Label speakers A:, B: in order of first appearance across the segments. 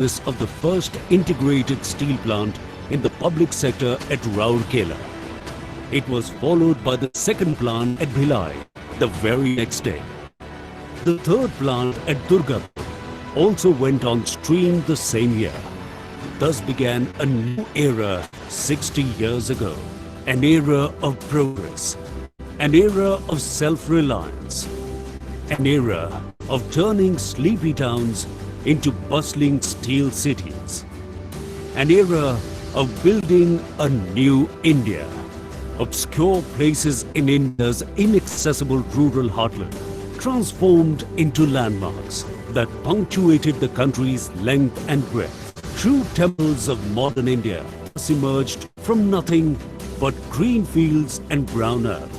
A: of the first integrated steel plant in the public sector at Rourkela. It was followed by the second plant at Bhilai the very next day. The third plant at Durgapur also went on stream the same year. Thus began a new era 60 years ago, an era of progress, an era of self-reliance, an era of turning sleepy towns into bustling steel cities, an era of building a new India, obscure places in India's inaccessible rural heartland transformed into landmarks that punctuated the country's length and breadth. True temples of modern India thus emerged from nothing but green fields and brown earth.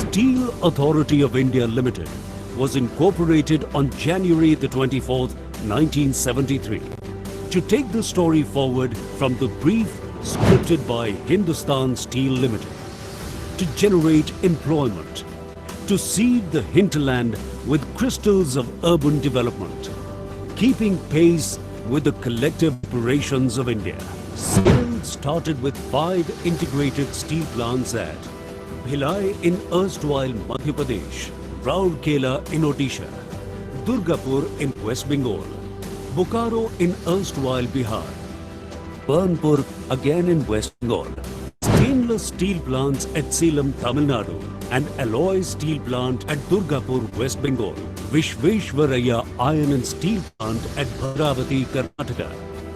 A: Steel Authority of India Limited was incorporated on January the 24th, 1973. To take the story forward from the brief scripted by Hindustan Steel Limited, to generate employment, to seed the hinterland with crystals of urban development, keeping pace with the collective operations of India. SAIL started with 5 integrated steel plants at Bhilai in erstwhile Madhya Pradesh, Rourkela in Odisha, Durgapur in West Bengal, Bokaro in erstwhile Bihar, Burnpur again in West Bengal, stainless steel plants at Salem, Tamil Nadu, and alloy steel plant at Durgapur, West Bengal, Vishveshwaraya iron and steel plant at Bhadravati, Karnataka,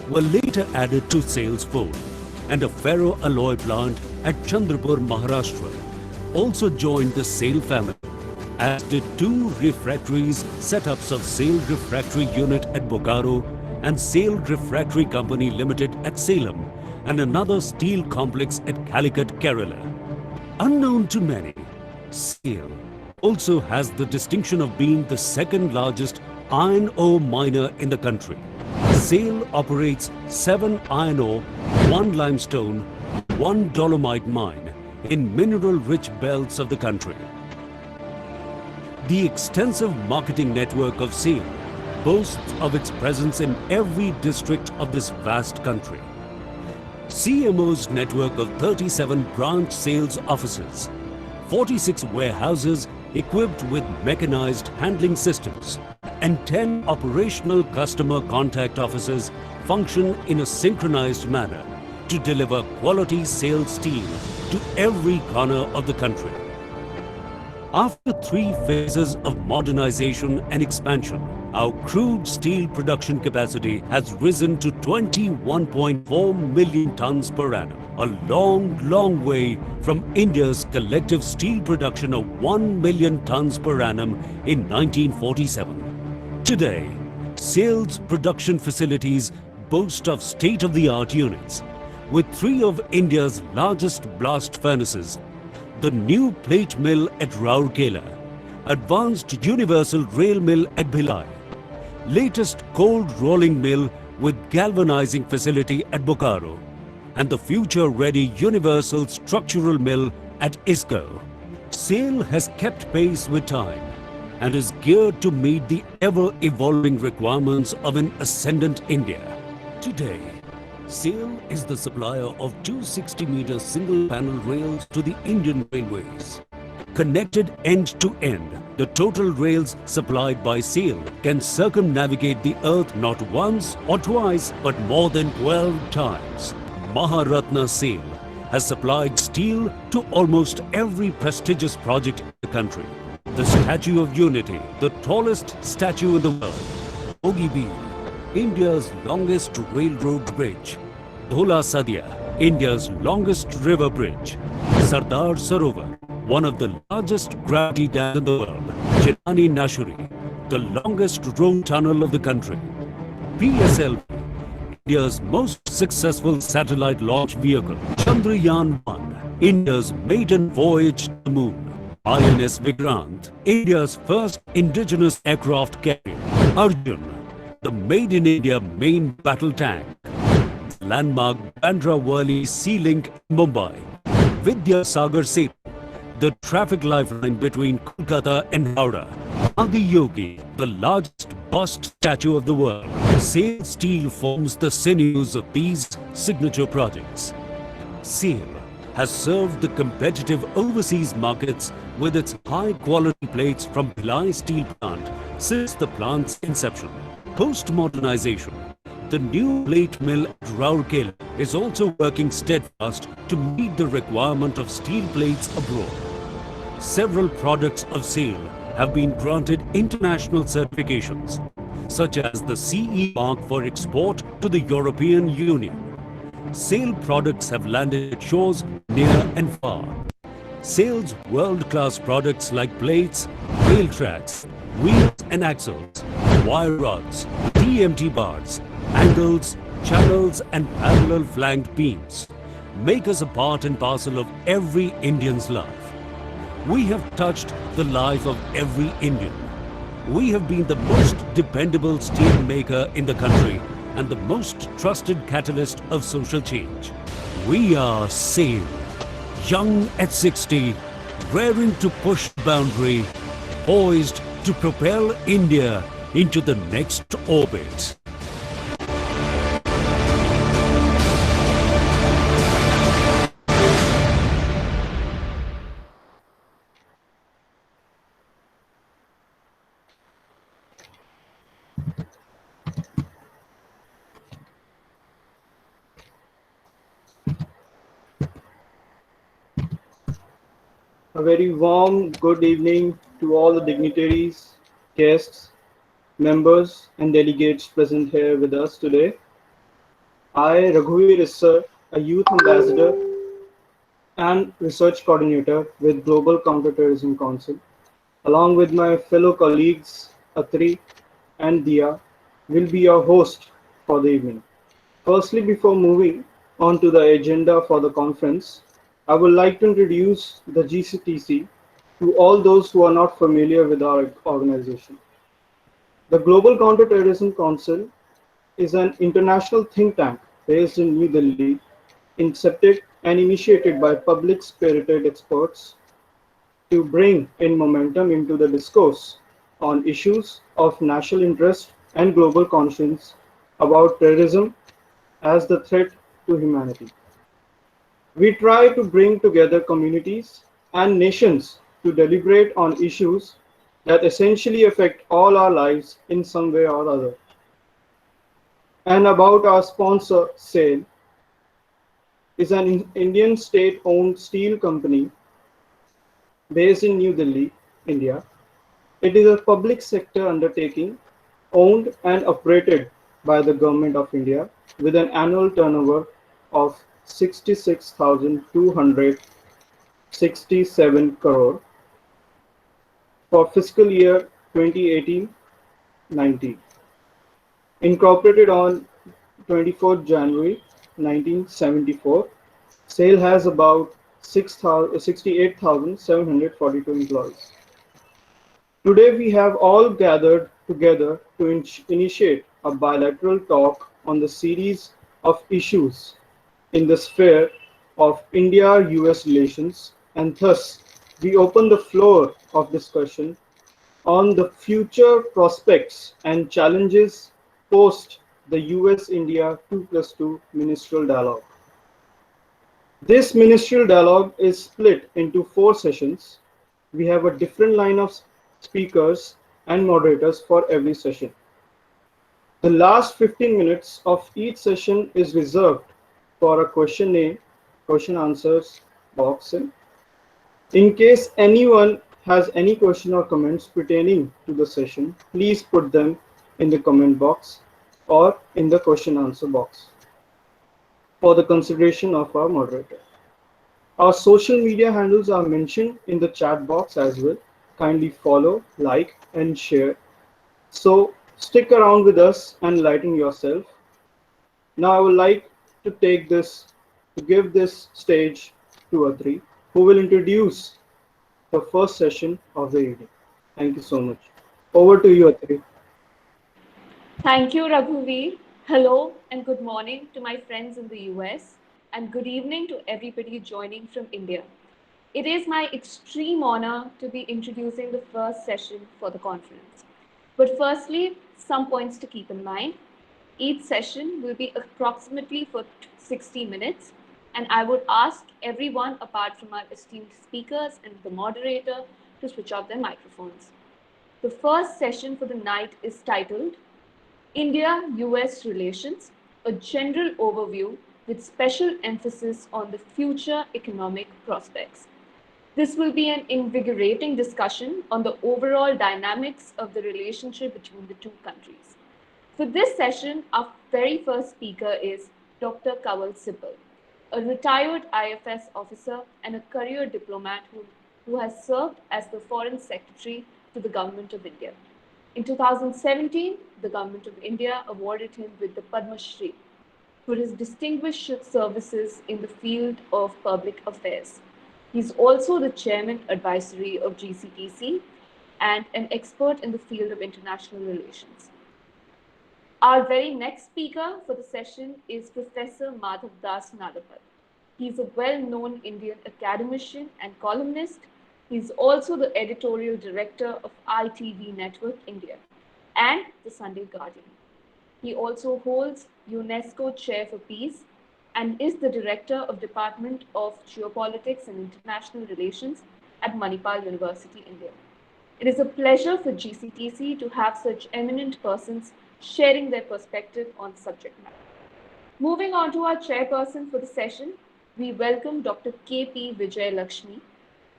A: were later added to SAIL's fold, and a ferro alloy plant at Chandrapur, Maharashtra, also joined the SAIL family, as did 2 refractories setups of SAIL Refractory Unit at Bokaro and SAIL Refractory Company Limited at Salem, and another steel complex at Calicut, Kerala. Unknown to many, SAIL also has the distinction of being the second largest iron ore miner in the country. SAIL operates 7 iron ore, 1 limestone, 1 dolomite mine in mineral-rich belts of the country. The extensive marketing network of SAIL boasts of its presence in every district of this vast country. CMO's network of 37 branch sales offices, 46 warehouses equipped with mechanized handling systems, and 10 operational customer contact offices function in a synchronized manner to deliver quality sales steel to every corner of the country. After 3 phases of modernization and expansion, our crude steel production capacity has risen to 21.4 million tons per annum, a long way from India's collective steel production of 1 million tons per annum in 1947. Today, SAIL's production facilities boast of state-of-the-art units, with 3 of India's largest blast furnaces, the new plate mill at Rourkela, advanced universal rail mill at Bhilai, latest cold rolling mill with galvanizing facility at Bokaro, and the future-ready universal structural mill at ISCO. SAIL has kept pace with time and is geared to meet the ever-evolving requirements of an ascendant India. Today, SAIL is the supplier of 260-meter single-panel rails to the Indian Railways. Connected end to end, the total rails supplied by SAIL can circumnavigate the earth not once or twice, but more than 12 times. Maharatna SAIL has supplied steel to almost every prestigious project in the country. The Statue of Unity, the tallest statue in the world. Bogibeel, India's longest railroad bridge. Dhola Sadia, India's longest river bridge. Sardar Sarovar, one of the largest gravity dams in the world. Chirani Nashuri, the longest road tunnel of the country. PSLV, India's most successful satellite launch vehicle. Chandrayaan-1, India's maiden voyage to the moon. INS Vikrant, India's first indigenous aircraft carrier. Arjun, the Made in India main battle tank. Landmark Bandra Worli Sea Link, Mumbai. Vidya Sagar Setu, the traffic lifeline between Kolkata and Howrah. Adiyogi, the largest bust statue of the world, SAIL steel forms the sinews of these signature projects. SAIL has served the competitive overseas markets with its high-quality plates from Bhilai Steel Plant since the plant's inception. Post-modernization, the new plate mill at Rourkela is also working steadfast to meet the requirement of steel plates abroad. Several products of SAIL have been granted international certifications, such as the CE mark for export to the European Union. SAIL products have landed at shores near and far. SAIL's world-class products like plates, rail tracks, wheels and axles, wire rods, TMT bars, angles, channels and parallel flanked beams make us a part and parcel of every Indian's life. We have touched the life of every Indian. We have been the most dependable steel maker in the country and the most trusted catalyst of social change. We are SAIL, young at 60, raring to push the boundary, poised to propel India into the next orbit.
B: A very warm good evening to all the dignitaries, guests, members, and delegates present here with us today. I, Raghuveer Issar, a youth ambassador and research coordinator with Global Counterterrorism Council, along with my fellow colleagues Atri and Dia, will be your host for the evening. Firstly, before moving on to the agenda for the conference, I would like to introduce the GCTC to all those who are not familiar with our organization. The Global Counterterrorism Council is an international think tank based in New Delhi, incepted and initiated by public-spirited experts to bring in momentum into the discourse on issues of national interest and global conscience about terrorism as the threat to humanity. We try to bring together communities and nations to deliberate on issues that essentially affect all our lives in some way or other. And about our sponsor, SAIL, is an Indian state-owned steel company based in New Delhi, India. It is a public sector undertaking owned and operated by the Government of India with an annual turnover of 66,267 crore for fiscal year 2018-19. Incorporated on 24th January 1974, SAIL has about 68,742 employees. Today we have all gathered together to initiate a bilateral talk on the series of issues in the sphere of India-US relations, and thus we open the floor of discussion on the future prospects and challenges post the US-India 2+2 ministerial dialogue. This ministerial dialogue is split into 4 sessions. We have a different line of speakers and moderators for every session. The last 15 minutes of each session is reserved for a question answers box. In case anyone has any question or comments pertaining to the session, please put them in the comment box or in the question answer box for the consideration of our moderator. Our social media handles are mentioned in the chat box as well. Kindly follow, like, and share. So stick around with us and enlighten yourself. Now I would like to give this stage to Atri, who will introduce the first session of the evening. Thank you so much. Over to you, Atri.
C: Thank you, Raghuveer. Hello and good morning to my friends in the US, and good evening to everybody joining from India. It is my extreme honor to be introducing the first session for the conference. But firstly, some points to keep in mind. Each session will be approximately for 60 minutes, and I would ask everyone apart from our esteemed speakers and the moderator to switch off their microphones. The first session for the night is titled India-US Relations, a general overview with special emphasis on the future economic prospects. This will be an invigorating discussion on the overall dynamics of the relationship between the two countries. For this session, our very first speaker is Dr. Kanwal Sibal, a retired IFS officer and a career diplomat who has served as the Foreign Secretary to the Government of India. In 2017, the Government of India awarded him with the Padma Shri for his distinguished services in the field of public affairs. He's also the Chairman Advisory of GCTC and an expert in the field of international relations. Our very next speaker for the session is Professor Madhav Das Nalapat. He's a well-known Indian academician and columnist. He's also the editorial director of ITV Network India and the Sunday Guardian. He also holds UNESCO Chair for Peace and is the director of Department of Geopolitics and International Relations at Manipal University, India. It is a pleasure for GCTC to have such eminent persons sharing their perspective on subject matter. Moving on to our chairperson for the session, we welcome Dr. K.P. Vijay Lakshmi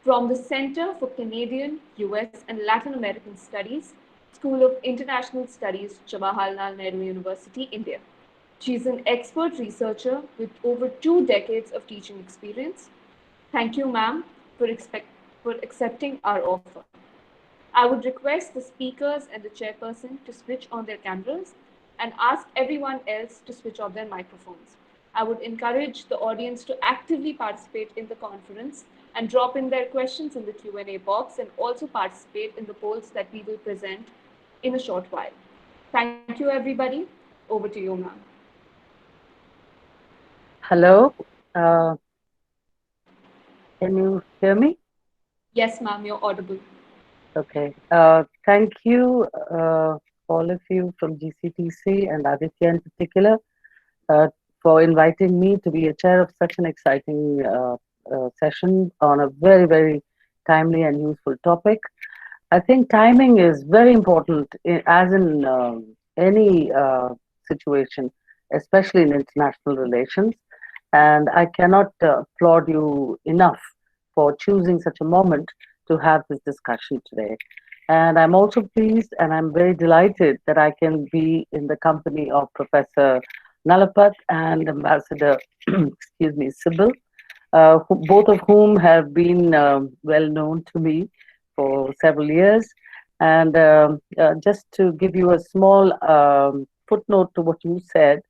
C: from the Center for Canadian, US and Latin American Studies, School of International Studies, Jawaharlal Nehru University, India. She is an expert researcher with over 2 decades of teaching experience. Thank you, ma'am, for accepting our offer. I would request the speakers and the chairperson to switch on their cameras and ask everyone else to switch off their microphones. I would encourage the audience to actively participate in the conference and drop in their questions in the Q&A box and also participate in the polls that we will present in a short while. Thank you, everybody. Over to you, ma'am.
D: Hello, can you hear me?
C: Yes, ma'am, you're audible.
D: Okay, thank you, all of you from GCTC and Aditya in particular, for inviting me to be a chair of such an exciting session on a very, very timely and useful topic. I think timing is very important, as in any situation, especially in international relations. And I cannot applaud you enough for choosing such a moment to have this discussion today. And I'm also pleased and I'm very delighted that I can be in the company of Professor Nalapat and Ambassador, excuse me, Sibal, both of whom have been well known to me for several years. And just to give you a small footnote to what you said,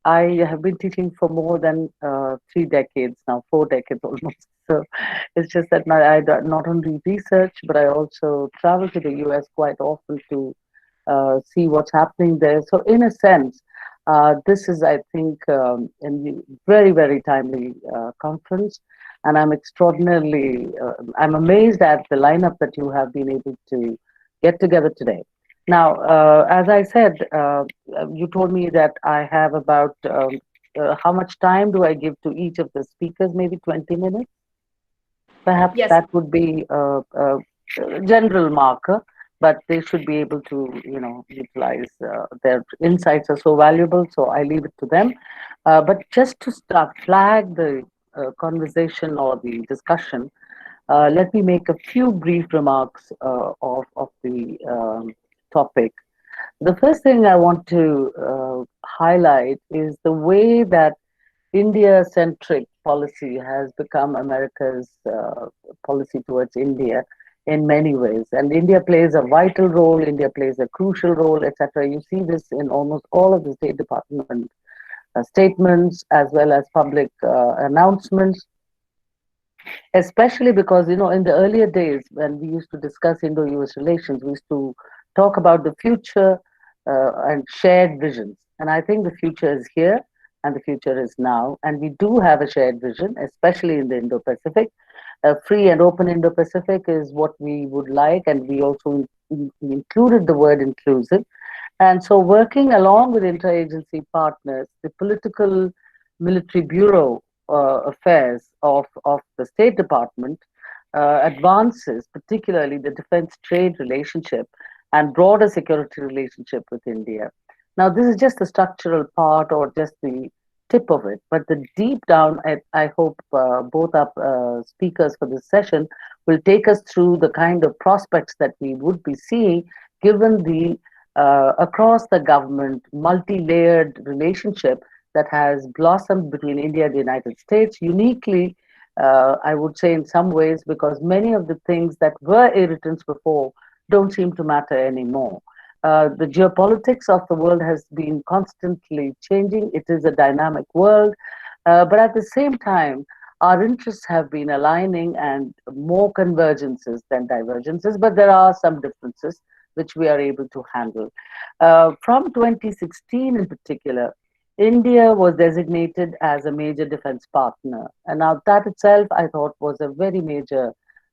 D: I have been teaching for more than 3 decades now, 4 decades almost. So it's just that I not only research, but I also travel to the US quite often to see what's happening there. So in a sense, this is, I think, a very, very timely conference. And I'm extraordinarily, I'm amazed at the lineup that you have been able to get together today. Now, as I said, you told me that I have about, how much time do I give to each of the speakers? Maybe 20 minutes? Perhaps
C: yes.
D: That would be a general marker, but they should be able to, utilize their insights are so valuable, so I leave it to them. But just to start, flag the conversation or the discussion, let me make a few brief remarks of the topic. The first thing I want to highlight is the way that India-centric policy has become America's policy towards India in many ways. And India plays a vital role, India plays a crucial role, etc. You see this in almost all of the State Department statements as well as public announcements, especially because, in the earlier days when we used to discuss Indo-US relations, we used to talk about the future and shared visions. And I think the future is here. and the future is now. And we do have a shared vision, especially in the Indo-Pacific. A free and open Indo-Pacific is what we would like, and we also included the word inclusive. And so, working along with interagency partners, the political military bureau affairs of the State Department advances, particularly the defense trade relationship and broader security relationship with India. Now, this is just the structural part or just the tip of it, but the deep down, I hope both our speakers for this session will take us through the kind of prospects that we would be seeing given the across the government multi-layered relationship that has blossomed between India and the United States, uniquely, I would say in some ways, because many of the things that were irritants before don't seem to matter anymore. The geopolitics of the world has been constantly changing. It is a dynamic world. But at the same time, our interests have been aligning and more convergences than divergences, but there are some differences which we are able to handle. From 2016 in particular, India was designated as a major defense partner. And now that itself, I thought, was a very major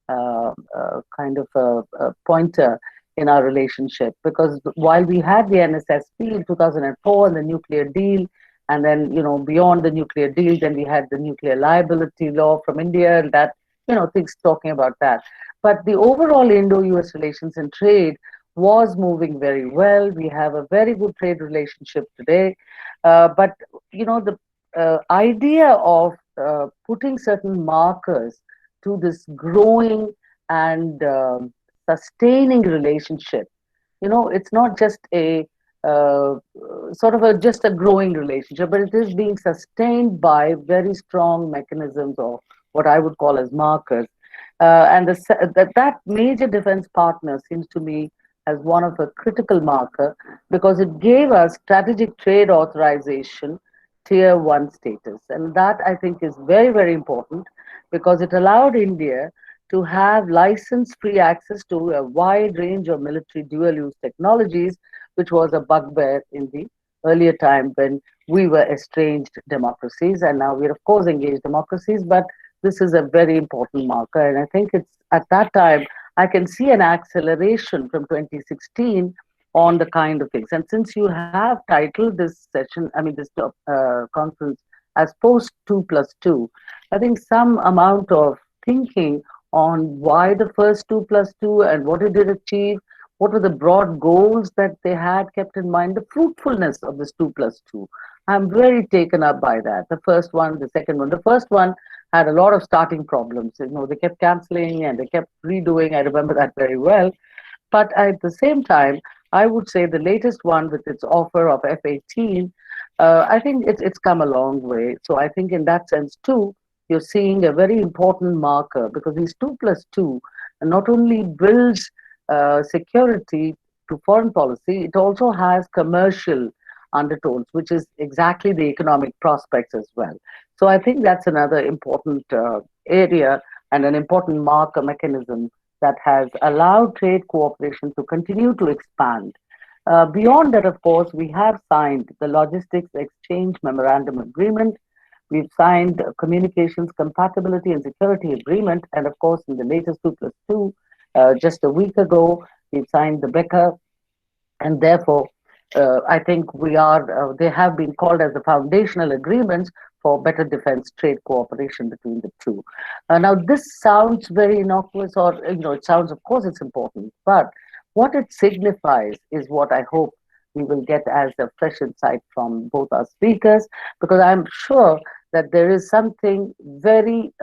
D: kind of a pointer in our relationship, because while we had the NSSP in 2004 and the nuclear deal, and then, beyond the nuclear deal, then we had the nuclear liability law from India, and that, things talking about that. But the overall Indo-US relations and trade was moving very well. We have a very good trade relationship today. But, the idea of putting certain markers to this growing and sustaining relationship, it's not just a sort of just a growing relationship, but it is being sustained by very strong mechanisms of what I would call as markers. And that major defense partner seems to me as one of a critical marker, because it gave us strategic trade authorization tier 1 status. And that, I think, is very, very important, because it allowed India to have license-free access to a wide range of military dual-use technologies, which was a bugbear in the earlier time when we were estranged democracies. And now we're, of course, engaged democracies, but this is a very important marker. And I think it's at that time, I can see an acceleration from 2016 on the kind of things. And since you have titled this session, this conference as Post 2+2, I think some amount of thinking on why the first 2+2 and what it did achieve, what were the broad goals that they had kept in mind, the fruitfulness of this 2+2. I'm very taken up by that. The first one, the second one. The first one had a lot of starting problems. They kept canceling and they kept redoing. I remember that very well. But at the same time, I would say the latest one with its offer of F-18, I think it's come a long way. So I think in that sense too, you're seeing a very important marker, because these 2+2 not only builds security to foreign policy, it also has commercial undertones, which is exactly the economic prospects as well. So I think that's another important area and an important marker mechanism that has allowed trade cooperation to continue to expand. Beyond that, of course, we have signed the Logistics Exchange Memorandum Agreement. We've signed a Communications Compatibility and Security Agreement. And of course, in the latest 2+2, just a week ago, we've signed the BECA. And therefore, I think they have been called as the foundational agreements for better defense trade cooperation between the two. Now, this sounds very innocuous, or, it sounds, of course, it's important, but what it signifies is what I hope we will get as a fresh insight from both our speakers, because I'm sure that there is something very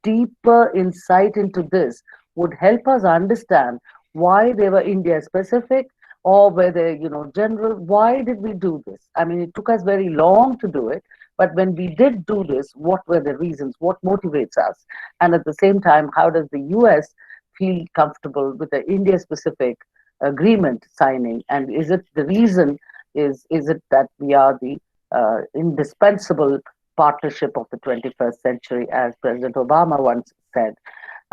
D: deeper insight into this would help us understand why they were India specific, or whether, general, why did we do this? It took us very long to do it, but when we did do this, what were the reasons? What motivates us? And at the same time, how does the US feel comfortable with the India specific agreement signing? And is it the reason, is it that we are the indispensable partnership of the 21st century, as President Obama once said?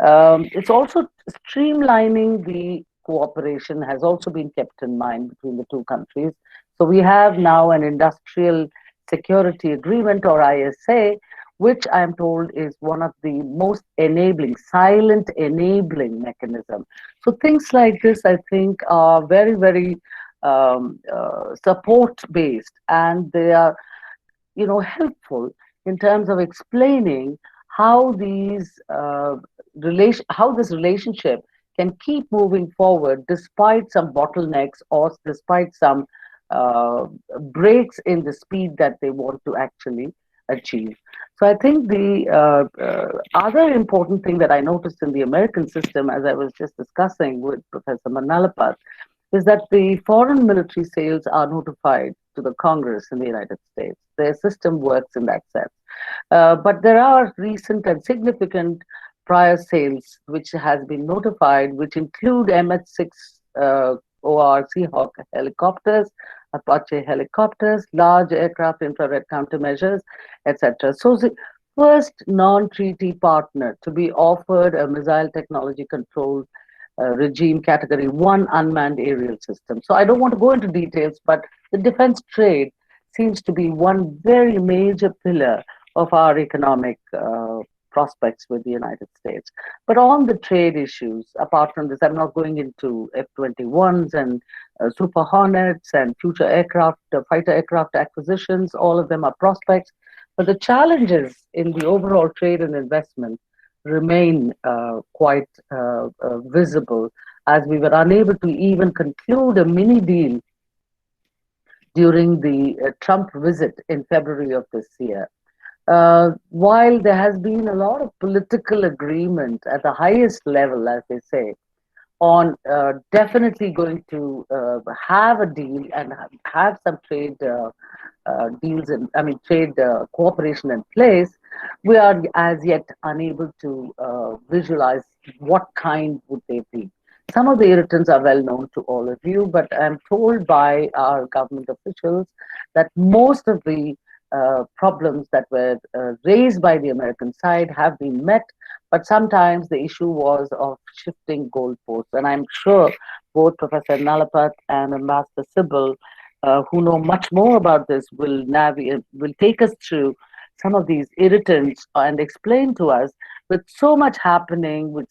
D: It's also streamlining the cooperation has also been kept in mind between the two countries. So we have now an industrial security agreement, or ISA, which I'm told is one of the most enabling, silent enabling mechanism. So things like this, I think, are very, very support based, and they are, helpful in terms of explaining how how this relationship can keep moving forward despite some bottlenecks or despite some uh, breaks in the speed that they want to actually achieve. So I think the other important thing that I noticed in the American system, as I was just discussing with Professor Manalapat, is that the foreign military sales are notified to the Congress in the United States. Their system works in that sense. But there are recent and significant prior sales which has been notified, which include MH6 OR Seahawk helicopters, Apache helicopters, large aircraft infrared countermeasures, etc. So the first non-treaty partner to be offered a missile technology control regime category 1 unmanned aerial system. So I don't want to go into details, but the defense trade seems to be one very major pillar of our economic prospects with the United States. But on the trade issues, apart from this, I'm not going into F-21s and Super Hornets and future aircraft, fighter aircraft acquisitions. All of them are prospects. But the challenges in the overall trade and investment remain quite visible, as we were unable to even conclude a mini deal during the Trump visit in February of this year. While there has been a lot of political agreement at the highest level, as they say, on definitely going to have a deal and have some trade deals and trade cooperation in place, we are as yet unable to visualize what kind would they be. Some of the irritants are well known to all of you, but I'm told by our government officials that most of the problems that were raised by the American side have been met, but sometimes the issue was of shifting goalposts. And I'm sure both Professor Nalapat and Ambassador Sybil, who know much more about this, will take us through some of these irritants and explain to us, with so much happening, with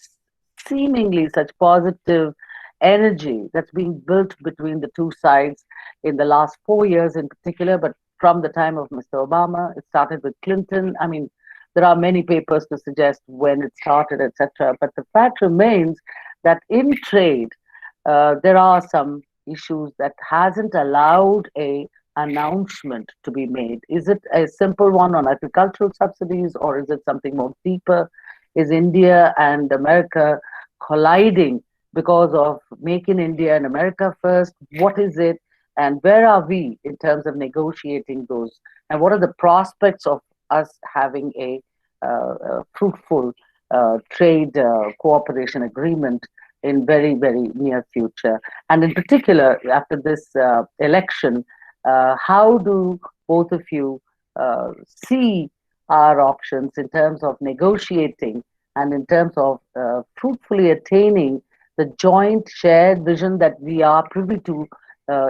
D: seemingly such positive energy that's being built between the two sides in the last 4 years in particular, but from the time of Mr. Obama, it started with Clinton. I mean, there are many papers to suggest when it started, etc. But the fact remains that in trade, there are some issues that hasn't allowed a announcement to be made. Is it a simple one on agricultural subsidies, or is it something more deeper? Is India and America colliding because of Make in India and America First? What is it? And where are we in terms of negotiating those? And what are the prospects of us having a fruitful trade cooperation agreement in very, very near future? And in particular, after this election, how do both of you see our options in terms of negotiating and in terms of fruitfully attaining the joint shared vision that we are privy to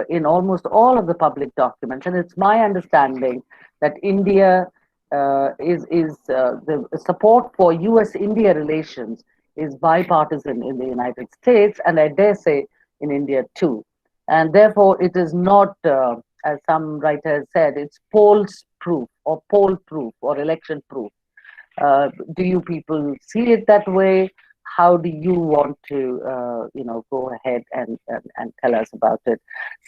D: in almost all of the public documents? And it's my understanding that India the support for US-India relations is bipartisan in the United States, and I dare say in India too. And therefore, it is not, as some writers said, it's polls proof or poll proof or election proof. Do you people see it that way? How do you want to, go ahead and tell us about it?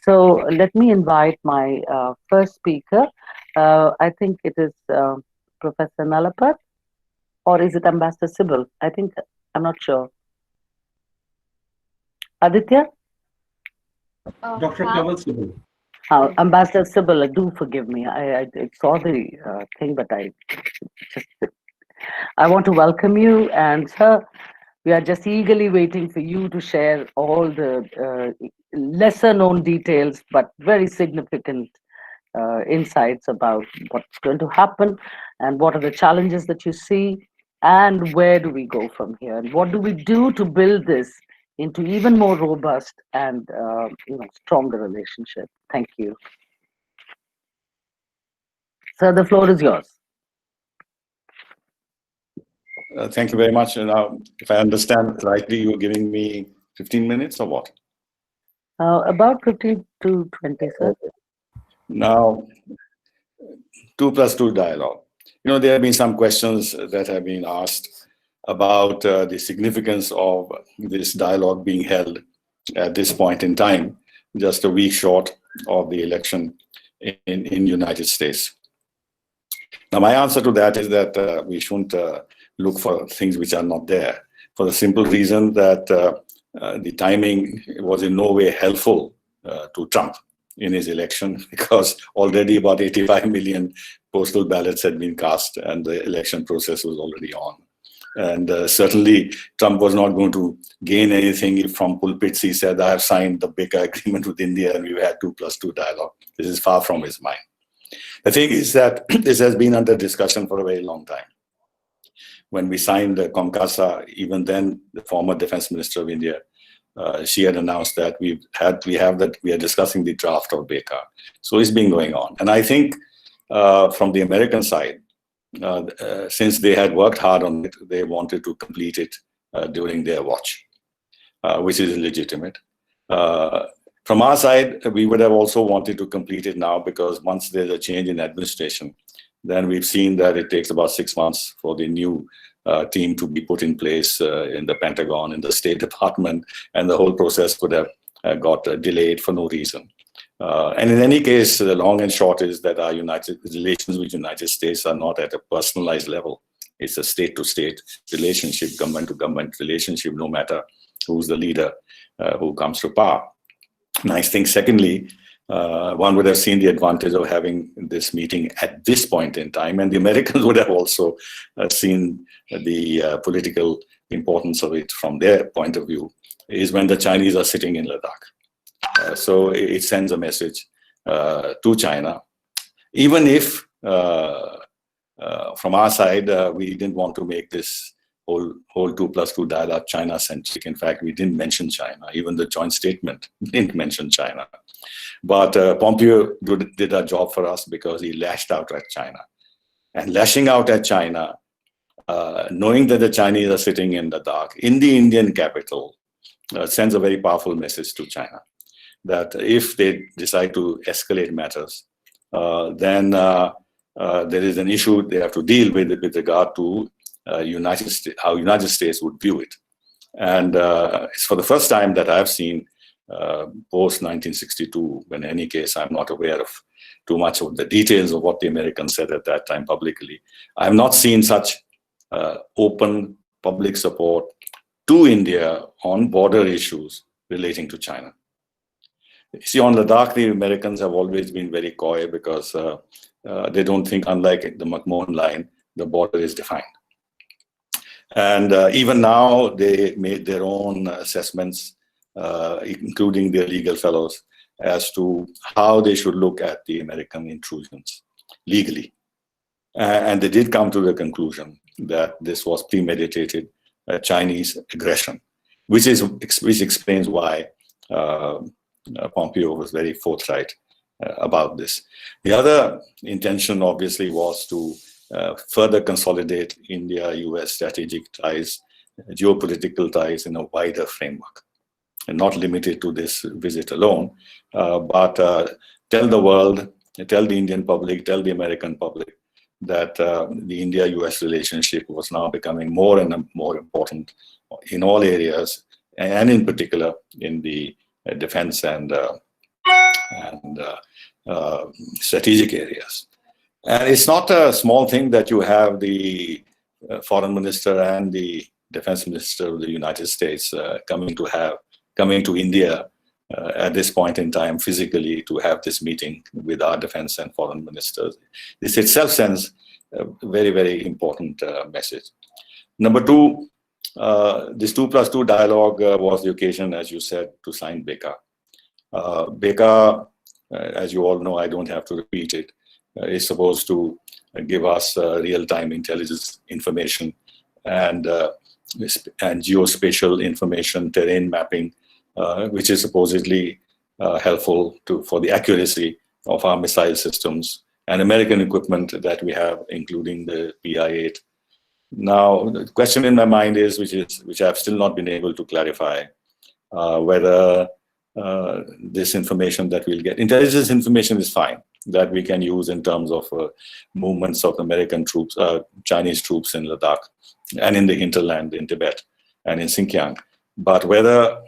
D: So let me invite my first speaker. I think it is Professor Nalapat, or is it Ambassador Sybil? I think, I'm not sure. Aditya?
E: Dr. Kanwal Sybil.
D: Ambassador Sybil, do forgive me. I saw the thing, but I want to welcome you. And sir, we are just eagerly waiting for you to share all the lesser known details, but very significant insights about what's going to happen and what are the challenges that you see, and where do we go from here, and what do we do to build this into even more robust and stronger relationship. Thank you. Sir, the floor is yours.
E: Thank you very much. Now, if I understand rightly, you're giving me 15 minutes or what?
D: About 15 to 20, sir.
E: Now, 2+2 dialogue. There have been some questions that have been asked about the significance of this dialogue being held at this point in time, just a week short of the election in United States. Now, my answer to that is that we shouldn't look for things which are not there, for the simple reason that the timing was in no way helpful to Trump in his election, because already about 85 million postal ballots had been cast and the election process was already on. And certainly Trump was not going to gain anything if from pulpits he said, I have signed the BICA agreement with India and we've had 2+2 dialogue. This is far from his mind. The thing is that this has been under discussion for a very long time. When we signed the COMCASA, even then the former defense minister of India, she had announced that we are discussing the draft of BICA. So it's been going on. And I think from the American side, since they had worked hard on it, they wanted to complete it during their watch, which is legitimate. From our side, we would have also wanted to complete it now, because once there's a change in administration, then we've seen that it takes about 6 months for the new team to be put in place in the Pentagon, in the State Department, and the whole process would have got delayed for no reason. And in any case, the long and short is that our relations with the United States are not at a personalized level. It's a state-to-state relationship, government-to-government relationship, no matter who's the leader who comes to power. And I think, secondly, one would have seen the advantage of having this meeting at this point in time, and the Americans would have also seen the political importance of it from their point of view, is when the Chinese are sitting in Ladakh. So it sends a message to China, even if from our side we didn't want to make this whole 2+2 dialogue China-centric. In fact, we didn't mention China. Even the joint statement didn't mention China. But Pompeo did a job for us, because he lashed out at China. And lashing out at China, knowing that the Chinese are sitting in the dark, in the Indian capital, sends a very powerful message to China, that if they decide to escalate matters, then there is an issue they have to deal with regard to how United States would view it. And it's for the first time that I've seen post-1962, when in any case I'm not aware of too much of the details of what the Americans said at that time publicly. I have not seen such open public support to India on border issues relating to China. See, on Ladakh, the Americans have always been very coy, because they don't think, unlike the McMahon Line, the border is defined. And even now, they made their own assessments, including their legal fellows, as to how they should look at the American intrusions legally. And they did come to the conclusion that this was premeditated Chinese aggression, which explains why Pompeo was very forthright about this. The other intention, obviously, was to further consolidate India-US strategic ties, geopolitical ties in a wider framework, and not limited to this visit alone, but tell the world, tell the Indian public, tell the American public that the India-US relationship was now becoming more and more important in all areas, and in particular in the defense and strategic areas. And it's not a small thing that you have the foreign minister and the defense minister of the United States coming to India at this point in time physically to have this meeting with our defense and foreign ministers. This itself sends a very, very important message. Number two, this 2+2 dialogue was the occasion, as you said, to sign BICA. BICA, as you all know, I don't have to repeat it, is supposed to give us real-time intelligence information and geospatial information, terrain mapping, which is supposedly helpful for the accuracy of our missile systems and American equipment that we have, including the PI-8. Now, the question in my mind is, which I've still not been able to clarify, whether this information that we'll get, intelligence information is fine, that we can use in terms of movements of American troops, Chinese troops in Ladakh and in the hinterland in Tibet and in Xinjiang. But whether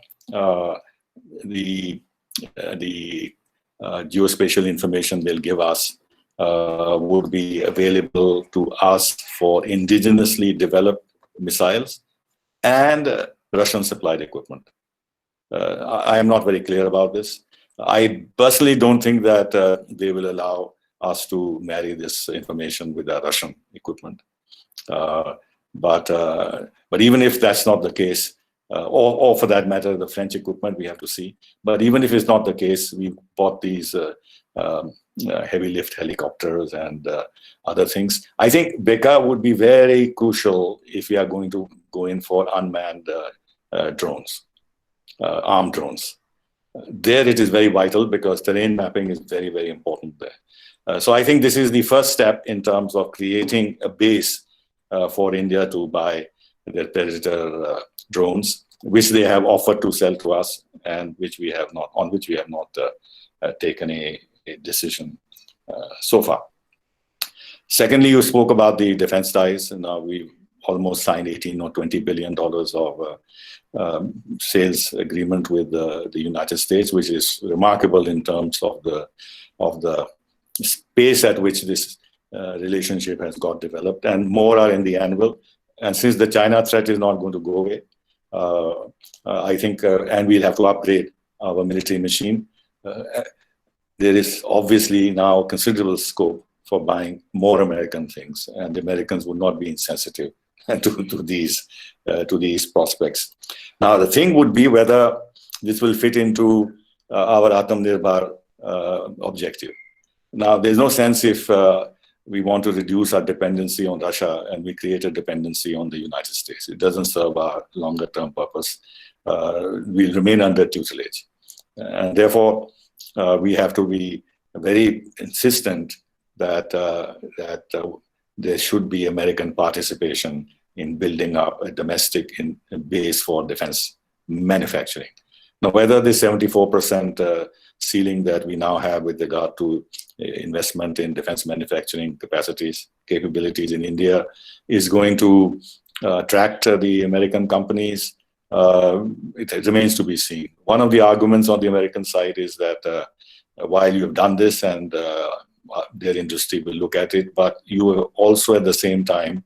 E: the geospatial information they'll give us would be available to us for indigenously developed missiles and Russian supplied equipment. I am not very clear about this. I personally don't think that they will allow us to marry this information with the Russian equipment. But even if that's not the case, or for that matter, the French equipment, we have to see. But even if it's not the case, we bought these heavy lift helicopters and other things. I think BECA would be very crucial if we are going to go in for unmanned drones, armed drones. There it is very vital because terrain mapping is very, very important there. So I think this is the first step in terms of creating a base for India to buy their Predator drones, which they have offered to sell to us, and which we have not, on which we have not taken a decision so far. Secondly, you spoke about the defense ties, and now we've almost signed 18 or $20 billion of sales agreement with the United States, which is remarkable in terms of the pace at which this relationship has got developed, and more are in the annual. And since the China threat is not going to go away, I think, and we'll have to upgrade our military machine, there is obviously now considerable scope for buying more American things, and the Americans would not be insensitive to these prospects. Now, the thing would be whether this will fit into our Atmanirbhar objective. Now, there's no sense if we want to reduce our dependency on Russia and we create a dependency on the United States. It doesn't serve our longer term purpose. We'll remain under tutelage. And therefore, we have to be very insistent that, there should be American participation in building up a domestic base for defense manufacturing. Now, whether the 74% ceiling that we now have with regard to investment in defense manufacturing capabilities in India is going to attract the American companies, it remains to be seen. One of the arguments on the American side is that while you have done this and their industry will look at it, but you are also at the same time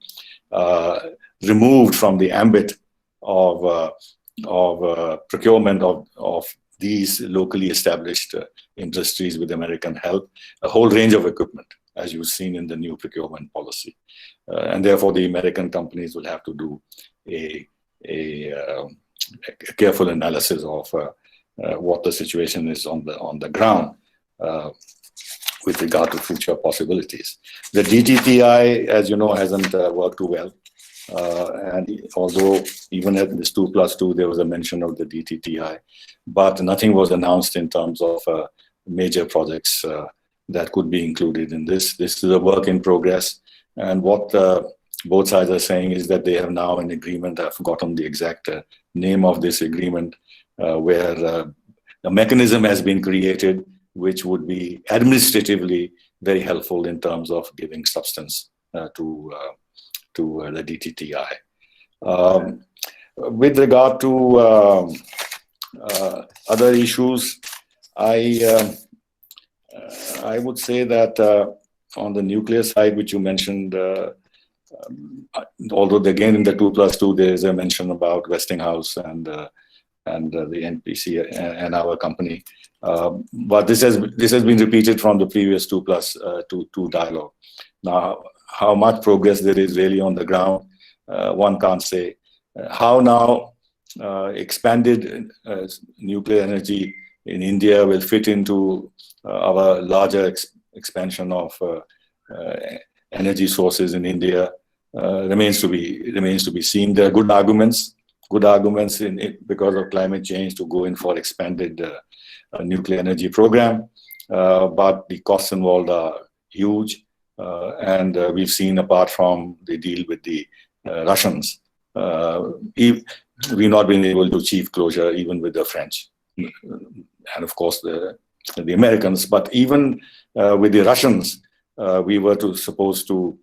E: removed from the ambit of procurement of these locally established industries with American help, a whole range of equipment, as you've seen in the new procurement policy. And therefore, the American companies will have to do a careful analysis of what the situation is on the ground with regard to future possibilities. The DTTI, as you know, hasn't worked too well. And although even at this 2+2, there was a mention of the DTTI, but nothing was announced in terms of major projects that could be included in this. This is a work in progress. And what both sides are saying is that they have now an agreement. I've forgotten the exact name of this agreement, where a mechanism has been created which would be administratively very helpful in terms of giving substance to the DTTI. With regard to other issues, I would say that on the nuclear side, which you mentioned, although again in the 2+2 there is a mention about Westinghouse and the NPC and our company, but this has been repeated from the previous 2+2 dialogue. Now, how much progress there is really on the ground, one can't say. How now expanded nuclear energy in India will fit into our larger expansion of energy sources in India remains to be seen. There are good arguments in it because of climate change to go in for expanded nuclear energy program, but the costs involved are huge. And we've seen, apart from the deal with the Russians, we've not been able to achieve closure even with the French and of course the Americans. But even with the Russians, we were supposed to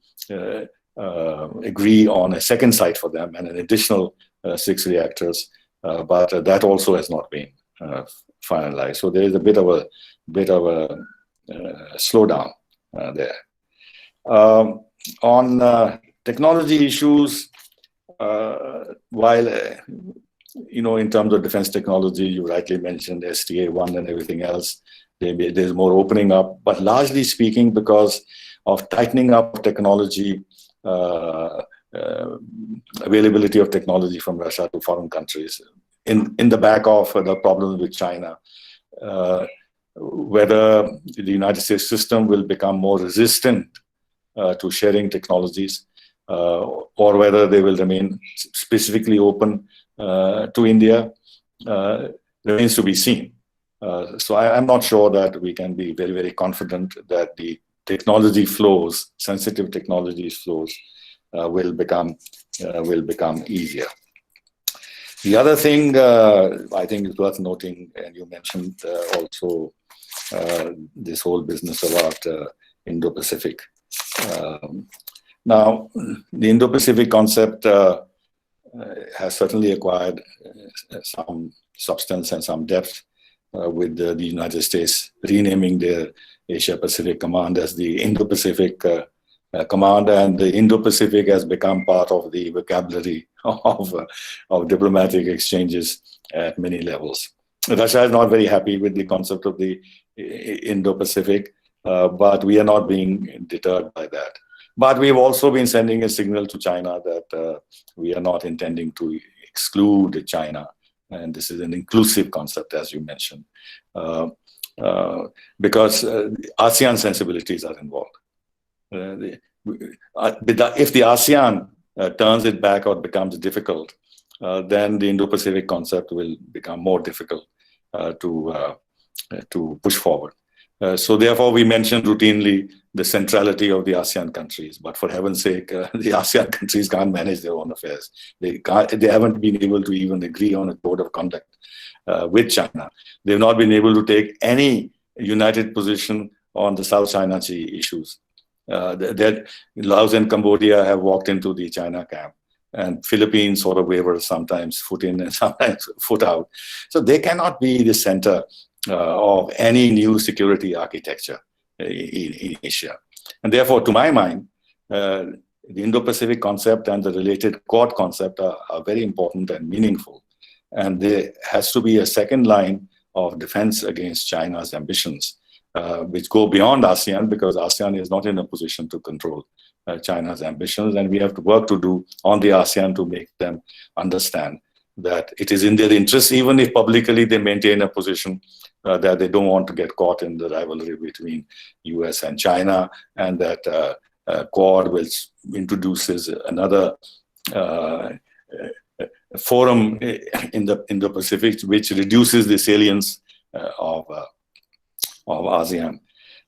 E: agree on a second site for them and an additional 6 reactors, but that also has not been finalized. So there is a bit of a slowdown there. On technology issues, while in terms of defense technology, you rightly mentioned SDA-1 and everything else, there's more opening up, but largely speaking, because of tightening up technology, availability of technology from Russia to foreign countries, in the back of the problems with China, whether the United States system will become more resistant to sharing technologies, or whether they will remain specifically open to India, remains to be seen. So I'm not sure that we can be very, very confident that the technology flows, sensitive technology flows, will become easier. The other thing I think is worth noting, and you mentioned also this whole business about Indo-Pacific. Now, the Indo-Pacific concept has certainly acquired some substance and some depth with the United States renaming their Asia-Pacific Command as the Indo-Pacific Command, and the Indo-Pacific has become part of the vocabulary of diplomatic exchanges at many levels. Russia is not very happy with the concept of the Indo-Pacific, but we are not being deterred by that. But we've also been sending a signal to China that we are not intending to exclude China, and this is an inclusive concept, as you mentioned, because ASEAN sensibilities are involved. If the ASEAN turns it back or becomes difficult, then the Indo-Pacific concept will become more difficult to push forward. So therefore, we mentioned routinely the centrality of the ASEAN countries, but for heaven's sake, the ASEAN countries can't manage their own affairs. They haven't been able to even agree on a code of conduct with China. They've not been able to take any united position on the South China Sea issues. Laos and Cambodia have walked into the China camp, and Philippines sort of waver, sometimes foot in and sometimes foot out. So they cannot be the center of any new security architecture in Asia. And therefore, to my mind, the Indo-Pacific concept and the related Quad concept are very important and meaningful. And there has to be a second line of defense against China's ambitions, which go beyond ASEAN, because ASEAN is not in a position to control China's ambitions. And we have to work to do on the ASEAN to make them understand that it is in their interest, even if publicly they maintain a position that they don't want to get caught in the rivalry between US and China, and that Quad, which introduces another forum in the Pacific, which reduces the salience of ASEAN.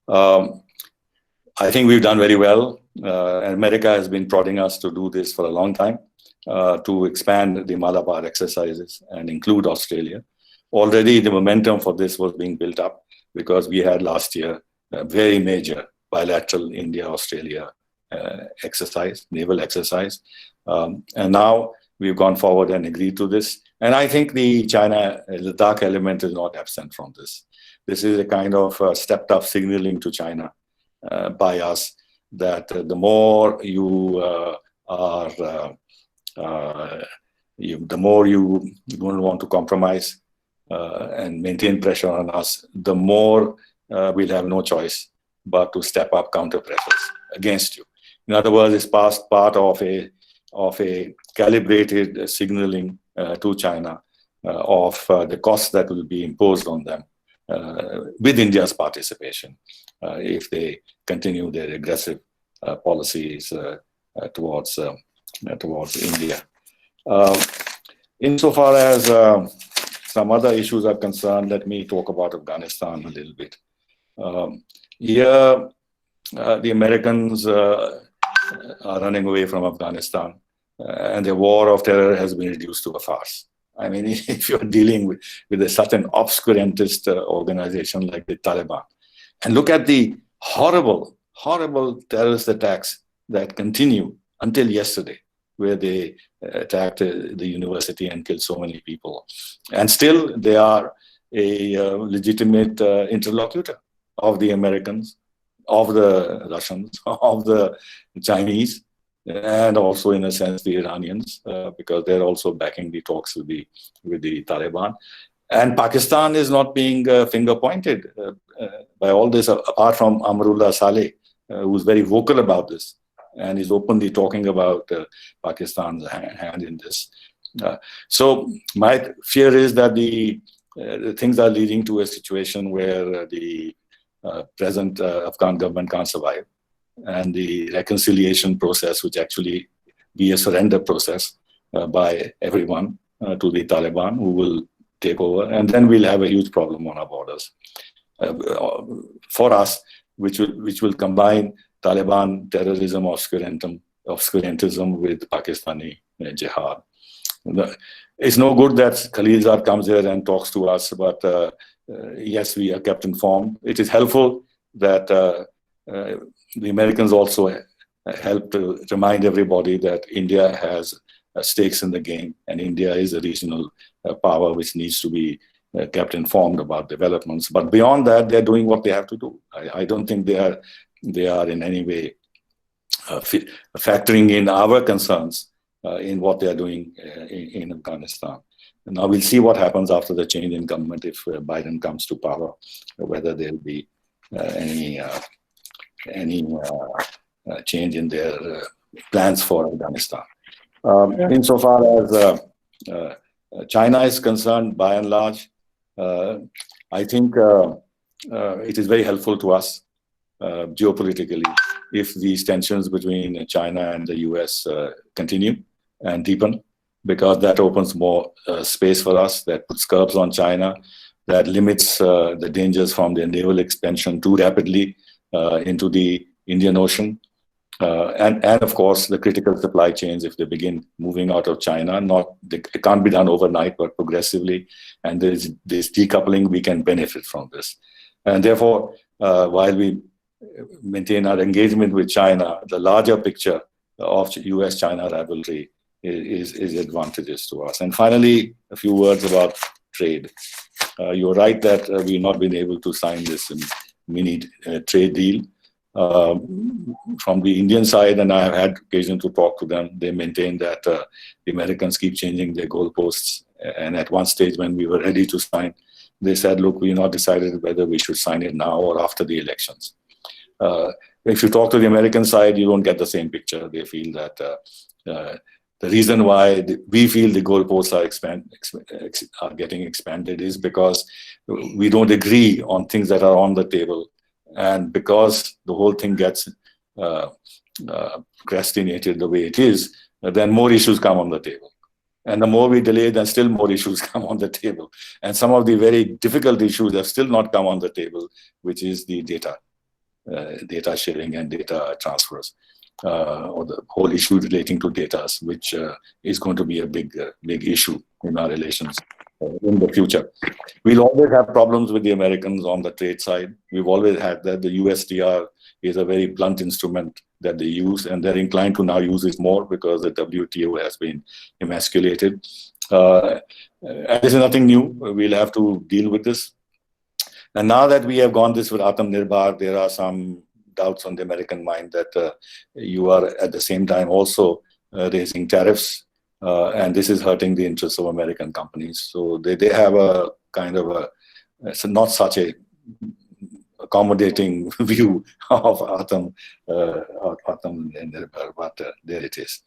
E: I think we've done very well. America has been prodding us to do this for a long time, to expand the Malabar exercises and include Australia. Already the momentum for this was being built up, because we had last year a very major bilateral India-Australia exercise, naval exercise. And now we've gone forward and agreed to this. And I think the China Ladakh element is not absent from this. This is a kind of stepped up signaling to China by us that the more you the more you don't want to compromise and maintain pressure on us, the more we'll have no choice but to step up counter pressures against you. In other words, it's part of a calibrated signaling to China of the costs that will be imposed on them with India's participation if they continue their aggressive policies towards India. Insofar as some other issues are concerned, let me talk about Afghanistan a little bit. Here, the Americans are running away from Afghanistan, and the war of terror has been reduced to a farce. I mean, if you're dealing with such an obscurantist organization like the Taliban, and look at the horrible terrorist attacks that continue until yesterday, where they attacked the university and killed so many people. And still, they are a legitimate interlocutor of the Americans, of the Russians, of the Chinese, and also, in a sense, the Iranians, because they're also backing the talks with the Taliban. And Pakistan is not being finger-pointed by all this, apart from Amrullah Saleh, who's very vocal about this and is openly talking about Pakistan's hand in this. So my fear is that the things are leading to a situation where the present Afghan government can't survive, and the reconciliation process, which actually be a surrender process by everyone to the Taliban, who will take over, and then we'll have a huge problem on our borders for us, which will combine Taliban terrorism, obscurantism with Pakistani jihad. It's no good that Khalilzad comes here and talks to us, but yes, we are kept informed. It is helpful that the Americans also help to remind everybody that India has stakes in the game, and India is a regional power which needs to be kept informed about developments. But beyond that, they're doing what they have to do. I don't think they are in any way factoring in our concerns in what they are doing in Afghanistan. And now we'll see what happens after the change in government if Biden comes to power, whether there'll be any change in their plans for Afghanistan. Insofar as China is concerned, by and large, I think it is very helpful to us geopolitically if these tensions between China and the US continue and deepen, because that opens more space for us, that puts curbs on China, that limits the dangers from their naval expansion too rapidly into the Indian Ocean. And of course, the critical supply chains, if they begin moving out of China, it can't be done overnight, but progressively. And there's this decoupling, we can benefit from this. And therefore, while we maintain our engagement with China, the larger picture of US-China rivalry is advantageous to us. And finally, a few words about trade. You're right that we've not been able to sign this mini trade deal. From the Indian side, and I have had occasion to talk to them, they maintain that the Americans keep changing their goalposts. And at one stage when we were ready to sign, they said, look, we're not decided whether we should sign it now or after the elections. If you talk to the American side, you don't get the same picture. They feel that the reason why we feel the goalposts are getting expanded is because we don't agree on things that are on the table. And because the whole thing gets procrastinated the way it is, then more issues come on the table. And the more we delay, then still more issues come on the table. And some of the very difficult issues have still not come on the table, which is the data sharing and data transfers, or the whole issue relating to data, which is going to be a big issue in our relations in the future. We'll always have problems with the Americans on the trade side. We've always had that. The USTR is a very blunt instrument that they use, and they're inclined to now use it more because the WTO has been emasculated. And this is nothing new. We'll have to deal with this. And now that we have gone this with Atmanirbhar, there are some doubts on the American mind that you are at the same time also raising tariffs. And this is hurting the interests of American companies. So they have a kind of not such a accommodating view of Atmanirbhar, but there it is.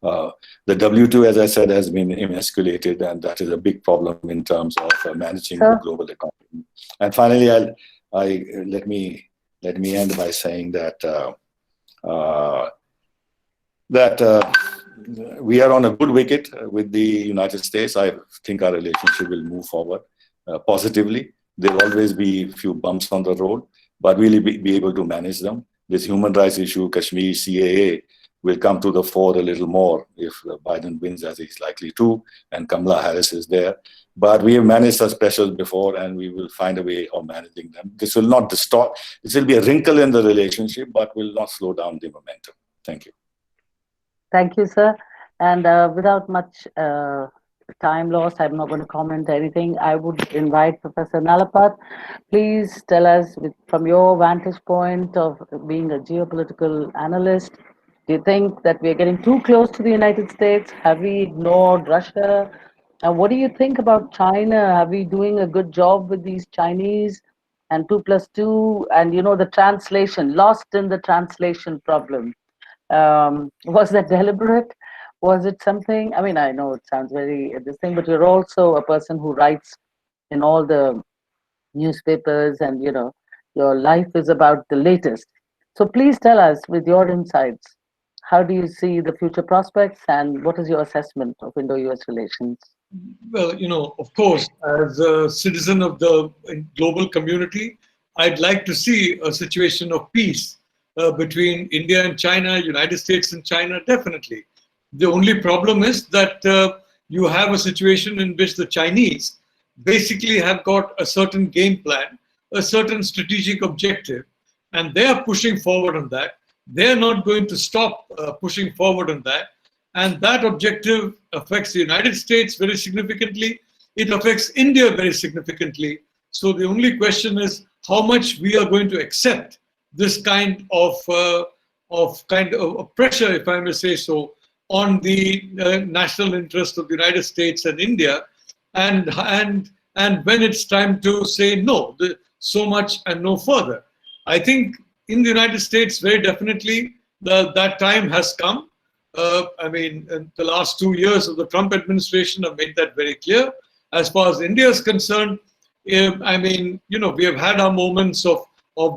E: The WTO, as I said, has been emasculated, and that is a big problem in terms of managing the global economy. And finally, let me end by saying that we are on a good wicket with the United States. I think our relationship will move forward positively. There will always be a few bumps on the road, but we'll be able to manage them. this human rights issue, Kashmir, CAA, will come to the fore a little more if Biden wins, as he's likely to, and Kamala Harris is there. But we have managed such pressures before, and we will find a way of managing them. This will not distort. This will be a wrinkle in the relationship, but will not slow down the momentum. Thank you.
D: Thank you, sir. And without much time loss, I'm not going to comment anything. I would invite Professor Nalapat. Please tell us, from your vantage point of being a geopolitical analyst, do you think that we're getting too close to the United States? Have we ignored Russia? What do you think about China? Are we doing a good job with these Chinese? And 2+2, and the translation, lost in the translation problem. Was that deliberate? Was it something? I mean, I know it sounds very this thing, but you're also a person who writes in all the newspapers, and your life is about the latest. So please tell us, with your insights, how do you see the future prospects, and what is your assessment of Indo-US relations?
F: Well, of course, as a citizen of the global community, I'd like to see a situation of peace between India and China, United States and China, definitely. The only problem is that you have a situation in which the Chinese basically have got a certain game plan, a certain strategic objective, and they are pushing forward on that. They're not going to stop pushing forward on that. And that objective affects the United States very significantly. It affects India very significantly. So the only question is how much we are going to accept this kind of pressure, if I may say so, on the national interest of the United States and India, and when it's time to say no, so much and no further. I think in the United States, very definitely, that time has come. I mean, the last 2 years of the Trump administration have made that very clear. As far as India is concerned, I mean, we have had our moments of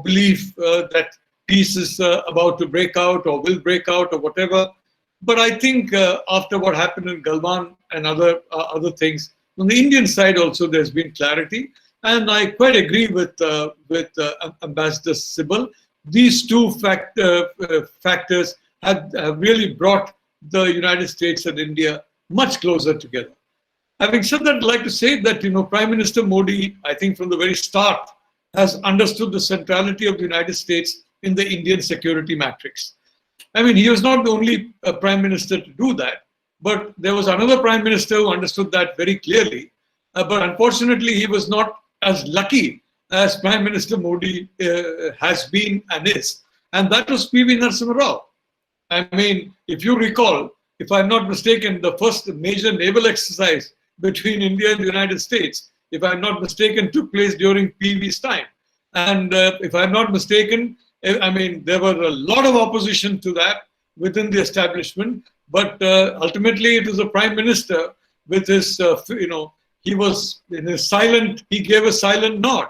F: belief that peace is about to break out or will break out or whatever. But I think after what happened in Galwan and other things, on the Indian side also there's been clarity. And I quite agree with Ambassador Sibal. These two factors have really brought the United States and India much closer together. Having said that, I'd like to say that Prime Minister Modi, I think from the very start, has understood the centrality of the United States in the Indian security matrix. I mean, he was not the only Prime Minister to do that, but there was another Prime Minister who understood that very clearly. But unfortunately, he was not as lucky as Prime Minister Modi has been and is. And that was P.V. Narasimha Rao. I mean, if you recall, if I'm not mistaken, the first major naval exercise between India and the United States, if I'm not mistaken, took place during PV's time. And if I'm not mistaken, I mean, there were a lot of opposition to that within the establishment, but ultimately it was the Prime Minister with his, he was in his he gave a silent nod.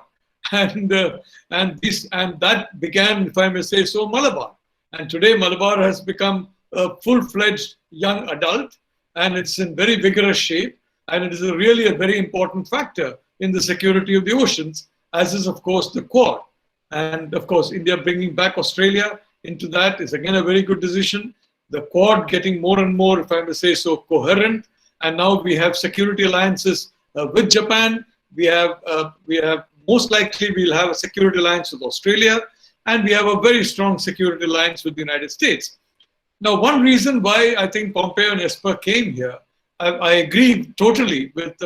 F: And that began, if I may say so, Malabar. And today Malabar has become a full-fledged young adult, and it's in very vigorous shape. And it is really a very important factor in the security of the oceans, as is, of course, the Quad. And of course, India bringing back Australia into that is again a very good decision. The Quad getting more and more, if I may say so, coherent. And now we have security alliances with Japan. We have most likely we'll have a security alliance with Australia, and we have a very strong security alliance with the United States. Now, one reason why I think Pompeo and Esper came here, I agree totally with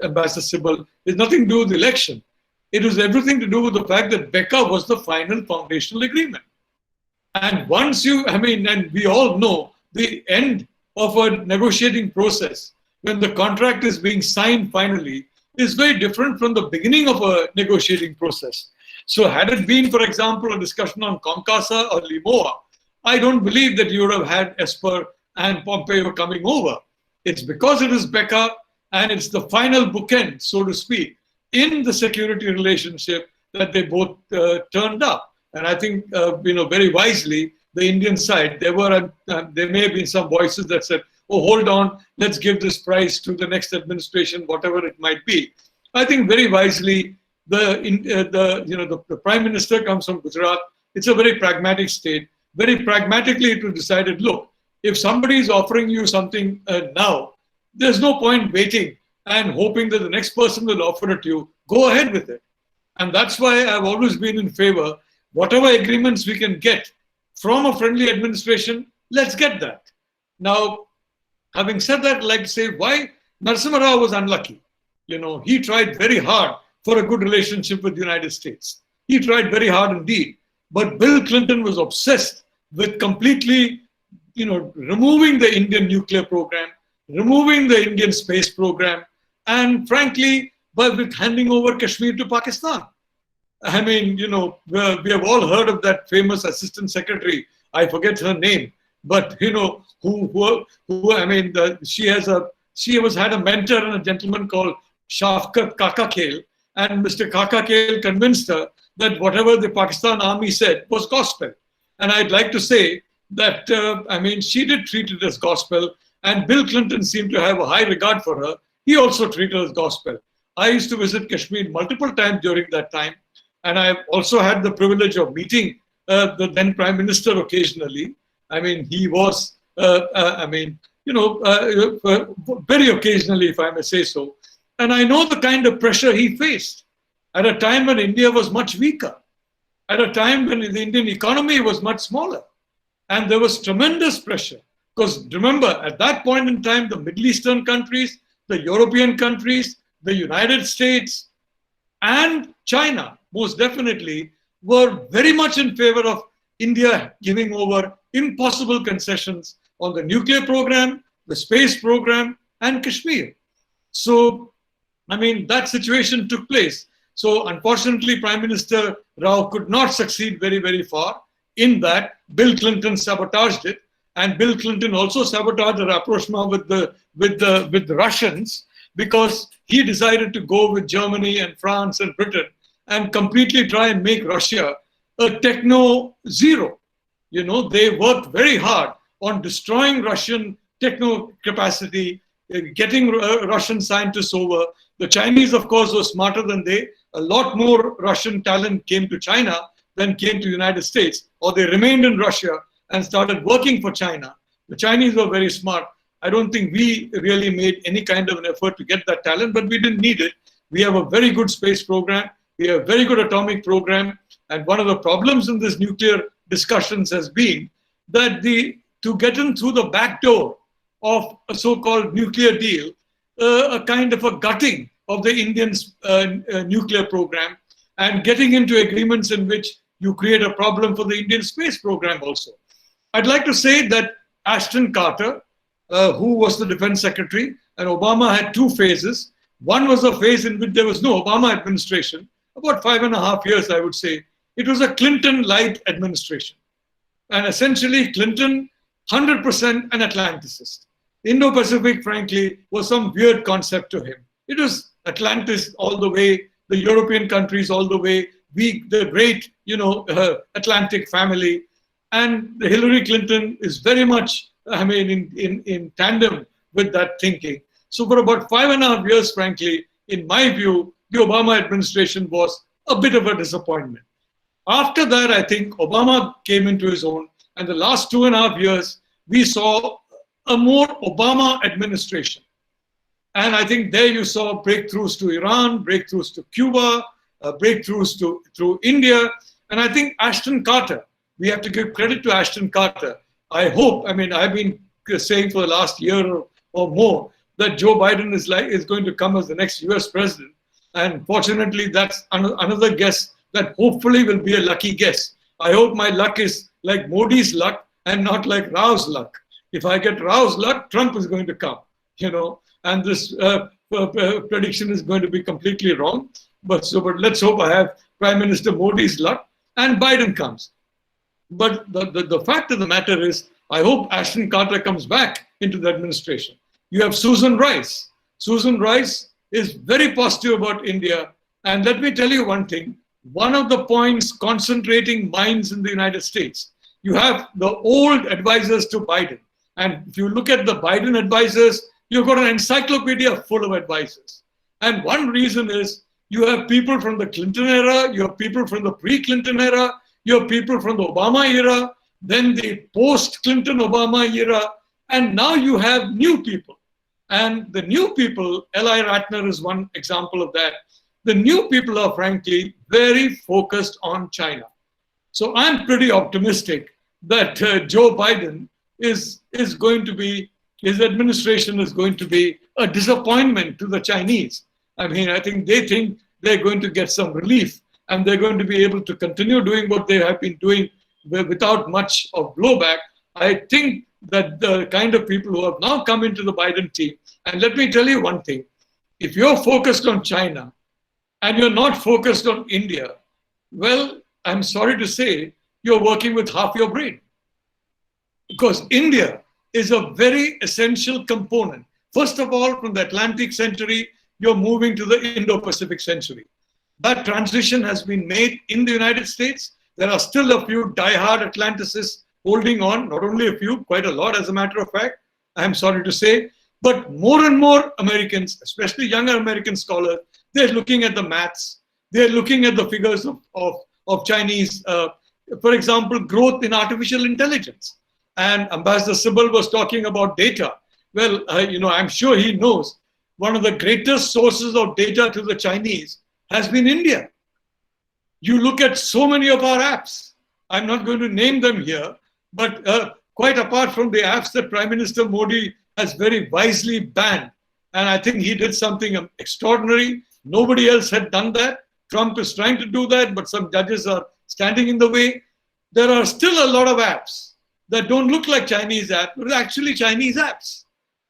F: Ambassador Sibal. It's nothing to do with the election. It was everything to do with the fact that BECA was the final foundational agreement. And once and we all know the end of a negotiating process, when the contract is being signed finally, is very different from the beginning of a negotiating process. So had it been, for example, a discussion on CONCASA or Limoa, I don't believe that you would have had Esper and Pompeo coming over. It's because it is BECA and it's the final bookend, so to speak, in the security relationship that they both turned up. And I think, very wisely, the Indian side, there may have been some voices that said, oh, hold on, let's give this prize to the next administration, whatever it might be. I think very wisely, the Prime Minister comes from Gujarat, It's a very pragmatic state. Very pragmatically, it was decided, look, if somebody is offering you something now, there's no point waiting and hoping that the next person will offer it to you. Go ahead with it. And that's why I've always been in favor. Whatever agreements we can get from a friendly administration, let's get that. Now, having said that, I'd like to say why Narasimha Rao was unlucky. You know, he tried very hard for a good relationship with the United States. He tried very hard indeed. But Bill Clinton was obsessed with completely, you know, removing the Indian nuclear program, removing the Indian space program, and frankly, with handing over Kashmir to Pakistan. I mean, you know, we have all heard of that famous assistant secretary. I forget her name, but you know, who I mean, she had a mentor and a gentleman called Shafkat Kakakel, and Mr. Kakakel convinced her that whatever the Pakistan army said was gospel. And I'd like to say that, I mean, she did treat it as gospel, and Bill Clinton seemed to have a high regard for her. He also treated it as gospel. I used to visit Kashmir multiple times during that time, and I also had the privilege of meeting the then Prime Minister occasionally. I mean, he was, I mean, you know, very occasionally, if I may say so. And I know the kind of pressure he faced at a time when India was much weaker, at a time when the Indian economy was much smaller. And there was tremendous pressure. Because remember, at that point in time, the Middle Eastern countries, the European countries, the United States, and China, most definitely, were very much in favor of India giving over impossible concessions on the nuclear program, the space program, and Kashmir. So, I mean, that situation took place. So, unfortunately, Prime Minister Rao could not succeed very, very far in that. Bill Clinton sabotaged it. And Bill Clinton also sabotaged a rapprochement with the Russians, because he decided to go with Germany and France and Britain and completely try and make Russia a techno zero. You know, they worked very hard on destroying Russian techno capacity, getting Russian scientists over. The Chinese, of course, were smarter than they. A lot more Russian talent came to China than came to the United States, or they remained in Russia and started working for China. The Chinese were very smart. I don't think we really made any kind of an effort to get that talent, but we didn't need it. We have a very good space program. We have a very good atomic program. And one of the problems in this nuclear discussions has been that to get in through the back door of a so-called nuclear deal, a kind of a gutting of the Indian nuclear program and getting into agreements in which you create a problem for the Indian space program also. I'd like to say that Ashton Carter, who was the defense secretary, and Obama had two phases. One was a phase in which there was no Obama administration, about 5.5 years, I would say. It was a Clinton-light administration. And essentially, Clinton, 100% an Atlanticist. Indo-Pacific, frankly, was some weird concept to him. It was Atlantis all the way, the European countries all the way, the great, you know, Atlantic family. And Hillary Clinton is very much, I mean, in tandem with that thinking. So for about 5.5 years, frankly, in my view, the Obama administration was a bit of a disappointment. After that, I think Obama came into his own. And the last 2.5 years, we saw a more Obama administration. And I think there you saw breakthroughs to Iran, breakthroughs to Cuba, breakthroughs through India. And I think Ashton Carter, we have to give credit to Ashton Carter. I hope, I mean, I've been saying for the last year or more that Joe Biden is going to come as the next US president. And fortunately, that's another guess that hopefully will be a lucky guess. I hope my luck is like Modi's luck and not like Rao's luck. If I get Rao's luck, Trump is going to come, you know, and this prediction is going to be completely wrong. But let's hope I have Prime Minister Modi's luck and Biden comes. But the fact of the matter is, I hope Ashton Carter comes back into the administration. You have Susan Rice. Susan Rice is very positive about India. And let me tell you one thing. One of the points concentrating minds in the United States, you have the old advisors to Biden. And if you look at the Biden advisors, you've got an encyclopedia full of advisors. And one reason is you have people from the Clinton era, you have people from the pre-Clinton era, You have people from the Obama era, then the post-Clinton Obama era, and now you have new people. And the new people, L.I. Ratner is one example of that. The new people are frankly very focused on China. So I'm pretty optimistic that Joe Biden is going to be, his administration is going to be a disappointment to the Chinese. I mean, I think they think they're going to get some relief and they're going to be able to continue doing what they have been doing without much of blowback. I think that the kind of people who have now come into the Biden team, and let me tell you one thing, if you're focused on China and you're not focused on India, well, I'm sorry to say, you're working with half your brain. Because India is a very essential component. First of all, from the Atlantic century, you're moving to the Indo-Pacific century. That transition has been made in the United States. There are still a few die-hard Atlanticists holding on, not only a few, quite a lot as a matter of fact, I'm sorry to say, but more and more Americans, especially younger American scholars, they're looking at the maths, they're looking at the figures of Chinese, for example, growth in artificial intelligence. And Ambassador Sybil was talking about data. Well, I'm sure he knows one of the greatest sources of data to the Chinese has been India. You look at so many of our apps. I'm not going to name them here, but quite apart from the apps that Prime Minister Modi has very wisely banned, and I think he did something extraordinary. Nobody else had done that. Trump is trying to do that, but some judges are standing in the way. There are still a lot of apps that don't look like Chinese apps, but are actually Chinese apps.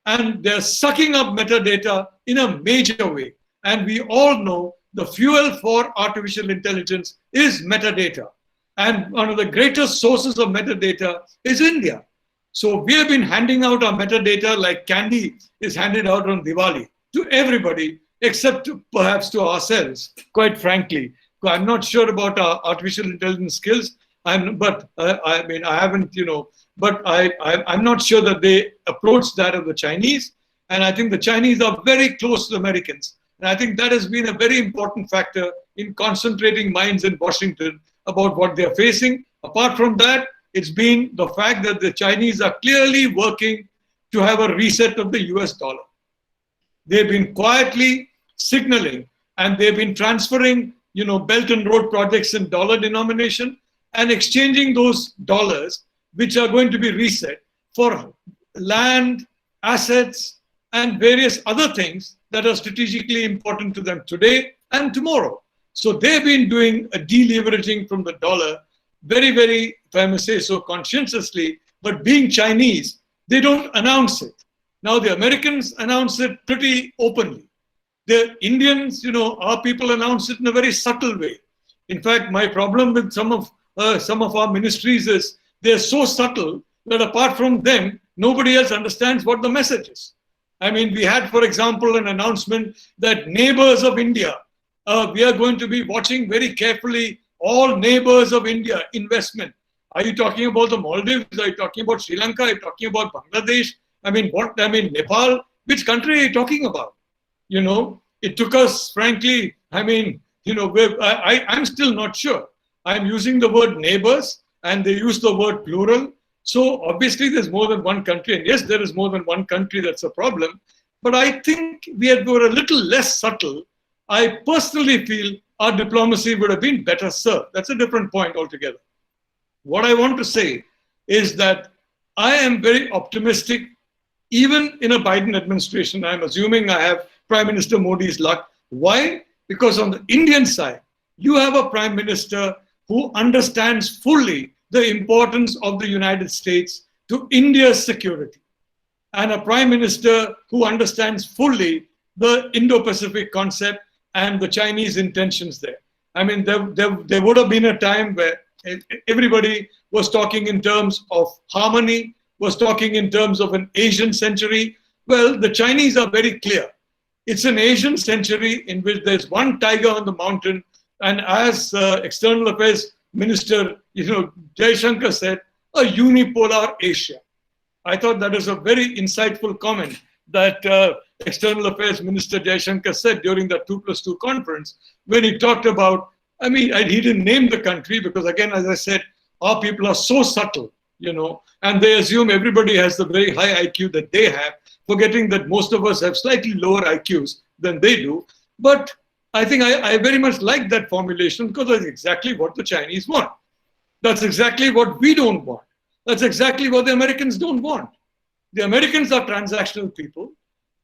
F: And they're sucking up metadata in a major way. And we all know the fuel for artificial intelligence is metadata. And one of the greatest sources of metadata is India. So we have been handing out our metadata like candy is handed out on Diwali to everybody, except perhaps to ourselves, quite frankly. I'm not sure about our artificial intelligence skills, I'm not sure that they approach that of the Chinese. And I think the Chinese are very close to the Americans. And I think that has been a very important factor in concentrating minds in Washington about what they're facing. Apart from that, it's been the fact that the Chinese are clearly working to have a reset of the US dollar. They've been quietly signaling and they've been transferring, Belt and Road projects in dollar denomination and exchanging those dollars, which are going to be reset, for land, assets, and various other things that are strategically important to them today and tomorrow. So they've been doing a deleveraging from the dollar very, very, if I may say so, conscientiously, but being Chinese, they don't announce it. Now the Americans announce it pretty openly. The Indians, our people announce it in a very subtle way. In fact, my problem with some of our ministries is they're so subtle that apart from them, nobody else understands what the message is. I mean, we had, for example, an announcement that neighbors of India, we are going to be watching very carefully all neighbors of India investment. Are you talking about the Maldives? Are you talking about Sri Lanka? Are you talking about Bangladesh? Nepal? Which country are you talking about? It took us, frankly, I'm still not sure. I'm using the word neighbors and they use the word plural. So obviously there's more than one country. And yes, there is more than one country that's a problem. But I think we were a little less subtle. I personally feel our diplomacy would have been better served. That's a different point altogether. What I want to say is that I am very optimistic, even in a Biden administration. I'm assuming I have Prime Minister Modi's luck. Why? Because on the Indian side, you have a Prime Minister who understands fully the importance of the United States to India's security, and a Prime Minister who understands fully the Indo-Pacific concept and the Chinese intentions there. I mean, there would have been a time where everybody was talking in terms of harmony, was talking in terms of an Asian century. Well, the Chinese are very clear. It's an Asian century in which there's one tiger on the mountain. And as External Affairs Minister, Jaishankar said, a unipolar Asia. I thought that is a very insightful comment that External Affairs Minister Jaishankar said during the 2+2 conference when he talked about I mean, he didn't name the country because, again, as I said, our people are so subtle, and they assume everybody has the very high IQ that they have, forgetting that most of us have slightly lower IQs than they do. But I think I very much like that formulation because that's exactly what the Chinese want. That's exactly what we don't want. That's exactly what the Americans don't want. The Americans are transactional people,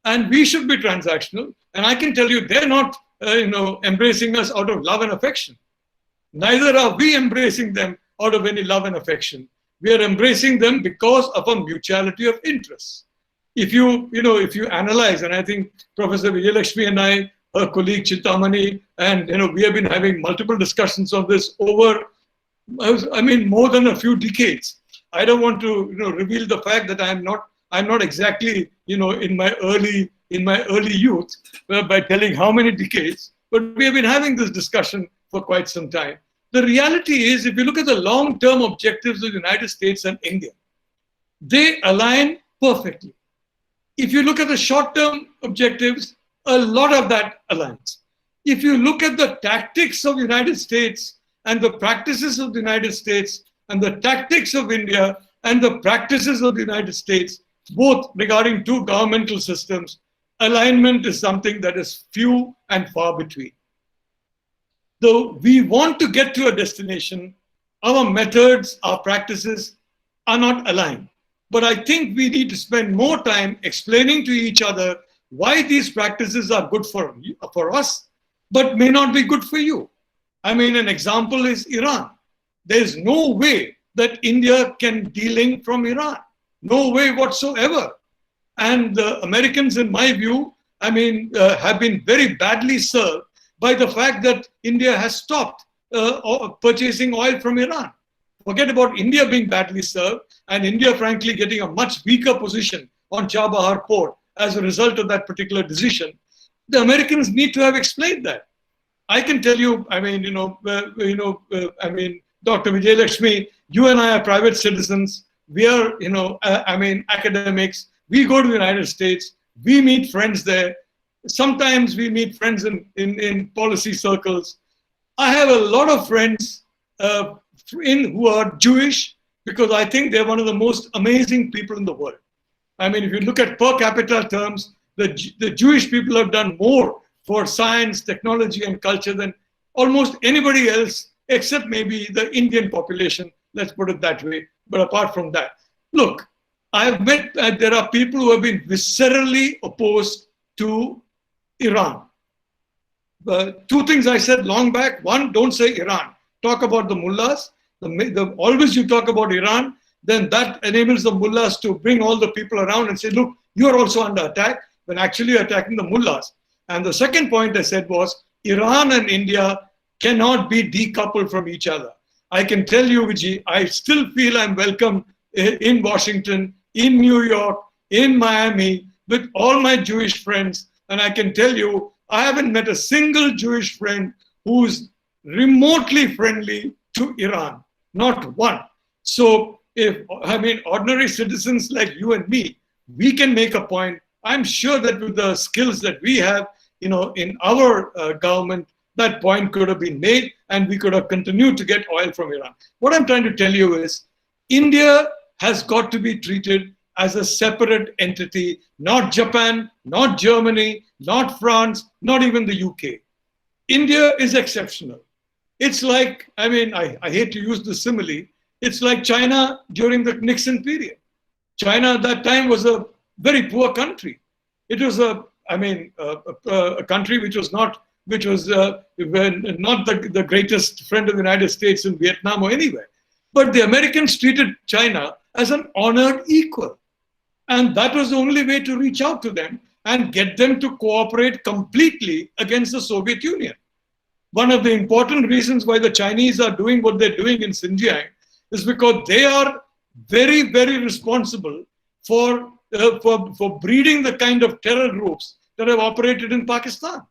F: and we should be transactional. And I can tell you, they're not, embracing us out of love and affection. Neither are we embracing them out of any love and affection. We are embracing them because of a mutuality of interests. If you analyze, and I think Professor Vijayalakshmi and I, her colleague Chintamani, and we have been having multiple discussions on this over, more than a few decades. I don't want to reveal the fact that I'm not exactly in my early youth by telling how many decades, but we have been having this discussion for quite some time. The reality is, if you look at the long-term objectives of the United States and India, they align perfectly. If you look at the short-term objectives, a lot of that aligns. If you look at the tactics of the United States and the practices of the United States and the tactics of India and the practices of the United States, both regarding two governmental systems, alignment is something that is few and far between. Though we want to get to a destination, our methods, our practices are not aligned. But I think we need to spend more time explaining to each other why these practices are good for us, but may not be good for you. An example is Iran. There's no way that India can de-link from Iran. No way whatsoever. And the Americans, in my view, have been very badly served by the fact that India has stopped purchasing oil from Iran. Forget about India being badly served and India, frankly, getting a much weaker position on Chabahar port as a result of that particular decision. The Americans need to have explained that. I can tell you, Dr. Vijayalakshmi, you and I are private citizens. We are, academics. We go to the United States. We meet friends there. Sometimes we meet friends in policy circles. I have a lot of friends who are Jewish because I think they're one of the most amazing people in the world. If you look at per capita terms, the Jewish people have done more for science, technology, and culture than almost anybody else, except maybe the Indian population, let's put it that way. But apart from that, look, I've met, there are people who have been viscerally opposed to Iran. Two things I said long back. One, don't say Iran. Talk about the mullahs. Always you talk about Iran, then that enables the mullahs to bring all the people around and say, look, you are also under attack, when actually you're attacking the mullahs. And the second point I said was, Iran and India cannot be decoupled from each other. I can tell you, Vijay, I still feel I'm welcome in Washington, in New York, in Miami, with all my Jewish friends. And I can tell you, I haven't met a single Jewish friend who's remotely friendly to Iran. Not one. So ordinary citizens like you and me, we can make a point. I'm sure that with the skills that we have, in our government, that point could have been made and we could have continued to get oil from Iran. What I'm trying to tell you is, India has got to be treated as a separate entity, not Japan, not Germany, not France, not even the UK. India is exceptional. It's like, I hate to use the simile, it's like China during the Nixon period. China at that time was a very poor country. It was a country which was not the greatest friend of the United States in Vietnam or anywhere. But the Americans treated China as an honored equal. And that was the only way to reach out to them and get them to cooperate completely against the Soviet Union. One of the important reasons why the Chinese are doing what they're doing in Xinjiang is because they are very, very responsible for breeding the kind of terror groups that have operated in Pakistan.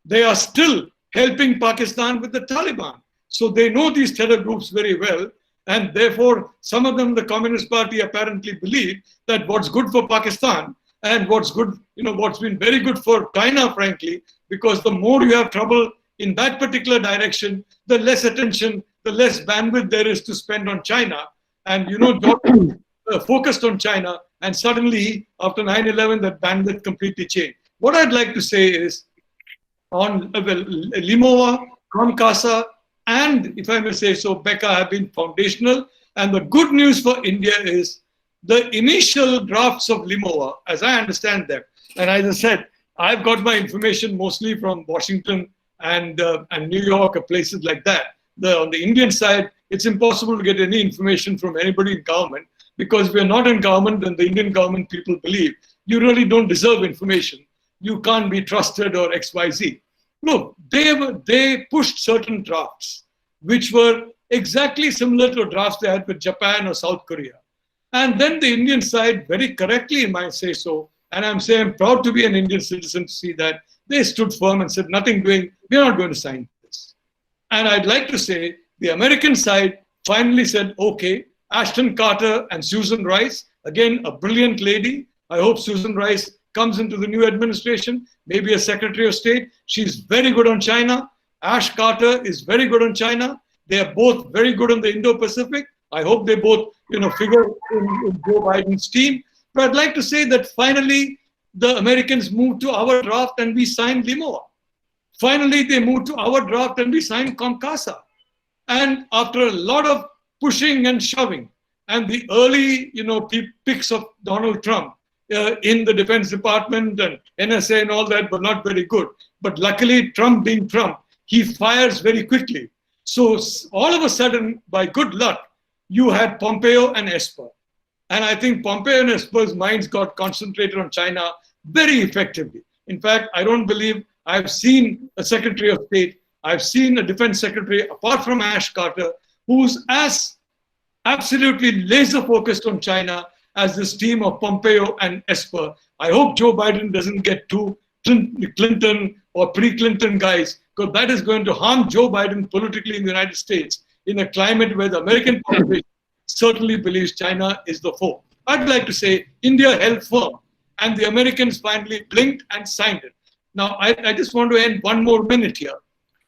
F: They are still helping Pakistan with the Taliban. So they know these terror groups very well. And therefore, some of them, the Communist Party apparently believe that what's good for Pakistan and what's good, what's been very good for China, frankly, because the more you have trouble, in that particular direction, the less attention, the less bandwidth there is to spend on China. And George focused on China, and suddenly after 9/11, that bandwidth completely changed. What I'd like to say is on Limoa, Comcasa, and if I may say so, Becca have been foundational. And the good news for India is the initial drafts of Limoa, as I understand them, and as I said, I've got my information mostly from Washington and New York or places like that. On the Indian side, it's impossible to get any information from anybody in government because we're not in government, and the Indian government people believe you really don't deserve information. You can't be trusted or XYZ. No, they pushed certain drafts which were exactly similar to drafts they had with Japan or South Korea. And then the Indian side, very correctly in my say so, and I'm proud to be an Indian citizen to see that, they stood firm and said, nothing doing, we're not going to sign this. And I'd like to say the American side finally said, okay, Ashton Carter and Susan Rice, again, a brilliant lady. I hope Susan Rice comes into the new administration, maybe a Secretary of State. She's very good on China. Ash Carter is very good on China. They are both very good on the Indo-Pacific. I hope they both, figure in Joe Biden's team. But I'd like to say that finally, the Americans moved to our draft and we signed Limoa. Finally, they moved to our draft and we signed Comcasa. And after a lot of pushing and shoving, and the early, picks of Donald Trump in the Defense Department and NSA and all that were not very good. But luckily, Trump being Trump, he fires very quickly. So all of a sudden, by good luck, you had Pompeo and Esper. And I think Pompeo and Esper's minds got concentrated on China very effectively. In fact, I don't believe I've seen a Secretary of State, I've seen a Defense Secretary, apart from Ash Carter, who's as absolutely laser focused on China as this team of Pompeo and Esper. I hope Joe Biden doesn't get too Clinton or pre-Clinton guys, because that is going to harm Joe Biden politically in the United States in a climate where the American population certainly believes China is the foe. I'd like to say India held firm and the Americans finally blinked and signed it. Now, I just want to end one more minute here.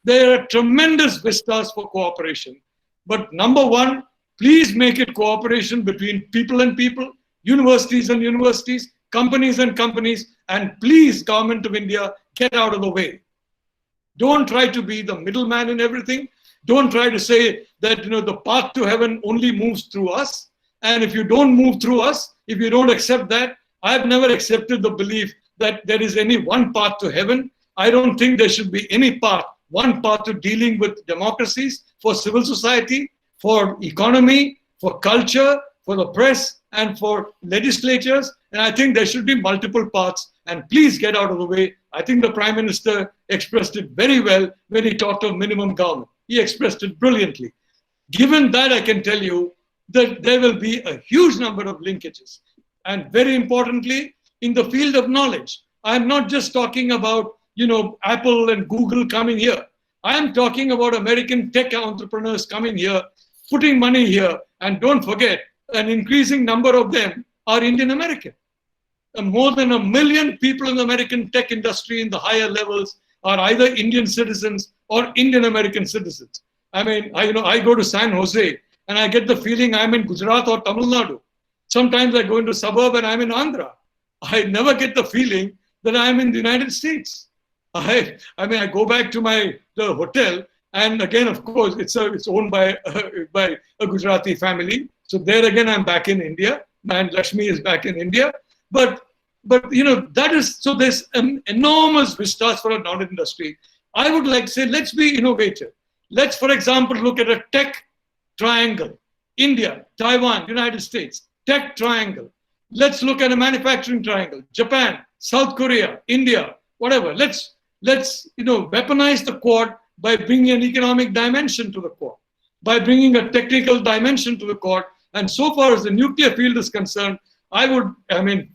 F: There are tremendous vistas for cooperation. But number one, please make it cooperation between people and people, universities and universities, companies and companies, and please, Government of India, get out of the way. Don't try to be the middleman in everything. Don't try to say that the path to heaven only moves through us. And if you don't move through us, if you don't accept that, I've never accepted the belief that there is any one path to heaven. I don't think there should be any path, one path to dealing with democracies, for civil society, for economy, for culture, for the press, and for legislatures. And I think there should be multiple paths. And please get out of the way. I think the Prime Minister expressed it very well when he talked of minimum government. He expressed it brilliantly. Given that, I can tell you that there will be a huge number of linkages. And very importantly, in the field of knowledge, I'm not just talking about, Apple and Google coming here. I am talking about American tech entrepreneurs coming here, putting money here. And don't forget, an increasing number of them are Indian American. More than 1 million people in the American tech industry in the higher levels are either Indian citizens or Indian American citizens. I mean, I go to San Jose and I get the feeling I'm in Gujarat or Tamil Nadu. Sometimes I go into a suburb and I'm in Andhra. I never get the feeling that I'm in the United States. I go back to the hotel, and again, of course, it's owned by a Gujarati family. So there again, I'm back in India, and Lakshmi is back in India. But that is, so there's enormous vistas for a non-industry. I would like to say, let's be innovative. Let's, for example, look at a tech triangle. India, Taiwan, United States, tech triangle. Let's look at a manufacturing triangle. Japan, South Korea, India, whatever. Let's weaponize the Quad by bringing an economic dimension to the Quad, by bringing a technical dimension to the Quad. And so far as the nuclear field is concerned, I would,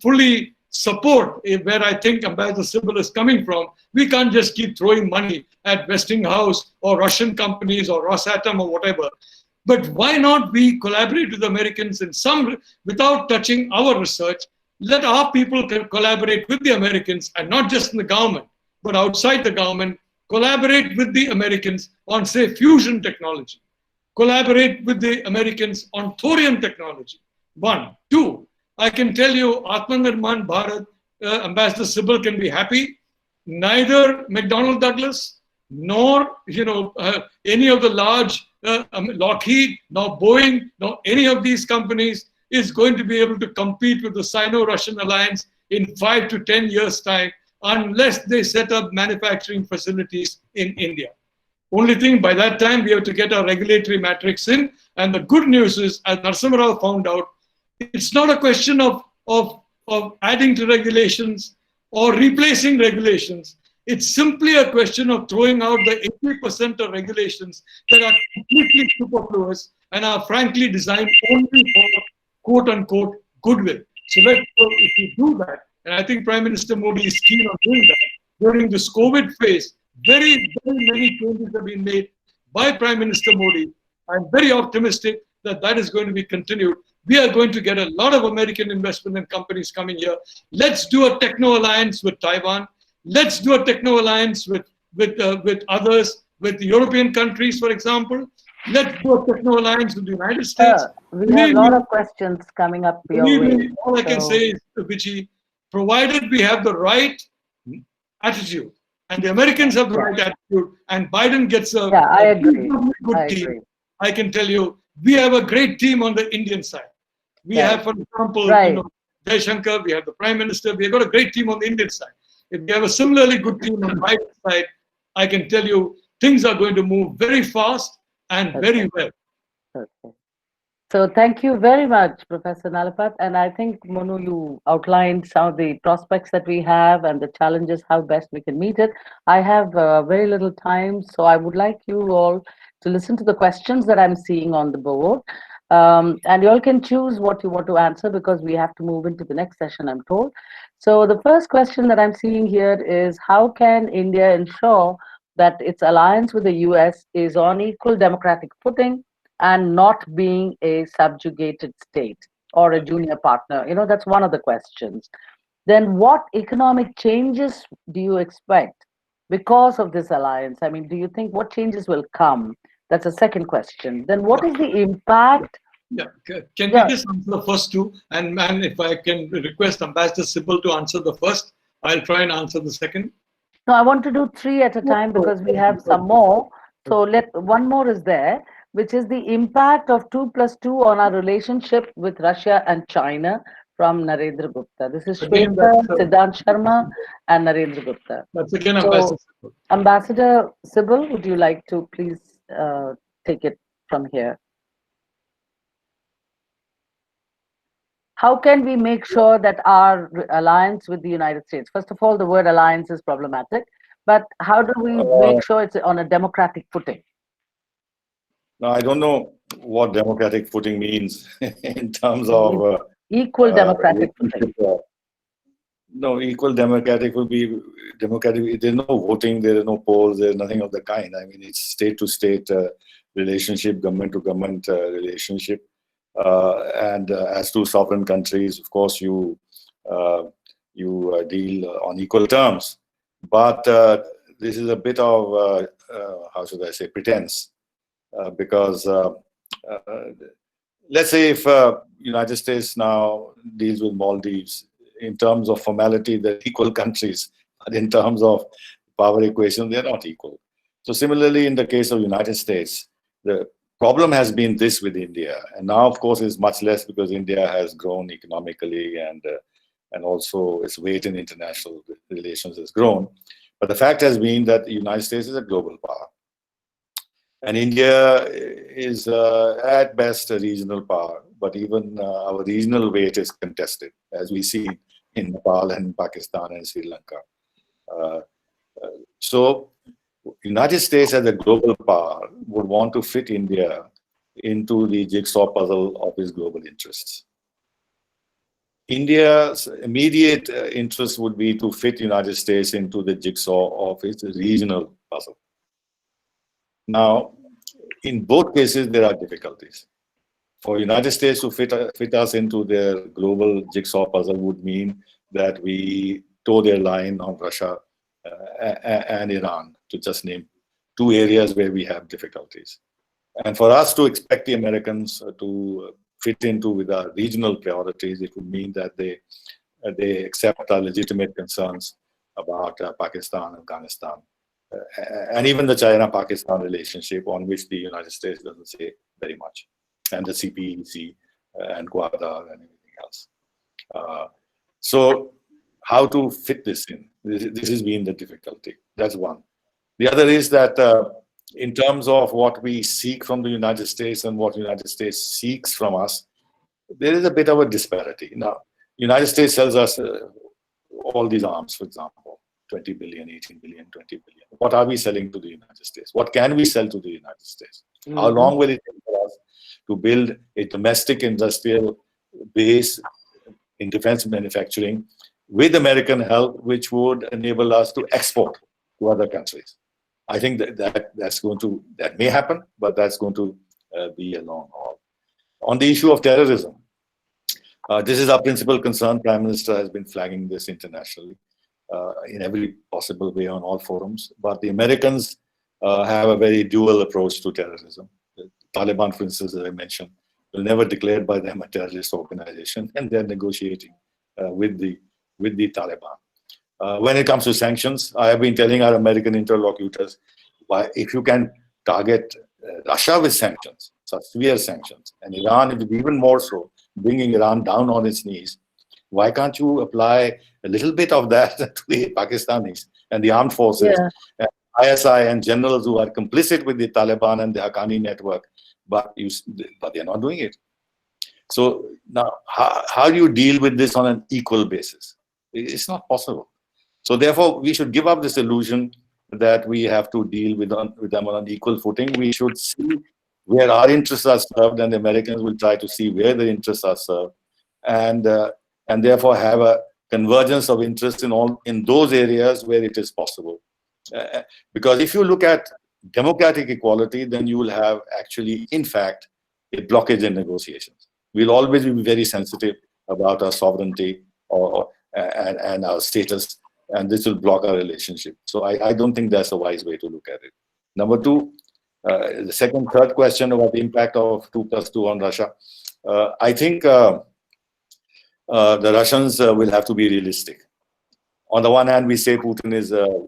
F: fully support where I think Ambassador Sybil is coming from. We can't just keep throwing money at Westinghouse or Russian companies or Rosatom or whatever. But why not we collaborate with the Americans in some, without touching our research? Let our people collaborate with the Americans, and not just in the government, but outside the government, collaborate with the Americans on, say, fusion technology, collaborate with the Americans on thorium technology. One. Two, I can tell you, Atmanirbhar Bharat, Ambassador Sybil can be happy. Neither McDonnell Douglas nor any of the large Lockheed, nor Boeing, nor any of these companies is going to be able to compete with the Sino-Russian alliance in 5 to 10 years' time unless they set up manufacturing facilities in India. Only thing, by that time, we have to get our regulatory matrix in. And the good news is, as Narasimha Rao found out, it's not a question of adding to regulations or replacing regulations. It's simply a question of throwing out the 80% of regulations that are completely superfluous and are frankly designed only for quote-unquote goodwill. So if you do that, and I think Prime Minister Modi is keen on doing that, during this COVID phase, very, very many changes have been made by Prime Minister Modi. I'm very optimistic that that is going to be continued. We are going to get a lot of American investment and companies coming here. Let's do a techno alliance with Taiwan. Let's do a techno alliance with others, with the European countries, for example. Let's do a techno alliance with the United States.
D: We have a lot of questions coming up your way.
F: All I can say is, Vichy, provided we have the right attitude, and the Americans have the right attitude, and Biden gets a good team, I can tell you, we have a great team on the Indian side. We have, for example, Jaishankar, we have the Prime Minister, we have got a great team on the Indian side. If we have a similarly good team on Biden's side, I can tell you things are going to move very fast and very well.
D: Okay. So thank you very much, Professor Nalapat. And I think, Monu, you outlined some of the prospects that we have and the challenges, how best we can meet it. I have very little time, so I would like you all to listen to the questions that I'm seeing on the board. And you all can choose what you want to answer because we have to move into the next session, I'm told. So the first question that I'm seeing here is, how can India ensure that its alliance with the US is on equal democratic footing and not being a subjugated state or a junior partner? You know, that's one of the questions. Then what economic changes do you expect because of this alliance? I mean, do you think what changes will come? That's a second question. Then what is the impact?
F: Yeah, can we just answer the first two? And if I can request Ambassador Sybil to answer the first, I'll try and answer the second.
D: No, I want to do three at a time because we have some more. So one more is there, which is the impact of 2+2 on our relationship with Russia and China, from Narendra Gupta. This is Shweta, Siddhant Sharma, and Narendra Gupta.
F: That's again Ambassador Sybil.
D: Ambassador Sybil, would you like to please take it from here? How can we make sure that our alliance with the United States, first of all, the word alliance is problematic, but how do we make sure it's on a democratic footing?
E: Now, I don't know what democratic footing means in terms of...
D: equal democratic footing.
E: No, equal democratic will be democratic. There's no voting, there are no polls, there's nothing of the kind. I mean, it's state-to-state relationship, government-to-government relationship. And as two sovereign countries, of course, you deal on equal terms. But this is a bit of, how should I say, pretense. Because let's say if United States now deals with Maldives, in terms of formality, they're equal countries. But in terms of power equation, they're not equal. So similarly, in the case of United States, the problem has been this with India, and now, of course, it's much less because India has grown economically and also its weight in international relations has grown. But the fact has been that the United States is a global power, and India is at best a regional power. But even our regional weight is contested, as we see in Nepal and Pakistan and Sri Lanka. So United States as a global power would want to fit India into the jigsaw puzzle of its global interests. India's immediate interest would be to fit United States into the jigsaw of its regional puzzle. Now, in both cases, there are difficulties. For United States to fit us into their global jigsaw puzzle would mean that we toe their line on Russia and Iran, to just name 2 areas where we have difficulties. And for us to expect the Americans to fit into with our regional priorities, it would mean that they accept our legitimate concerns about Pakistan, Afghanistan, and even the China-Pakistan relationship, on which the United States doesn't say very much, and the CPEC and Gwadar and everything else. So how to fit this in? This has been the difficulty. That's one. The other is that in terms of what we seek from the United States and what the United States seeks from us, there is a bit of a disparity. Now, United States sells us all these arms, for example, 20 billion, 18 billion, 20 billion. What are we selling to the United States? What can we sell to the United States? How long will it take for us to build a domestic industrial base in defense manufacturing with American help, which would enable us to export to other countries? I think that may happen, but that's going to be a long haul. On the issue of terrorism, this is our principal concern. Prime Minister has been flagging this internationally in every possible way on all forums. But the Americans have a very dual approach to terrorism. The Taliban, for instance, as I mentioned, will never declared by them a terrorist organization, and they're negotiating with the Taliban. When it comes to sanctions, I have been telling our American interlocutors, if you can target Russia with sanctions, such severe sanctions, and Iran even more so, bringing Iran down on its knees, why can't you apply a little bit of that to the Pakistanis and the armed forces, and ISI and generals who are complicit with the Taliban and the Haqqani network, but they're not doing it. So now, how do you deal with this on an equal basis? It's not possible. So therefore, we should give up this illusion that we have to deal with them on an equal footing. We should see where our interests are served, and the Americans will try to see where their interests are served, and therefore have a convergence of interest in those areas where it is possible. Because if you look at democratic equality, then you will have actually, in fact, a blockage in negotiations. We'll always be very sensitive about our sovereignty and our status, and this will block our relationship. So I don't think that's a wise way to look at it. Number 2, the third question about the impact of 2+2 on Russia. I think the Russians will have to be realistic. On the one hand, we say Putin is a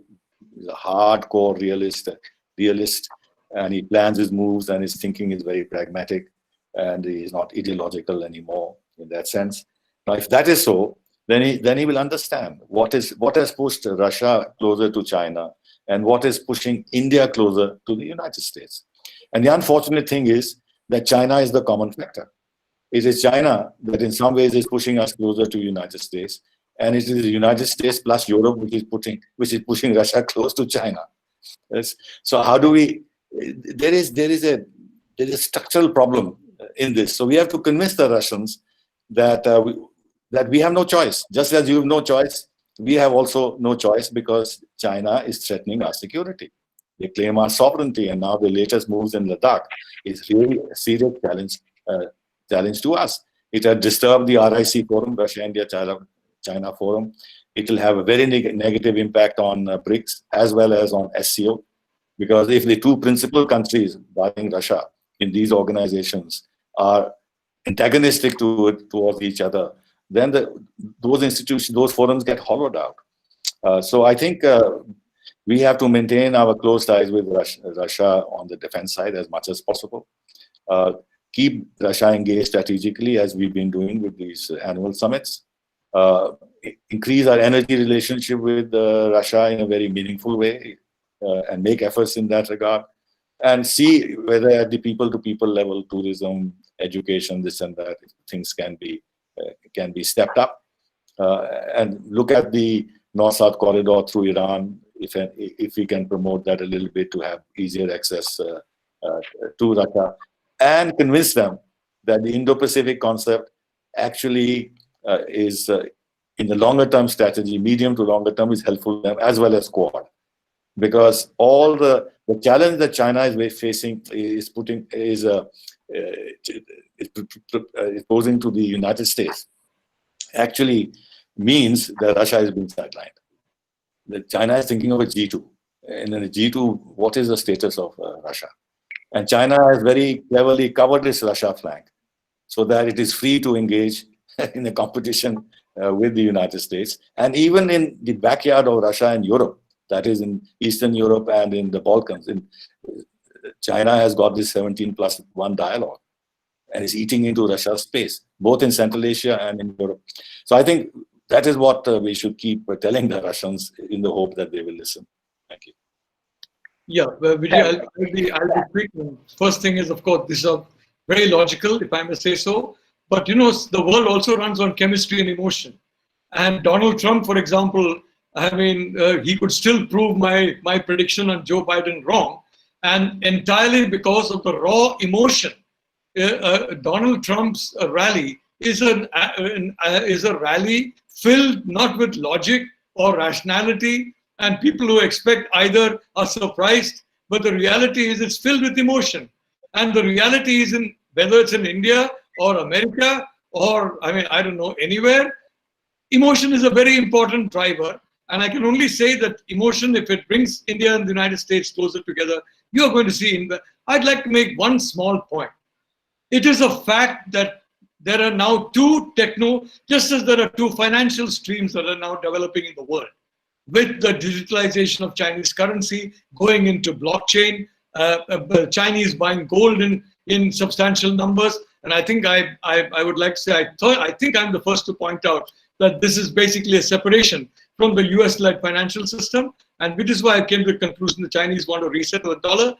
E: hardcore realist, and he plans his moves, and his thinking is very pragmatic, and he is not ideological anymore in that sense. Now, if that is so, then he will understand what has pushed Russia closer to China and what is pushing India closer to the United States. And the unfortunate thing is that China is the common factor. It is China that in some ways is pushing us closer to the United States, and it is the United States plus Europe which is pushing Russia close to China. Yes. So how do we? There is a structural problem in this. So we have to convince the Russians that we have no choice. Just as you have no choice, we have also no choice, because China is threatening our security. They claim our sovereignty, and now the latest moves in Ladakh is really a serious challenge to us. It has disturbed the RIC forum, Russia, India, China forum. It will have a very negative impact on BRICS as well as on SCO, because if the 2 principal countries, barring Russia, in these organizations are antagonistic towards each other, then those institutions, those forums get hollowed out. So I think we have to maintain our close ties with Russia on the defense side as much as possible. Keep Russia engaged strategically, as we've been doing with these annual summits. Increase our energy relationship with Russia in a very meaningful way, and make efforts in that regard. And see whether at the people-to-people level, tourism, education, this and that, things can be stepped up. And look at the North-South corridor through Iran, if we can promote that a little bit to have easier access to Russia, and convince them that the Indo-Pacific concept actually is, in the longer-term strategy, medium to longer term, is helpful to them, as well as Quad. Because all the challenge that China is facing is posing to the United States actually means that Russia is being sidelined. China is thinking of a G2. And in a G2, what is the status of Russia? And China has very cleverly covered its Russia flank so that it is free to engage in a competition with the United States. And even in the backyard of Russia and Europe, that is in Eastern Europe and in the Balkans, China has got this 17+1 dialogue and is eating into Russia's space, both in Central Asia and in Europe. So I think that is what we should keep telling the Russians in the hope that they will listen. Thank you.
F: Yeah, well, Vijay, I'll be quick. First thing is, of course, these are very logical, if I may say so. But you know, the world also runs on chemistry and emotion. And Donald Trump, for example, I mean, he could still prove my prediction on Joe Biden wrong, and entirely because of the raw emotion. Donald Trump's rally is a rally filled not with logic or rationality, and people who expect either are surprised, but the reality is it's filled with emotion. And the reality is, in whether it's in India or America or, I mean, I don't know, anywhere, emotion is a very important driver. And I can only say that emotion, if it brings India and the United States closer together, you're going to see. I'd like to make one small point. It is a fact that there are now just as there are two financial streams that are now developing in the world, with the digitalization of Chinese currency going into blockchain, Chinese buying gold in substantial numbers. And I think I would like to say, I think I'm the first to point out that this is basically a separation from the US-led financial system, and which is why I came to the conclusion the Chinese want to reset the dollar.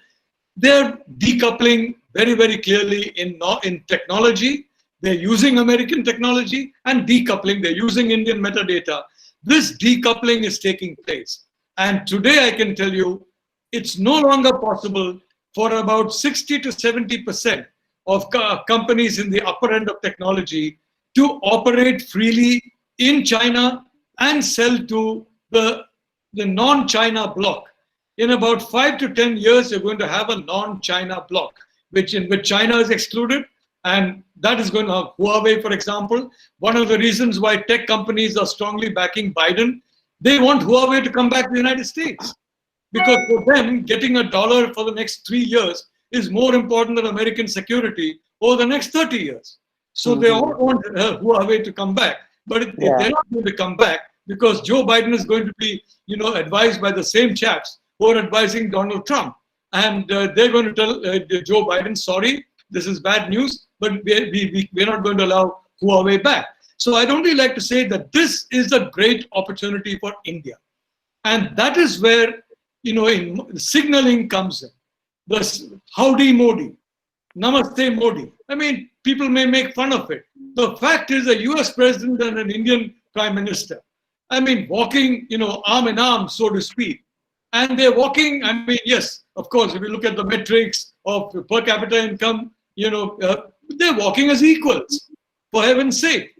F: They're decoupling very, very clearly in technology. They're using American technology and decoupling. They're using Indian metadata. This decoupling is taking place. And today I can tell you, it's no longer possible for about 60 to 70% of companies in the upper end of technology to operate freely in China and sell to the non-China bloc. In about 5 to 10 years, you're going to have a non-China bloc, in which China is excluded. And that is going to have Huawei, for example. One of the reasons why tech companies are strongly backing Biden, they want Huawei to come back to the United States. Because for them, getting $1 for the next 3 years is more important than American security over the next 30 years. So they all want Huawei to come back. But if they're not going to come back, because Joe Biden is going to be, advised by the same chaps who are advising Donald Trump. And they're going to tell Joe Biden, sorry, this is bad news, but we're not going to allow Huawei back. So I'd only like to say that this is a great opportunity for India. And that is where, signaling comes in. The howdy Modi, namaste Modi. I mean, people may make fun of it. The fact is a US president and an Indian prime minister, I mean, walking, arm in arm, so to speak. And they're walking, I mean, yes, of course, if you look at the metrics of per capita income, they're walking as equals, for heaven's sake.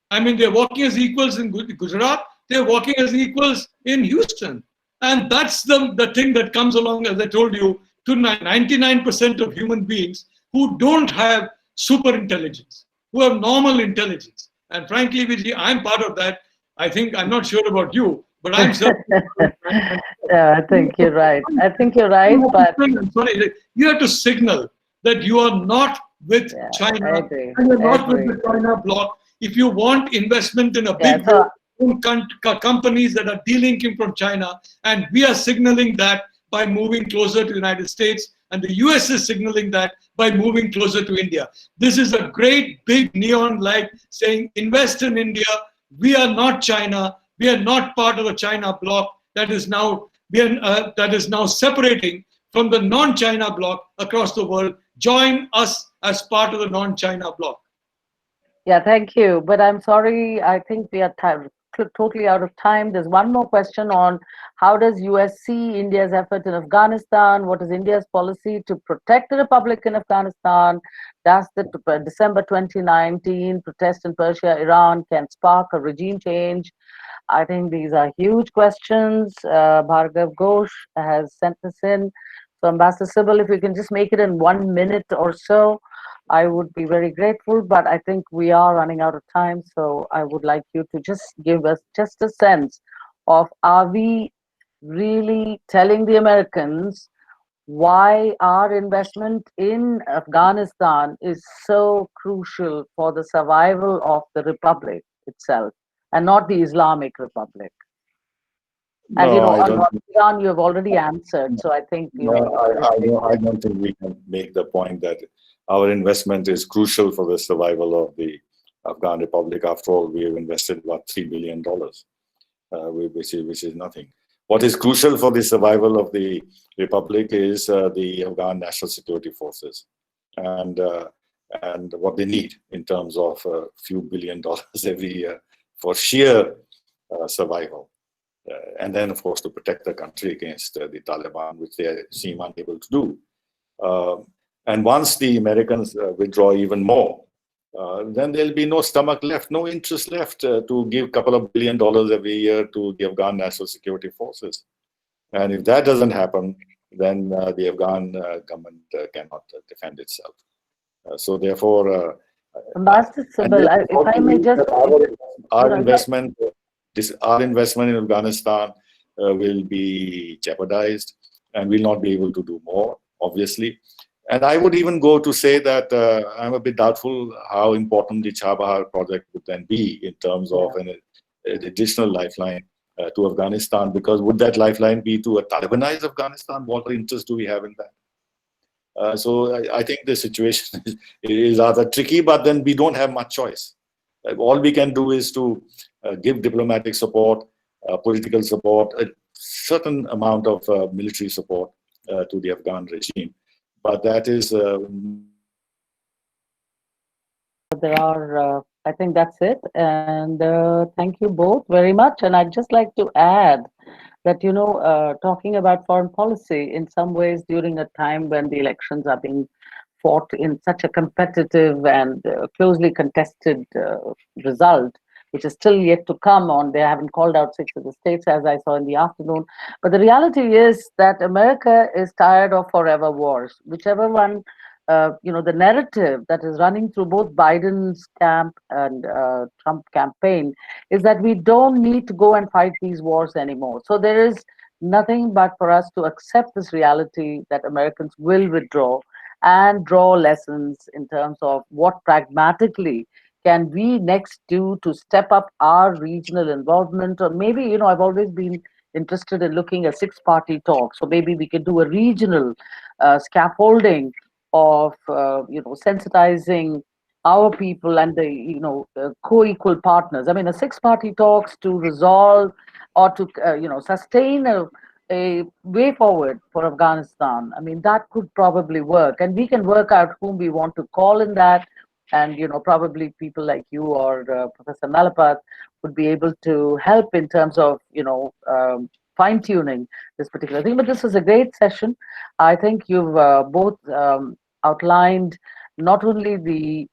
F: I mean, they're walking as equals in Gujarat, they're walking as equals in Houston. And that's the thing that comes along, as I told you, to 99% of human beings who don't have super intelligence, who have normal intelligence. And frankly, Vijay, I'm part of that. I'm not sure about you, but I'm certain.
D: Yeah, I think you're right. But
F: I'm sorry, you have to signal that you are not with China and you're not with the China bloc. If you want investment in a big companies that are delinking from China, and we are signaling that by moving closer to the United States, and the US is signaling that by moving closer to India. This is a great big neon light saying, invest in India. We are not China. We are not part of the China bloc that is now separating from the non-China bloc across the world. Join us as part of the non-China bloc.
D: Yeah, thank you. But I'm sorry, I think we are totally out of time. There's one more question on how does US see India's effort in Afghanistan? What is India's policy to protect the Republic in Afghanistan? Does the December 2019 protest in Persia, Iran can spark a regime change? I think these are huge questions. Bhargav Ghosh has sent this in. So Ambassador Sybil, if you can just make it in 1 minute or so, I would be very grateful, but I think we are running out of time. So I would like you to just give us just a sense of, are we really telling the Americans why our investment in Afghanistan is so crucial for the survival of the republic itself and not the Islamic Republic. And
E: No, I
D: on
E: don't.
D: Iran, you have already answered, so I think
E: No, I don't think we can make the point that our investment is crucial for the survival of the Afghan Republic. After all, we have invested about $3 billion, which is nothing. What is crucial for the survival of the Republic is the Afghan National Security Forces and what they need in terms of a few $billion every year for sheer survival. And then, of course, to protect the country against the Taliban, which they seem unable to do. And once the Americans withdraw even more, then there'll be no stomach left, no interest left to give a couple of $1 billion every year to the Afghan National Security Forces. And if that doesn't happen, then the Afghan government cannot defend itself. So therefore,
D: Ambassador Sybil, if I may just...
E: Our investment in Afghanistan will be jeopardized and will not be able to do more, obviously. And I would even go to say that I'm a bit doubtful how important the Chabahar project would then be in terms of an additional lifeline to Afghanistan, because would that lifeline be to a Talibanized Afghanistan? What interest do we have in that? So I think the situation is rather tricky, but then we don't have much choice. All we can do is to give diplomatic support, political support, a certain amount of military support to the Afghan regime. But that is...
D: I think that's it. And thank you both very much. And I'd just like to add that, talking about foreign policy in some ways during a time when the elections are being fought in such a competitive and closely contested result, which is still yet to come on. They haven't called out 6 of the states, as I saw in the afternoon. But the reality is that America is tired of forever wars. Whichever one, the narrative that is running through both Biden's camp and Trump campaign is that we don't need to go and fight these wars anymore. So there is nothing but for us to accept this reality that Americans will withdraw and draw lessons in terms of what pragmatically can we next do to step up our regional involvement. Or maybe, I've always been interested in looking at 6-party talks. So maybe we could do a regional scaffolding of, sensitizing our people and the, co-equal partners. I mean, a 6-party talks to resolve or to, sustain a way forward for Afghanistan. I mean, that could probably work. And we can work out whom we want to call in that. And, probably people like you or Professor Malapath would be able to help in terms of, fine-tuning this particular thing. But this was a great session. I think you've both outlined not only the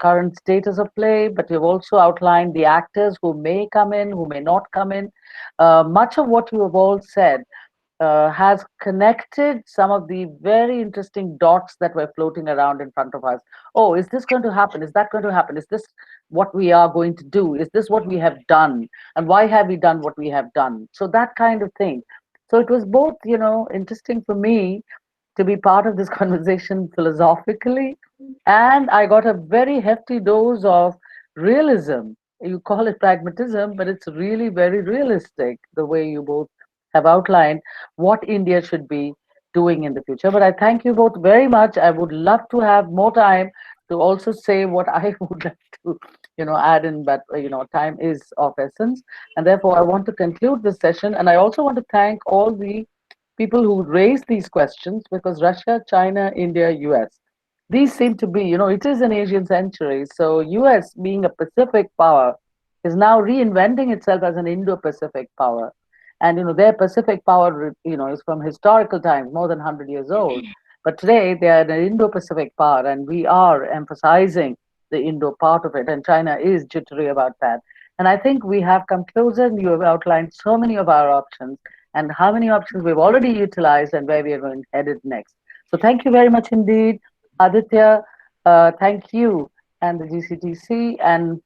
D: current status of play, but you've also outlined the actors who may come in, who may not come in. Much of what you have all said has connected some of the very interesting dots that were floating around in front of us. Oh, is this going to happen? Is that going to happen? Is this what we are going to do? Is this what we have done? And why have we done what we have done? So that kind of thing. So it was both, interesting for me to be part of this conversation philosophically, and I got a very hefty dose of realism. You call it pragmatism, but it's really very realistic the way you both have outlined what India should be doing in the future. But I thank you both very much. I would love to have more time to also say what I would like to, add in, but, time is of essence. And therefore, I want to conclude this session. And I also want to thank all the people who raised these questions, because Russia, China, India, US, these seem to be, it is an Asian century. So US, being a Pacific power, is now reinventing itself as an Indo-Pacific power. And, their Pacific power, is from historical times, more than 100 years old. But today, they are an Indo-Pacific power, and we are emphasizing the Indo part of it. And China is jittery about that. And I think we have come closer, and you have outlined so many of our options and how many options we've already utilized and where we are going headed next. So thank you very much indeed. Aditya, thank you, and the GCTC, and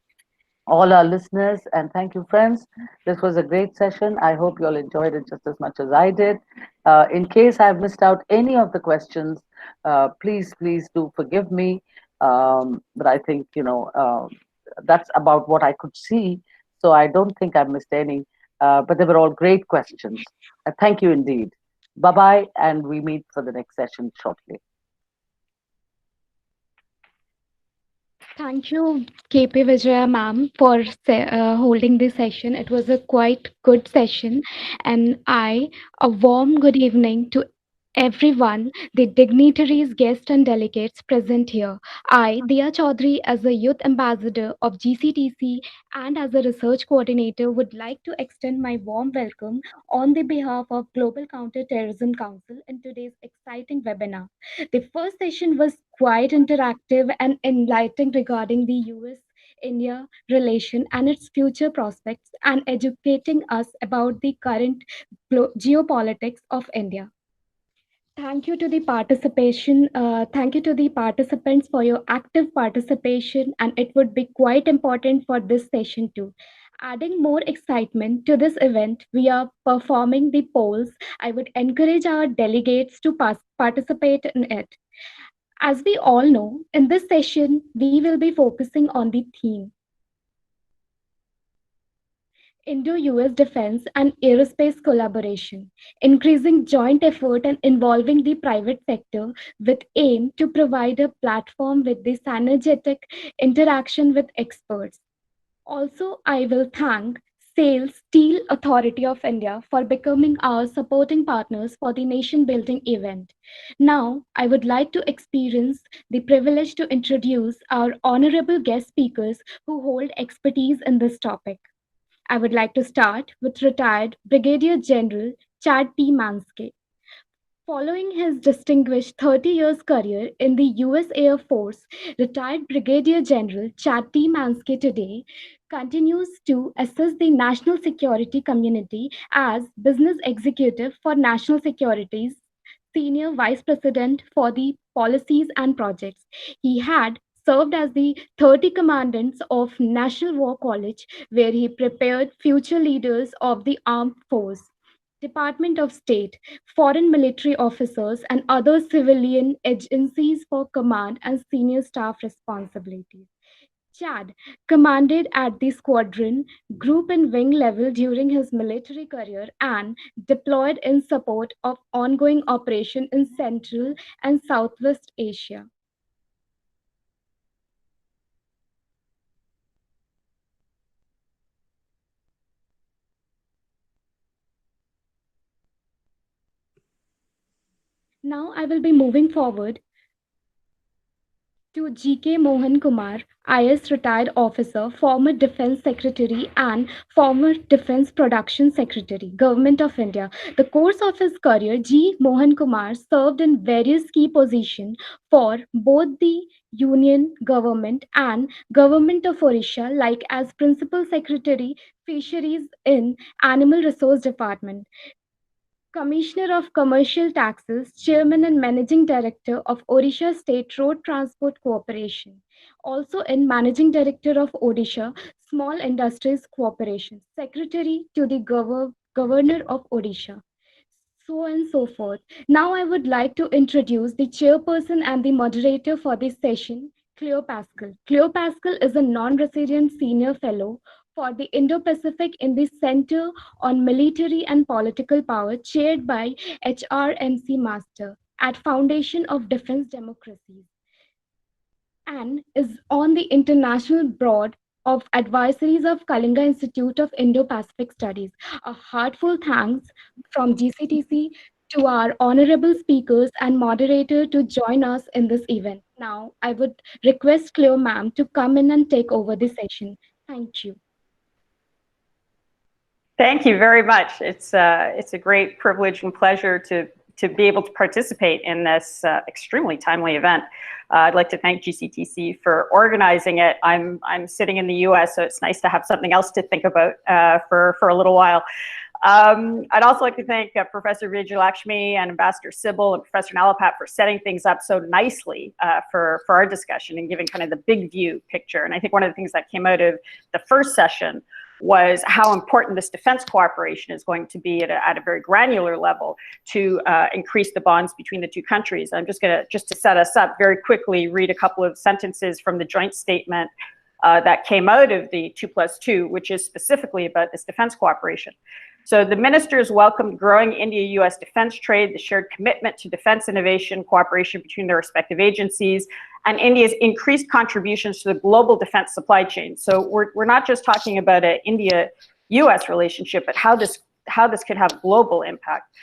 D: all our listeners, and thank you, friends. This was a great session. I hope you all enjoyed it just as much as I did. In case I've missed out any of the questions, please do forgive me. But I think, that's about what I could see. So I don't think I missed any. But they were all great questions. Thank you indeed. Bye bye, and we meet for the next session shortly.
G: Thank you, KP Vijaya ma'am, for holding this session. It was a quite good session, and a warm good evening to everyone, the dignitaries, guests, and delegates present here. I, Diya Chaudhary, as a youth ambassador of GCTC and as a research coordinator, would like to extend my warm welcome on the behalf of Global Counter-Terrorism Council in today's exciting webinar. The first session was quite interactive and enlightening regarding the US India relation and its future prospects, and educating us about the current geopolitics of India. Thank you to the participation. Thank you to the participants for your active participation, and it would be quite important for this session too. Adding more excitement to this event, we are performing the polls. I would encourage our delegates to participate in it. As we all know, in this session, we will be focusing on the theme Indo-US defense and aerospace collaboration, increasing joint effort and involving the private sector with aim to provide a platform with the synergetic interaction with experts. Also, I will thank SAIL Steel Authority of India for becoming our supporting partners for the nation building event. Now, I would like to experience the privilege to introduce our honorable guest speakers who hold expertise in this topic. I would like to start with retired Brigadier General Chad T. Manske. Following his distinguished 30 years career in the US Air Force, retired Brigadier General Chad T. Manske today continues to assist the national security community as business executive for national securities, senior vice president for the policies and projects. He had served as the 30 commandants of National War College, where he prepared future leaders of the armed force, Department of State, foreign military officers, and other civilian agencies for command and senior staff responsibilities. Chad commanded at the squadron, group, and wing level during his military career and deployed in support of ongoing operation in Central and Southwest Asia. Now I will be moving forward to G.K. Mohan Kumar, IS retired officer, former Defense Secretary and former Defense Production Secretary, Government of India. The course of his career, G. Mohan Kumar served in various key positions for both the Union government and Government of Orissa, like as Principal Secretary, Fisheries in Animal Resource Department, Commissioner of Commercial Taxes, Chairman and Managing Director of Odisha State Road Transport Corporation. Also in Managing Director of Odisha Small Industries Corporation, Secretary to the Governor of Odisha, so and so forth. Now I would like to introduce the chairperson and the moderator for this session, Cleo Pascal. Cleo Pascal is a non-resident senior fellow for the Indo-Pacific in the Center on Military and Political Power, chaired by HRMC Master at Foundation of Defense Democracies, and is on the international board of advisories of Kalinga Institute of Indo-Pacific Studies. A heartfelt thanks from GCTC to our honorable speakers and moderator to join us in this event. Now, I would request Cleo ma'am to come in and take over the session. Thank you.
H: Thank you very much. It's a great privilege and pleasure to be able to participate in this extremely timely event. I'd like to thank GCTC for organizing it. I'm sitting in the US, so it's nice to have something else to think about for a little while. I'd also like to thank Professor Vijayalakshmi and Ambassador Sybil and Professor Nalapat for setting things up so nicely for our discussion and giving kind of the big view picture. And I think one of the things that came out of the first session was how important this defense cooperation is going to be at a very granular level to increase the bonds between the two countries. I'm just going to, just to set us up very quickly, read a couple of sentences from the joint statement that came out of the 2+2, which is specifically about this defense cooperation. So the ministers welcomed growing India-US defense trade, the shared commitment to defense innovation, cooperation between their respective agencies, and India's increased contributions to the global defense supply chain. So we're not just talking about an India-US relationship, but how this could have global impact.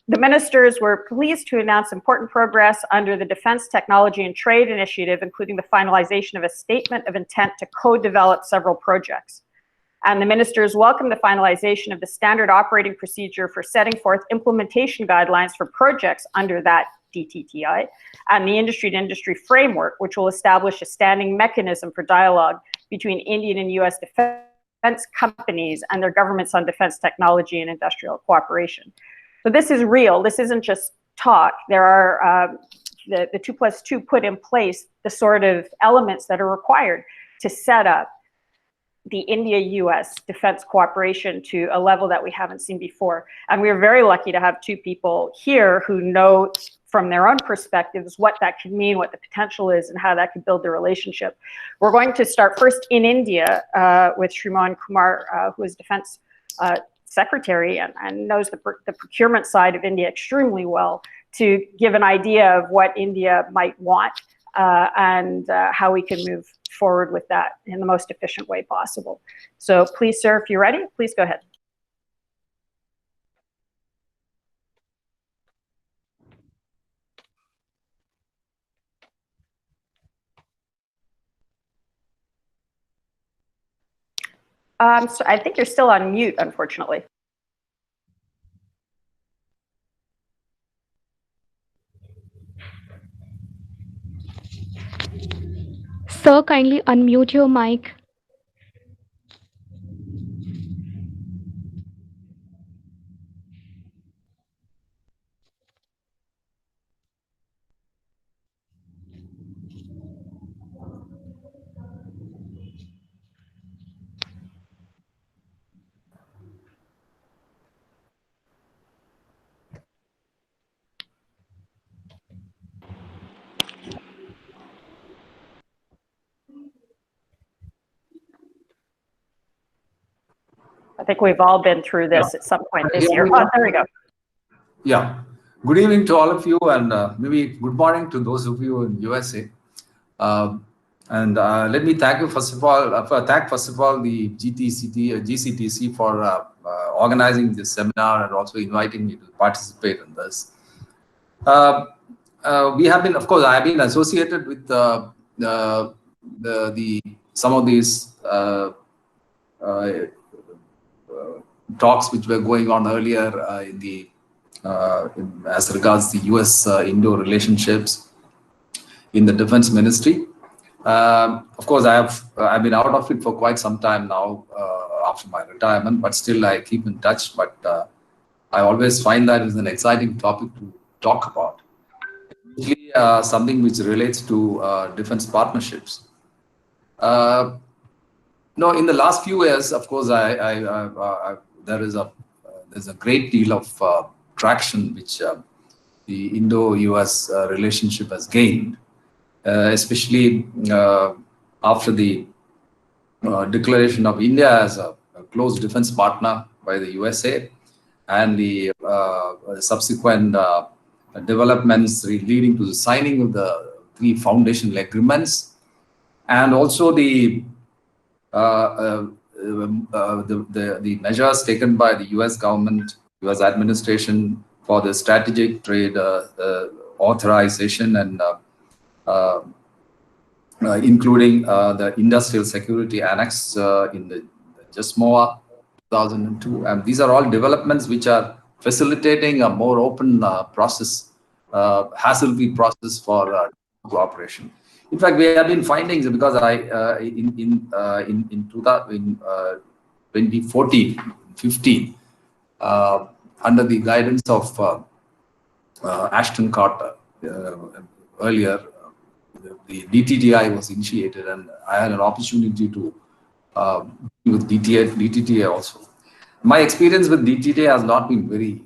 H: The ministers were pleased to announce important progress under the Defense Technology and Trade Initiative, including the finalization of a statement of intent to co-develop several projects. And the ministers welcomed the finalization of the standard operating procedure for setting forth implementation guidelines for projects under that DTTI, and the industry-to-industry framework, which will establish a standing mechanism for dialogue between Indian and US defense companies and their governments on defense technology and industrial cooperation. So this is real. This isn't just talk. There are, the 2+2 put in place the sort of elements that are required to set up the India-US defense cooperation to a level that we haven't seen before. And we're very lucky to have two people here who know from their own perspectives what that could mean, what the potential is, and how that could build the relationship. We're going to start first in India with Shriman Kumar, who is Defense Secretary and knows the procurement side of India extremely well, to give an idea of what India might want and how we can move forward with that in the most efficient way possible. So please, sir, if you're ready, please go ahead. So I think you're still on mute, unfortunately.
G: Sir, kindly unmute your mic.
H: I think we've all been through this at some point this year. Oh, there we go.
I: Yeah. Good evening to all of you, and maybe good morning to those of you in USA. Let me thank you first of all the GCTC for organizing this seminar and also inviting me to participate in this. We have been, of course, I have been associated with some of these talks which were going on earlier as regards the US-Indo relationships in the Defense Ministry. Of course, I've been out of it for quite some time now after my retirement, but still I keep in touch. But I always find that it's an exciting topic to talk about, especially something which relates to defense partnerships. No, in the last few years, of course, there's a great deal of traction which the Indo-US relationship has gained, especially after the declaration of India as a close defense partner by the USA and the subsequent developments leading to the signing of the 3 foundational agreements, and also the measures taken by the US government, US administration for the strategic trade authorization and including the Industrial Security Annex in the JSMOA 2002. And these are all developments which are facilitating a more open process, hassle-free process for cooperation. In fact, we have been finding, because in 2014-15, under the guidance of Ashton Carter. Earlier, the DTTI was initiated, and I had an opportunity to be with DTTA also. My experience with DTTA has not been very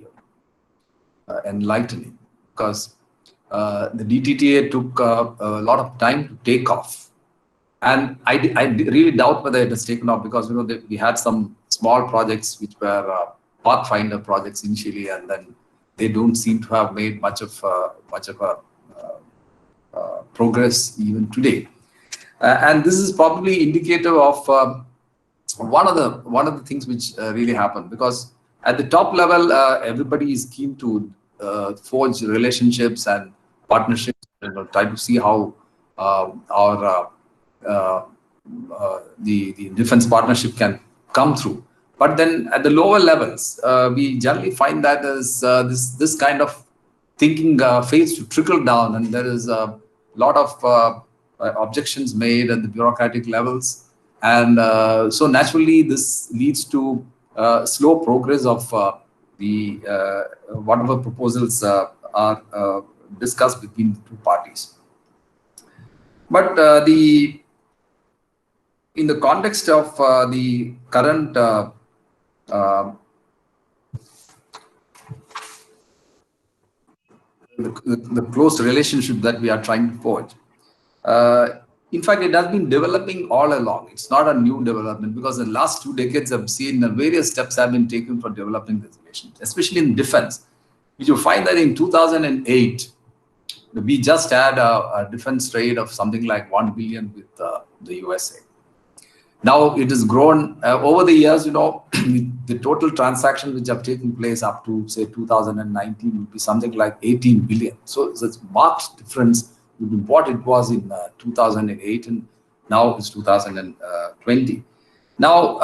I: enlightening, because the DTTA took a lot of time to take off. And I really doubt whether it has taken off, because we had some small projects which were pathfinder projects initially, and then they don't seem to have made much of a progress even today. And this is probably indicative of one of the things which really happened, because at the top level, everybody is keen to forge relationships and partnerships, try to see how the defense partnership can come through. But then at the lower levels, we generally find that this kind of thinking fails to trickle down, and there is a lot of objections made at the bureaucratic levels. And so naturally, this leads to slow progress of the whatever proposals are discussed between the two parties. But in the context of the current the close relationship that we are trying to forge, in fact, it has been developing all along. It's not a new development, because the last 2 decades have seen various steps have been taken for developing this relationship, especially in defense. You find that in 2008, we just had a defense trade of something like $1 billion with the USA. Now it has grown over the years. The total transactions which have taken place up to say 2019 would be something like 18 billion. So it's a marked difference between what it was in 2008 and now it's 2020. Now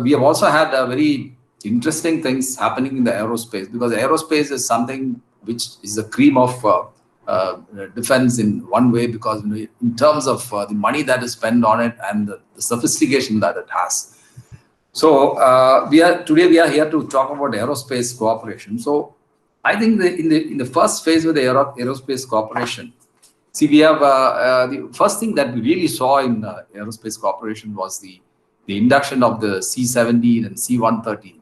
I: we have also had very interesting things happening in the aerospace, because aerospace is something which is the cream of defense in one way, because in terms of the money that is spent on it and the sophistication that it has. So today we are here to talk about aerospace cooperation. So I think in the first phase with the aerospace cooperation, see, we have the first thing that we really saw in aerospace cooperation was the induction of the C-17 and C-130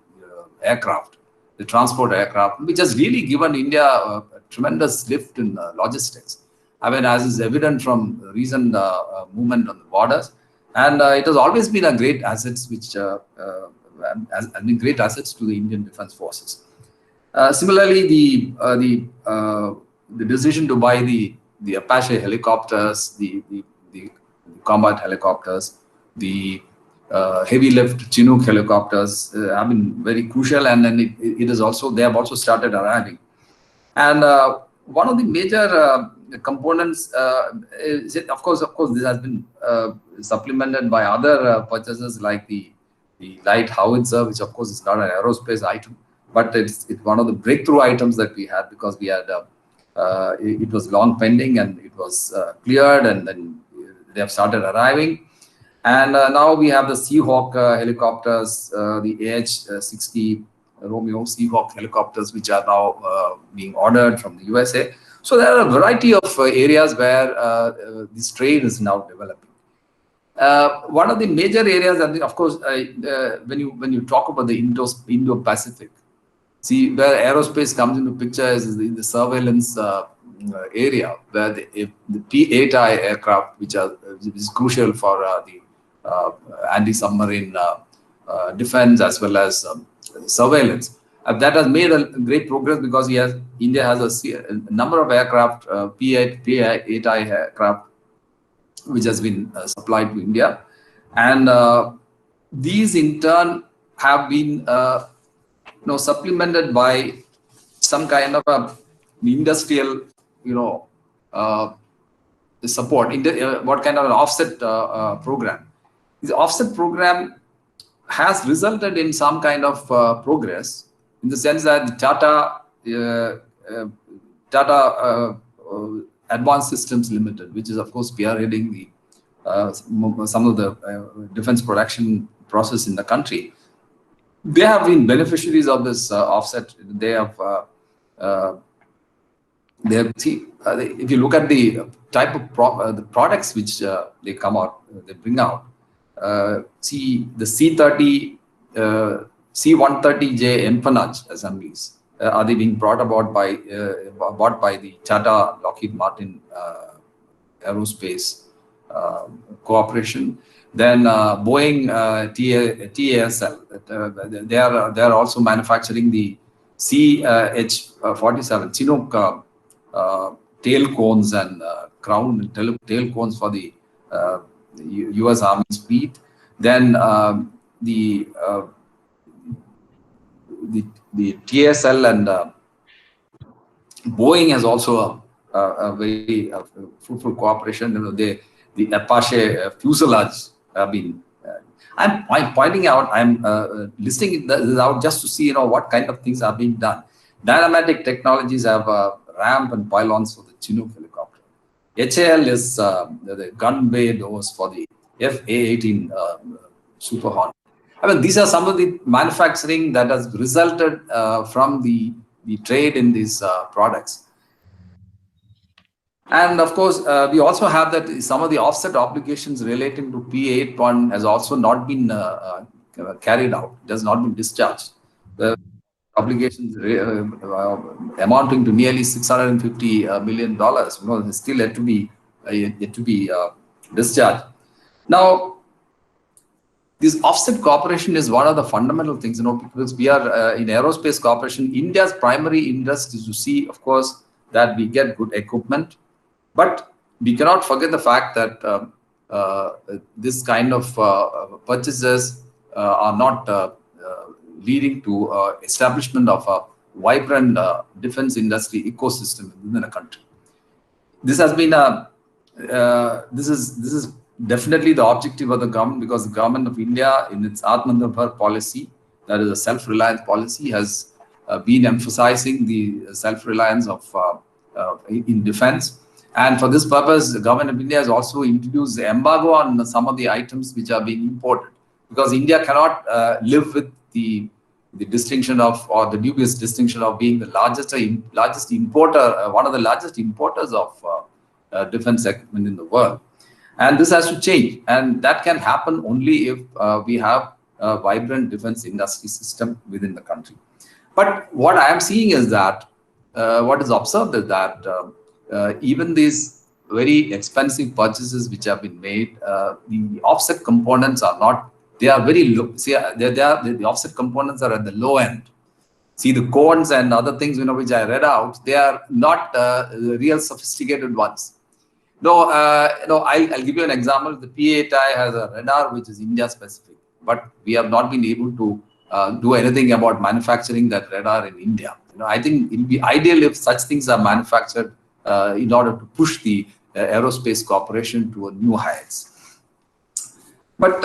I: aircraft, the transport aircraft, which has really given India a tremendous lift in logistics. I mean, as is evident from recent movement on the borders, and it has always been a great assets which has been great assets to the Indian Defence Forces. Similarly, the decision to buy the Apache helicopters, the combat helicopters, the heavy lift Chinook helicopters have been very crucial, and then it is also, they have also started arriving. And one of the major components is, of course, this has been supplemented by other purchases like the light howitzer, which of course is not an aerospace item, but it's one of the breakthrough items that we had, because we had it was long pending and it was cleared, and then they have started arriving. And now we have the Seahawk helicopters, the AH-60 Romeo Seahawk helicopters, which are now being ordered from the USA. So there are a variety of areas where this trade is now developing. One of the major areas, and of course, when you talk about the Indo-Pacific, see, where aerospace comes into picture is the surveillance area, where the P-8I aircraft, which is crucial for the anti-submarine defense as well as surveillance. That has made a great progress, because India has a number of aircraft, P-8I aircraft, which has been supplied to India, and these in turn have been supplemented by some kind of a industrial, support. What kind of an offset program? The offset program has resulted in some kind of progress, in the sense that Tata Advanced Systems Limited, which is of course spearheading some of the defense production process in the country, they have been beneficiaries of this offset. They have if you look at the type of the products which they bring out, see the C130J empennage assemblies are they being brought by the Tata Lockheed Martin Aerospace Corporation. Then Boeing TASL, they are also manufacturing the CH-47 Chinook tail cones and crown tail cones for the U.S. Army's fleet. Then the TSL and Boeing has also a very fruitful cooperation. The Apache fuselage have been. I'm pointing out. I'm listing this out just to see what kind of things are being done. Dynamatic Technologies have ramp and pylons for the Chinook helicopter. HAL is the gun bay doors for the F/A-18 Super Hornet. I mean, these are some of the manufacturing that has resulted from the trade in these products. And of course, we also have that some of the offset obligations relating to P-81 has also not been carried out. It has not been discharged. The obligations amounting to nearly $650 million, is still yet to be discharged. Now, this offset cooperation is one of the fundamental things, because we are in aerospace cooperation. India's primary interest is to see, of course, that we get good equipment, but we cannot forget the fact that this kind of purchases are not leading to establishment of a vibrant defense industry ecosystem within a country. This has been this is definitely the objective of the government, because the government of India, in its Atmanirbhar policy, that is a self-reliance policy, has been emphasizing the self-reliance of in defense. And for this purpose, the government of India has also introduced the embargo on some of the items which are being imported, because India cannot live with the distinction of, or the dubious distinction of, being the largest importer, one of the largest importers of defense equipment in the world. And this has to change, and that can happen only if we have a vibrant defense industry system within the country. But what I am seeing is that what is observed is that even these very expensive purchases which have been made, the offset components are not. They are very low. See, the offset components are at the low end. See, the cones and other things, which I read out, they are not the real sophisticated ones. No, I'll give you an example. The P-8I has a radar which is India specific, but we have not been able to do anything about manufacturing that radar in India. I think it will be ideal if such things are manufactured in order to push the aerospace cooperation to a new heights. But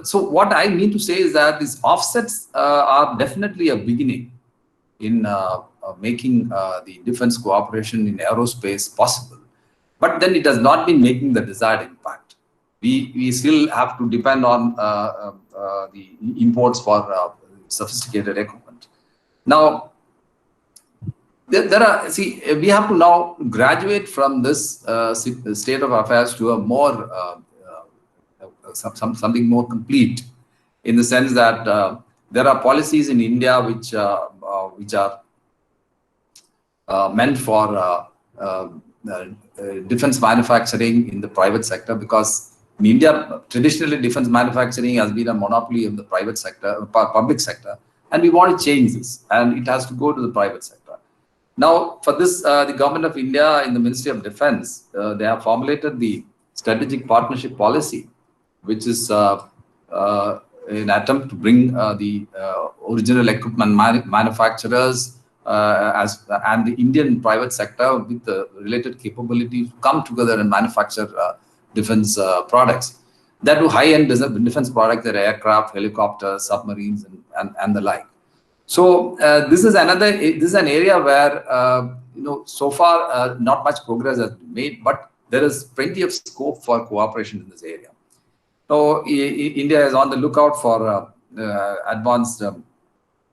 I: so what I mean to say is that these offsets are definitely a beginning in making the defense cooperation in aerospace possible. But then it has not been making the desired impact. We still have to depend on the imports for sophisticated equipment. Now, we have to now graduate from this state of affairs to a more something more complete, in the sense that there are policies in India which are meant for defense manufacturing in the private sector, because in India, traditionally defense manufacturing has been a monopoly of the private sector, public sector, and we want to change this, and it has to go to the private sector. Now, for this, the government of India in the Ministry of Defense, they have formulated the strategic partnership policy, which is an attempt to bring the original equipment manufacturers and the Indian private sector with the related capabilities to come together and manufacture defense products. That do high-end defense products, that are aircraft, helicopters, submarines, and the like. So this is an area where so far not much progress has been made, but there is plenty of scope for cooperation in this area. So India is on the lookout for advanced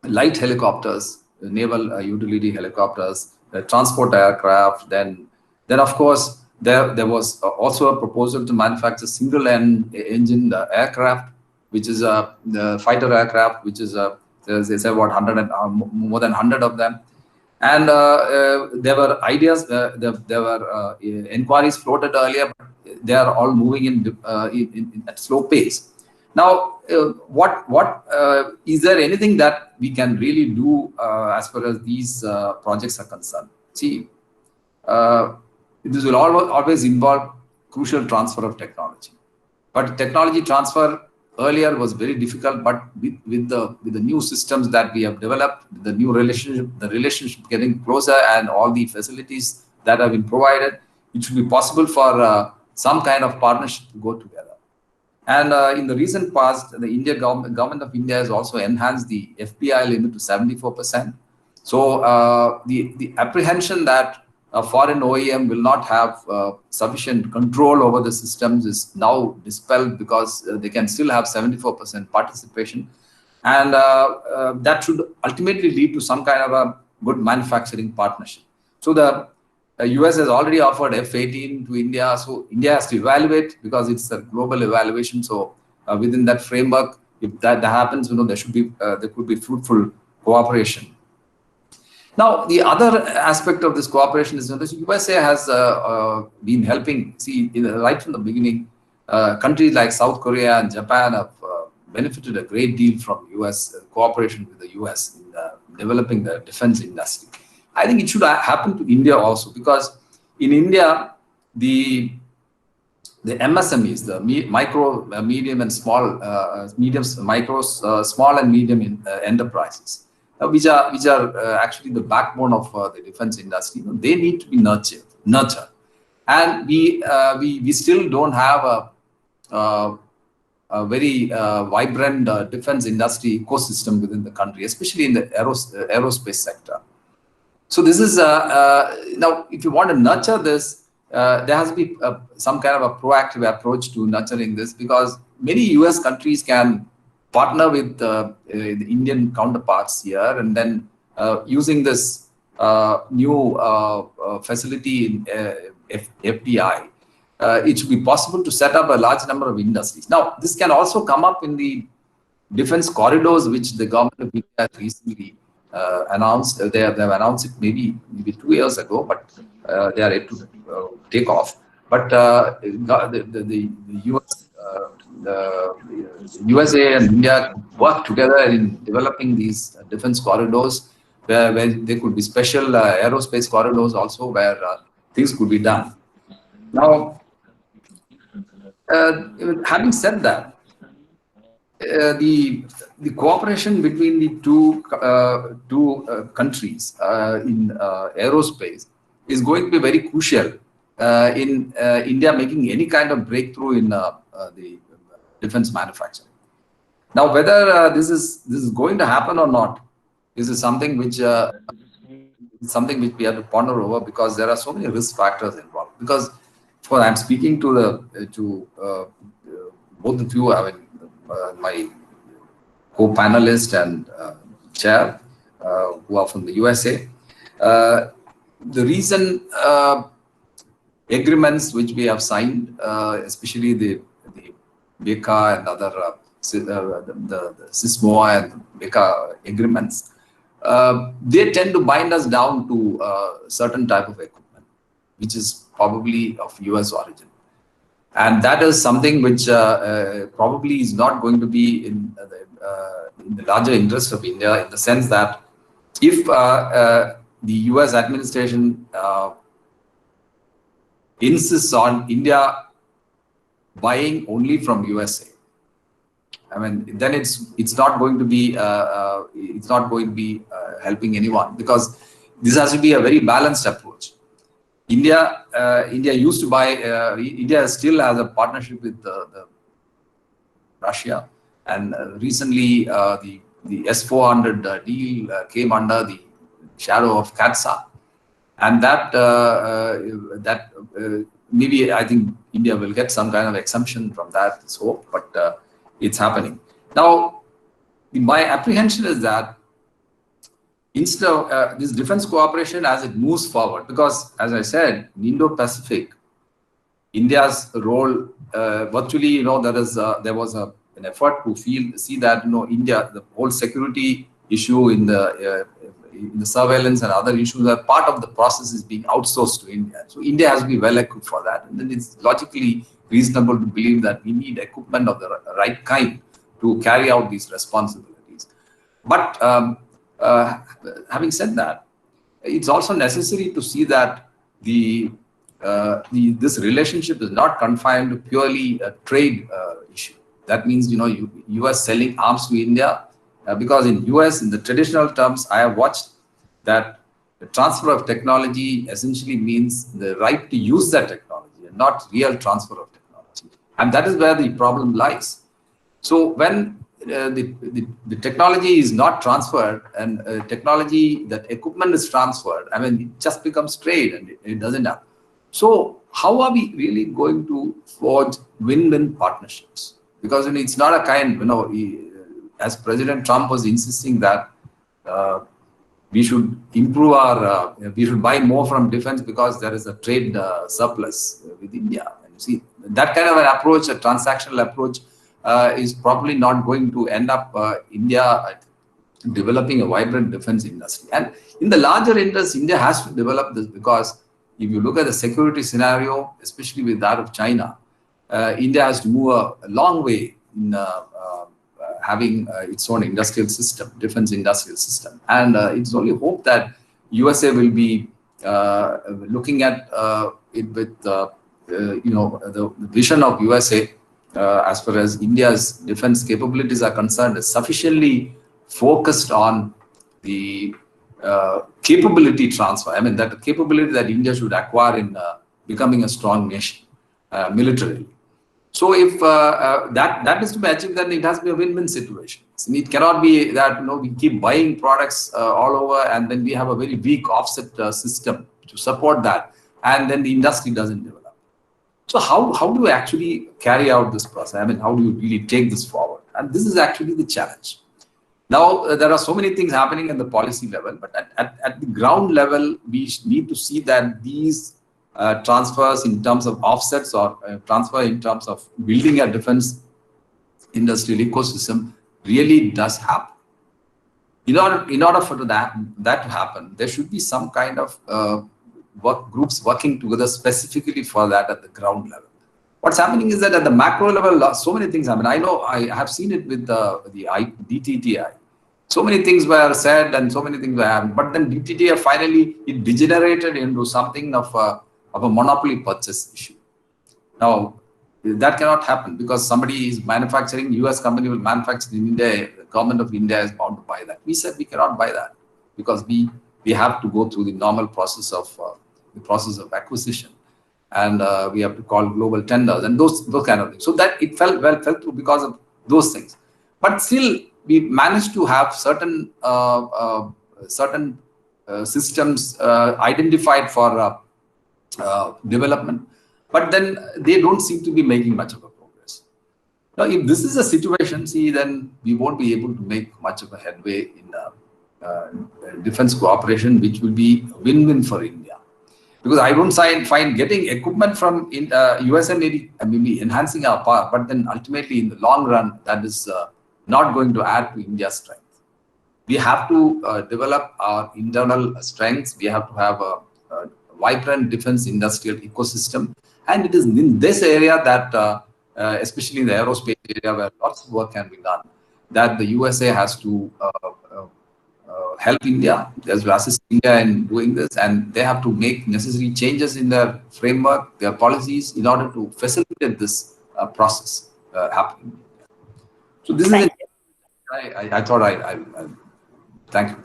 I: light helicopters, naval utility helicopters, transport aircraft. Then of course there was also a proposal to manufacture single engine aircraft, which is the fighter aircraft, which is they say about 100 and more than 100 of them. And there were ideas, there were inquiries floated earlier, but they are all moving in at slow pace. Now, is there anything that we can really do as far as these projects are concerned? See, this will always involve crucial transfer of technology. But technology transfer earlier was very difficult, but with the new systems that we have developed, the new relationship getting closer, and all the facilities that have been provided, it should be possible for some kind of partnership to go together. And in the recent past, the government of India has also enhanced the FPI limit to 74%. So the apprehension that a foreign OEM will not have sufficient control over the systems is now dispelled, because they can still have 74% participation. And that should ultimately lead to some kind of a good manufacturing partnership. So the US has already offered F-18 to India. So India has to evaluate, because it's a global evaluation. So within that framework, if that happens, there could be fruitful cooperation. Now, the other aspect of this cooperation is that the USA has been helping. See, right from the beginning, countries like South Korea and Japan have benefited a great deal from US cooperation with the US in developing the defense industry. I think it should happen to India also, because in India, the MSMEs, the micro, medium, and small, small and medium enterprises, which are actually the backbone of the defense industry, they need to be nurtured. And we still don't have a very vibrant defense industry ecosystem within the country, especially in the aerospace sector. So this is now, if you want to nurture this, there has to be some kind of a proactive approach to nurturing this, because many US countries can partner with the Indian counterparts here, and then using this new facility in FDI, it should be possible to set up a large number of industries. Now, this can also come up in the defense corridors, which the government of India has recently announced. They have announced it maybe 2 years ago, but they are yet to take off. But the US, the USA and India work together in developing these defense corridors, where there could be special aerospace corridors also, where things could be done. Now, having said that, the cooperation between the two countries in aerospace is going to be very crucial in India making any kind of breakthrough in the defense manufacturing. Now, whether this is going to happen or not, this is something which we have to ponder over, because there are so many risk factors involved. Because, for I'm speaking to both of you, I mean, my co-panelist and chair, who are from the USA. The recent agreements which we have signed, especially the BECA and other the SISMOA and BECA agreements, they tend to bind us down to certain type of equipment, which is probably of US origin. And that is something which probably is not going to be in the larger interest of India, in the sense that if the US administration insists on India buying only from USA, I mean, then it's not going to be helping anyone, because this has to be a very balanced approach. India used to buy. India still has a partnership with the Russia, and recently the S-400 deal came under the shadow of CATSA, and that maybe I think India will get some kind of exemption from that, let's hope, but it's happening. Now, my apprehension is that instead of this defense cooperation as it moves forward, because as I said, in Indo-Pacific, India's role virtually, there was an effort to see that India, the whole security issue in the surveillance and other issues are part of the process is being outsourced to India. So India has to be well equipped for that. And then it's logically reasonable to believe that we need equipment of the right kind to carry out these responsibilities. But having said that, it's also necessary to see that this relationship is not confined to purely a trade issue. That means, US selling arms to India, because in US, in the traditional terms, I have watched that the transfer of technology essentially means the right to use that technology and not real transfer of technology. And that is where the problem lies. So when the technology is not transferred and technology, that equipment is transferred, I mean, it just becomes trade and it doesn't happen. So how are we really going to forge win-win partnerships? Because it's not a kind, as President Trump was insisting that we should improve we should buy more from defense because there is a trade surplus with India. And you see, that kind of an approach, a transactional approach, is probably not going to end up India developing a vibrant defense industry. And in the larger interest, India has to develop this, because if you look at the security scenario, especially with that of China, India has to move a long way in having its own industrial system, defense industrial system. And it's only hope that USA will be looking at it with the vision of USA as far as India's defense capabilities are concerned, is sufficiently focused on the capability transfer. I mean, that the capability that India should acquire in becoming a strong nation militarily. So if that is to be achieved, then it has to be a win-win situation. So it cannot be that we keep buying products all over and then we have a very weak offset system to support that, and then the industry doesn't develop. So how do you actually carry out this process? I mean, how do you really take this forward? And this is actually the challenge. Now, there are so many things happening at the policy level, but at the ground level, we need to see that these transfers in terms of offsets or transfer in terms of building a defense industrial ecosystem really does happen. In order for that to happen, there should be some kind of groups working together specifically for that at the ground level. What's happening is that at the macro level, so many things happen. I know I have seen it with the DTTI. So many things were said and so many things were happening. But then DTTI finally, it degenerated into something of a monopoly purchase issue. Now, that cannot happen because somebody is manufacturing, US company will manufacture in India, the government of India is bound to buy that. We said we cannot buy that because we have to go through the normal process of acquisition, and we have to call global tenders and those kind of things. So that it fell through because of those things. But still, we managed to have certain systems identified for development, but then they don't seem to be making much of a progress. Now, if this is a situation, then we won't be able to make much of a headway in defense cooperation, which will be win-win for India. Because I don't find getting equipment from USA maybe enhancing our power, but then ultimately in the long run, that is not going to add to India's strength. We have to develop our internal strengths. We have to have a vibrant defense industrial ecosystem. And it is in this area that, especially in the aerospace area where lots of work can be done, that the USA has to help India, as well assist India in doing this, and they have to make necessary changes in their framework, their policies, in order to facilitate this process happening. So this is I thought I thank you.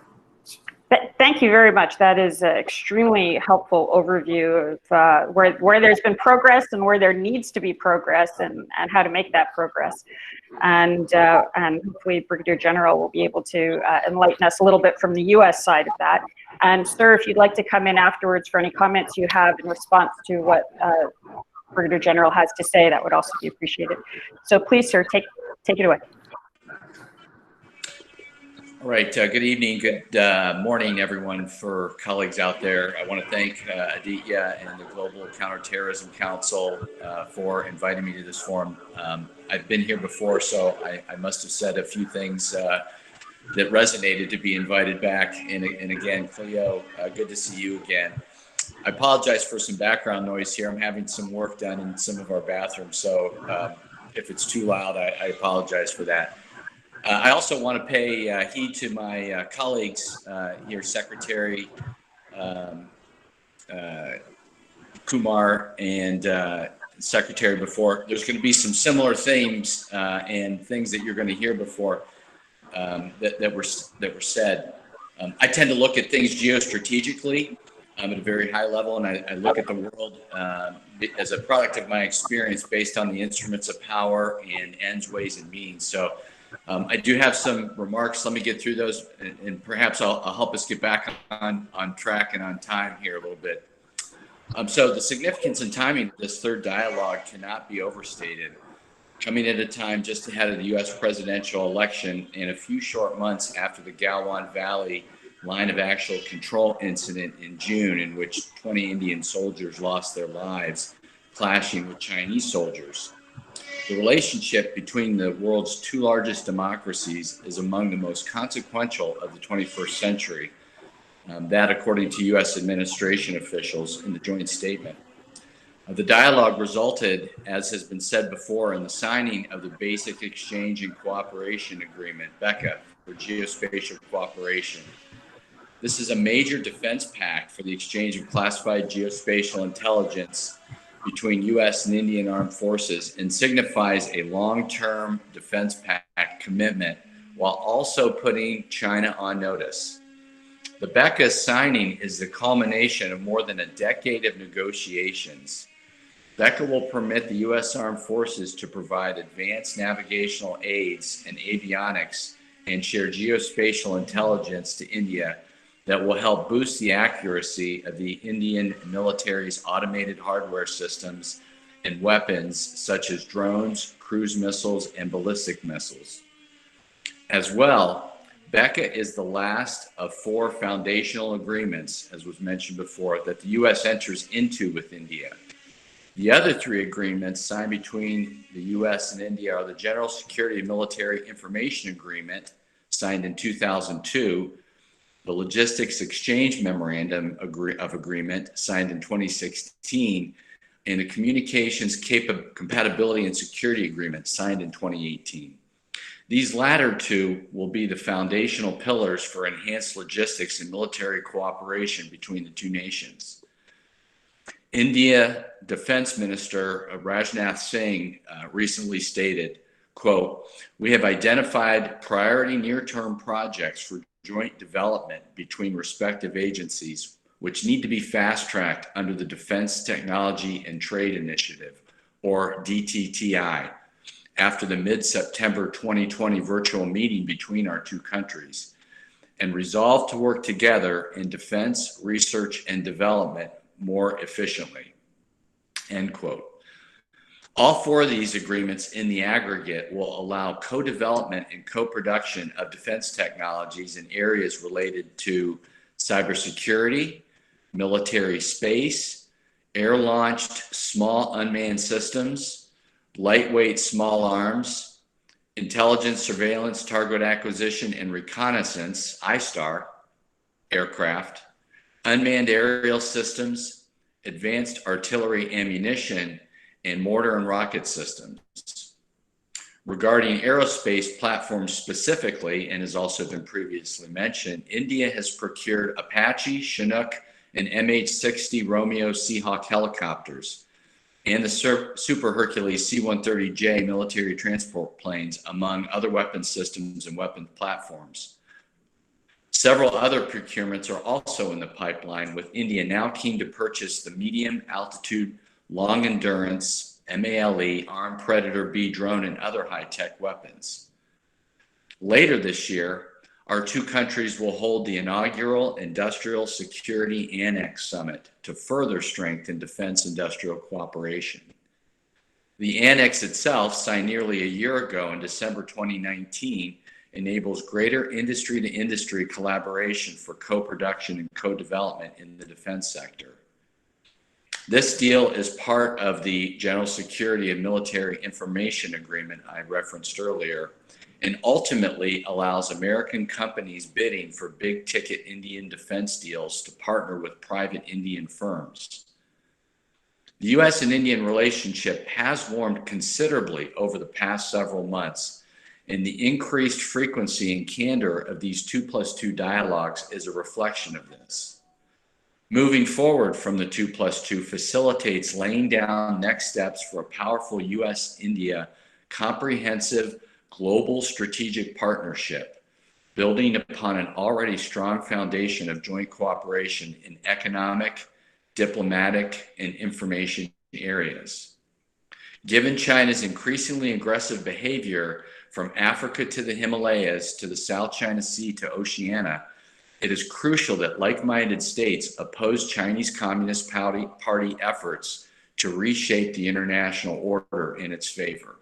H: Thank you very much. That is an extremely helpful overview of where there's been progress and where there needs to be progress and how to make that progress. And hopefully Brigadier General will be able to enlighten us a little bit from the US side of that. And sir, if you'd like to come in afterwards for any comments you have in response to what Brigadier General has to say, that would also be appreciated. So please, sir, take it away.
J: All right, good evening, good morning, everyone. For colleagues out there, I want to thank Aditya and the Global Counterterrorism Council for inviting me to this forum. I've been here before, so I must have said a few things that resonated to be invited back. And again, Cleo, good to see you again. I apologize for some background noise here. I'm having some work done in some of our bathrooms, so if it's too loud, I apologize for that. I also want to pay heed to my colleagues here, Secretary Kumar and Secretary before. There's going to be some similar themes and things that you're going to hear before that were said. I tend to look at things geostrategically at a very high level, and I look at the world as a product of my experience based on the instruments of power and ends, ways, and means. So I do have some remarks. Let me get through those, and perhaps I'll help us get back on track and on time here a little bit. So the significance and timing of this third dialogue cannot be overstated. Coming at a time just ahead of the U.S. presidential election and a few short months after the Galwan Valley line of actual control incident in June, in which 20 Indian soldiers lost their lives clashing with Chinese soldiers. The relationship between the world's two largest democracies is among the most consequential of the 21st century. That, according to U.S. administration officials in the joint statement. The dialogue resulted, as has been said before, in the signing of the Basic Exchange and Cooperation Agreement, BECA, for geospatial cooperation. This is a major defense pact for the exchange of classified geospatial intelligence between U.S. and Indian armed forces and signifies a long-term defense pact commitment while also putting China on notice. The BECA signing is the culmination of more than a decade of negotiations. BECA will permit the U.S. Armed Forces to provide advanced navigational aids and avionics and share geospatial intelligence to India that will help boost the accuracy of the Indian military's automated hardware systems and weapons such as drones, cruise missiles, and ballistic missiles. As well, BECA is the last of 4 foundational agreements, as was mentioned before, that the U.S. enters into with India. The other 3 agreements signed between the U.S. and India are the General Security and Military Information Agreement, signed in 2002, the Logistics Exchange Memorandum of Agreement, signed in 2016, and the Communications Compatibility and Security Agreement, signed in 2018. These latter 2 will be the foundational pillars for enhanced logistics and military cooperation between the 2 nations. India Defense Minister Rajnath Singh recently stated, quote, "We have identified priority near-term projects for joint development between respective agencies, which need to be fast-tracked under the Defense Technology and Trade Initiative, or DTTI, after the mid-September 2020 virtual meeting between our 2 countries, and resolve to work together in defense, research, and development more efficiently," end quote. All 4 of these agreements in the aggregate will allow co-development and co-production of defense technologies in areas related to cybersecurity, military space, air-launched small unmanned systems, lightweight small arms, intelligence, surveillance, target acquisition, and reconnaissance, ISTAR, aircraft, unmanned aerial systems, advanced artillery ammunition, and mortar and rocket systems. Regarding aerospace platforms specifically, and has also been previously mentioned, India has procured Apache, Chinook, and MH-60 Romeo Seahawk helicopters, and the Super Hercules C-130J military transport planes, among other weapon systems and weapon platforms. Several other procurements are also in the pipeline, with India now keen to purchase the medium altitude, long endurance, MALE, Armed Predator B drone, and other high-tech weapons. Later this year, our two countries will hold the inaugural Industrial Security Annex Summit to further strengthen defense industrial cooperation. The annex itself, signed nearly a year ago in December 2019, enables greater industry-to-industry collaboration for co-production and co-development in the defense sector. This deal is part of the General Security and Military Information Agreement I referenced earlier, and ultimately allows American companies bidding for big-ticket Indian defense deals to partner with private Indian firms. The U.S. and Indian relationship has warmed considerably over the past several months, and the increased frequency and candor of these 2+2 dialogues is a reflection of this. Moving forward from the 2+2 facilitates laying down next steps for a powerful U.S.-India comprehensive global strategic partnership, building upon an already strong foundation of joint cooperation in economic, diplomatic, and information areas. Given China's increasingly aggressive behavior from Africa to the Himalayas to the South China Sea to Oceania, it is crucial that like-minded states oppose Chinese Communist Party efforts to reshape the international order in its favor.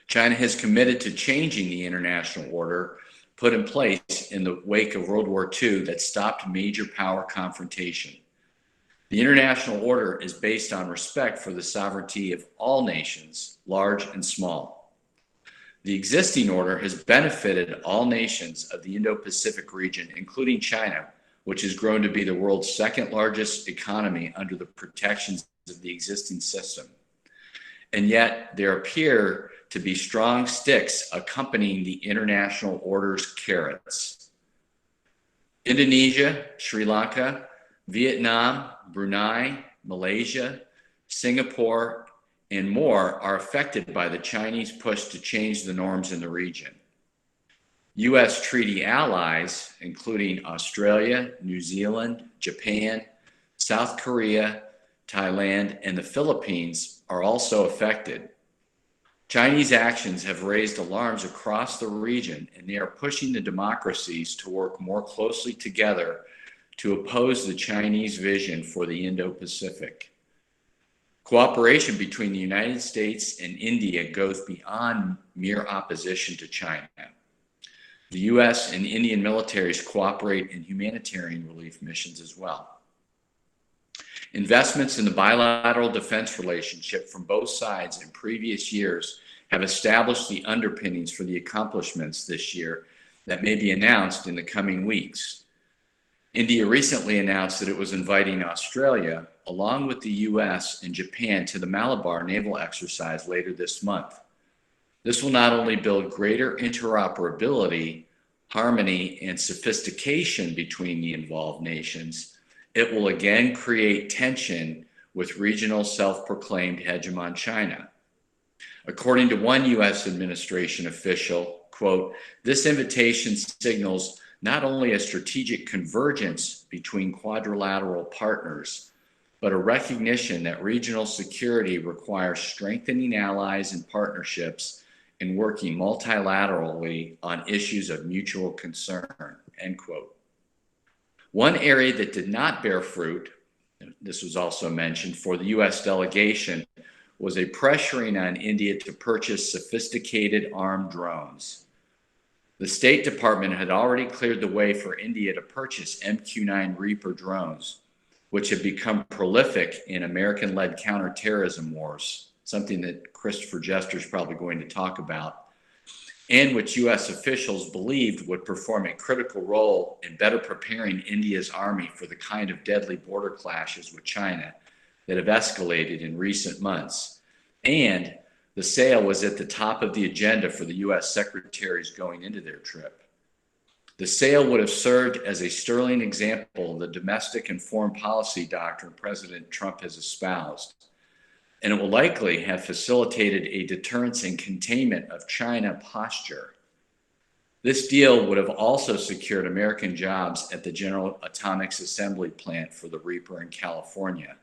J: China has committed to changing the international order put in place in the wake of World War II that stopped major power confrontation. The international order is based on respect for the sovereignty of all nations, large and small. The existing order has benefited all nations of the Indo-Pacific region, including China, which has grown to be the world's second largest economy under the protections of the existing system. And yet there appear to be strong sticks accompanying the international order's carrots. Indonesia, Sri Lanka, Vietnam, Brunei, Malaysia, Singapore, and more are affected by the Chinese push to change the norms in the region. U.S. treaty allies, including Australia, New Zealand, Japan, South Korea, Thailand, and the Philippines, are also affected. Chinese actions have raised alarms across the region, and they are pushing the democracies to work more closely together to oppose the Chinese vision for the Indo-Pacific. Cooperation between the United States and India goes beyond mere opposition to China. The U.S. and Indian militaries cooperate in humanitarian relief missions as well. Investments in the bilateral defense relationship from both sides in previous years have established the underpinnings for the accomplishments this year that may be announced in the coming weeks. India recently announced that it was inviting Australia, along with the US and Japan, to the Malabar naval exercise later this month. This will not only build greater interoperability, harmony, and sophistication between the involved nations, it will again create tension with regional self-proclaimed hegemon China. According to one US administration official, quote, "This invitation signals not only a strategic convergence between quadrilateral partners, but a recognition that regional security requires strengthening allies and partnerships and working multilaterally on issues of mutual concern," end quote. One area that did not bear fruit, this was also mentioned, for the US delegation was a pressuring on India to purchase sophisticated armed drones. The State Department had already cleared the way for India to purchase MQ-9 Reaper drones, which have become prolific in American-led counterterrorism wars, something that Christopher Jester is probably going to talk about, and which US officials believed would perform a critical role in better preparing India's army for the kind of deadly border clashes with China that have escalated in recent months. And the sale was at the top of the agenda for the US secretaries going into their trip. The sale would have served as a sterling example of the domestic and foreign policy doctrine President Trump has espoused. And it will likely have facilitated a deterrence and containment of China posture. This deal would have also secured American jobs at the General Atomics Assembly Plant for the Reaper in California,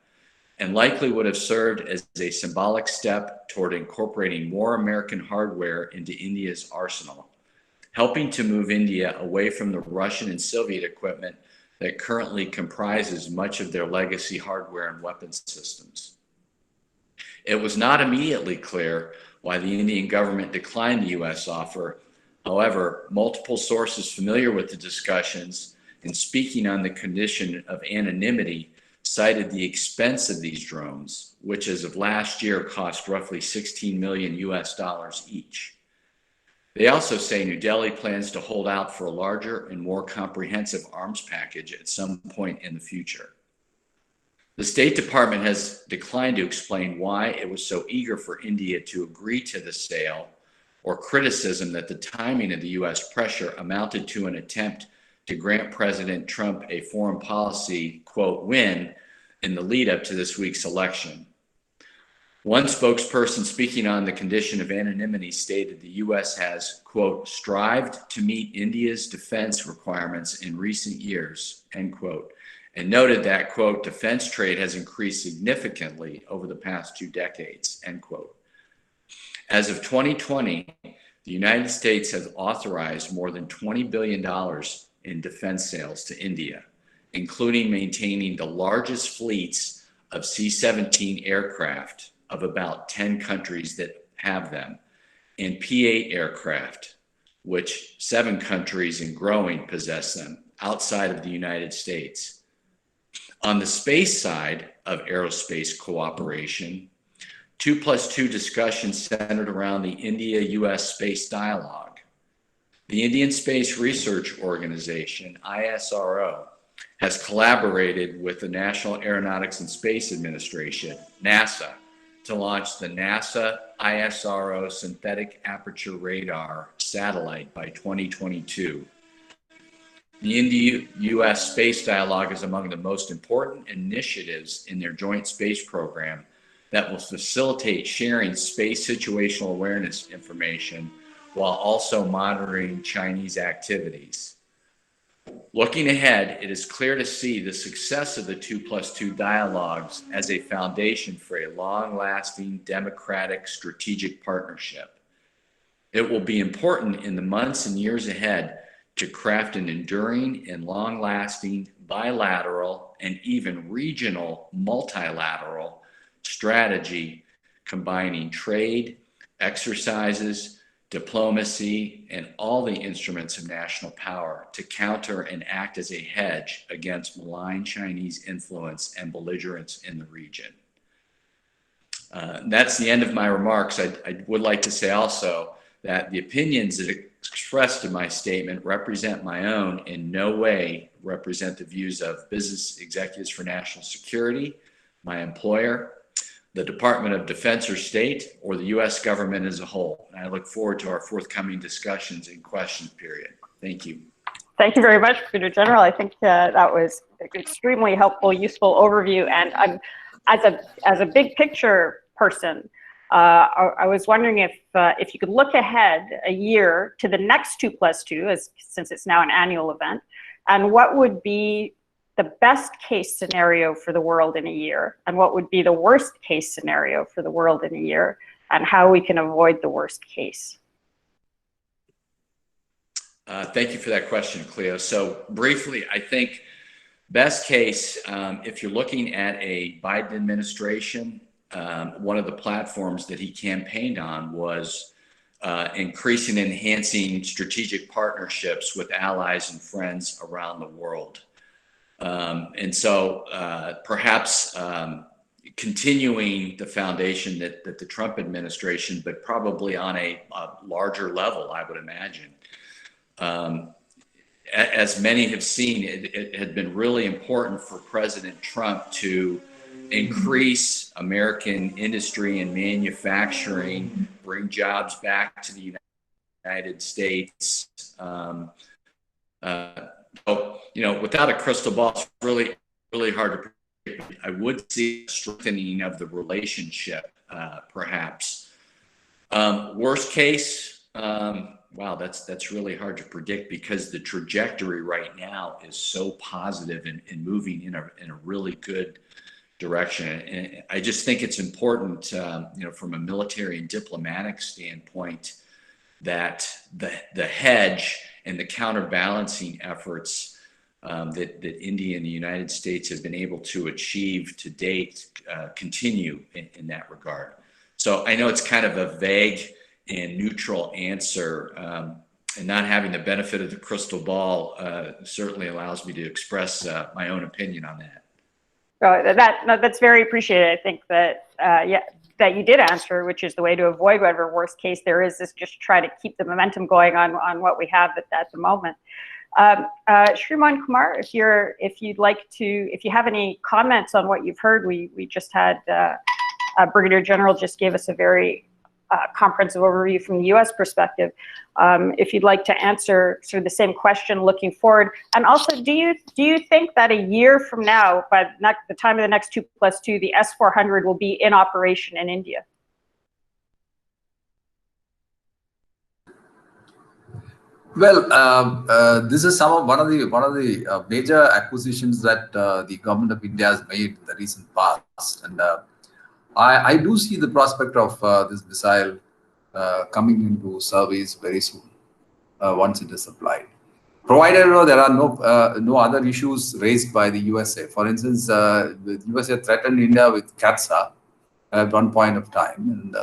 J: and likely would have served as a symbolic step toward incorporating more American hardware into India's arsenal, helping to move India away from the Russian and Soviet equipment that currently comprises much of their legacy hardware and weapons systems. It was not immediately clear why the Indian government declined the US offer. However, multiple sources familiar with the discussions and speaking on the condition of anonymity cited the expense of these drones, which as of last year cost roughly $16 million each. They also say New Delhi plans to hold out for a larger and more comprehensive arms package at some point in the future. The State Department has declined to explain why it was so eager for India to agree to the sale, or criticism that the timing of the US pressure amounted to an attempt to grant President Trump a foreign policy, quote, win in the lead up to this week's election. One spokesperson speaking on the condition of anonymity stated the US has, quote, strived to meet India's defense requirements in recent years, end quote, and noted that, quote, defense trade has increased significantly over the past 2 decades, end quote. As of 2020, the United States has authorized more than $20 billion in defense sales to India, including maintaining the largest fleets of C-17 aircraft of about 10 countries that have them, and P-8 aircraft, which 7 countries and growing possess them outside of the United States. On the space side of aerospace cooperation, 2+2 discussions centered around the India-US space dialogue. The Indian Space Research Organization, ISRO, has collaborated with the National Aeronautics and Space Administration, NASA, to launch the NASA ISRO Synthetic Aperture Radar satellite by 2022. The India-US space dialogue is among the most important initiatives in their joint space program that will facilitate sharing space situational awareness information while also monitoring Chinese activities. Looking ahead, it is clear to see the success of the 2+2 dialogues as a foundation for a long-lasting democratic strategic partnership. It will be important in the months and years ahead to craft an enduring and long-lasting bilateral and even regional multilateral strategy combining trade, exercises, diplomacy, and all the instruments of national power to counter and act as a hedge against malign Chinese influence and belligerence in the region. That's the end of my remarks. I would like to say also that the opinions that expressed in my statement represent my own, in no way represent the views of Business Executives for National Security, my employer, the Department of Defense or State, or the US government as a whole. And I look forward to our forthcoming discussions and question period. Thank you.
H: Thank you very much, Brigadier General. I think that was an extremely helpful, useful overview. And I'm, as a big picture person, I was wondering if you could look ahead a year to the next 2+2, since it's now an annual event, and what would be the best case scenario for the world in a year, and what would be the worst case scenario for the world in a year, and how we can avoid the worst case.
J: Thank you for that question, Cleo. So briefly, I think best case, if you're looking at a Biden administration, one of the platforms that he campaigned on was increasing and enhancing strategic partnerships with allies and friends around the world. And so perhaps continuing the foundation that the Trump administration, but probably on a larger level, I would imagine. As many have seen, it had been really important for President Trump to increase American industry and manufacturing, bring jobs back to the United States. So, you know, without a crystal ball, it's really, really hard to predict. I would see a strengthening of the relationship, perhaps. Worst case, wow, that's really hard to predict because the trajectory right now is so positive and moving in a really good direction. And I just think it's important, you know, from a military and diplomatic standpoint, that the hedge and the counterbalancing efforts that India and the United States have been able to achieve to date continue in that regard. So I know it's kind of a vague and neutral answer, and not having the benefit of the crystal ball certainly allows me to express my own opinion on that.
H: That's very appreciated. I think that that you did answer, which is the way to avoid whatever worst case there is just try to keep the momentum going on what we have at the moment. Shriman Kumar, if you have any comments on what you've heard, we just had Brigadier General just gave us a very comprehensive overview from the U.S. perspective. If you'd like to answer sort of the same question looking forward, and also, do you think that a year from now, by the time of the next 2+2, the S-400 will be in operation in India?
I: Well, this is one of the major acquisitions that the government of India has made in the recent past, and I do see the prospect of this missile coming into service very soon, once it is supplied. Provided there are no other issues raised by the USA. For instance, the USA threatened India with CATSA at one point of time, and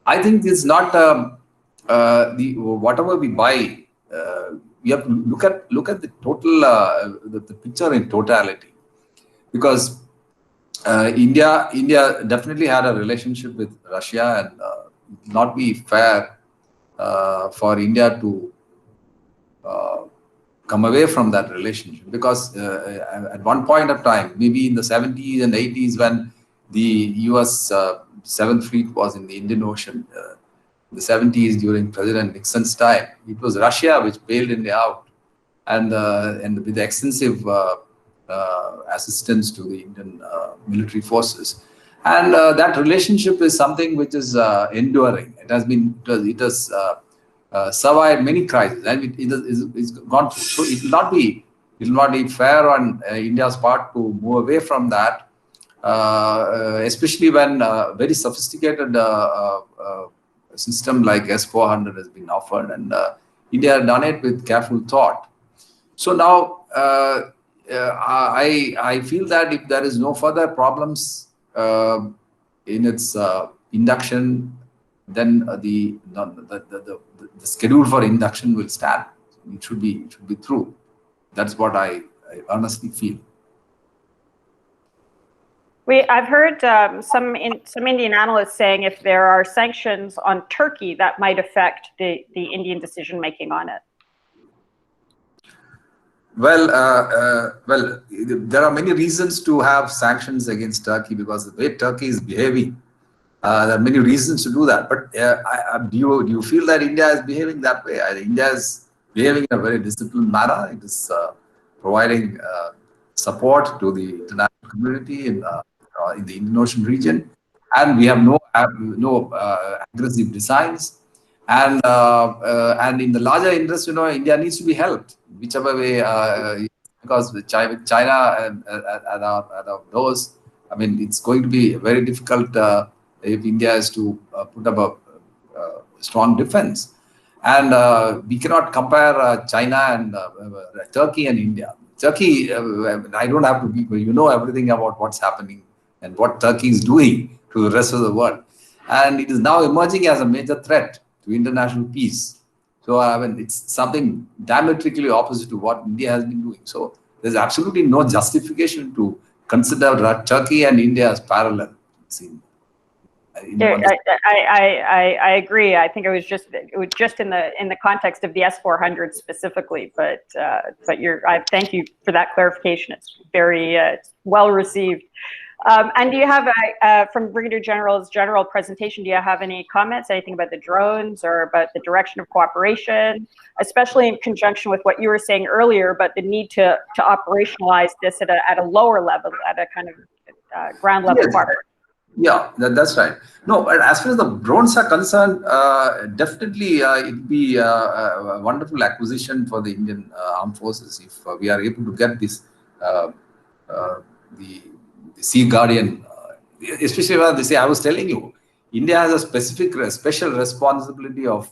I: I think it's not whatever we buy. We have to look at the total the picture in totality, because India definitely had a relationship with Russia, and it would not be fair for India to come away from that relationship, because at one point of time, maybe in the 70s and 80s, when the US 7th Fleet was in the Indian Ocean, in the 70s during President Nixon's time, it was Russia which bailed India out, and with extensive assistance to the Indian military forces, and that relationship is something which is enduring. It has survived many crises, and it's gone through. So it will not be fair on India's part to move away from that, especially when very sophisticated system like S-400 has been offered, and India has done it with careful thought. So now I feel that if there is no further problems in its induction, then the schedule for induction will stand. It should be through. That's what I honestly feel.
H: I've heard some Indian analysts saying if there are sanctions on Turkey, that might affect the Indian decision making on it.
I: Well, there are many reasons to have sanctions against Turkey, because the way Turkey is behaving, there are many reasons to do that. But do you feel that India is behaving that way? India is behaving in a very disciplined manner. It is providing support to the international community in the Indian Ocean region, and we have no aggressive designs. And in the larger interest, India needs to be helped whichever way, because with China and at our doors, I mean, it's going to be very difficult if India is to put up a strong defense. And we cannot compare China and Turkey and India. Turkey, I don't have to be, everything about what's happening and what Turkey is doing to the rest of the world. And it is now emerging as a major threat to international peace. So it's something diametrically opposite to what India has been doing. So there's absolutely no justification to consider Turkey and India as parallel.
H: I agree. I think it was just in the context of the S-400 specifically, but I thank you for that clarification. It's very well received. And do you have from Brigadier General's general presentation, do you have any comments, anything about the drones or about the direction of cooperation, especially in conjunction with what you were saying earlier about the need to operationalize this at a lower level, at a kind of ground level part?
I: Yeah, that's right. No, but as far as the drones are concerned, definitely it would be a wonderful acquisition for the Indian Armed Forces if we are able to get this, the Sea Guardian, especially when they say, I was telling you, India has a special responsibility of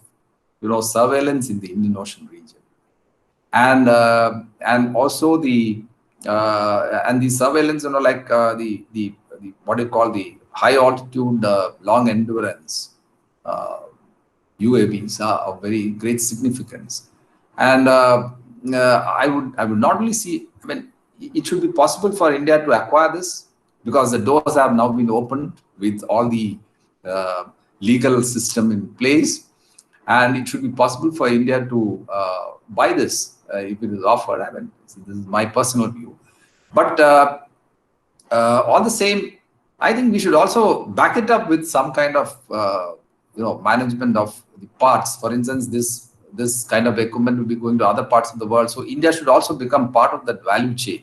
I: surveillance in the Indian Ocean region, and also the surveillance, like the what do you call the high altitude, long endurance UAVs are of very great significance. And I would not really see. I mean, it should be possible for India to acquire this, because the doors have now been opened with all the legal system in place, and it should be possible for India to buy this if it is offered. I mean, this is my personal view. But all the same, I think we should also back it up with some kind of management of the parts. For instance, this kind of equipment will be going to other parts of the world, so India should also become part of that value chain.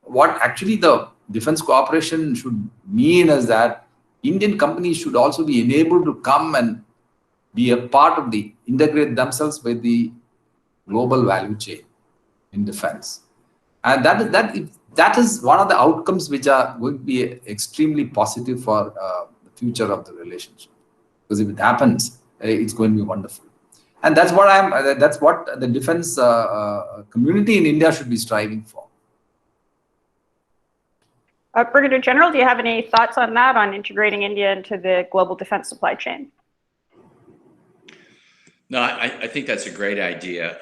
I: What actually the defense cooperation should mean is that Indian companies should also be enabled to come and be a part of integrate themselves with the global value chain in defense. And that is one of the outcomes which are going to be extremely positive for the future of the relationship. Because if it happens, it's going to be wonderful. And that's what the defense community in India should be striving for.
H: Brigadier General, do you have any thoughts on that, on integrating India into the global defense supply chain?
J: No, I think that's a great idea.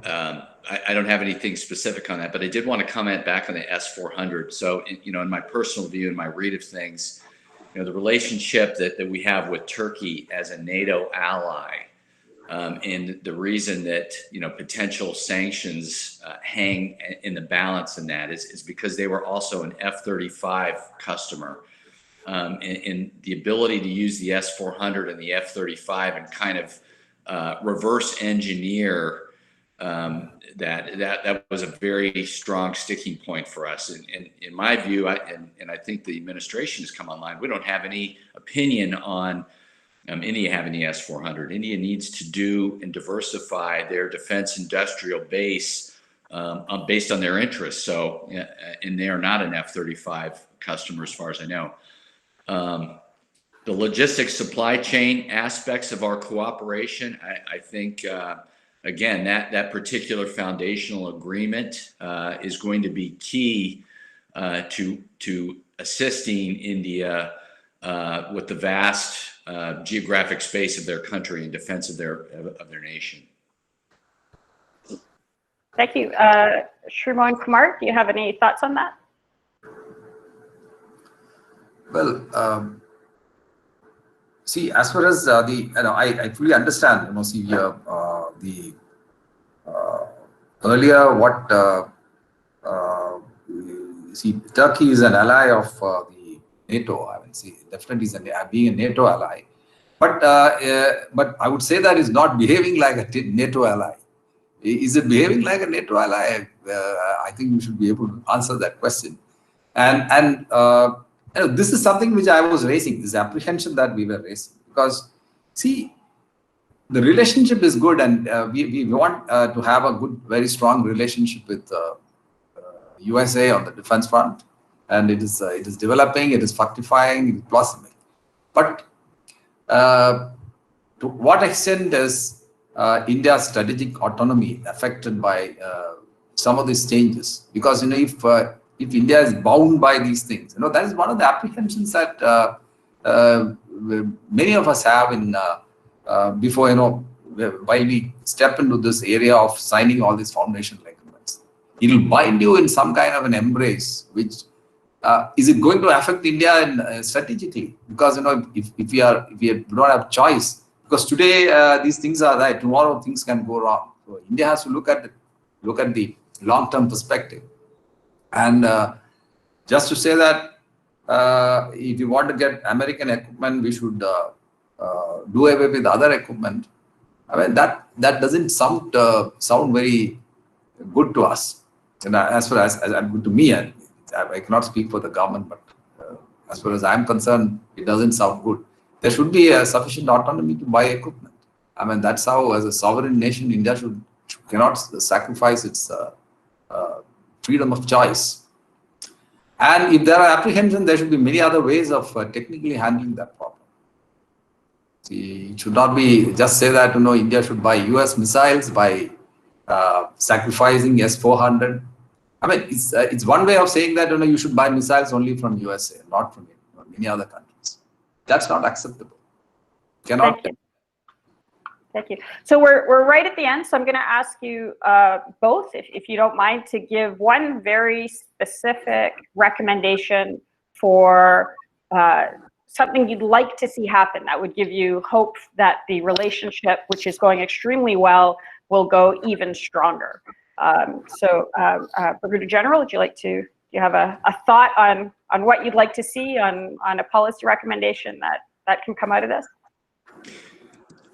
J: I don't have anything specific on that, but I did want to comment back on the S-400. So, in my personal view and my read of things, the relationship that we have with Turkey as a NATO ally, and the reason that potential sanctions hang in the balance in that is because they were also an F-35 customer, and the ability to use the S-400 and the F-35 and kind of reverse engineer that was a very strong sticking point for us. And in my view, and I think the administration has come online, we don't have any opinion on India having the S-400. India needs to do and diversify their defense industrial base based on their interests. So, and they are not an F-35 customer as far as I know. The logistics supply chain aspects of our cooperation, I think, again, that particular foundational agreement is going to be key to assisting India with the vast geographic space of their country in defense of their nation.
H: Thank you. Shriman Kumar, do you have any thoughts on that?
I: Well, see, as far as I fully understand, the earlier what Turkey is an ally of the NATO. I would say definitely is being a NATO ally, but I would say that is not behaving like a NATO ally. Is it behaving like a NATO ally? I think we should be able to answer that question. And this is something which I was raising, this apprehension that we were raising, because see, the relationship is good, and we want to have a good, very strong relationship with USA on the defense front, and it is developing, it is fructifying, it is blossoming. But to what extent is India's strategic autonomy affected by some of these changes? Because if India is bound by these things, that is one of the apprehensions that many of us have in before, while we step into this area of signing all these foundational agreements. It will bind you in some kind of an embrace, which is it going to affect India strategically? Because if we don't have choice, because today these things are there, tomorrow things can go wrong. So India has to look at the long-term perspective. And just to say that if you want to get American equipment, we should do away with other equipment. I mean, that doesn't sound very good to us. And as far as good to me, I cannot speak for the government, but as far as I'm concerned, it doesn't sound good. There should be a sufficient autonomy to buy equipment. I mean, that's how, as a sovereign nation, India cannot sacrifice its freedom of choice. And if there are apprehensions, there should be many other ways of technically handling that problem. It should not be just say that India should buy US missiles by sacrificing S-400. I mean, it's one way of saying that you should buy missiles only from USA, not from many other countries. That's not acceptable. Cannot.
H: Thank you. So we're right at the end. So I'm going to ask you both, if you don't mind, to give one very specific recommendation for something you'd like to see happen that would give you hope that the relationship, which is going extremely well, will go even stronger. Brigadier General, would you like to? Do you have a thought on what you'd like to see on a policy recommendation that can come out of this?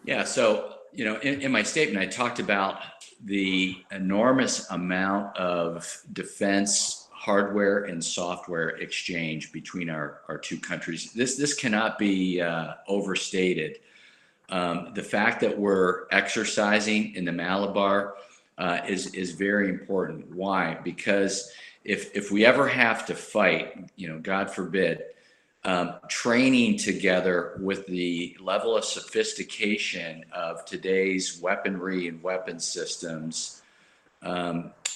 J: Yeah, so, in my statement, I talked about the enormous amount of defense hardware and software exchange between our two countries. This cannot be overstated. The fact that we're exercising in the Malabar is very important. Why? Because if we ever have to fight, God forbid, training together with the level of sophistication of today's weaponry and weapon systems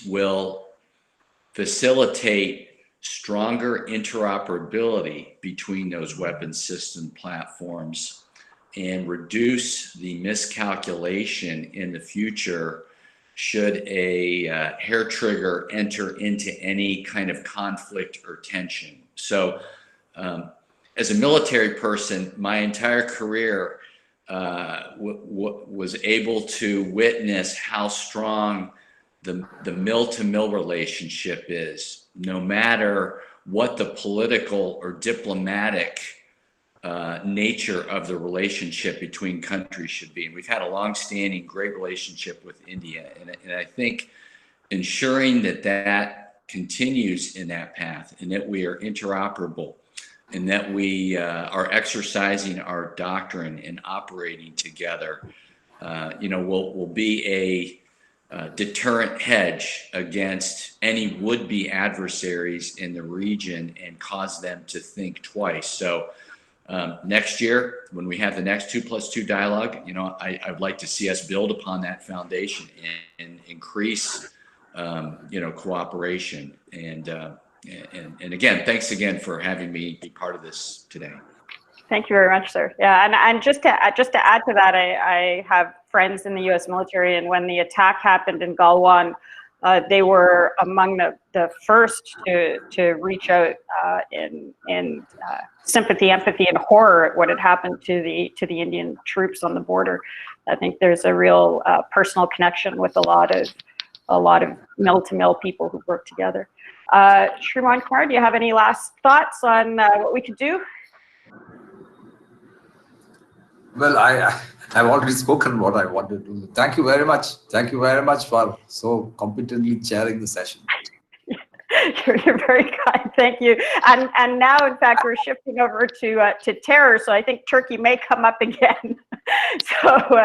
J: will facilitate stronger interoperability between those weapon system platforms and reduce the miscalculation in the future should a hair trigger enter into any kind of conflict or tension. So as a military person, my entire career was able to witness how strong the mill-to-mill relationship is, no matter what the political or diplomatic nature of the relationship between countries should be. And we've had a long-standing, great relationship with India. And I think ensuring that continues in that path and that we are interoperable and that we are exercising our doctrine and operating together, will be a deterrent hedge against any would-be adversaries in the region and cause them to think twice. So next year, when we have the next 2+2 dialogue, I'd like to see us build upon that foundation and increase, cooperation. And again, thanks again for having me be part of this today.
H: Thank you very much, sir. Yeah, and just to add to that, I have friends in the U.S. military, and when the attack happened in Galwan, they were among the first to reach out in sympathy, empathy, and horror at what had happened to the Indian troops on the border. I think there's a real personal connection with a lot of mill-to-mill people who work together. Shriman Kumar, do you have any last thoughts on what we could do?
I: Well, I've already spoken what I wanted to do. Thank you very much. Thank you very much for so competently chairing the session.
H: You're very kind. Thank you. And now, in fact, we're shifting over to terror. So I think Turkey may come up again. So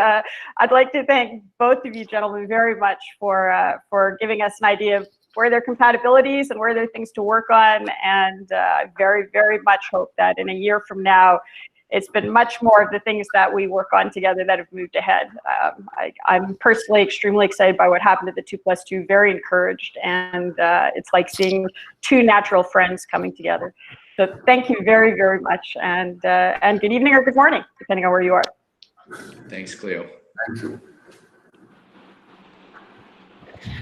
H: I'd like to thank both of you gentlemen very much for giving us an idea of where there are compatibilities and where there are things to work on. And I very, very much hope that in a year from now, it's been much more of the things that we work on together that have moved ahead. I'm personally extremely excited by what happened at the 2+2, very encouraged, and it's like seeing two natural friends coming together. So thank you very, very much, and good evening or good morning, depending on where you are.
J: Thanks, Cleo.
I: Thank you.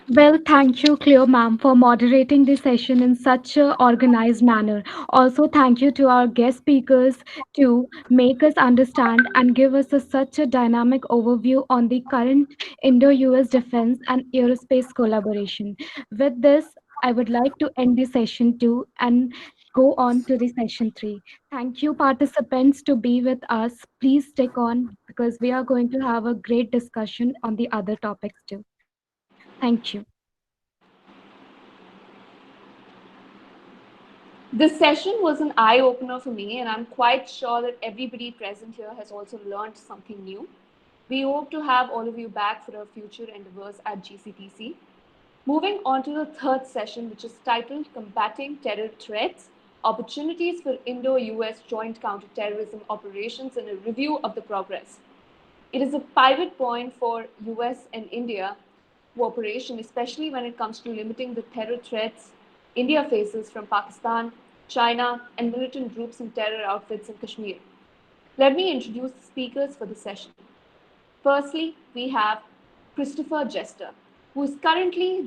G: Well, thank you, Cleo ma'am, for moderating this session in such an organized manner. Also, thank you to our guest speakers to make us understand and give us such a dynamic overview on the current Indo-US defense and aerospace collaboration. With this, I would like to end the session 2 and go on to the session 3. Thank you, participants, to be with us. Please stick on because we are going to have a great discussion on the other topics too. Thank you.
C: This session was an eye-opener for me, and I'm quite sure that everybody present here has also learned something new. We hope to have all of you back for our future endeavors at GCTC. Moving on to the third session, which is titled Combating Terror Threats, opportunities for Indo-US joint counterterrorism operations and a review of the progress. It is a pivot point for US and India cooperation, especially when it comes to limiting the terror threats India faces from Pakistan, China, and militant groups and terror outfits in Kashmir. Let me introduce the speakers for the session. Firstly, we have Christopher Jester, who is currently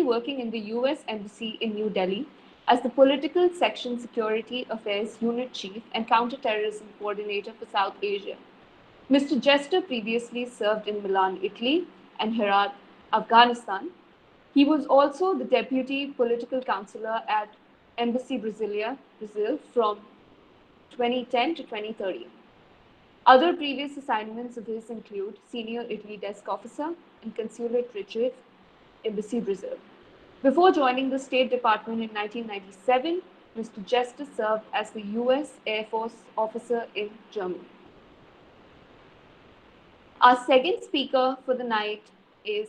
C: working in the US Embassy in New Delhi as the Political Section Security Affairs Unit Chief and Counterterrorism Coordinator for South Asia. Mr. Jester previously served in Milan, Italy, and Herat, Afghanistan. He was also the Deputy Political Counselor at Embassy Brasilia, Brazil from 2010 to 2013. Other previous assignments of his include Senior Italy Desk Officer and Consulate Richard, Embassy Brazil. Before joining the State Department in 1997, Mr. Jester served as the US Air Force officer in Germany. Our second speaker for the night is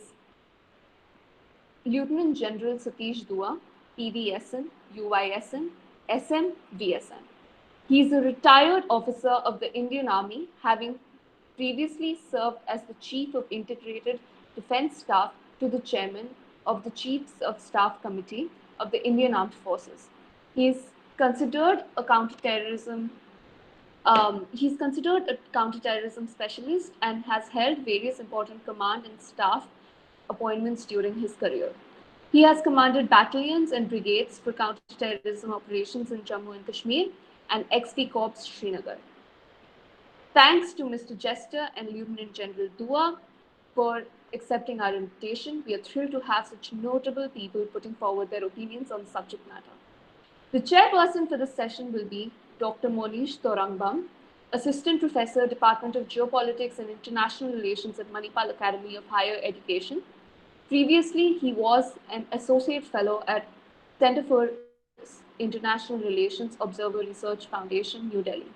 C: Lieutenant General Satish Dua, PVSN, UYSN, SM, VSN. He is a retired officer of the Indian Army, having previously served as the Chief of Integrated Defense Staff to the Chairman of the Chiefs of Staff Committee of the Indian Armed Forces. He is considered a counterterrorism specialist and has held various important command and staff appointments during his career. He has commanded battalions and brigades for counterterrorism operations in Jammu and Kashmir and XV Corps Srinagar. Thanks to Mr. Jester and Lieutenant General Dua for accepting our invitation. We are thrilled to have such notable people putting forward their opinions on the subject matter. The chairperson for this session will be Dr. Monish Thorangbam, Assistant Professor, Department of Geopolitics and International Relations at Manipal Academy of Higher Education. Previously, he was an Associate Fellow at Center for International Relations Observer Research Foundation, New Delhi.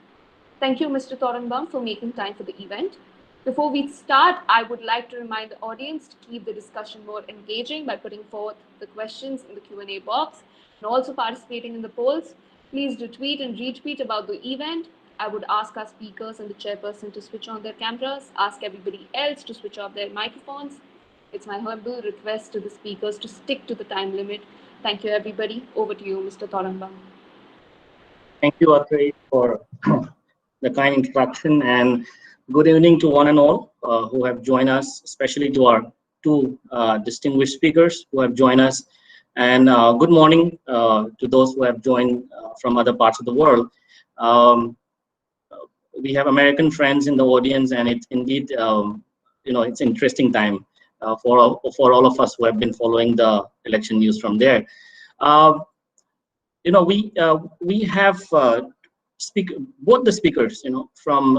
C: Thank you, Mr. Thorangbam, for making time for the event. Before we start, I would like to remind the audience to keep the discussion more engaging by putting forth the questions in the Q&A box and also participating in the polls. Please do tweet and retweet about the event. I would ask our speakers and the chairperson to switch on their cameras, ask everybody else to switch off their microphones. It's my humble request to the speakers to stick to the time limit. Thank you, everybody. Over to you, Mr. Thorangbam.
K: Thank you, Atrey, for the kind introduction, and good evening to one and all who have joined us, especially to our two distinguished speakers who have joined us, and good morning to those who have joined from other parts of the world. We have American friends in the audience, and it's indeed, it's an interesting time for all of us who have been following the election news from there. We have both the speakers, from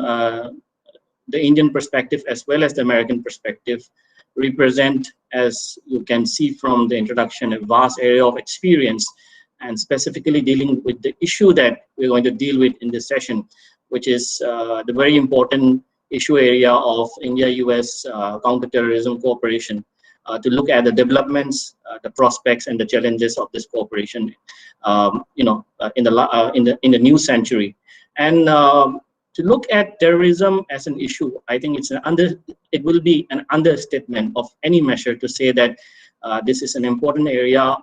K: the Indian perspective as well as the American perspective, represent, as you can see from the introduction, a vast area of experience, and specifically dealing with the issue that we're going to deal with in this session, which is the very important issue area of India-US counterterrorism cooperation, to look at the developments, the prospects, and the challenges of this cooperation, in the new century, and to look at terrorism as an issue. I think it will be an understatement of any measure to say that this is an important area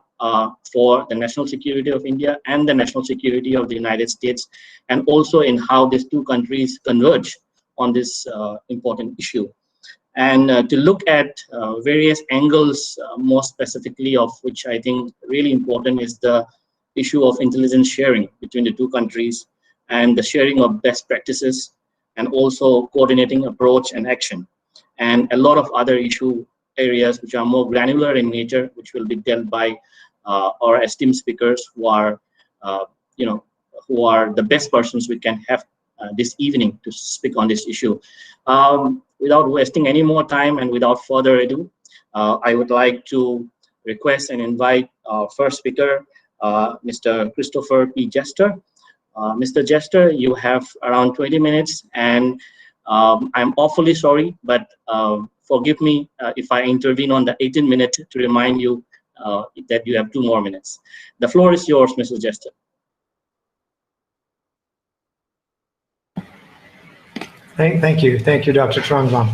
K: for the national security of India and the national security of the United States, and also in how these two countries converge on this important issue. And to look at various angles, more specifically of which I think really important is the issue of intelligence sharing between the two countries, and the sharing of best practices, and also coordinating approach and action, and a lot of other issue areas which are more granular in nature, which will be dealt by our esteemed speakers, who are the best persons we can have this evening to speak on this issue. Without wasting any more time and without further ado, I would like to request and invite our first speaker, Mr. Christopher P. Jester. Mr. Jester, you have around 20 minutes, and I'm awfully sorry, but forgive me if I intervene on the 18 minutes to remind you that you have 2 more minutes. The floor is yours, Mrs. Jester.
L: Thank you, Dr. Trungvam.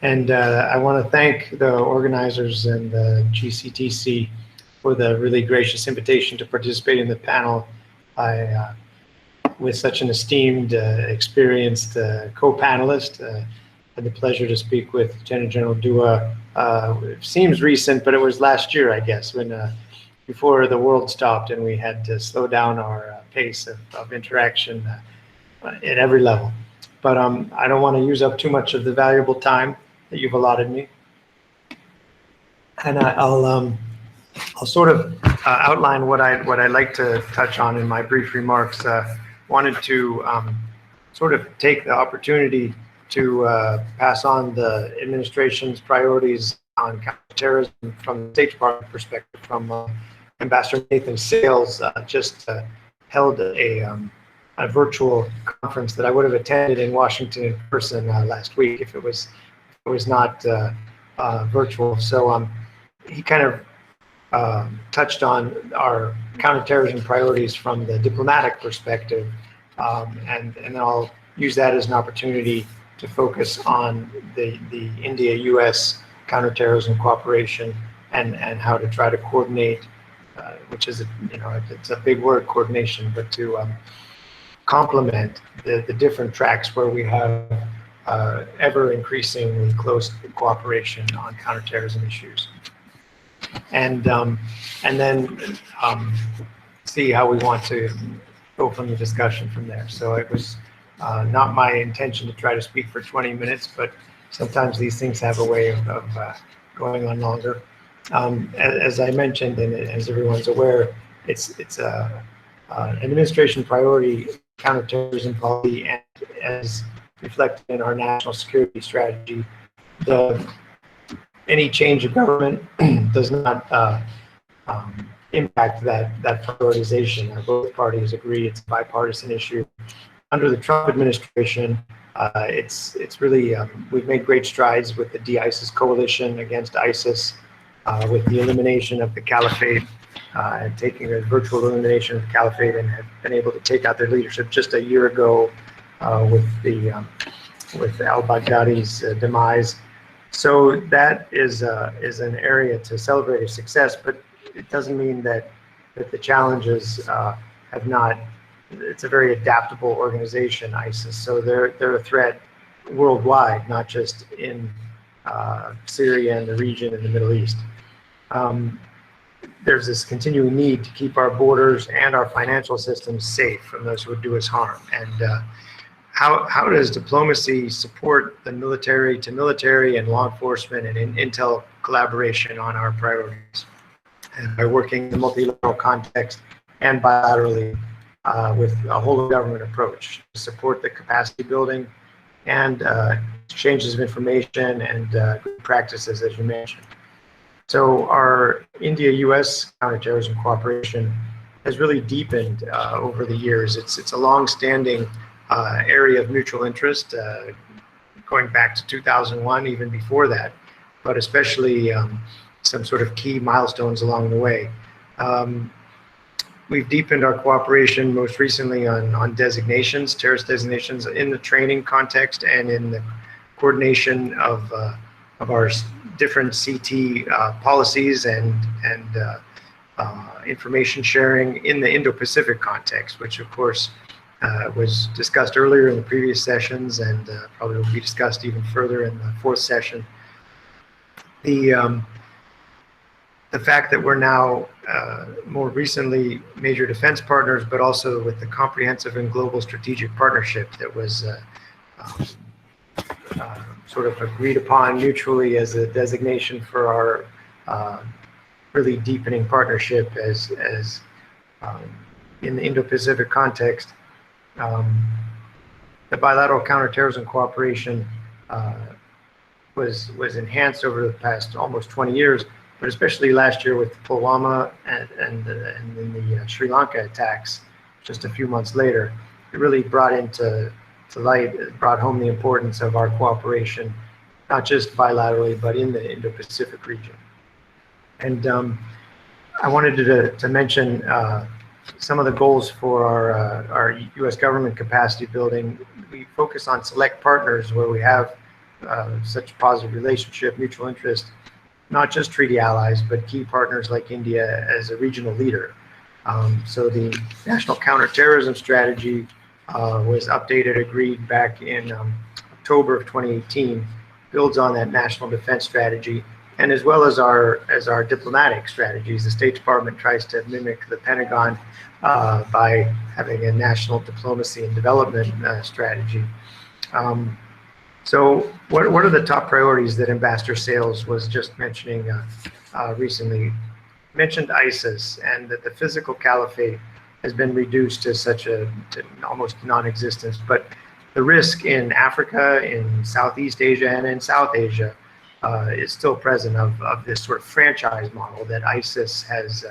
L: And I want to thank the organizers and the GCTC for the really gracious invitation to participate in the panel. With such an esteemed, experienced co-panelist, had the pleasure to speak with Lieutenant General Dua. It seems recent, but it was last year, I guess, when before the world stopped and we had to slow down our pace of interaction at every level. But I don't want to use up too much of the valuable time that you've allotted me, and I'll sort of outline what I'd like to touch on in my brief remarks. Wanted to sort of take the opportunity to pass on the administration's priorities on counterterrorism from the State Department perspective. From Ambassador Nathan Sales just held a virtual conference that I would have attended in Washington in person last week if it was not virtual. So he kind of touched on our counterterrorism priorities from the diplomatic perspective, and then I'll use that as an opportunity to focus on the India-U.S. counterterrorism cooperation and how to try to coordinate, which is it's a big word, coordination, but to complement the different tracks where we have ever increasingly close cooperation on counterterrorism issues. And then see how we want to go from the discussion from there. So it was not my intention to try to speak for 20 minutes, but sometimes these things have a way of going on longer. As I mentioned, and as everyone's aware, it's an administration priority, counterterrorism policy, and as reflected in our national security strategy, any change of government does not impact that prioritization. Both parties agree it's a bipartisan issue. Under the Trump administration, it's really we've made great strides with the de-ISIS coalition against ISIS, with the elimination of the caliphate, and taking a virtual elimination of the caliphate, and have been able to take out their leadership just a year ago with al-Baghdadi's demise. So that is an area to celebrate a success, but it doesn't mean that the challenges have not. It's a very adaptable organization, ISIS. So they're a threat worldwide, not just in Syria and the region in the Middle East. There's this continuing need to keep our borders and our financial systems safe from those who would do us harm. And how does diplomacy support the military to military and law enforcement and intel collaboration on our priorities? And by working in the multilateral context and bilaterally with a whole of government approach to support the capacity building and exchanges of information and good practices, as you mentioned. So our India-U.S. counterterrorism cooperation has really deepened over the years. It's a long-standing area of mutual interest, going back to 2001, even before that, but especially some sort of key milestones along the way. We've deepened our cooperation most recently on designations, terrorist designations, in the training context and in the coordination of our different CT policies and information sharing in the Indo-Pacific context, which of course was discussed earlier in the previous sessions and probably will be discussed even further in the fourth session. The fact that we're now more recently major defense partners, but also with the comprehensive and global strategic partnership that was sort of agreed upon mutually as a designation for our really deepening partnership as in the Indo-Pacific context. The bilateral counterterrorism cooperation was enhanced over the past almost 20 years, but especially last year with Pulwama and then the Sri Lanka attacks just a few months later. It really brought into light, it brought home the importance of our cooperation, not just bilaterally, but in the Indo-Pacific region. And I wanted to mention some of the goals for our U.S. government capacity building. We focus on select partners where we have such positive relationship, mutual interest, not just treaty allies, but key partners like India as a regional leader. So the National Counterterrorism Strategy was updated, agreed back in October of 2018, builds on that national defense strategy, and as well as our diplomatic strategies. The State Department tries to mimic the Pentagon by having a national diplomacy and development strategy. So what are the top priorities that Ambassador Sales was just mentioning recently? Mentioned ISIS, and that the physical caliphate has been reduced to to almost non-existence, but the risk in Africa, in Southeast Asia, and in South Asia is still present of this sort of franchise model that ISIS has.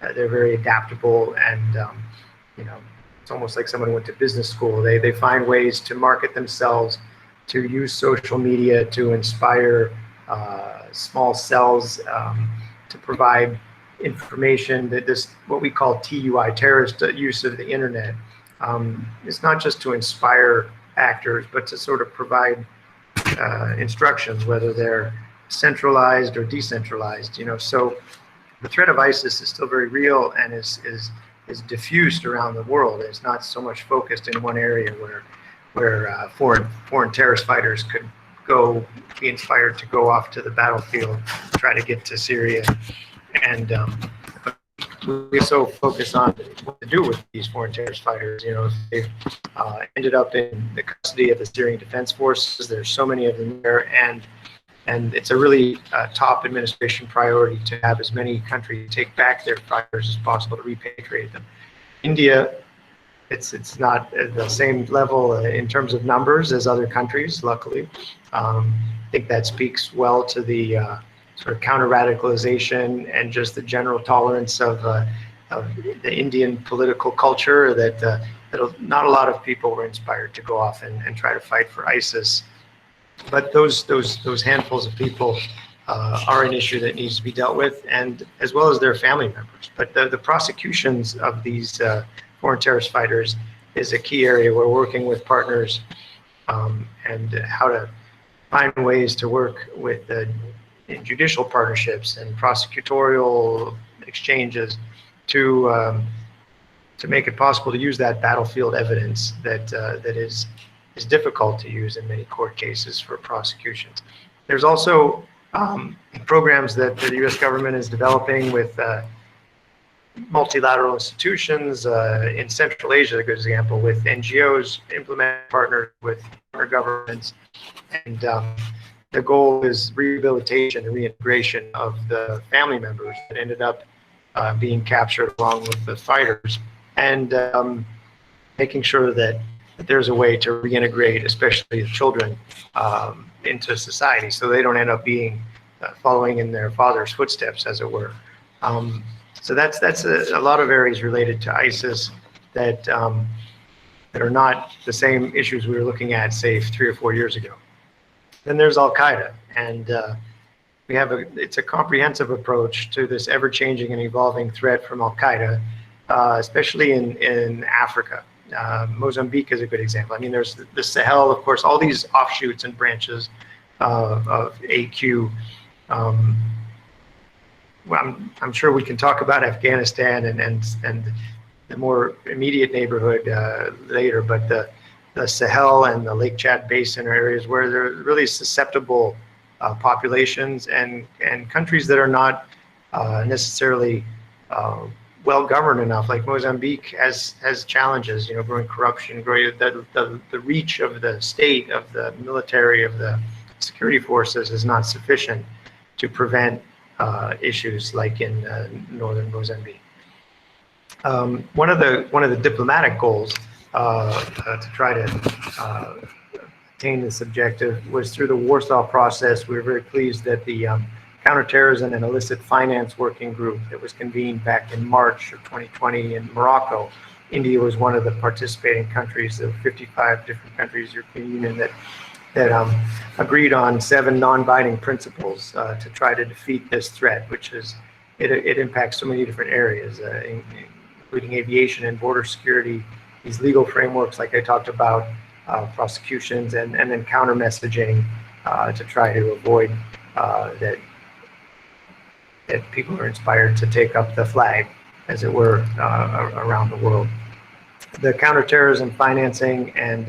L: They're very adaptable, and it's almost like someone who went to business school. They find ways to market themselves, to use social media to inspire small cells, to provide information. That this, what we call TUI, terrorist use of the internet, it's not just to inspire actors, but to sort of provide instructions, whether they're centralized or decentralized. So the threat of ISIS is still very real and is diffused around the world. It's not so much focused in one area where foreign terrorist fighters could be inspired to go off to the battlefield, try to get to Syria, and we also focus on what to do with these foreign terrorist fighters. If they've ended up in the custody of the Syrian Defense Forces, there's so many of them there, and it's a really top administration priority to have as many countries take back their fighters as possible to repatriate them. India, it's not at the same level in terms of numbers as other countries, luckily. I think that speaks well to the sort of counter-radicalization and just the general tolerance of the Indian political culture, that not a lot of people were inspired to go off and try to fight for ISIS. But those handfuls of people are an issue that needs to be dealt with, and as well as their family members. But the prosecutions of these foreign terrorist fighters is a key area. We're working with partners and how to find ways to work with in judicial partnerships and prosecutorial exchanges to make it possible to use that battlefield evidence that is difficult to use in many court cases for prosecutions. There's also programs that the U.S. government is developing with multilateral institutions in Central Asia, a good example, with NGOs, implementing partners with partner governments, and the goal is rehabilitation and reintegration of the family members that ended up being captured along with the fighters, and making sure that there's a way to reintegrate, especially the children, into society, so they don't end up being following in their father's footsteps, as it were. So that's a lot of areas related to ISIS that are not the same issues we were looking at, say, 3 or 4 years ago. Then there's Al-Qaeda, and it's a comprehensive approach to this ever-changing and evolving threat from Al-Qaeda, especially in Africa. Mozambique is a good example. I mean, there's the Sahel, of course, all these offshoots and branches of AQ. Well, I'm sure we can talk about Afghanistan and the more immediate neighborhood later, but the Sahel and the Lake Chad Basin are areas where there are really susceptible populations and countries that are not necessarily well governed enough. Like Mozambique has challenges, growing corruption, growing the reach of the state, of the military, of the security forces is not sufficient to prevent issues like in northern Mozambique. One of the diplomatic goals to try to attain this objective was through the Warsaw process. We were very pleased that the Counterterrorism and Illicit Finance Working Group that was convened back in March of 2020 in Morocco. India was one of the participating countries of 55 different countries, European Union, that agreed on 7 non-binding principles to try to defeat this threat, which is it impacts so many different areas, including aviation and border security, these legal frameworks like I talked about, prosecutions, and then counter messaging to try to avoid that people are inspired to take up the flag, as it were, around the world. The counterterrorism financing and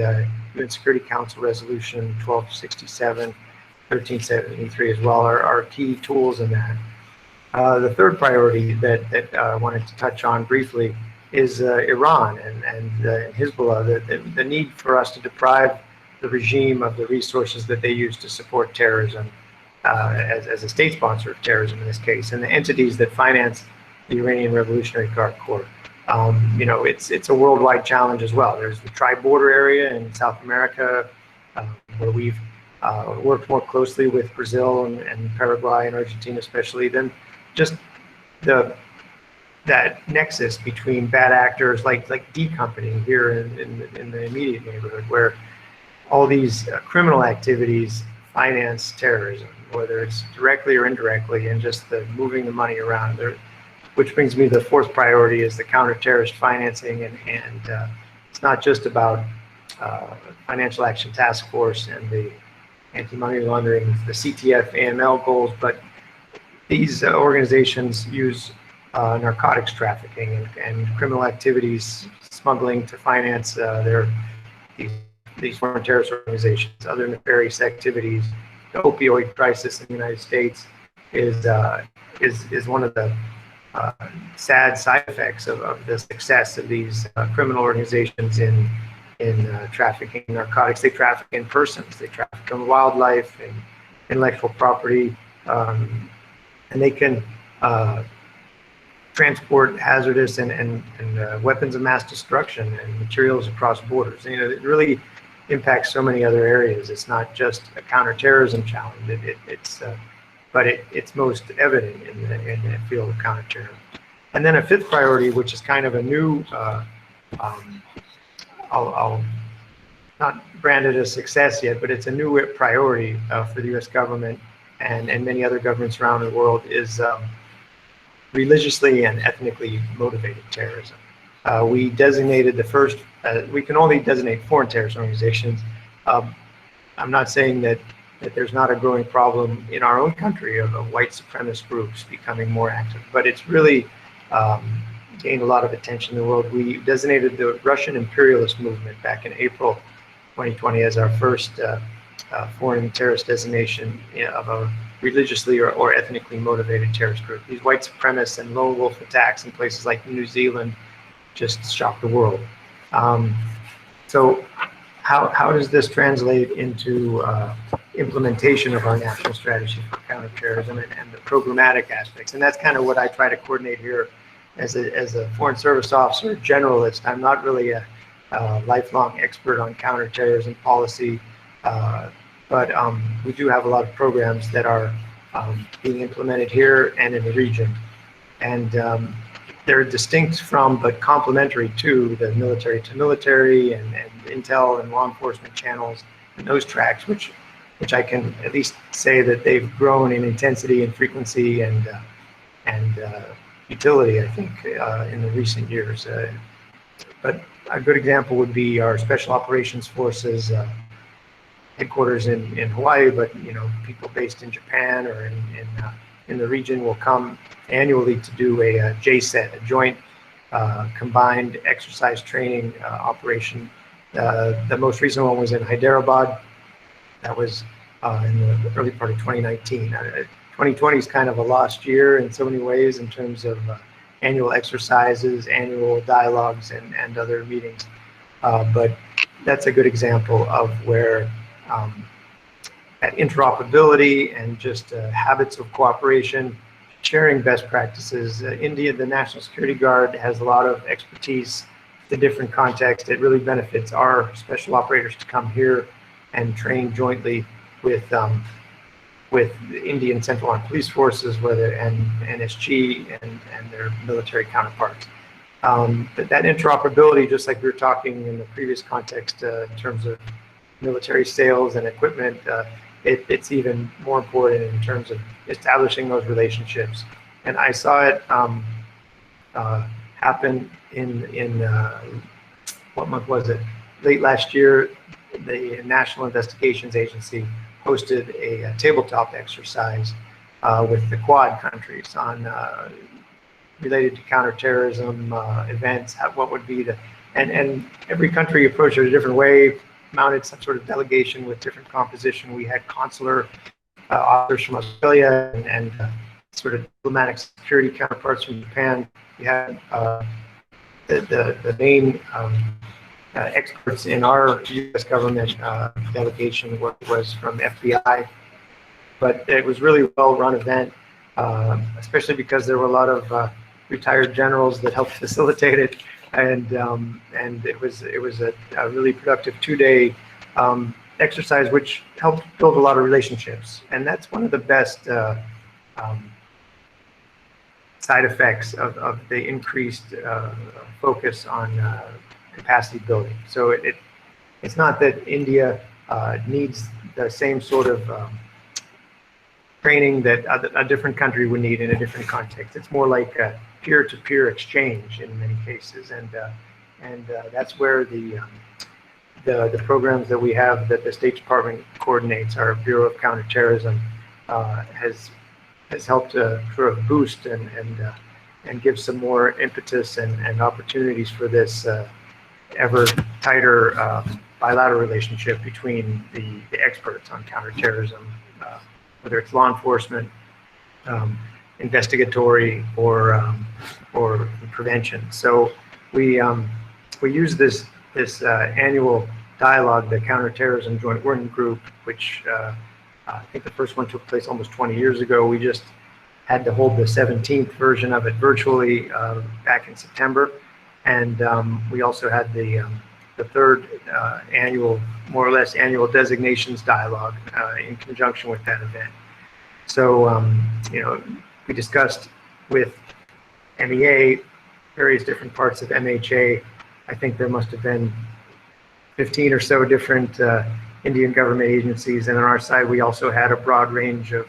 L: UN Security Council Resolution 1267, 1373 as well are key tools in that. The third priority that I wanted to touch on briefly is Iran and Hezbollah, the need for us to deprive the regime of the resources that they use to support terrorism as a state sponsor of terrorism in this case, and the entities that finance the Iranian Revolutionary Guard Corps. You know, it's a worldwide challenge as well. There's the tri-border area in South America, where we've worked more closely with Brazil and Paraguay and Argentina especially, then just that nexus between bad actors like D Company here in the immediate neighborhood, where all these criminal activities finance terrorism, whether it's directly or indirectly, and just the moving the money around there. Which brings me to the fourth priority is the counter-terrorist financing, and it's not just about Financial Action Task Force and the anti-money laundering, the CTF, AML goals, but these organizations use narcotics trafficking and criminal activities, smuggling to finance these foreign terrorist organizations, other nefarious activities. The opioid crisis in the United States is one of the sad side effects of the success of these criminal organizations in trafficking narcotics. They traffic in persons, they traffic in wildlife and intellectual property, and they can transport hazardous and weapons of mass destruction and materials across borders. You know, it really impacts so many other areas. It's not just a counterterrorism challenge. But it's most evident in the field of counterterrorism. And then a fifth priority, which is kind of a new, I'll not brand it a success yet, but it's a new priority for the U.S. government and many other governments around the world, is religiously and ethnically motivated terrorism. We designated the first, we can only designate foreign terrorist organizations. I'm not saying that there's not a growing problem in our own country of white supremacist groups becoming more active, but it's really gained a lot of attention in the world. We designated the Russian imperialist movement back in April 2020 as our first foreign terrorist designation of a religiously or ethnically motivated terrorist group. These white supremacists and lone wolf attacks in places like New Zealand just shocked the world. So how does this translate into implementation of our national strategy for counterterrorism and the programmatic aspects? And that's kind of what I try to coordinate here as a Foreign Service officer, generalist. I'm not really a lifelong expert on counterterrorism policy, but we do have a lot of programs that are being implemented here and in the region. And they're distinct from, but complementary to, the military and intel and law enforcement channels and those tracks, which I can at least say that they've grown in intensity and frequency and utility, I think, in the recent years. But a good example would be our Special Operations Forces headquarters in Hawaii, but people based in Japan or in the region will come annually to do a JSET, a joint combined exercise training operation. The most recent one was in Hyderabad. That was in the early part of 2019. 2020 is kind of a lost year in so many ways in terms of annual exercises, annual dialogues, and other meetings. But that's a good example of where that interoperability and just habits of cooperation, sharing best practices. India, the National Security Guard, has a lot of expertise in different contexts. It really benefits our special operators to come here and train jointly with the Indian Central Armed Police Forces, and NSG and their military counterparts. But that interoperability, just like we were talking in the previous context in terms of military sales and equipment, it's even more important in terms of establishing those relationships and I saw it happen in what month was it? Late last year, the National Investigations Agency hosted a tabletop exercise with the Quad countries on related to counterterrorism events. What would be the and every country approached it a different way, mounted some sort of delegation with different composition. We had consular officers from Australia and sort of diplomatic security counterparts from Japan. We had the main experts in our U.S. government delegation was from FBI, but it was really a well-run event, especially because there were a lot of retired generals that helped facilitate it, and it was a really productive 2-day exercise, which helped build a lot of relationships, and that's one of the best side effects of the increased focus on capacity building. So it's not that India needs the same sort of training that a different country would need in a different context. It's more like a peer-to-peer exchange in many cases, and that's where the programs that we have that the State Department coordinates, our Bureau of Counterterrorism, has helped sort of boost and give some more impetus and opportunities for this ever tighter bilateral relationship between the experts on counterterrorism, whether it's law enforcement, investigatory, or prevention. So we use this annual dialogue, the Counterterrorism Joint Working Group, which I think the first one took place almost 20 years ago. We just had to hold the 17th version of it virtually back in September, and we also had the third annual, more or less annual designations dialogue in conjunction with that event. So we discussed with MEA various different parts of MHA. I think there must have been 15 or so different Indian government agencies, and on our side we also had a broad range of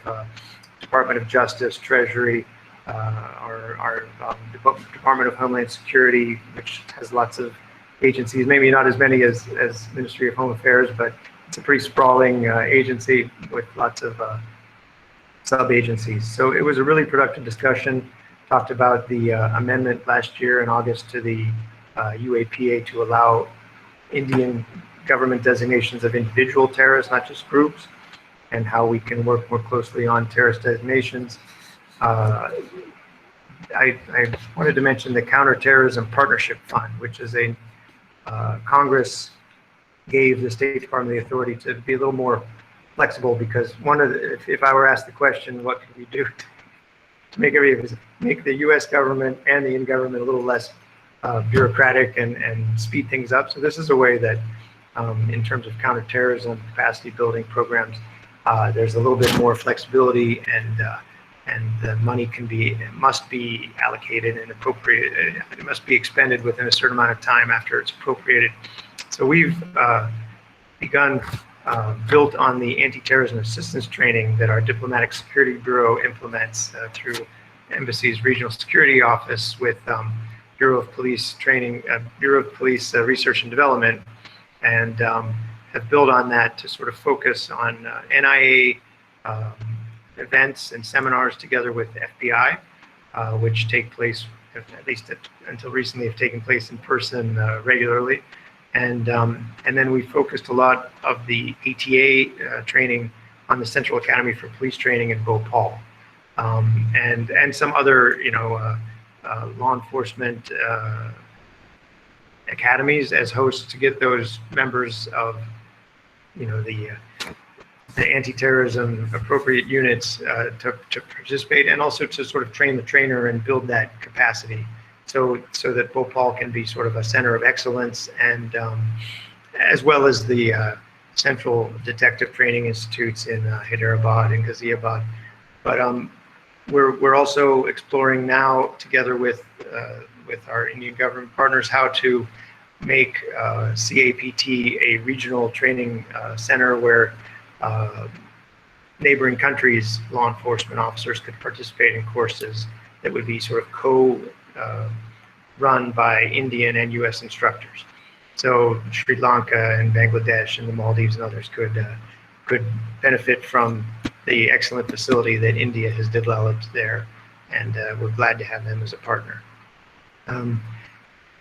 L: Department of Justice, Treasury, our Department of Homeland Security, which has lots of agencies, maybe not as many as Ministry of Home Affairs, but it's a pretty sprawling agency with lots of sub-agencies. So it was a really productive discussion. Talked about the amendment last year in August to the UAPA to allow Indian government designations of individual terrorists, not just groups, and how we can work more closely on terrorist designations. I wanted to mention the Counterterrorism Partnership Fund, which is a Congress gave the State Department the authority to be a little more flexible, because if I were asked the question, what can we do to make the U.S. government and the Indian government a little less bureaucratic and speed things up. So this is a way that in terms of counterterrorism capacity building programs, there's a little bit more flexibility, and the money must be allocated and appropriate. It must be expended within a certain amount of time after it's appropriated. So we've begun built on the anti-terrorism assistance training that our Diplomatic Security Bureau implements through Embassy's Regional Security Office with Bureau of Police Training, Bureau of Police Research and Development, and have built on that to sort of focus on NIA events and seminars together with FBI, which take place, at least until recently, have taken place in person regularly. And then we focused a lot of the ATA training on the Central Academy for Police Training in Bhopal, and some other law enforcement academies as hosts to get those members of the anti-terrorism appropriate units to participate, and also to sort of train the trainer and build that capacity. So that Bhopal can be sort of a center of excellence, and as well as the Central Detective Training Institutes in Hyderabad and Ghaziabad. But we're also exploring now, together with our Indian government partners, how to make CAPT a regional training center where neighboring countries' law enforcement officers could participate in courses that would be sort of co-run by Indian and U.S. instructors. So Sri Lanka and Bangladesh and the Maldives and others could benefit from the excellent facility that India has developed there, and we're glad to have them as a partner.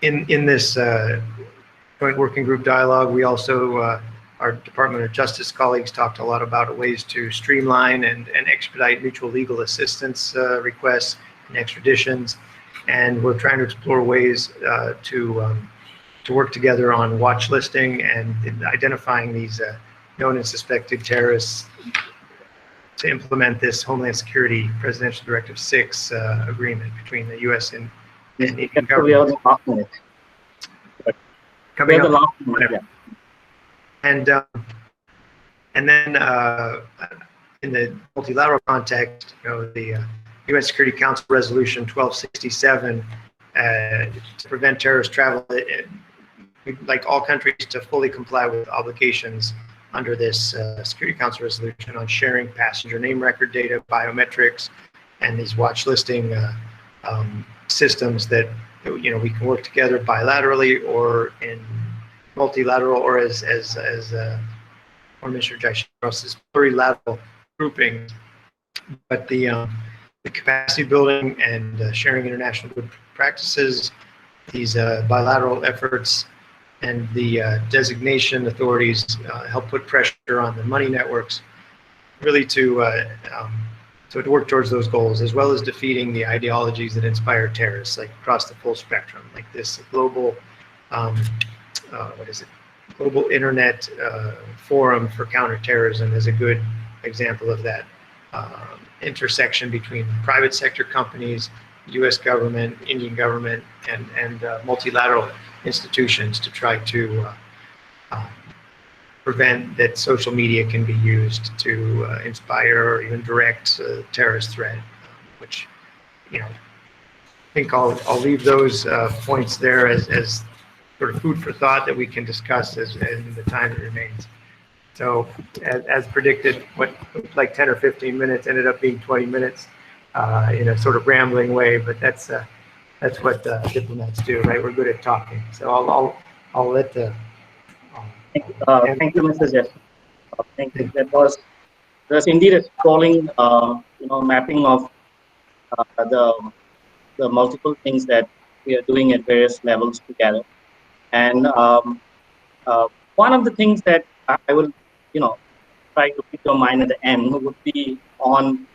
L: In this joint working group dialogue, we also, our Department of Justice colleagues talked a lot about ways to streamline and expedite mutual legal assistance requests and extraditions, and we're trying to explore ways to work together on watch listing and identifying these known and suspected terrorists to implement this Homeland Security Presidential Directive 6 agreement between the U.S. and Indian government. Coming up. And then in the multilateral context, the UN Security Council Resolution 1267 to prevent terrorist travel, we'd like all countries to fully comply with obligations under this Security Council resolution on sharing passenger name record data, biometrics, and these watch listing systems that we can work together bilaterally or in multilateral, or as or Mr. Jaishankar plurilateral grouping. But the capacity building and sharing international good practices, these bilateral efforts, and the designation authorities help put pressure on the money networks, really to work towards those goals, as well as defeating the ideologies that inspire terrorists, like across the full spectrum, like this global, global internet forum for counterterrorism is a good example of that intersection between private sector companies, U.S. government, Indian government, and multilateral institutions to try to prevent that social media can be used to inspire or even direct terrorist threat, which, I think I'll leave those points there as sort of food for thought that we can discuss as in the time that remains. So as predicted, what looked like 10 or 15 minutes ended up being 20 minutes in a sort of rambling way, but that's what diplomats do, right? We're good at talking. So I'll let the
K: thank you, Mr. Jeff. Thank you. That was indeed a sprawling, mapping of the multiple things that we are doing at various levels together. And one of the things that I will, try to pick your mind at the end would be on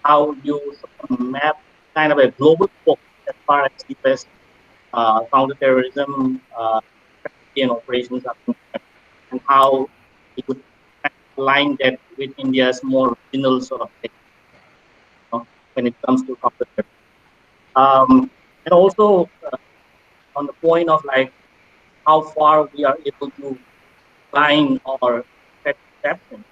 K: how you map kind of a global focus as far as U.S. Counterterrorism and operations are concerned, and how it would align that with India's more regional sort of thing, when it comes to counterterrorism. And also on the point of like how far we are able to line our threat perception,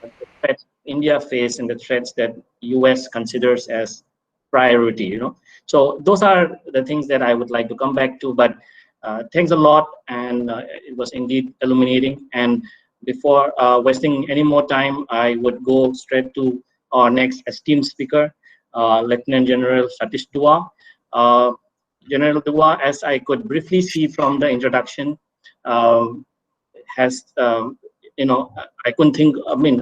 K: the threats India faces and the threats that U.S. considers as priority. So those are the things that I would like to come back to. But thanks a lot, and it was indeed illuminating. And before wasting any more time, I would go straight to our next esteemed speaker, Lieutenant General Satish Dua. General Dua, as I could briefly see from the introduction, has, I couldn't think,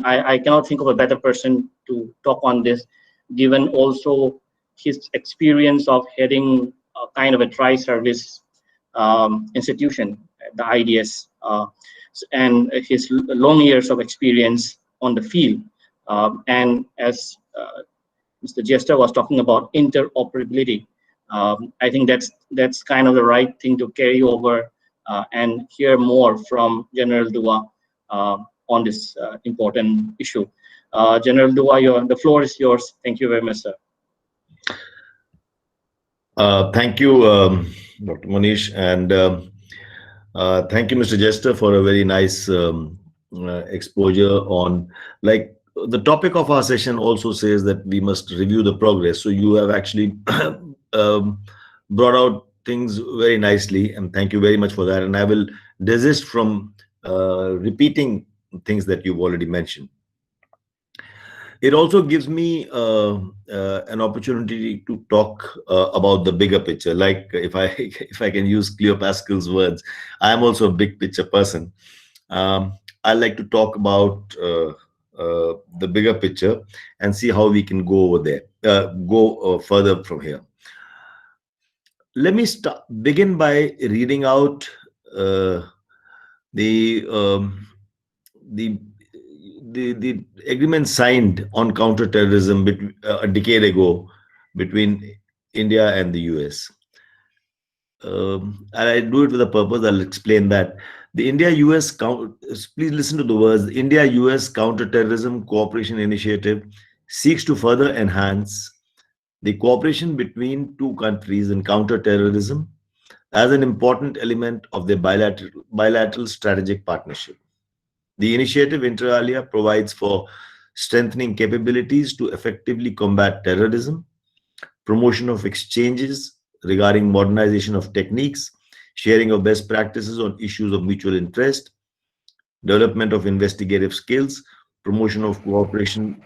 K: I cannot think of a better person to talk on this, given also his experience of heading a kind of a tri-service institution, the IDS, and his long years of experience on the field. And as Mr. Jester was talking about interoperability, I think that's kind of the right thing to carry over and hear more from General Dua on this important issue. General Dua, the floor is yours. Thank you very much, sir.
M: Thank you, Dr. Manish, and thank you, Mr. Jester, for a very nice exposure on, like, the topic of our session also says that we must review the progress. So you have actually brought out things very nicely, and thank you very much for that. And I will desist from repeating things that you've already mentioned. it also gives me an opportunity to talk about the bigger picture. Like if I if I can use Cleo Pascal's words, I am also a big picture person. I like to talk about the bigger picture and see how we can go over there, go further from here. Let me begin by reading out the the agreement signed on counterterrorism a decade ago between India and the US. And I do it with a purpose. I'll explain that. The India-US, please listen to the words, the India-US Counterterrorism Cooperation Initiative seeks to further enhance the cooperation between two countries in counterterrorism as an important element of their bilateral strategic partnership. The initiative, inter alia, provides for strengthening capabilities to effectively combat terrorism, promotion of exchanges regarding modernization of techniques, sharing of best practices on issues of mutual interest, development of investigative skills, promotion of cooperation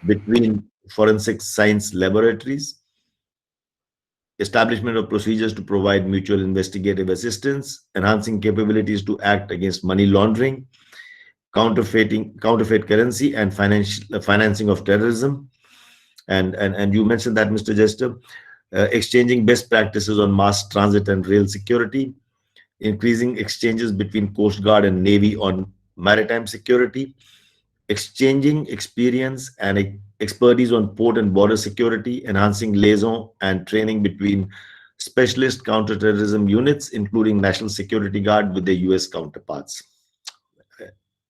M: between forensic science laboratories, establishment of procedures to provide mutual investigative assistance, enhancing capabilities to act against money laundering, counterfeit currency, and financing of terrorism. And you mentioned that, Mr. Jester, exchanging best practices on mass transit and rail security, increasing exchanges between Coast Guard and Navy on maritime security, exchanging experience and expertise on port and border security, enhancing liaison and training between specialist counterterrorism units, including National Security Guard with their US counterparts.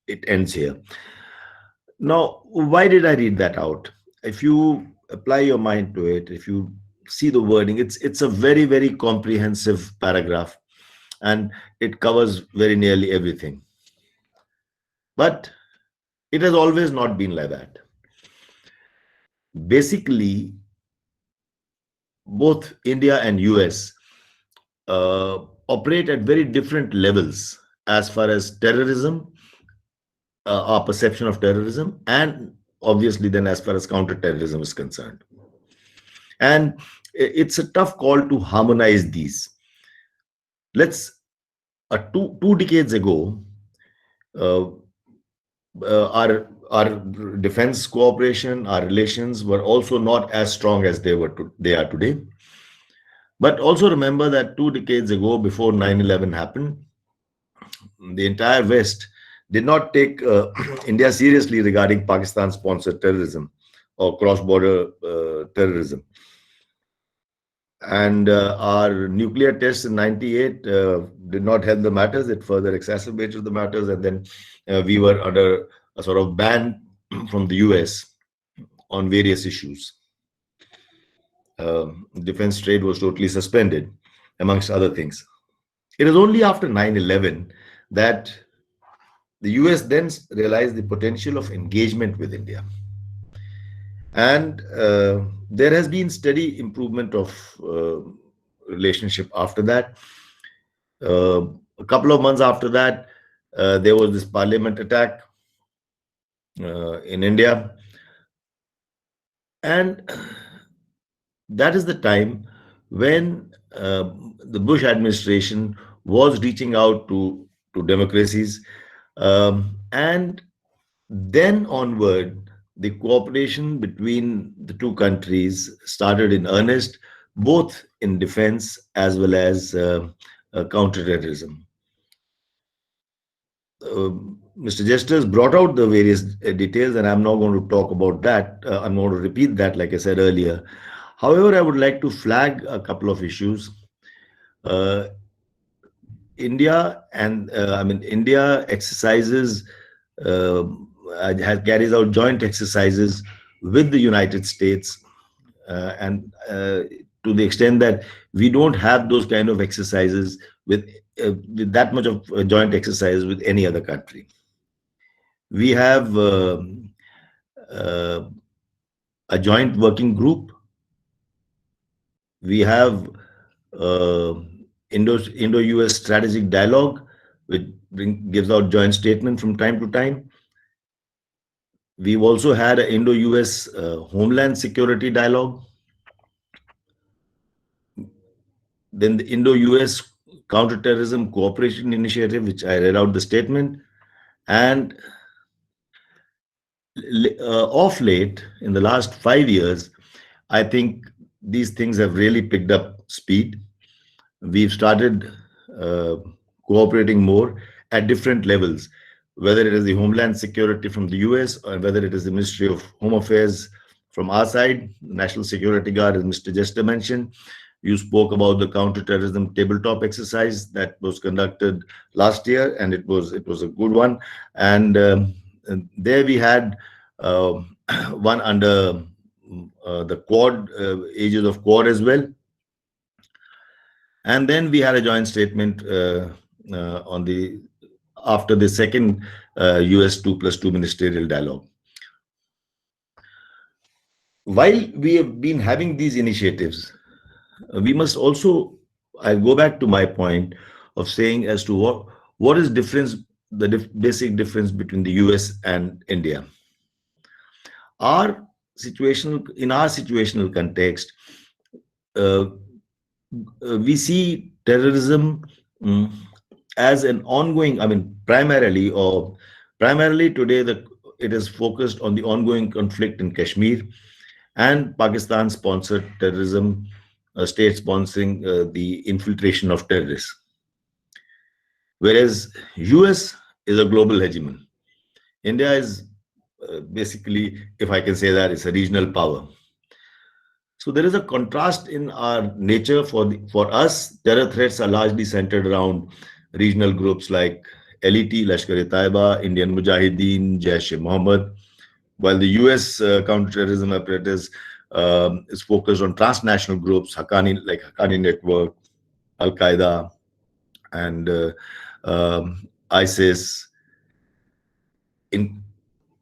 M: It ends here. Now, why did I read that out? If you apply your mind to it, if you see the wording, it's a very, very comprehensive paragraph, and it covers very nearly everything. But it has always not been like that. Basically, both India and US operate at very different levels as far as terrorism, our perception of terrorism, and obviously then as far as counterterrorism is concerned. And it's a tough call to harmonize these. Two decades ago, our defense cooperation, our relations were also not as strong as they are today. But also remember that 2 decades ago, before 9/11 happened, the entire West did not take India seriously regarding Pakistan-sponsored terrorism or cross-border terrorism. And our nuclear tests in '98 did not help the matters. It further exacerbated the matters. And then we were under a sort of ban from the US on various issues. Defense trade was totally suspended, amongst other things. It is only after 9/11 that the US then realized the potential of engagement with India. And there has been steady improvement of relationship after that. A couple of months after that, there was this parliament attack in India. And that is the time when the Bush administration was reaching out to democracies. And then onward, the cooperation between the two countries started in earnest, both in defense as well as counterterrorism. Mr. Jester has brought out the various details, and I'm not going to talk about that. I'm going to repeat that, like I said earlier. However, I would like to flag a couple of issues. India exercises, carries out joint exercises with the United States, and to the extent that we don't have those kind of exercises with that much of joint exercise with any other country. We have a joint working group. We have Indo-US strategic dialogue, which gives out joint statement from time to time. We've also had an Indo-US Homeland Security Dialogue. Then the Indo-US Counterterrorism Cooperation Initiative, which I read out the statement. And of late, in the last 5 years, I think these things have really picked up speed. We've started cooperating more at different levels, whether it is the Homeland Security from the US or whether it is the Ministry of Home Affairs from our side, National Security Guard, as Mr. Jester mentioned. You spoke about the counterterrorism tabletop exercise that was conducted last year, and it was a good one. And there we had one under the Quad, aegis of Quad as well. And then we had a joint statement after the second US 2+2 ministerial dialogue. While we have been having these initiatives, we must also, I go back to my point of saying as to what is the basic difference between the US and India. In our situational context, we see terrorism as an ongoing, primarily today it is focused on the ongoing conflict in Kashmir and Pakistan-sponsored terrorism, state sponsoring the infiltration of terrorists. Whereas US is a global hegemon. India is basically, if I can say that, it's a regional power. So there is a contrast in our nature. For us, terror threats are largely centered around regional groups like LET, Lashkar-e-Taiba, Indian Mujahideen, Jaish-e-Mohammed, while the US counterterrorism apparatus is focused on transnational groups, Haqqani Network, Al-Qaeda, and ISIS.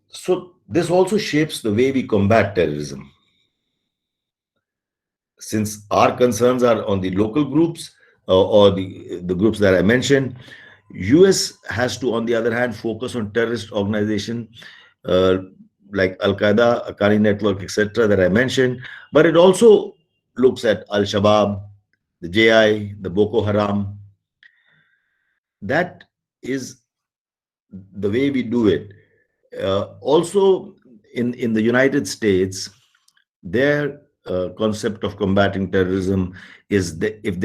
M: So this also shapes the way we combat terrorism. Since our concerns are on the local groups or the groups that I mentioned, US has to, on the other hand, focus on terrorist organization like Al-Qaeda, Haqqani Network, etc. that I mentioned, but it also looks at Al-Shabaab, the JI, the Boko Haram. That is the way we do it. Also, in the United States, their concept of combating terrorism is that if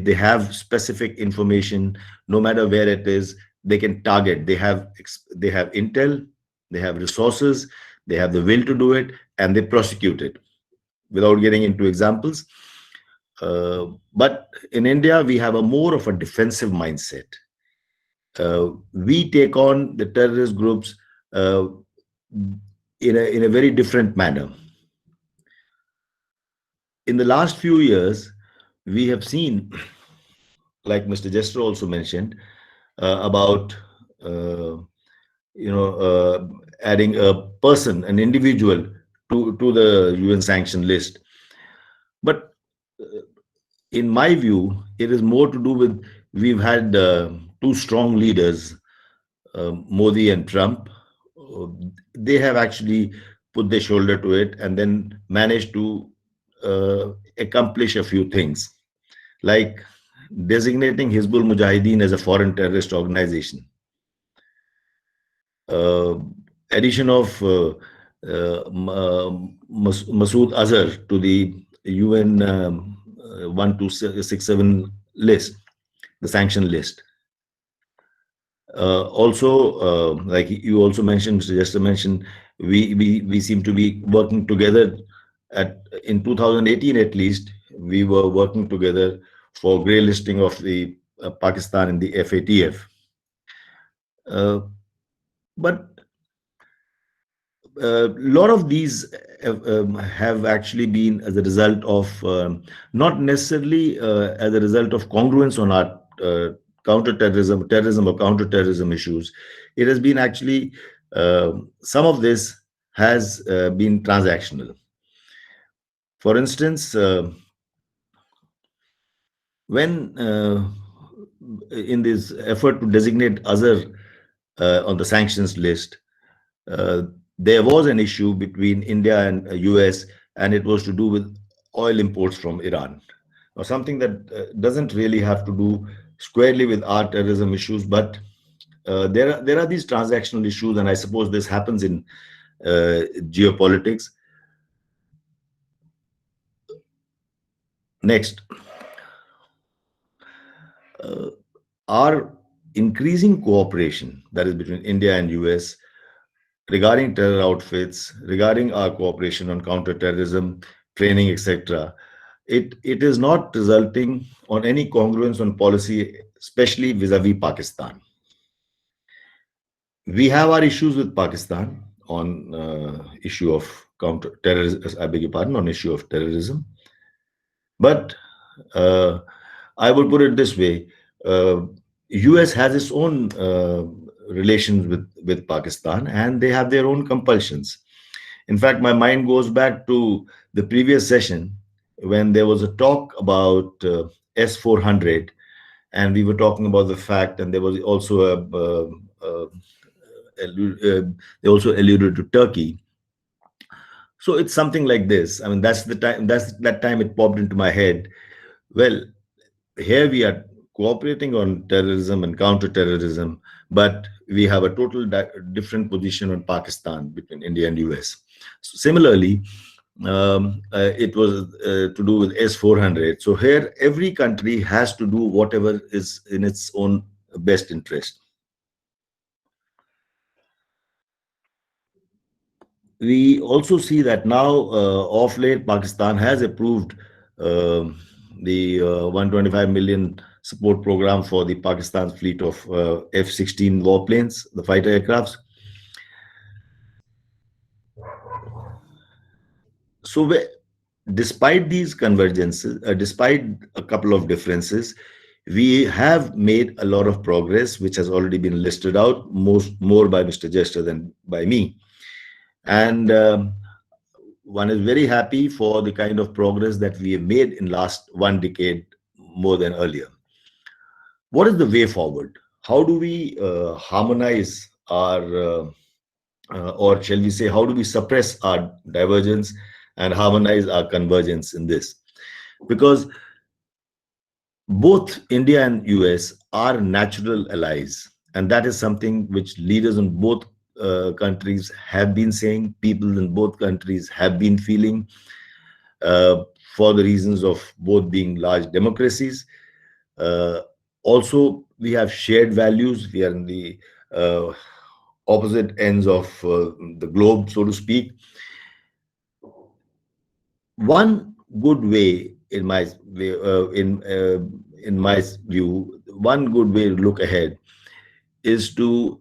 M: they have specific information, no matter where it is, they can target. They have intel, they have resources, they have the will to do it, and they prosecute it. Without getting into examples, but in India we have more of a defensive mindset. We take on the terrorist groups in a very different manner. In the last few years, we have seen, like Mr. Jester also mentioned, about adding a person, an individual, to the UN sanction list. But in my view, it is more to do with we've had two strong leaders, Modi and Trump. They have actually put their shoulder to it and then managed to accomplish a few things, like designating Hizbul Mujahideen as a foreign terrorist organization, addition of Masood Azhar to the UN 1267 list, the sanction list. Also, like you also mentioned, Mr. Jester mentioned, we seem to be working together. In 2018, at least, we were working together for grey listing of the Pakistan in the FATF. But a lot of these have actually been as a result of, not necessarily as a result of congruence on our counterterrorism, terrorism or counterterrorism issues. It has been actually, some of this has been transactional. For instance, when in this effort to designate Azhar on the sanctions list, there was an issue between India and US, and it was to do with oil imports from Iran, or something that doesn't really have to do squarely with our terrorism issues, but there are these transactional issues, and I suppose this happens in geopolitics. Next, our increasing cooperation, that is between India and US, regarding terror outfits, regarding our cooperation on counterterrorism, training, etc., it is not resulting on any congruence on policy, especially vis-a-vis Pakistan. We have our issues with Pakistan on issue of counter-terrorism, I beg your pardon, on issue of terrorism. But I would put it this way, US has its own relations with Pakistan, and they have their own compulsions. In fact, my mind goes back to the previous session when there was a talk about S-400, and we were talking about the fact, and there was also they also alluded to Turkey. So it's something like this. I mean, that's that time it popped into my head. Well, here we are cooperating on terrorism and counterterrorism, but we have a total different position on Pakistan between India and US. So similarly, it was to do with S-400. So here, every country has to do whatever is in its own best interest. We also see that now, of late, Pakistan has approved the 125 million support program for the Pakistan's fleet of F-16 warplanes, the fighter aircrafts. So despite these convergences, despite a couple of differences, we have made a lot of progress, which has already been listed out, more by Mr. Jester than by me. And one is very happy for the kind of progress that we have made in last 1 decade more than earlier. What is the way forward? How do we harmonize our, or shall we say, how do we suppress our divergence and harmonize our convergence in this? Because both India and US are natural allies, and that is something which leaders in both countries have been saying, people in both countries have been feeling, for the reasons of both being large democracies. Also, we have shared values. We are in the opposite ends of the globe, so to speak. One good way, in my view, one good way to look ahead is to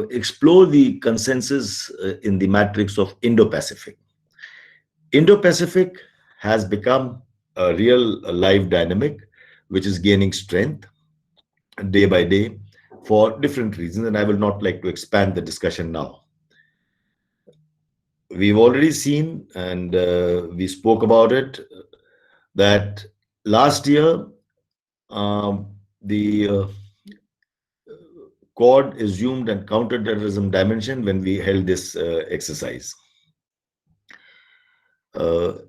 M: explore the consensus in the matrix of Indo-Pacific. Indo-Pacific has become a real live dynamic, which is gaining strength day by day for different reasons, and I will not like to expand the discussion now. We've already seen, and we spoke about it, that last year the Quad assumed a counterterrorism dimension when we held this exercise.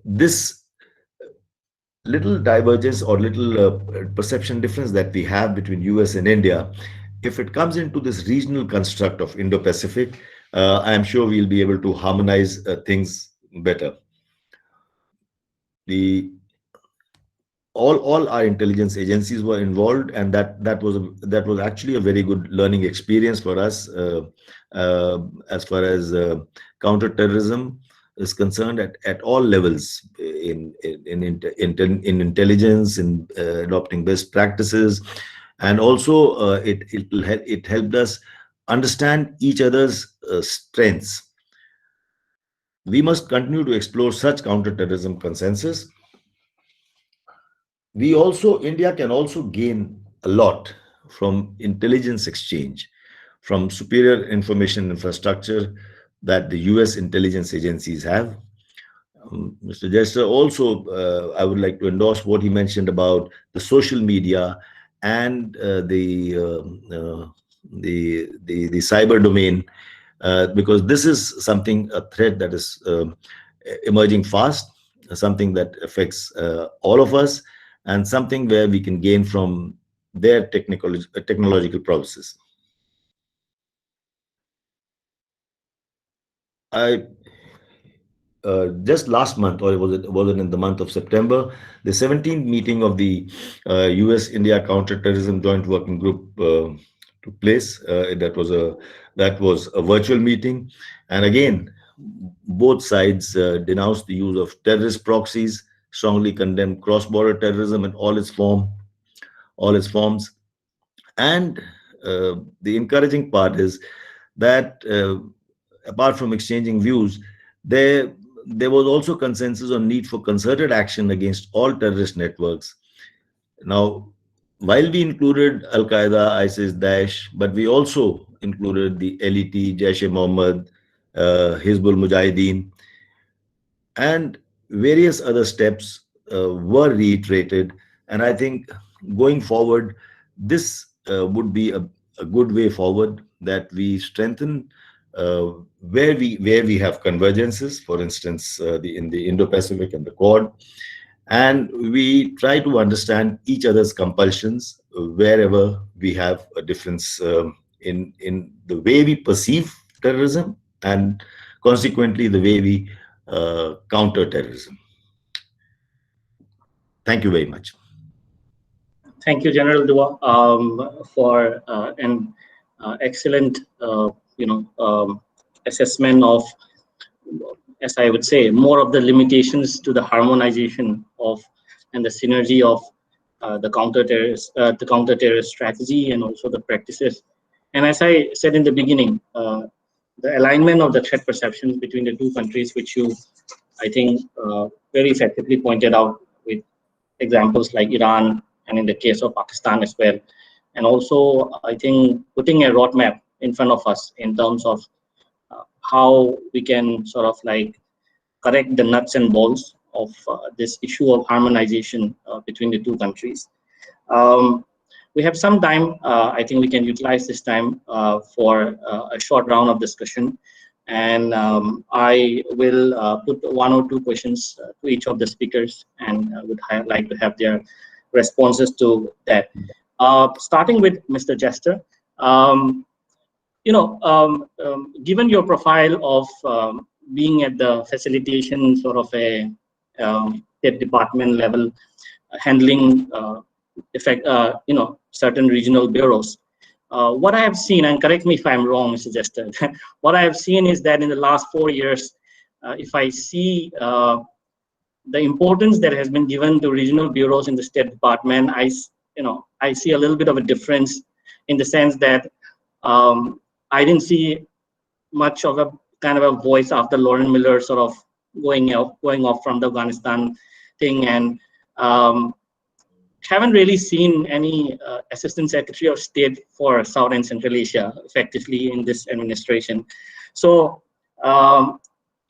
M: This little divergence or little perception difference that we have between US and India, if it comes into this regional construct of Indo-Pacific, I am sure we'll be able to harmonize things better. All our intelligence agencies were involved, and that was actually a very good learning experience for us as far as counterterrorism is concerned at all levels, in intelligence, in adopting best practices, and also it helped us understand each other's strengths. We must continue to explore such counterterrorism consensus. India can also gain a lot from intelligence exchange, from superior information infrastructure that the US intelligence agencies have. Mr. Jester also, I would like to endorse what he mentioned about the social media and the cyber domain, because this is something, a threat that is emerging fast, something that affects all of us, and something where we can gain from their technological progresses. Just last month, or was it in the month of September, the 17th meeting of the US-India Counterterrorism Joint Working Group took place. That was a virtual meeting, and again, both sides denounced the use of terrorist proxies, strongly condemned cross-border terrorism in all its forms, and the encouraging part is that apart from exchanging views, there was also consensus on need for concerted action against all terrorist networks. Now, while we included Al-Qaeda, ISIS, Daesh, but we also included the LET, Jaish-e-Mohammed, Hizbul Mujahideen, and various other steps were reiterated. And I think going forward, this would be a good way forward, that we strengthen where we have convergences, for instance, in the Indo-Pacific and the Quad, and we try to understand each other's compulsions wherever we have a difference in the way we perceive terrorism, and consequently the way we counter terrorism. Thank you very much.
K: Thank you, General Dua, for an excellent assessment of, as I would say, more of the limitations to the harmonization of and the synergy of the counter-terrorist strategy, and also the practices. And as I said in the beginning, the alignment of the threat perceptions between the two countries, which you, I think, very effectively pointed out with examples like Iran, and in the case of Pakistan as well. And also, I think, putting a roadmap in front of us in terms of how we can sort of like correct the nuts and bolts of this issue of harmonization between the two countries. We have some time. I think we can utilize this time for a short round of discussion. And I will put 1 or 2 questions to each of the speakers, and would like to have their responses to that. Starting with Mr. Jester, given your profile of being at the facilitation sort of a State Department level, handling certain regional bureaus, what I have seen, and correct me if I'm wrong, Mr. Jester, what I have seen is that in the last 4 years, if I see the importance that has been given to regional bureaus in the State Department, I see a little bit of a difference, in the sense that I didn't see much of a kind of a voice after Lauren Miller sort of going off from the Afghanistan thing, and haven't really seen any Assistant Secretary of State for South and Central Asia effectively in this administration. So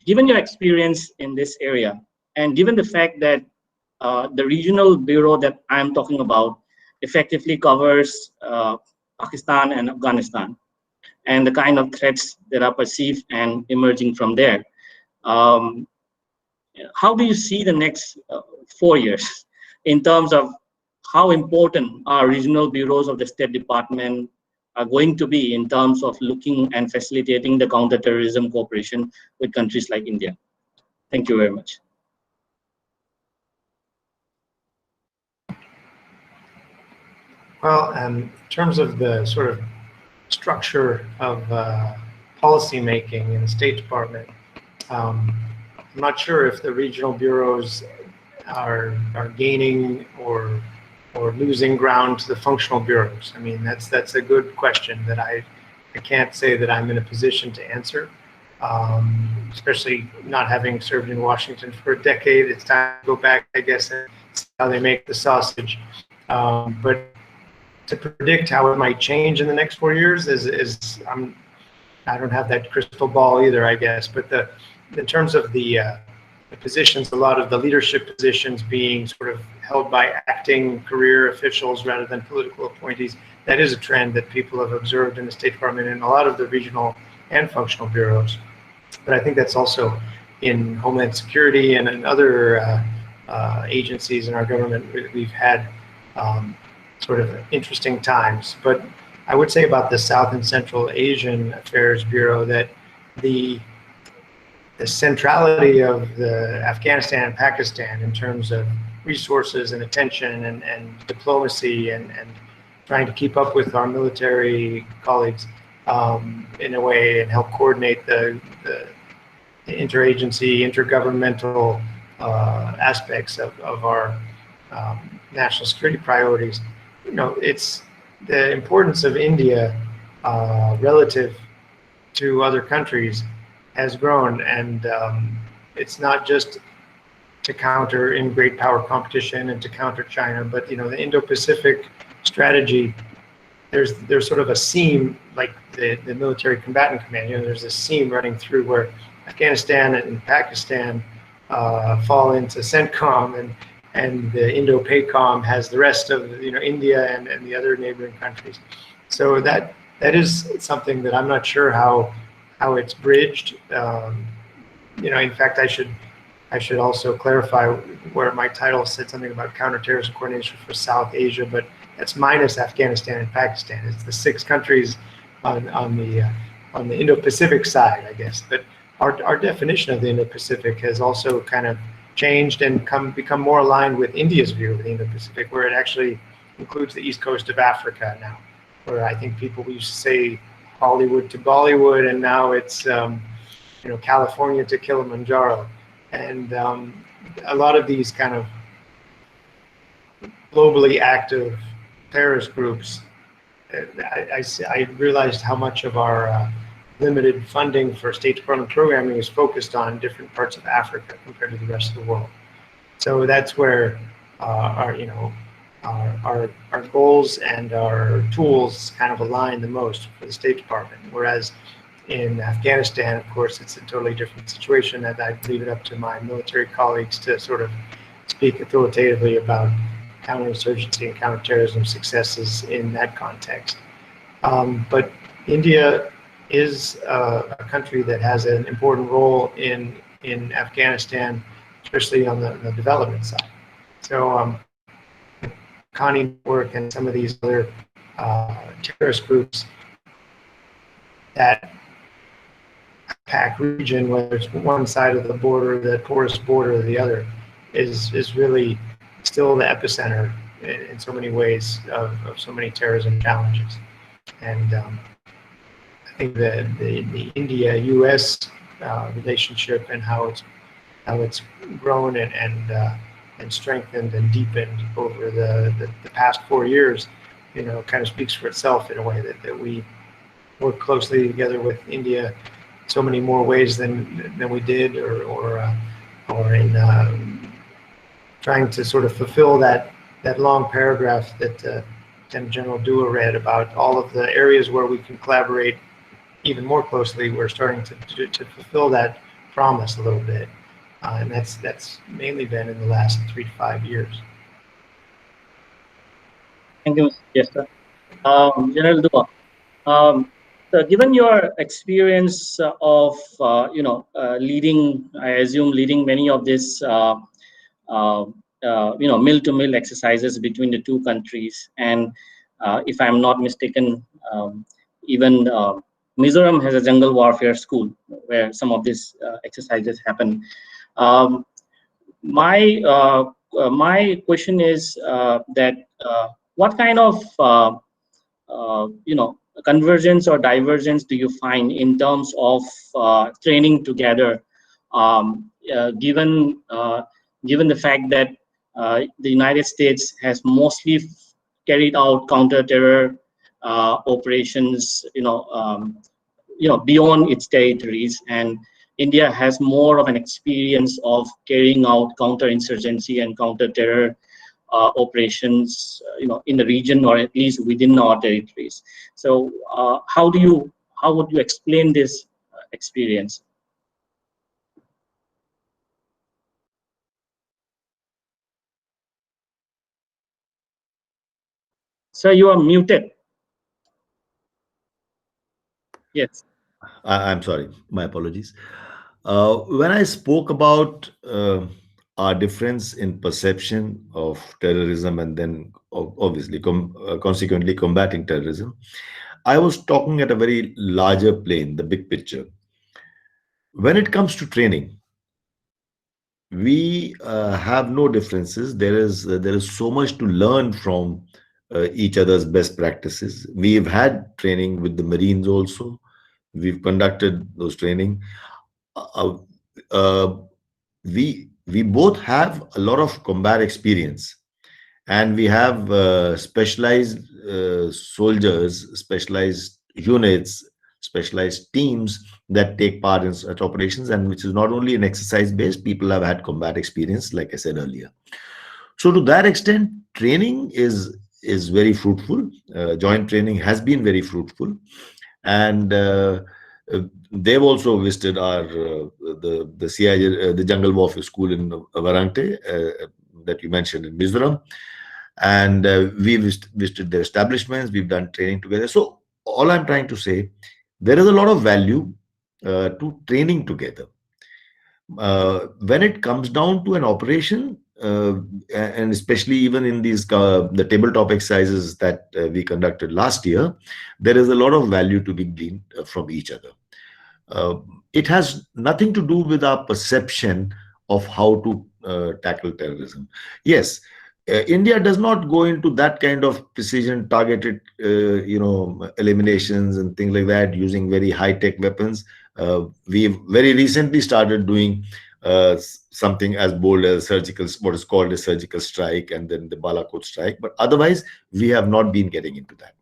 K: given your experience in this area, and given the fact that the regional bureau that I'm talking about effectively covers Pakistan and Afghanistan, and the kind of threats that are perceived and emerging from there, how do you see the next 4 years in terms of how important our regional bureaus of the State Department are going to be in terms of looking and facilitating the counterterrorism cooperation with countries like India? Thank you very much.
L: Well, in terms of the sort of structure of policy making in the State Department, I'm not sure if the regional bureaus are gaining or losing ground to the functional bureaus. I mean, that's a good question that I can't say that I'm in a position to answer, especially not having served in Washington for a decade. It's time to go back, I guess, and see how they make the sausage. But to predict how it might change in the next 4 years I don't have that crystal ball either, I guess. But in terms of the positions, a lot of the leadership positions being sort of held by acting career officials rather than political appointees, that is a trend that people have observed in the State Department and a lot of the regional and functional bureaus. But I think that's also in Homeland Security and in other agencies in our government. We've had sort of interesting times. But I would say about the South and Central Asian Affairs Bureau that the centrality of the Afghanistan and Pakistan in terms of resources and attention and diplomacy and trying to keep up with our military colleagues in a way and help coordinate the interagency, intergovernmental aspects of our national security priorities. You know, it's the importance of India relative to other countries has grown, and it's not just to counter in great power competition and to counter China, but you know, the Indo-Pacific strategy, there's sort of a seam, like the military combatant command, you know, there's this seam running through where Afghanistan and Pakistan fall into CENTCOM, and the Indo-PACOM has the rest of, you know, India and the other neighboring countries. So that is something that I'm not sure how it's bridged. You know, in fact, I should also clarify where my title said something about counterterrorism coordination for South Asia, but that's minus Afghanistan and Pakistan. It's the 6 countries on the Indo-Pacific side, I guess. But our definition of the Indo-Pacific has also kind of changed and become more aligned with India's view of the Indo-Pacific, where it actually includes the east coast of Africa now, where I think people used to say Hollywood to Bollywood, and now it's you know, California to Kilimanjaro. And a lot of these kind of globally active terrorist groups, I realized how much of our limited funding for State Department programming is focused on different parts of Africa compared to the rest of the world. So that's where our goals and our tools kind of align the most for the State Department. Whereas in Afghanistan, of course, it's a totally different situation, and I leave it up to my military colleagues to sort of speak authoritatively about counterinsurgency and counterterrorism successes in that context. But India is a country that has an important role in Afghanistan, especially on the development side. So Connie Network and some of these other terrorist groups that PAC region, whether it's one side of the border, the poorest border, or the other, is really still the epicenter in so many ways of so many terrorism challenges. And I think the India-U.S. relationship and how it's grown and strengthened and deepened over the past 4 years, you know, kind of speaks for itself in a way that we work closely together with India so many more ways than we did, or in trying to sort of fulfill that long paragraph that Lieutenant General Dua read about all of the areas where we can collaborate even more closely. We're starting to fulfill that promise a little bit, and that's mainly been in the last 3 to 5 years.
K: Thank you, Mr. Jester. General Dua, so given your experience of leading, I assume leading many of these mill-to-mill exercises between the 2 countries, and if I'm not mistaken, even Mizoram has a jungle warfare school where some of these exercises happen. My question is that what kind of convergence or divergence do you find in terms of training together, given the fact that the United States has mostly carried out counter-terror operations, beyond its territories, and India has more of an experience of carrying out counterinsurgency and counter-terror operations, in the region, or at least within our territories. So, how would you explain this experience? Sir, you are muted. Yes.
M: I'm sorry, my apologies. When I spoke about our difference in perception of terrorism and then obviously consequently combating terrorism, I was talking at a very larger plane, the big picture. When it comes to training, we have no differences. There is so much to learn from each other's best practices. We've had training with the Marines also. We've conducted those training. Uh, uh, we both have a lot of combat experience, and we have specialized soldiers, specialized units, specialized teams that take part in such operations, and which is not only an exercise based. People have had combat experience, like I said earlier. So to that extent, training is very fruitful. Joint training has been very fruitful, and they've also visited our the CI, the Jungle Warfare School in Varangte that you mentioned in Mizoram, and we visited their establishments. We've done training together. So all I'm trying to say, there is a lot of value to training together. When it comes down to an operation, and especially even in these the tabletop exercises that we conducted last year, there is a lot of value to be gleaned from each other. It has nothing to do with our perception of how to tackle terrorism. Yes, India does not go into that kind of precision targeted, eliminations and things like that using very high-tech weapons. We've very recently started doing something as bold as what is called a surgical strike, and then the Balakot strike. But otherwise, we have not been getting into that.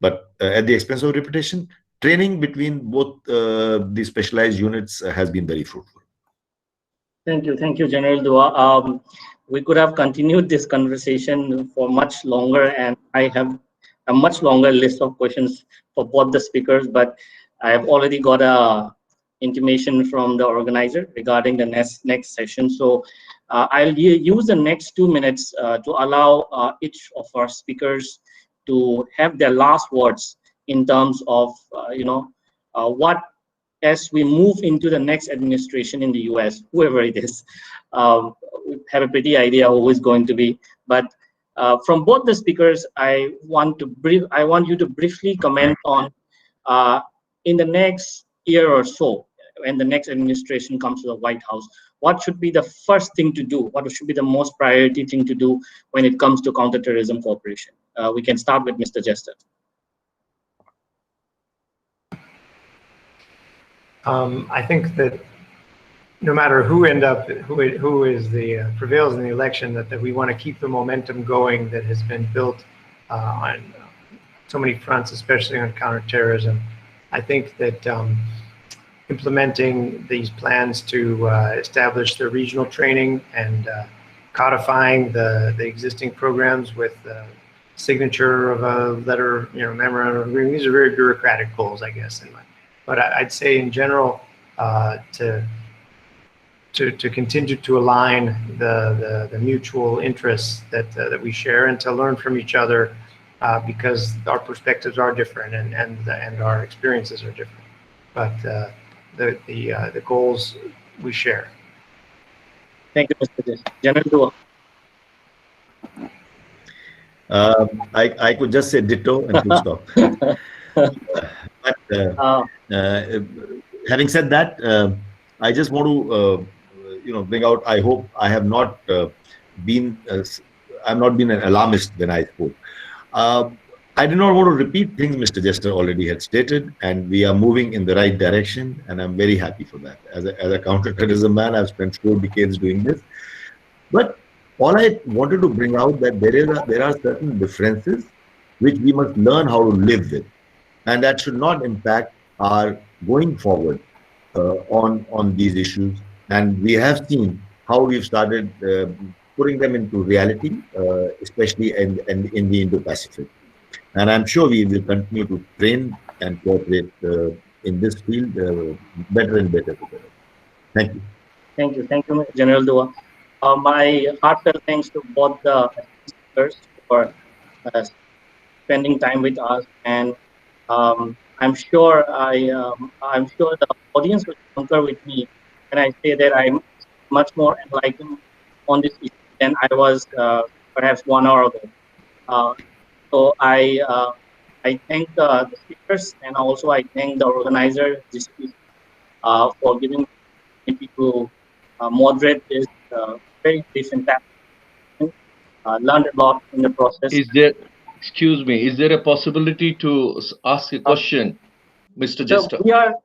M: But at the expense of reputation, training between both the specialized units has been very fruitful.
K: Thank you, General Dua. We could have continued this conversation for much longer, and I have a much longer list of questions for both the speakers, but I have already got a intimation from the organizer regarding the next session. So I'll use the next 2 minutes to allow each of our speakers to have their last words in terms of what, as we move into the next administration in the US, whoever it is, we have a pretty idea who is going to be. But from both the speakers, I want you to briefly comment on in the next year or so, when the next administration comes to the White House, what should be the first thing to do? What should be the most priority thing to do when it comes to counterterrorism cooperation? We can start with Mr. Jester.
L: I think that no matter who is the prevails in the election, that we want to keep the momentum going that has been built on so many fronts, especially on counterterrorism. I think that implementing these plans to establish the regional training and codifying the existing programs with the signature of a letter, memorandum of agreement. These are very bureaucratic goals, I guess. But I'd say in general, to continue to align the mutual interests that we share, and to learn from each other, because our perspectives are different and our experiences are different. But the goals we share.
K: Thank you, Mr. Jester. General Dua.
M: I could just say ditto and full stop. But having said that, I just want to bring out. I hope I have not been I've not been an alarmist when I spoke. I do not want to repeat things Mr. Jester already had stated, and we are moving in the right direction, and I'm very happy for that. As a counterterrorism man, I've spent 4 decades doing this. But all I wanted to bring out that there are certain differences which we must learn how to live with, and that should not impact our going forward on these issues. And we have seen how we've started putting them into reality, especially in the Indo-Pacific. And I'm sure we will continue to train and cooperate in this field better and better together. Thank you.
K: Thank you, General Dua. My heartfelt thanks to both the speakers for spending time with us, and I'm sure I'm sure the audience will concur with me when I say that I'm much more enlightened on this issue than I was perhaps 1 hour ago. So I thank the speakers, and also I thank the organizer for giving me the opportunity to moderate this very brief and learned a lot in the process.
N: Excuse me, is there a possibility to ask a question, Mr.
K: So
N: Jester?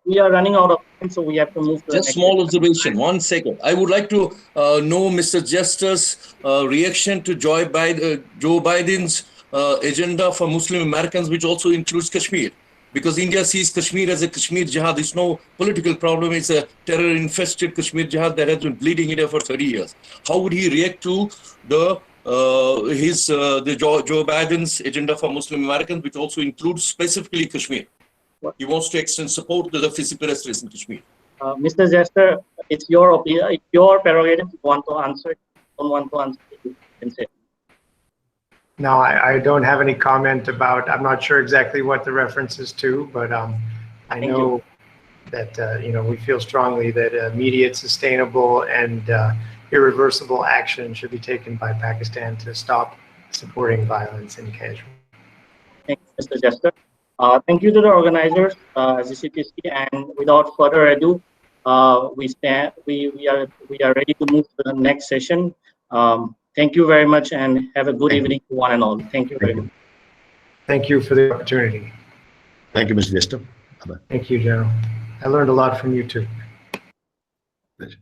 K: we are running out of time, so we have to move to the
N: Just
K: next.
N: small observation, 1 second. I would like to know Mr. Jester's reaction to Joe Biden's agenda for Muslim Americans, which also includes Kashmir. Because India sees Kashmir as a Kashmir jihad. It's no political problem. It's a terror-infested Kashmir jihad that has been bleeding India for 30 years. How would he react to the Joe Biden's agenda for Muslim Americans, which also includes specifically Kashmir? He wants to extend support to the physical residents in Kashmir.
K: Mr. Jester, it's your opinion, it's your prerogative. If you want to answer, don't want to answer, you can say.
L: No, I don't have any comment about, I'm not sure exactly what the reference is to, but I know that, we feel strongly that immediate, sustainable, and irreversible action should be taken by Pakistan to stop supporting violence in Kashmir.
K: Thank you, Mr. Jester. Thank you to the organizers, GCTC, and without further ado, we are ready to move to the next session. Thank you very much, and have a good evening to one and all. Thank you very much.
L: Thank you for the opportunity.
M: Thank you, Mr. Jester. Bye-bye.
L: Thank you, General. I learned a lot from you too.
M: Pleasure.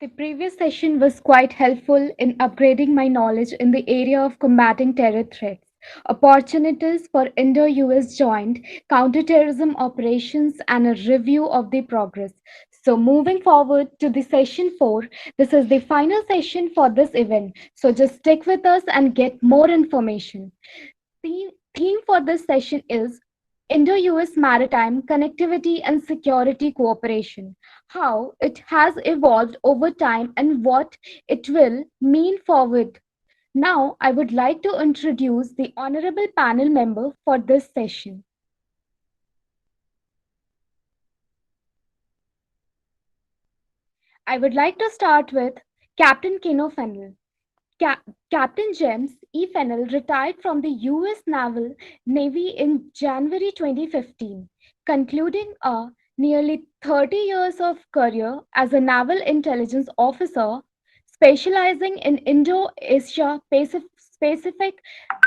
G: The previous session was quite helpful in upgrading my knowledge in the area of combating terror threats, opportunities for Indo-US joint counterterrorism operations, and a review of the progress. So moving forward to the session 4, this is the final session for this event. So just stick with us and get more information. The theme for this session is Indo-US Maritime Connectivity and Security Cooperation, how it has evolved over time and what it will mean forward. Now, I would like to introduce the honorable panel member for this session. I would like to start with Captain Keno Fennell. Captain James E. Fennell retired from the U.S. Navy in January 2015, concluding a nearly 30 years of career as a naval intelligence officer, specializing in Indo-Asia Pacific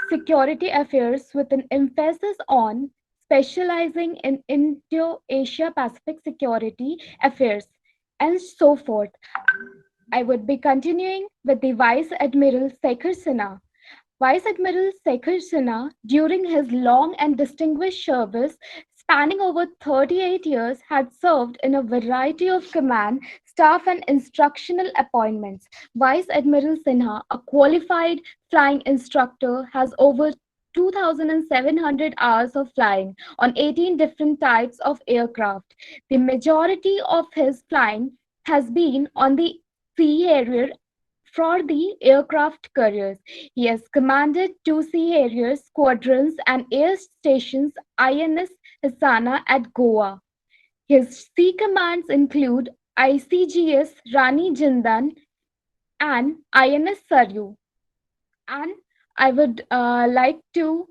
G: security affairs with an emphasis on specializing in Indo-Asia Pacific security affairs, and so forth. I would be continuing with the Vice Admiral Shekhar Sinha. Vice Admiral Shekhar Sinha, during his long and distinguished service spanning over 38 years, had served in a variety of command, staff, and instructional appointments. Vice Admiral Sinha, a qualified flying instructor, has over 2,700 hours of flying on 18 different types of aircraft. The majority of his flying has been on the Sea Harrier for the aircraft carriers. He has commanded 2 Sea Harrier squadrons and air stations INS Hassana at Goa. His sea commands include ICGS Rani Jindan and INS Saryu. And I would like to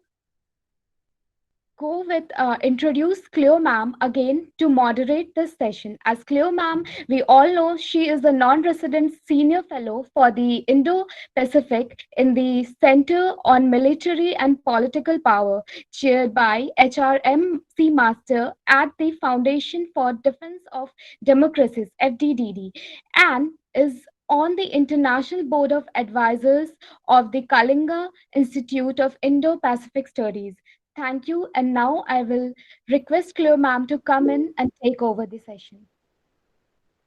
G: go with introduce Cleo ma'am again to moderate this session. As Cleo ma'am, we all know she is a non-resident senior fellow for the Indo-Pacific in the Center on Military and Political Power, chaired by HRMC Master at the Foundation for Defense of Democracies, FDDD, and is on the International Board of Advisors of the Kalinga Institute of Indo-Pacific Studies. Thank you. And now I will request Cleo ma'am to come in and take over the session.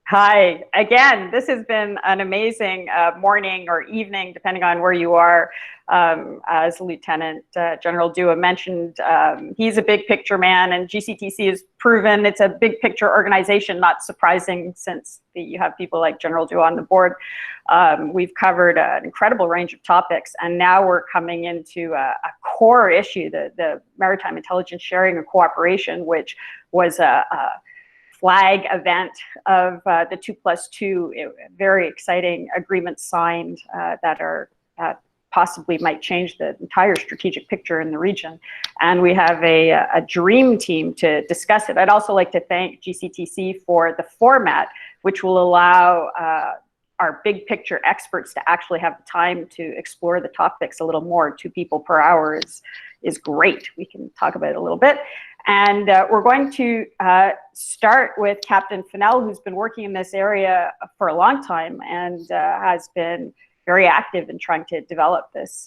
H: Hi, again, this has been an amazing morning or evening, depending on where you are. As Lieutenant General Dua mentioned, he's a big picture man, and GCTC has proven it's a big picture organization, not surprising since you have people like General Dua on the board. We've covered an incredible range of topics, and now we're coming into a core issue, the maritime intelligence sharing and cooperation, which was a flag event of the 2+2 very exciting agreements signed that are possibly might change the entire strategic picture in the region. And we have a dream team to discuss it. I'd also like to thank GCTC for the format, which will allow our big picture experts to actually have the time to explore the topics a little more. 2 people per hour is great. We can talk about it a little bit. And we're going to start with Captain Fennell, who's been working in this area for a long time and has been very active in trying to develop this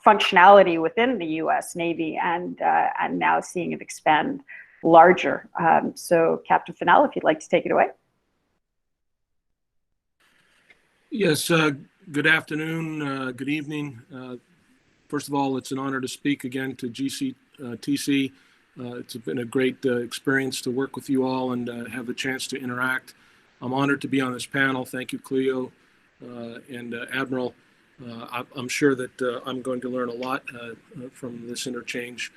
H: functionality within the U.S. Navy and now seeing it expand larger. So Captain Fennell, if you'd like to take it away.
O: Yes, good afternoon, good evening. First of all, it's an honor to speak again to GCTC. It's been a great experience to work with you all and have the chance to interact. I'm honored to be on this panel. Thank you, Cleo and Admiral. I'm sure that I'm going to learn a lot from this interchange.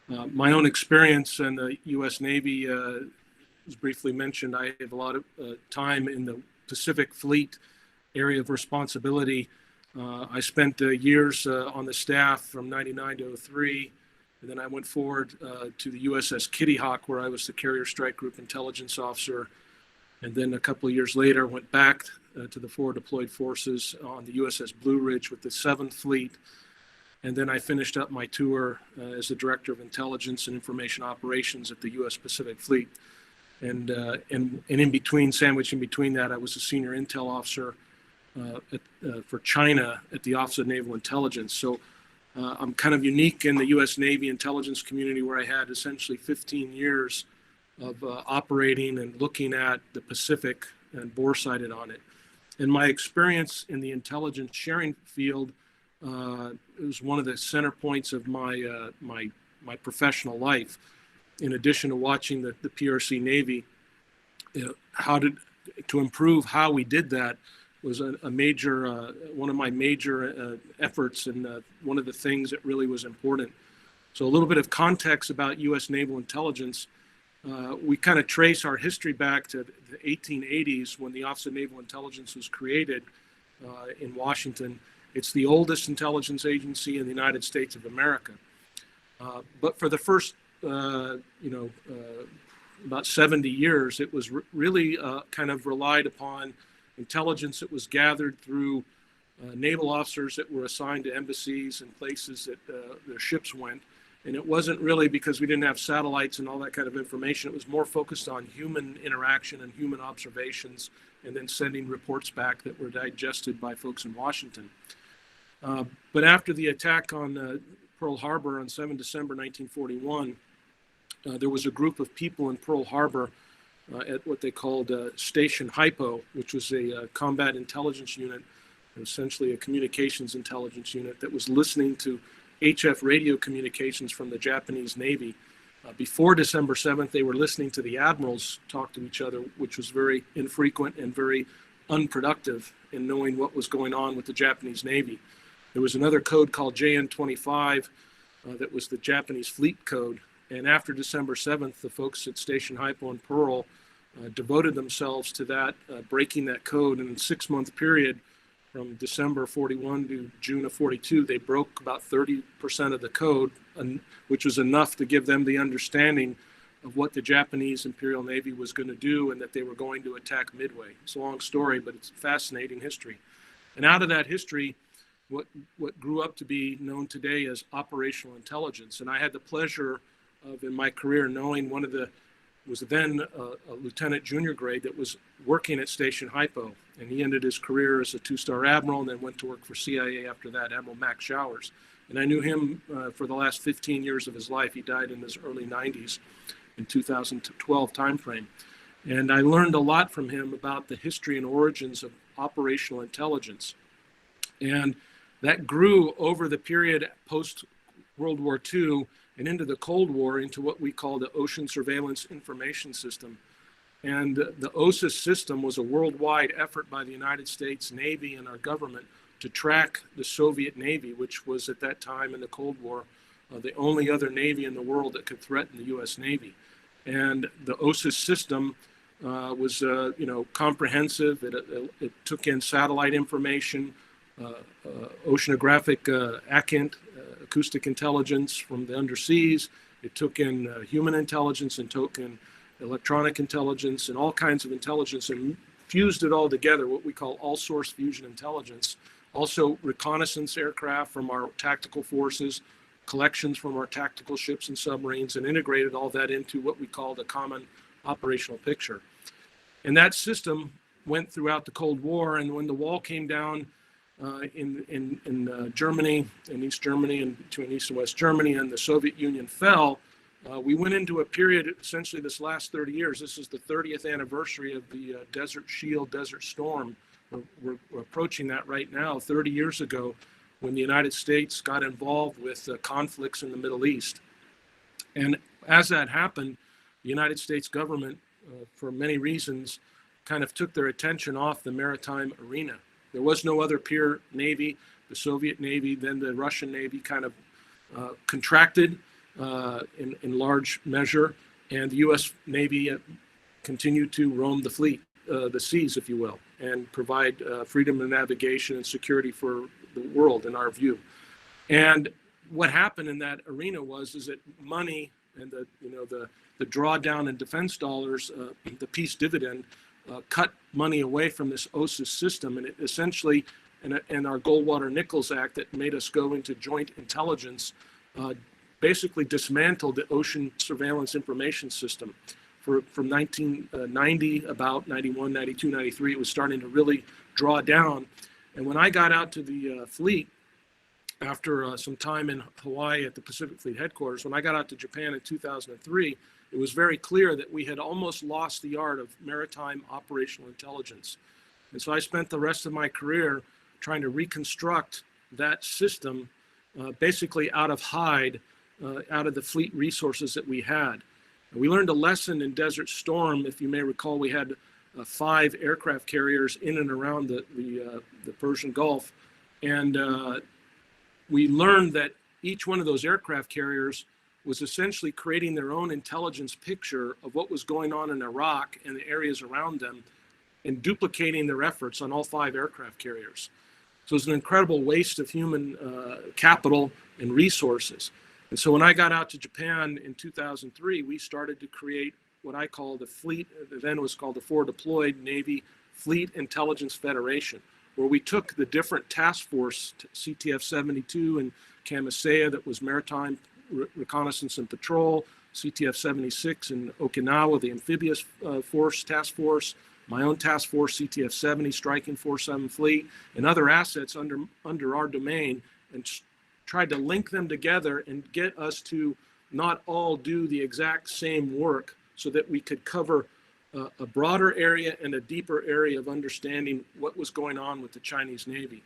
O: My own experience in the U.S. Navy, as briefly mentioned, I have a lot of time in the Pacific Fleet area of responsibility. I spent years on the staff from 99 to 03, and then I went forward to the USS Kitty Hawk, where I was the Carrier Strike Group Intelligence Officer. And then a couple of years later, went back to the forward deployed forces on the USS Blue Ridge with the 7th Fleet. And then I finished up my tour as the Director of Intelligence and Information Operations at the US Pacific Fleet. And in between, sandwiched in between that, I was a Senior Intel Officer for China at the Office of Naval Intelligence. So I'm kind of unique in the US Navy intelligence community, where I had essentially 15 years of operating and looking at the Pacific and boresighted on it. And my experience in the intelligence sharing field was one of the center points of my my professional life. In addition to watching the PRC Navy, to improve how we did that was a major, one of my major efforts, and one of the things that really was important. So a little bit of context about U.S. naval intelligence. We kind of trace our history back to the 1880s, when the Office of Naval Intelligence was created in Washington. It's the oldest intelligence agency in the United States of America. But for the first, about 70 years, it was really kind of relied upon intelligence that was gathered through naval officers that were assigned to embassies and places that their ships went. And it wasn't really because we didn't have satellites and all that kind of information. It was more focused on human interaction and human observations, and then sending reports back that were digested by folks in Washington. But after the attack on Pearl Harbor on 7 December 1941, there was a group of people in Pearl Harbor at what they called Station Hypo, which was a combat intelligence unit, essentially a communications intelligence unit that was listening to HF radio communications from the Japanese Navy. Before December 7th, they were listening to the admirals talk to each other, which was very infrequent and very unproductive in knowing what was going on with the Japanese Navy. There was another code called JN25 that was the Japanese fleet code. And after December 7th, the folks at Station Hypo and Pearl devoted themselves to that, breaking that code. And in a 6-month period, from December 41 to June of 42, they broke about 30% of the code, which was enough to give them the understanding of what the Japanese Imperial Navy was going to do, and that they were going to attack Midway. It's a long story, but it's fascinating history. And out of that history, what grew up to be known today as operational intelligence. And I had the pleasure of, in my career, knowing one of the, was then a lieutenant junior grade that was working at Station Hypo. And he ended his career as a 2-star admiral and then went to work for CIA after that, Admiral Max Showers. And I knew him for the last 15 years of his life. He died in his early 90s in 2012 timeframe. And I learned a lot from him about the history and origins of operational intelligence. And that grew over the period post World War II and into the Cold War into what we call the Ocean Surveillance Information System. And the OSIS system was a worldwide effort by the United States Navy and our government to track the Soviet Navy, which was at that time in the Cold War, the only other Navy in the world that could threaten the US Navy. And the OSIS system was comprehensive. It took in satellite information, oceanographic ACINT, acoustic intelligence from the underseas. It took in human intelligence and took in electronic intelligence and all kinds of intelligence and fused it all together, what we call all source fusion intelligence. Also reconnaissance aircraft from our tactical forces, collections from our tactical ships and submarines, and integrated all that into what we call the common operational picture. And that system went throughout the Cold War, and when the wall came down in Germany, in East Germany, and between East and West Germany, and the Soviet Union fell, we went into a period, essentially this last 30 years. This is the 30th anniversary of the Desert Shield, Desert Storm. We're approaching that right now, 30 years ago, when the United States got involved with conflicts in the Middle East. And as that happened, the United States government, for many reasons, kind of took their attention off the maritime arena. There was no other peer Navy. The Soviet Navy, then the Russian Navy kind of contracted in large measure, and the US Navy continued to roam the fleet, the seas, if you will, and provide freedom of navigation and security for the world, in our view. And what happened in that arena was that money and the drawdown in defense dollars, the peace dividend, cut money away from this OSIS system, and it essentially, and our Goldwater-Nichols Act that made us go into joint intelligence, basically dismantled the Ocean Surveillance Information System. From 1990, about 91, 92, 93, it was starting to really draw down. And when I got out to the fleet, after some time in Hawaii at the Pacific Fleet headquarters, when I got out to Japan in 2003, it was very clear that we had almost lost the art of maritime operational intelligence. And so I spent the rest of my career trying to reconstruct that system, basically out of Hyde, out of the fleet resources that we had. We learned a lesson in Desert Storm. If you may recall, we had 5 aircraft carriers in and around the Persian Gulf. And we learned that each one of those aircraft carriers was essentially creating their own intelligence picture of what was going on in Iraq and the areas around them, and duplicating their efforts on all 5 aircraft carriers. So it was an incredible waste of human capital and resources. And so when I got out to Japan in 2003, we started to create what I call the fleet, then was called the Forward Deployed Navy Fleet Intelligence Federation, where we took the different task force, CTF-72 and Kamisea, that was maritime reconnaissance and patrol, CTF-76 in Okinawa, the amphibious force task force, my own task force, CTF-70, Striking Force 7 Fleet, and other assets under our domain, and tried to link them together and get us to not all do the exact same work, so that we could cover a broader area and a deeper area of understanding what was going on with the Chinese Navy.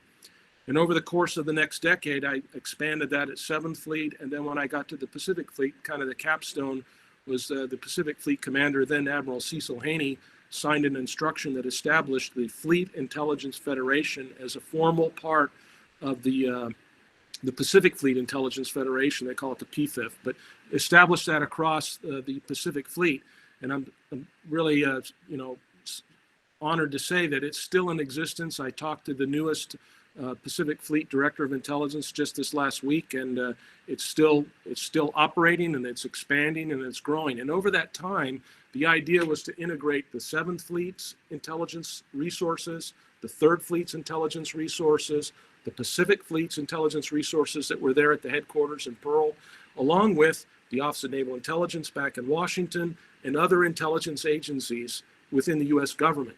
O: And over the course of the next decade, I expanded that at 7th Fleet. And then when I got to the Pacific Fleet, kind of the capstone was the Pacific Fleet commander, then Admiral Cecil Haney, signed an instruction that established the Fleet Intelligence Federation as a formal part of the Pacific Fleet Intelligence Federation. They call it the PFIF, but established that across the Pacific Fleet. And I'm really, honored to say that it's still in existence. I talked to the newest Pacific Fleet Director of Intelligence just this last week, and it's still operating, and it's expanding, and it's growing. And over that time, the idea was to integrate the 7th Fleet's intelligence resources, the 3rd Fleet's intelligence resources, the Pacific Fleet's intelligence resources that were there at the headquarters in Pearl, along with the Office of Naval Intelligence back in Washington and other intelligence agencies within the US government.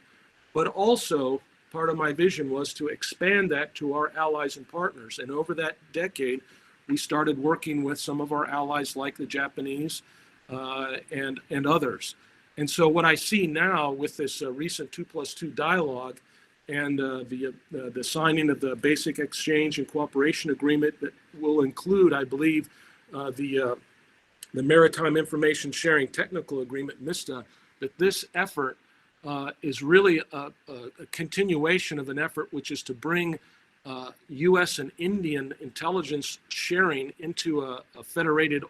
O: But also, part of my vision was to expand that to our allies and partners. And over that decade, we started working with some of our allies like the Japanese and others. And so what I see now with this recent 2+2 dialogue and the signing of the Basic Exchange and Cooperation Agreement that will include, I believe, the Maritime Information Sharing Technical Agreement, MISTA, that this effort is really a continuation of an effort which is to bring U.S. and Indian intelligence sharing into a federated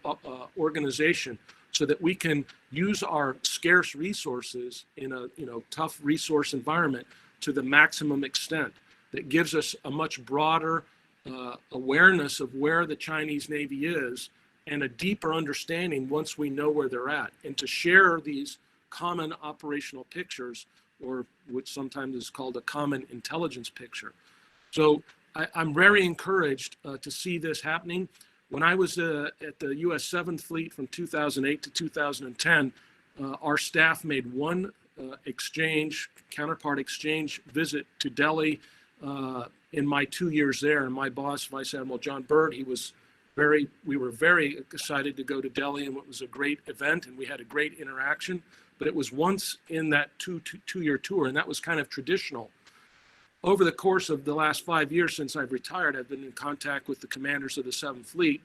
O: organization, so that we can use our scarce resources in a tough resource environment to the maximum extent. That gives us a much broader awareness of where the Chinese Navy is, and a deeper understanding once we know where they're at, and to share these common operational pictures, or which sometimes is called a common intelligence picture. So I'm very encouraged to see this happening. When I was at the U.S. 7th Fleet from 2008 to 2010, our staff made one counterpart exchange visit to Delhi in my 2 years there. And my boss, Vice Admiral John Byrd, we were very excited to go to Delhi, and it was a great event, and we had a great interaction. But it was once in that two-year tour, and that was kind of traditional. Over the course of the last 5 years since I've retired, I've been in contact with the commanders of the 7th Fleet.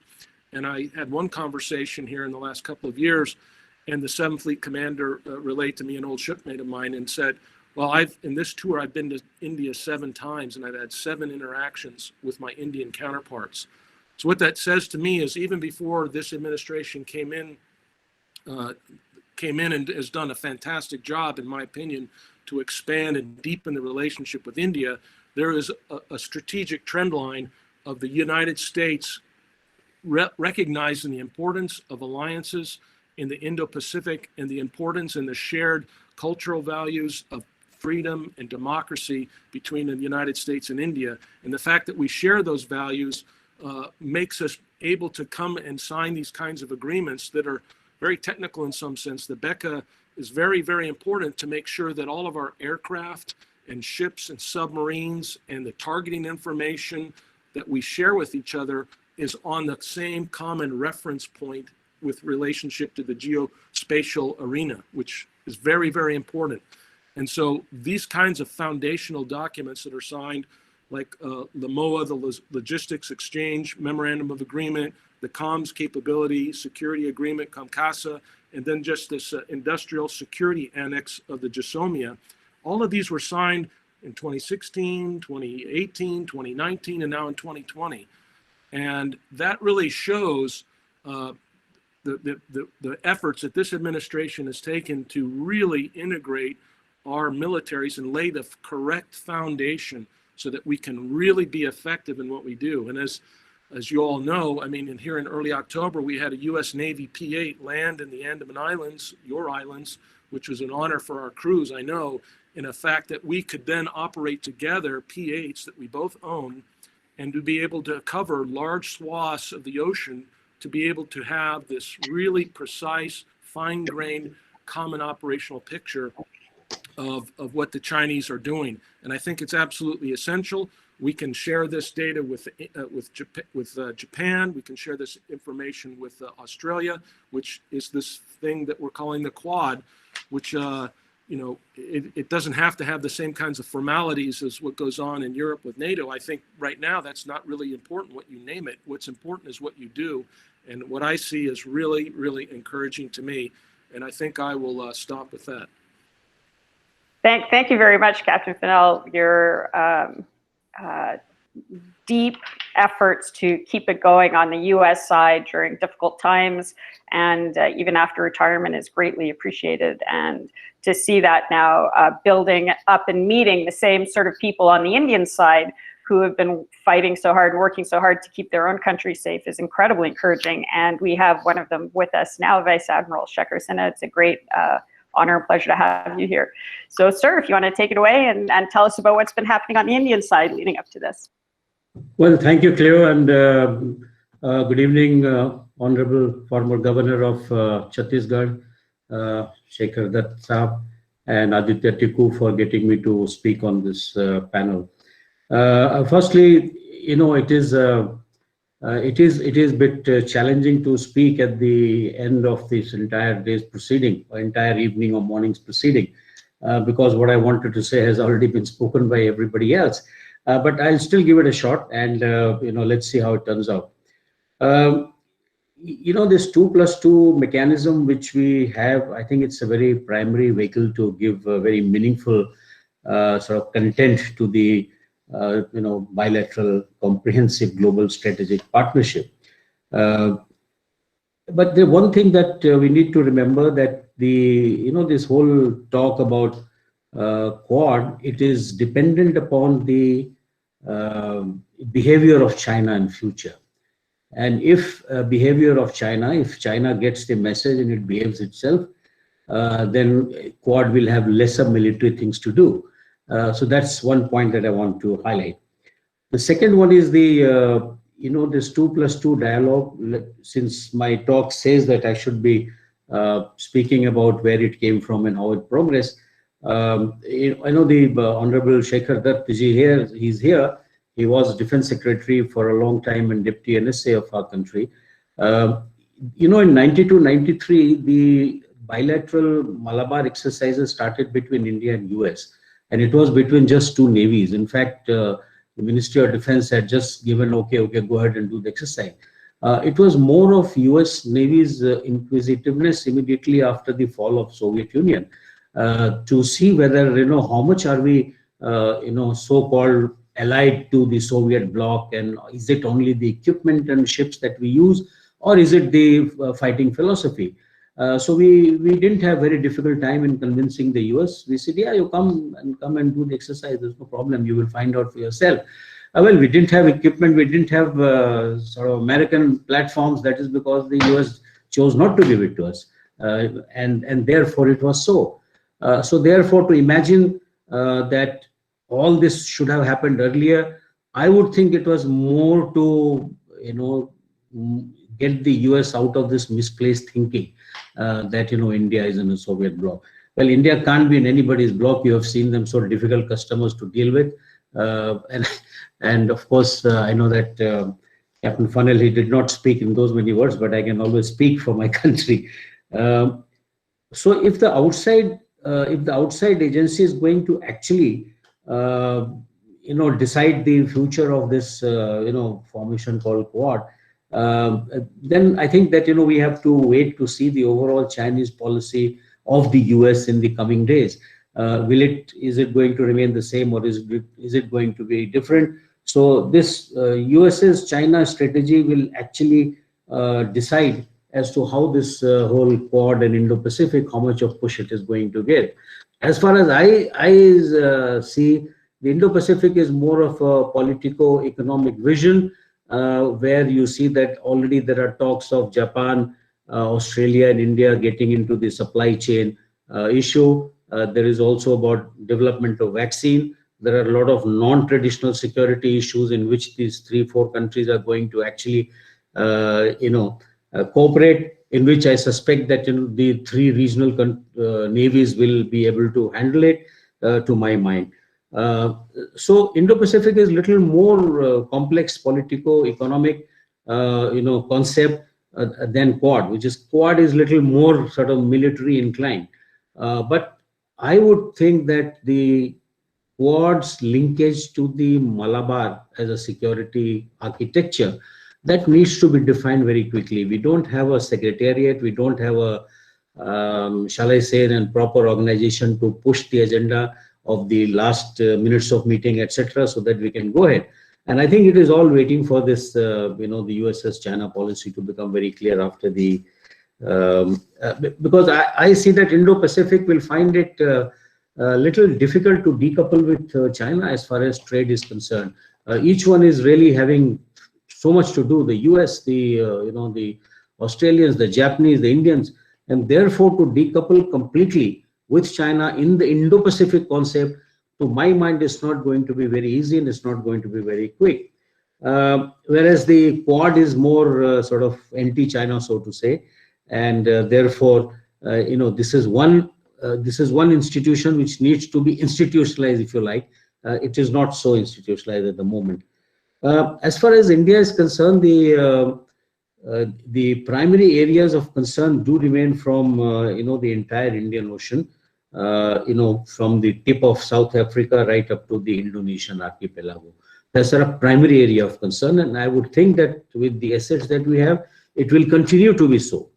O: And I had one conversation here in the last couple of years, and the 7th Fleet commander relayed to me an old shipmate of mine and said, well, in this tour, I've been to India 7 times, and I've had 7 interactions with my Indian counterparts. So what that says to me is, even before this administration came in and has done a fantastic job, in my opinion, to expand and deepen the relationship with India, there is a strategic trend line of the United States recognizing the importance of alliances in the Indo-Pacific, and the importance and the shared cultural values of freedom and democracy between the United States and India. And the fact that we share those values makes us able to come and sign these kinds of agreements that are very technical in some sense. The BECA is very, very important to make sure that all of our aircraft and ships and submarines and the targeting information that we share with each other is on the same common reference point with relationship to the geospatial arena, which is very, very important. And so these kinds of foundational documents that are signed, like the MOA, the Logistics Exchange Memorandum of Agreement, the Comms Capability Security Agreement, COMCASA, and then just this Industrial Security Annex of the GSOMIA, all of these were signed in 2016, 2018, 2019, and now in 2020. And that really shows the efforts that this administration has taken to really integrate our militaries and lay the correct foundation so that we can really be effective in what we do. And as you all know, I mean, here in early October, we had a U.S. Navy P-8 land in the Andaman Islands, your islands, which was an honor for our crews, I know, in a fact that we could then operate together P-8s that we both own, and to be able to cover large swaths of the ocean, to be able to have this really precise, fine-grained, common operational picture of what the Chinese are doing. And I think it's absolutely essential. We can share this data with Japan. We can share this information with Australia, which is this thing that we're calling the Quad, which it doesn't have to have the same kinds of formalities as what goes on in Europe with NATO. I think right now that's not really important what you name it. What's important is what you do. And what I see is really, really encouraging to me. And I think I will stop with that.
H: Thank you very much, Captain Fennell. Your deep efforts to keep it going on the U.S. side during difficult times and even after retirement is greatly appreciated. And to see that now building up and meeting the same sort of people on the Indian side who have been fighting so hard and working so hard to keep their own country safe is incredibly encouraging. And we have one of them with us now, Vice Admiral Shekhar Sinha. It's a great honor and pleasure to have you here. So, sir, if you want to take it away and tell us about what's been happening on the Indian side leading up to this.
P: Well, thank you, Cleo, and good evening, Honorable former Governor of Chhattisgarh, Shekhar Dutt Saab, and Aditya Tikku for getting me to speak on this panel. Firstly, it is it is a bit challenging to speak at the end of this entire day's proceeding, or entire evening or morning's proceeding, because what I wanted to say has already been spoken by everybody else. But I'll still give it a shot, and let's see how it turns out. This 2+2 mechanism which we have, I think it's a very primary vehicle to give a very meaningful sort of content to the bilateral comprehensive global strategic partnership. But the one thing that we need to remember, that this whole talk about Quad, it is dependent upon the behavior of China in future. And if behavior of China, if China gets the message and it behaves itself, then Quad will have lesser military things to do. So that's one point that I want to highlight. The second one is the, this 2+2 dialogue. Since my talk says that I should be speaking about where it came from and how it progressed, I know the Honorable Shekhar Dutt ji here, he's here. He was Defense Secretary for a long time and Deputy NSA of our country. In 92-93, the bilateral Malabar exercises started between India and US. And it was between just two navies. In fact, the Ministry of Defense had just given, okay, go ahead and do the exercise. It was more of US Navy's inquisitiveness immediately after the fall of Soviet Union to see whether, how much are we, so-called allied to the Soviet bloc, and is it only the equipment and ships that we use, or is it the fighting philosophy? So we didn't have very difficult time in convincing the US. We said, yeah, you come and do the exercise. There's no problem. You will find out for yourself. Well, we didn't have equipment. We didn't have sort of American platforms. That is because the US chose not to give it to us. And therefore it was so. So therefore, to imagine that all this should have happened earlier, I would think it was more to, get the US out of this misplaced thinking that, India is in a Soviet bloc. Well, India can't be in anybody's bloc. You have seen them sort of difficult customers to deal with. And of course, I know that Captain Funnell, he did not speak in those many words, but I can always speak for my country. So if the outside agency is going to actually, decide the future of this, formation called Quad, then I think that, we have to wait to see the overall Chinese policy of the US in the coming days. Is it going to remain the same, or is it going to be different? So this US's China strategy will actually decide as to how this whole Quad and Indo-Pacific, how much of push it is going to get. As far as I see, the Indo-Pacific is more of a politico-economic vision, where you see that already there are talks of Japan, Australia and India getting into the supply chain issue. There is also about development of vaccine. There are a lot of non-traditional security issues in which these 3-4 countries are going to actually, cooperate, in which I suspect that the 3 regional navies will be able to handle it, to my mind. So Indo-Pacific is little more complex politico-economic, concept than Quad, which is Quad is little more sort of military inclined. But I would think that the Quad's linkage to the Malabar as a security architecture, that needs to be defined very quickly. We don't have a secretariat. We don't have a, shall I say, a proper organization to push the agenda of the last minutes of meeting, etc., so that we can go ahead. And I think it is all waiting for this, the US's China policy to become very clear after the, because I see that Indo-Pacific will find it a little difficult to decouple with China as far as trade is concerned. Each one is really having so much to do. The US, the Australians, the Japanese, the Indians, and therefore to decouple completely with China in the Indo-Pacific concept, to my mind, is not going to be very easy, and it's not going to be very quick. Whereas the Quad is more sort of anti-China, so to say, and therefore, this is one institution which needs to be institutionalized, if you like. It is not so institutionalized at the moment. As far as India is concerned, the primary areas of concern do remain from the entire Indian Ocean, from the tip of South Africa right up to the Indonesian archipelago. That's a primary area of concern, and I would think that with the assets that we have, it will continue to be so.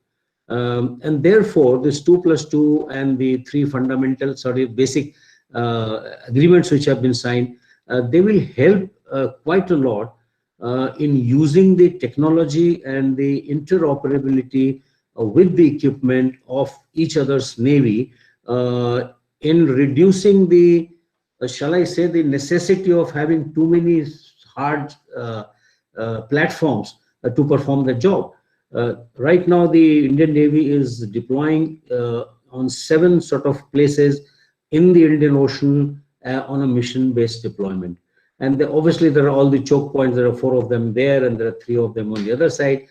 P: And therefore, this 2+2 and the 3 fundamental basic agreements which have been signed, they will help quite a lot in using the technology and the interoperability with the equipment of each other's navy in reducing the, shall I say, the necessity of having too many hard platforms to perform the job. Right now, the Indian Navy is deploying on 7 sort of places in the Indian Ocean on a mission-based deployment. And obviously, there are all the choke points. There are 4 of them there, and there are 3 of them on the other side.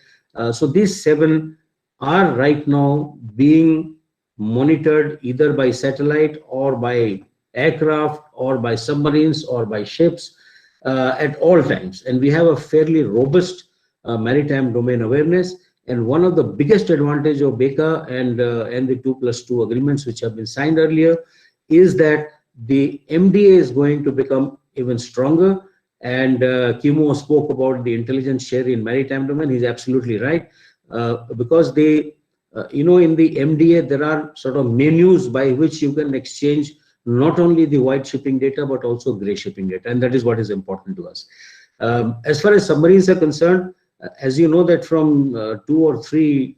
P: So these 7 are right now being monitored either by satellite or by aircraft or by submarines or by ships at all times. And we have a fairly robust maritime domain awareness. And one of the biggest advantage of BECA and the 2+2 agreements which have been signed earlier is that the MDA is going to become even stronger. And Kimo spoke about the intelligence share in maritime domain. He's absolutely right, because they, in the MDA, there are sort of menus by which you can exchange not only the white shipping data, but also gray shipping data. And that is what is important to us. As far as submarines are concerned, as you know that from 2 or 3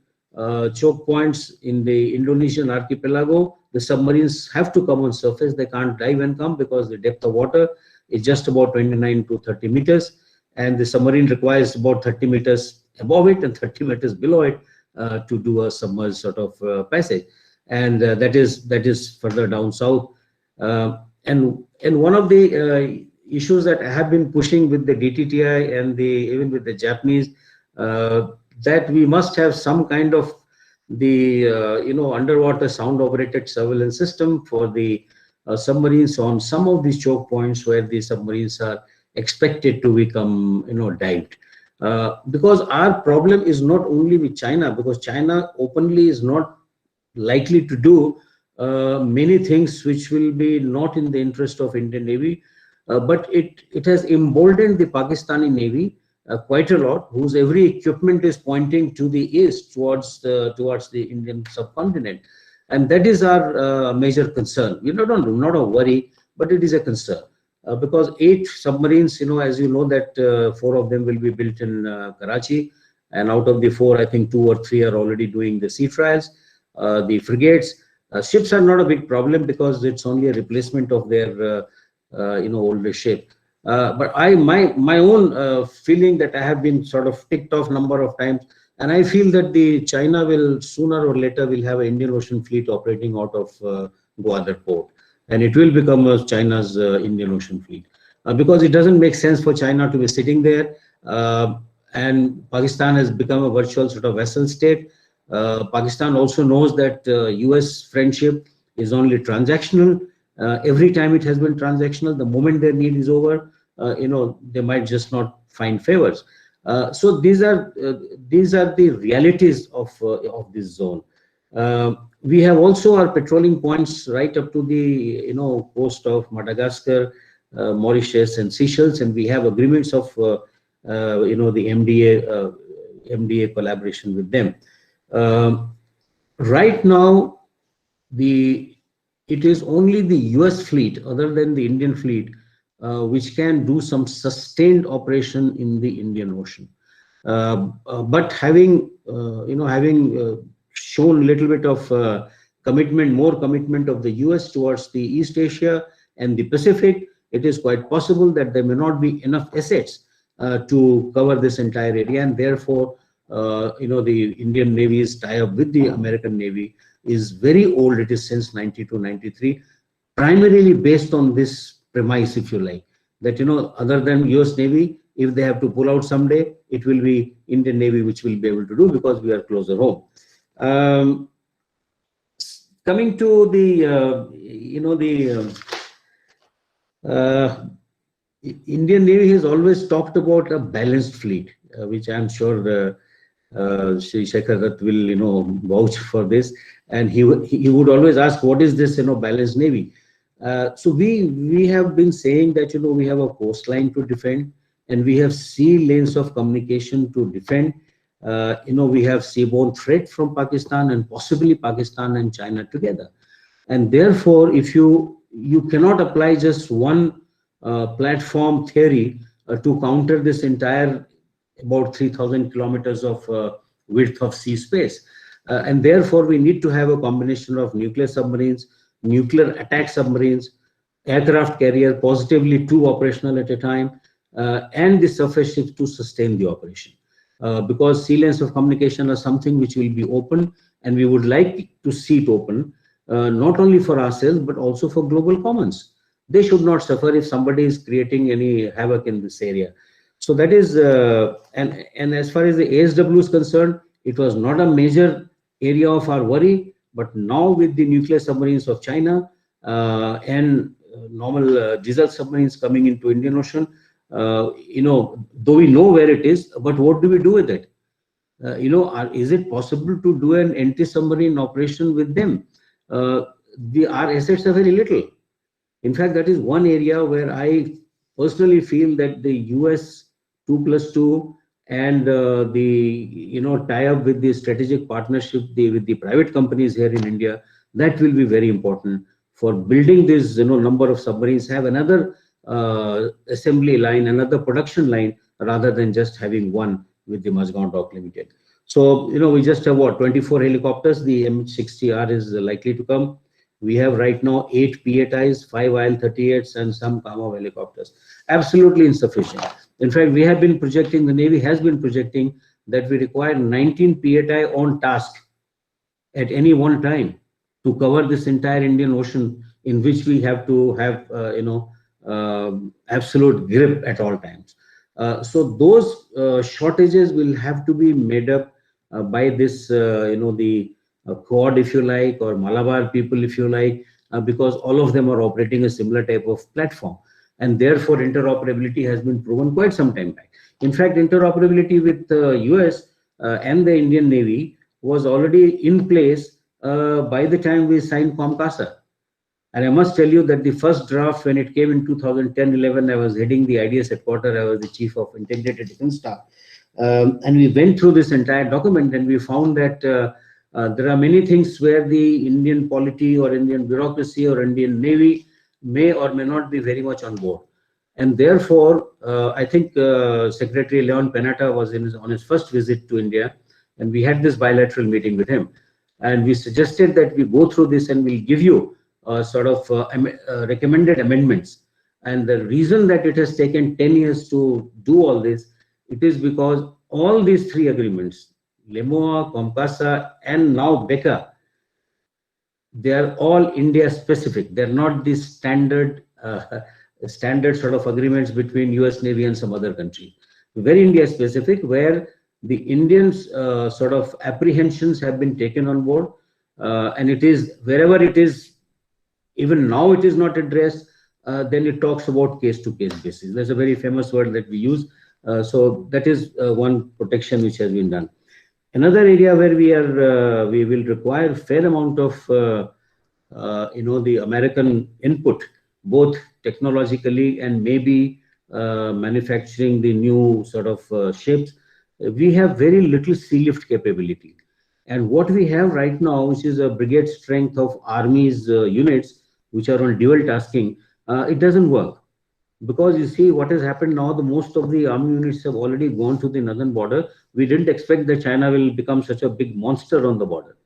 P: choke points in the Indonesian archipelago, the submarines have to come on surface. They can't dive and come because the depth of water is just about 29 to 30 meters. And the submarine requires about 30 meters above it and 30 meters below it to do a submerged sort of passage. And that is further down south. And one of the issues that I have been pushing with the DTTI and even with the Japanese, that we must have some kind of the underwater sound operated surveillance system for the submarines on some of these choke points where the submarines are expected to become dived. Because our problem is not only with China, because China openly is not likely to do many things which will be not in the interest of Indian Navy, but it has emboldened the Pakistani Navy quite a lot, whose every equipment is pointing to the east towards the Indian subcontinent, and that is our major concern. We not a worry, but it is a concern because 8 submarines, as you know, that 4 of them will be built in Karachi, and out of the 4, I think 2 or 3 are already doing the sea trials. The frigates, ships are not a big problem because it's only a replacement of their older ship. But my own feeling that I have been sort of ticked off number of times, and I feel that the China will sooner or later will have an Indian Ocean fleet operating out of Gwadar port, and it will become China's Indian Ocean fleet because it doesn't make sense for China to be sitting there. And Pakistan has become a virtual sort of vassal state. Pakistan also knows that US friendship is only transactional. Every time it has been transactional, the moment their need is over, they might just not find favors. So these are the realities of this zone. We have also our patrolling points right up to the coast of Madagascar, Mauritius, and Seychelles, and we have agreements of the MDA collaboration with them. Right now, it is only the US fleet, other than the Indian fleet, which can do some sustained operation in the Indian Ocean. But having shown a little bit of more commitment of the US towards the East Asia and the Pacific, it is quite possible that there may not be enough assets to cover this entire area, and therefore, the Indian Navy's tie-up with the American Navy is very old. It is since 92, 93, primarily based on this premise, if you like, that, other than US Navy, if they have to pull out someday, it will be Indian Navy which will be able to do because we are closer home. Coming to the, Indian Navy has always talked about a balanced fleet, which I'm sure Shri Shekhar Dutt will, vouch for this. And he would always ask, what is this, balanced Navy? So we have been saying that, we have a coastline to defend, and we have sea lanes of communication to defend. We have seaborne threat from Pakistan and possibly Pakistan and China together. And therefore, if you cannot apply just one platform theory to counter this entire about 3,000 kilometers of width of sea space. And therefore, we need to have a combination of nuclear submarines, nuclear attack submarines, aircraft carrier, positively 2 operational at a time, and the surface ships to sustain the operation. Because sea lanes of communication are something which will be open, and we would like to see it open, not only for ourselves, but also for global commons. They should not suffer if somebody is creating any havoc in this area. So that is, and as far as the ASW is concerned, it was not a major area of our worry, but now with the nuclear submarines of China and normal diesel submarines coming into Indian Ocean, though we know where it is, but what do we do with it? Is it possible to do an anti-submarine operation with them? Our assets are very little. In fact, that is one area where I personally feel that the US 2+2 and the tie-up with the strategic partnership with the private companies here in India, that will be very important for building this number of submarines, have another assembly line, another production line, rather than just having one with the Mazagon Dock Limited. So, we just have 24 helicopters. The MH-60R is likely to come. We have right now 8 P-8Is, 5 IL-38s, and some Kamov helicopters. Absolutely insufficient. In fact, we have been projecting, the Navy has been projecting that we require 19 P-8I on task at any one time to cover this entire Indian Ocean, in which we have to have, absolute grip at all times. So those shortages will have to be made up by this, the Quad, if you like, or Malabar people, if you like, because all of them are operating a similar type of platform. And therefore, interoperability has been proven quite some time back. In fact, interoperability with the US and the Indian Navy was already in place by the time we signed COMCASA. And I must tell you that the first draft, when it came in 2010-11, I was heading the IDS headquarters. I was the chief of Integrated Defense Staff. And we went through this entire document, and we found that there are many things where the Indian polity or Indian bureaucracy or Indian Navy may or may not be very much on board. And therefore, I think Secretary Leon Panetta was on his first visit to India, and we had this bilateral meeting with him. And we suggested that we go through this and we'll give you recommended amendments. And the reason that it has taken 10 years to do all this, it is because all these 3 agreements, LEMOA, COMCASA, and now BECA, they are all India specific. They're not the standard sort of agreements between US Navy and some other country. Very India specific, where the Indians sort of apprehensions have been taken on board, and it is wherever it is, even now it is not addressed, then it talks about case-to-case basis. There's a very famous word that we use. So that is one protection which has been done. Another area where we will require a fair amount of the American input, both technologically and maybe manufacturing the new sort of ships. We have very little sea lift capability. And what we have right now, which is a brigade strength of Army's units, which are on dual tasking, it doesn't work. Because you see what has happened now, the most of the army units have already gone to the northern border. We didn't expect that China will become such a big monster on the border.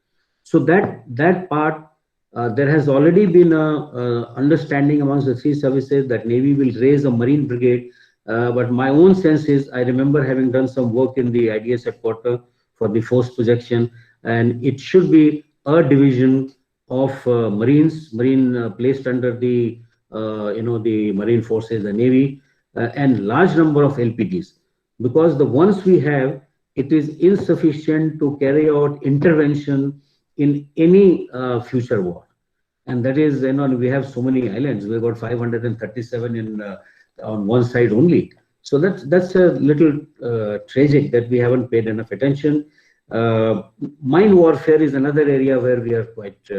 P: So that part, there has already been a understanding amongst the 3 services that Navy will raise a Marine brigade. But my own sense is, I remember having done some work in the IDS headquarters for the force projection, and it should be a division of Marine placed under the the Marine Forces, the Navy, and large number of LPDs, because the ones we have, it is insufficient to carry out intervention in any future war. And that is, we have so many islands. We've got 537 in on one side only. So that's a little tragic that we haven't paid enough attention. Mine warfare is another area where we are quite, we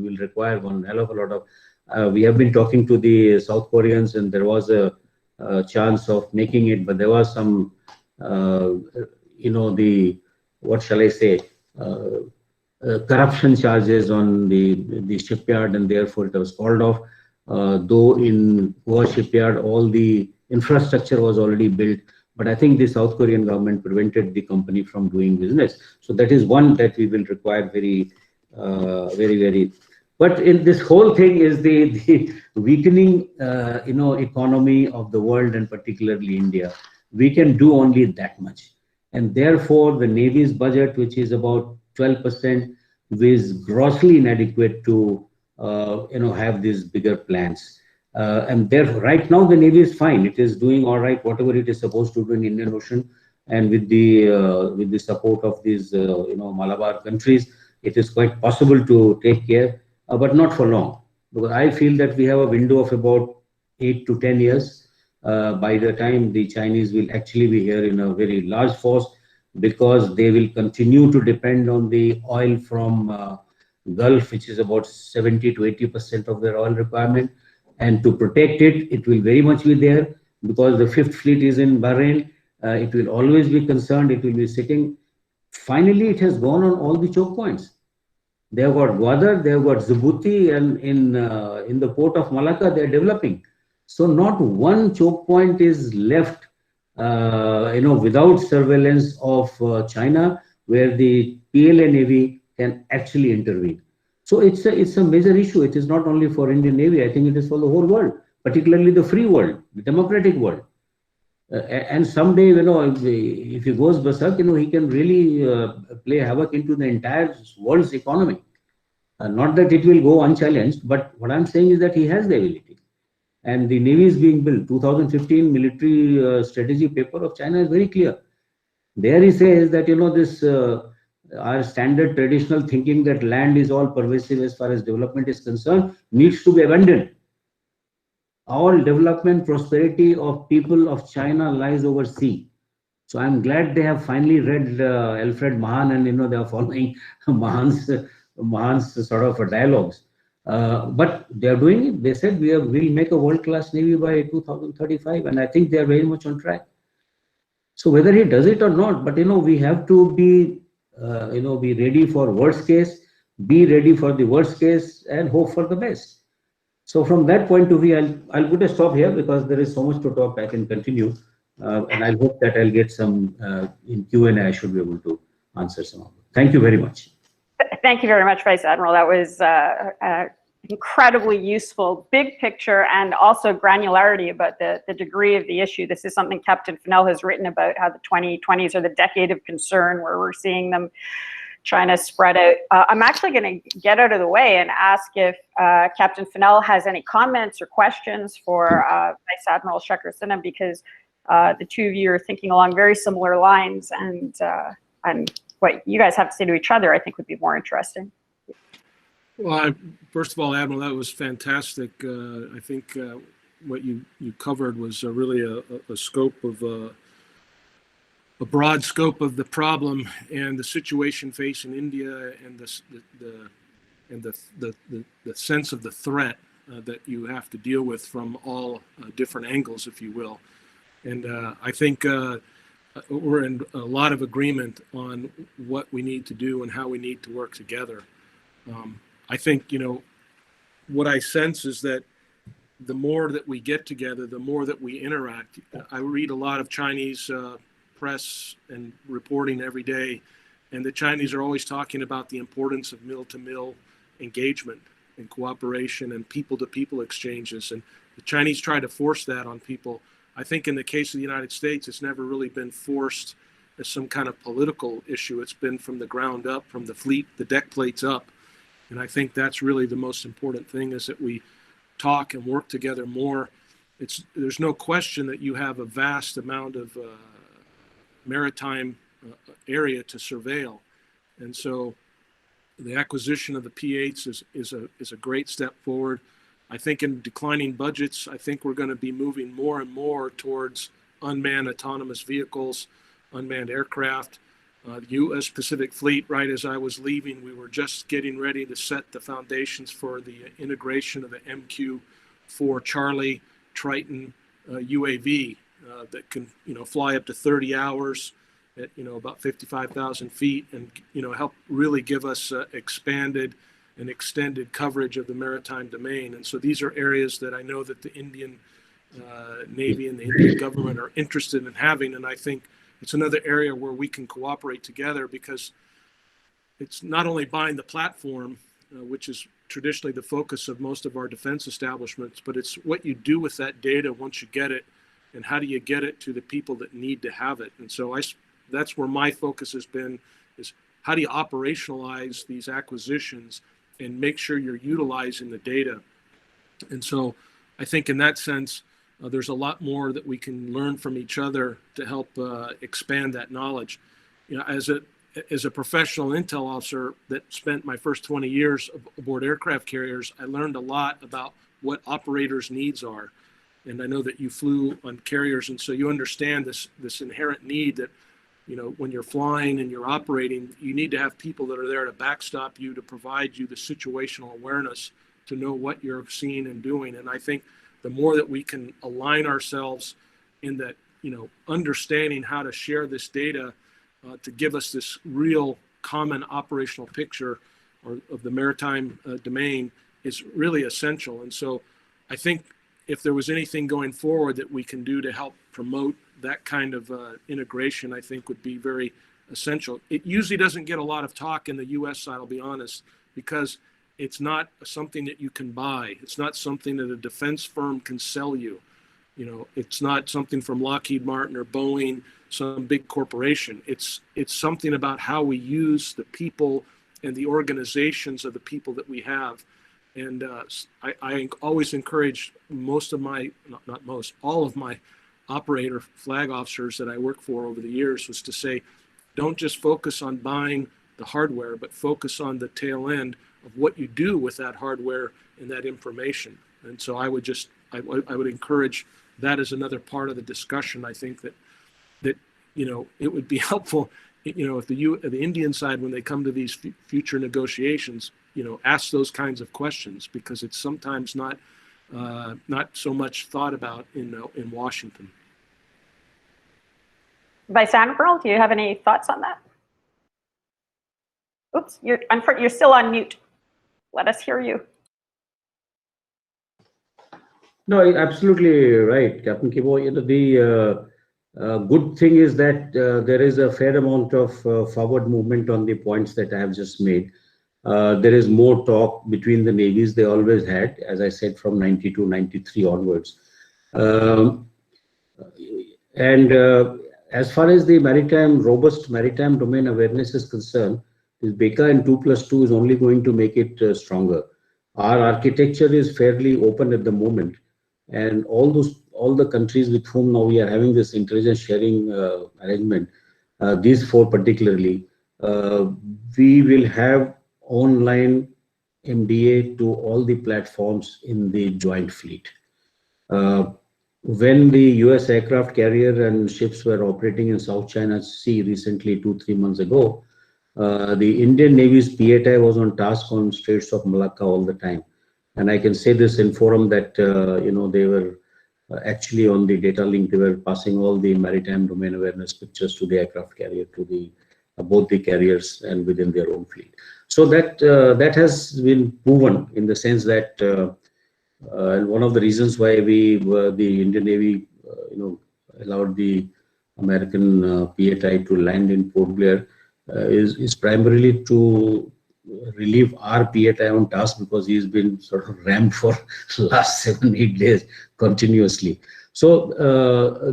P: will require one hell of a lot of, we have been talking to the South Koreans, and there was a chance of making it, but there was some, what shall I say, corruption charges on the shipyard, and therefore it was called off. Though in Goa shipyard, all the infrastructure was already built, but I think the South Korean government prevented the company from doing business. So that is one that we will require very. But in this whole thing is the weakening, economy of the world, and particularly India. We can do only that much, and therefore the Navy's budget, which is about 12%, is grossly inadequate to have these bigger plans. And therefore, right now the Navy is fine. It is doing all right, whatever it is supposed to do in Indian Ocean, and with the support of these Malabar countries, it is quite possible to take care, but not for long. Because I feel that we have a window of about 8 to 10 years by the time the Chinese will actually be here in a very large force, because they will continue to depend on the oil from Gulf, which is about 70 to 80% of their oil requirement. And to protect it, it will very much be there, because the Fifth Fleet is in Bahrain. It will always be concerned. It will be sitting. Finally, it has gone on all the choke points. They have got Gwadar, they have got Djibouti, and in the port of Malacca, they are developing. So not one choke point is left, without surveillance of China, where the PLA Navy can actually intervene. So it's a major issue. It is not only for Indian Navy. I think it is for the whole world, particularly the free world, the democratic world. And someday, if he goes berserk, he can really play havoc into the entire world's economy. Not that it will go unchallenged, but what I'm saying is that he has the ability. And the Navy is being built. 2015 military strategy paper of China is very clear. There he says that, this our standard traditional thinking that land is all pervasive as far as development is concerned needs to be abandoned. All development, prosperity of people of China lies over sea. So I'm glad they have finally read Alfred Mahan, and they are following Mahan's sort of dialogues. But they are doing it. They said we'll make a world-class Navy by 2035, and I think they are very much on track. So whether he does it or not, but we have to be be ready for worst case, be ready for the worst case, and hope for the best. So from that point of view, I'll put a stop here, because there is so much to talk. I can continue, and I hope that I'll get some in Q&A. I should be able to answer some of them. Thank you very much.
H: Thank you very much, Vice Admiral. That was incredibly useful, big picture, and also granularity about the degree of the issue. This is something Captain Fennell has written about, how the 2020s are the decade of concern, where we're seeing them, China spread out. I'm actually going to get out of the way and ask if Captain Fennell has any comments or questions for Vice Admiral Shekhar Sinha, because the two of you are thinking along very similar lines, and what you guys have to say to each other, I think, would be more interesting.
O: Well, first of all, Admiral, that was fantastic. I think what you covered was really a scope of a broad scope of the problem and the situation facing India, and the sense of the threat that you have to deal with from all different angles, if you will. And I think we're in a lot of agreement on what we need to do and how we need to work together. I think, what I sense is that the more that we get together, the more that we interact. I read a lot of Chinese press and reporting every day, and the Chinese are always talking about the importance of mill-to-mill engagement and cooperation and people-to-people exchanges. And the Chinese try to force that on people. I think in the case of the United States, it's never really been forced as some kind of political issue. It's been from the ground up, from the fleet, the deck plates up. And I think that's really the most important thing, is that we talk and work together more. There's no question that you have a vast amount of maritime area to surveil. And so the acquisition of the P-8s is a great step forward. I think in declining budgets, I think we're going to be moving more and more towards unmanned autonomous vehicles, unmanned aircraft. U.S. Pacific Fleet, right as I was leaving, we were just getting ready to set the foundations for the integration of the MQ-4 Charlie Triton UAV that can, fly up to 30 hours at, about 55,000 feet and, help really give us expanded and extended coverage of the maritime domain. And so these are areas that I know that the Indian Navy and the Indian government are interested in having. And I think it's another area where we can cooperate together, because it's not only buying the platform, which is traditionally the focus of most of our defense establishments, but it's what you do with that data once you get it, and how do you get it to the people that need to have it. And so that's where my focus has been, is how do you operationalize these acquisitions and make sure you're utilizing the data. And so I think in that sense, there's a lot more that we can learn from each other to help expand that knowledge. As a professional intel officer that spent my first 20 years aboard aircraft carriers, I learned a lot about what operators' needs are. And I know that you flew on carriers, and so you understand this inherent need that, when you're flying and you're operating, you need to have people that are there to backstop you, to provide you the situational awareness to know what you're seeing and doing. And I think the more that we can align ourselves in that, understanding how to share this data to give us this real common operational picture of the maritime domain is really essential. And so I think if there was anything going forward that we can do to help promote that kind of integration, I think would be very essential. It usually doesn't get a lot of talk in the US side, I'll be honest, because it's not something that you can buy. It's not something that a defense firm can sell you. It's not something from Lockheed Martin or Boeing, some big corporation. It's something about how we use the people and the organizations of the people that we have. And I always encourage all of my operator flag officers that I work for over the years was to say, don't just focus on buying the hardware, but focus on the tail end of what you do with that hardware and that information. And so I would encourage that as another part of the discussion. I think that it would be helpful, if the Indian side, when they come to these future negotiations, ask those kinds of questions, because it's sometimes not so much thought about in Washington.
H: Vice Admiral, do you have any thoughts on that? Oops, you're still on mute. Let us hear you.
P: No, absolutely right, Captain Kibo. The good thing is that there is a fair amount of forward movement on the points that I have just made. There is more talk between the navies. They always had, as I said, from 92, 93 onwards. As far as the robust maritime domain awareness is concerned, this BECA and 2+2 is only going to make it stronger. Our architecture is fairly open at the moment, and all the countries with whom now we are having this intelligence sharing arrangement, these four particularly, we will have online MDA to all the platforms in the joint fleet. When the US aircraft carrier and ships were operating in South China Sea recently, 2-3 months ago, the Indian Navy's PATI was on task on Straits of Malacca all the time. And I can say this in forum that, they were actually on the data link, they were passing all the maritime domain awareness pictures to the aircraft carrier, to both the carriers and within their own fleet. So that has been proven in the sense that one of the reasons why the Indian Navy, allowed the American PATI to land in Port Blair is primarily to relieve our PATI on task, because he's been sort of rammed for last 7-8 days continuously. So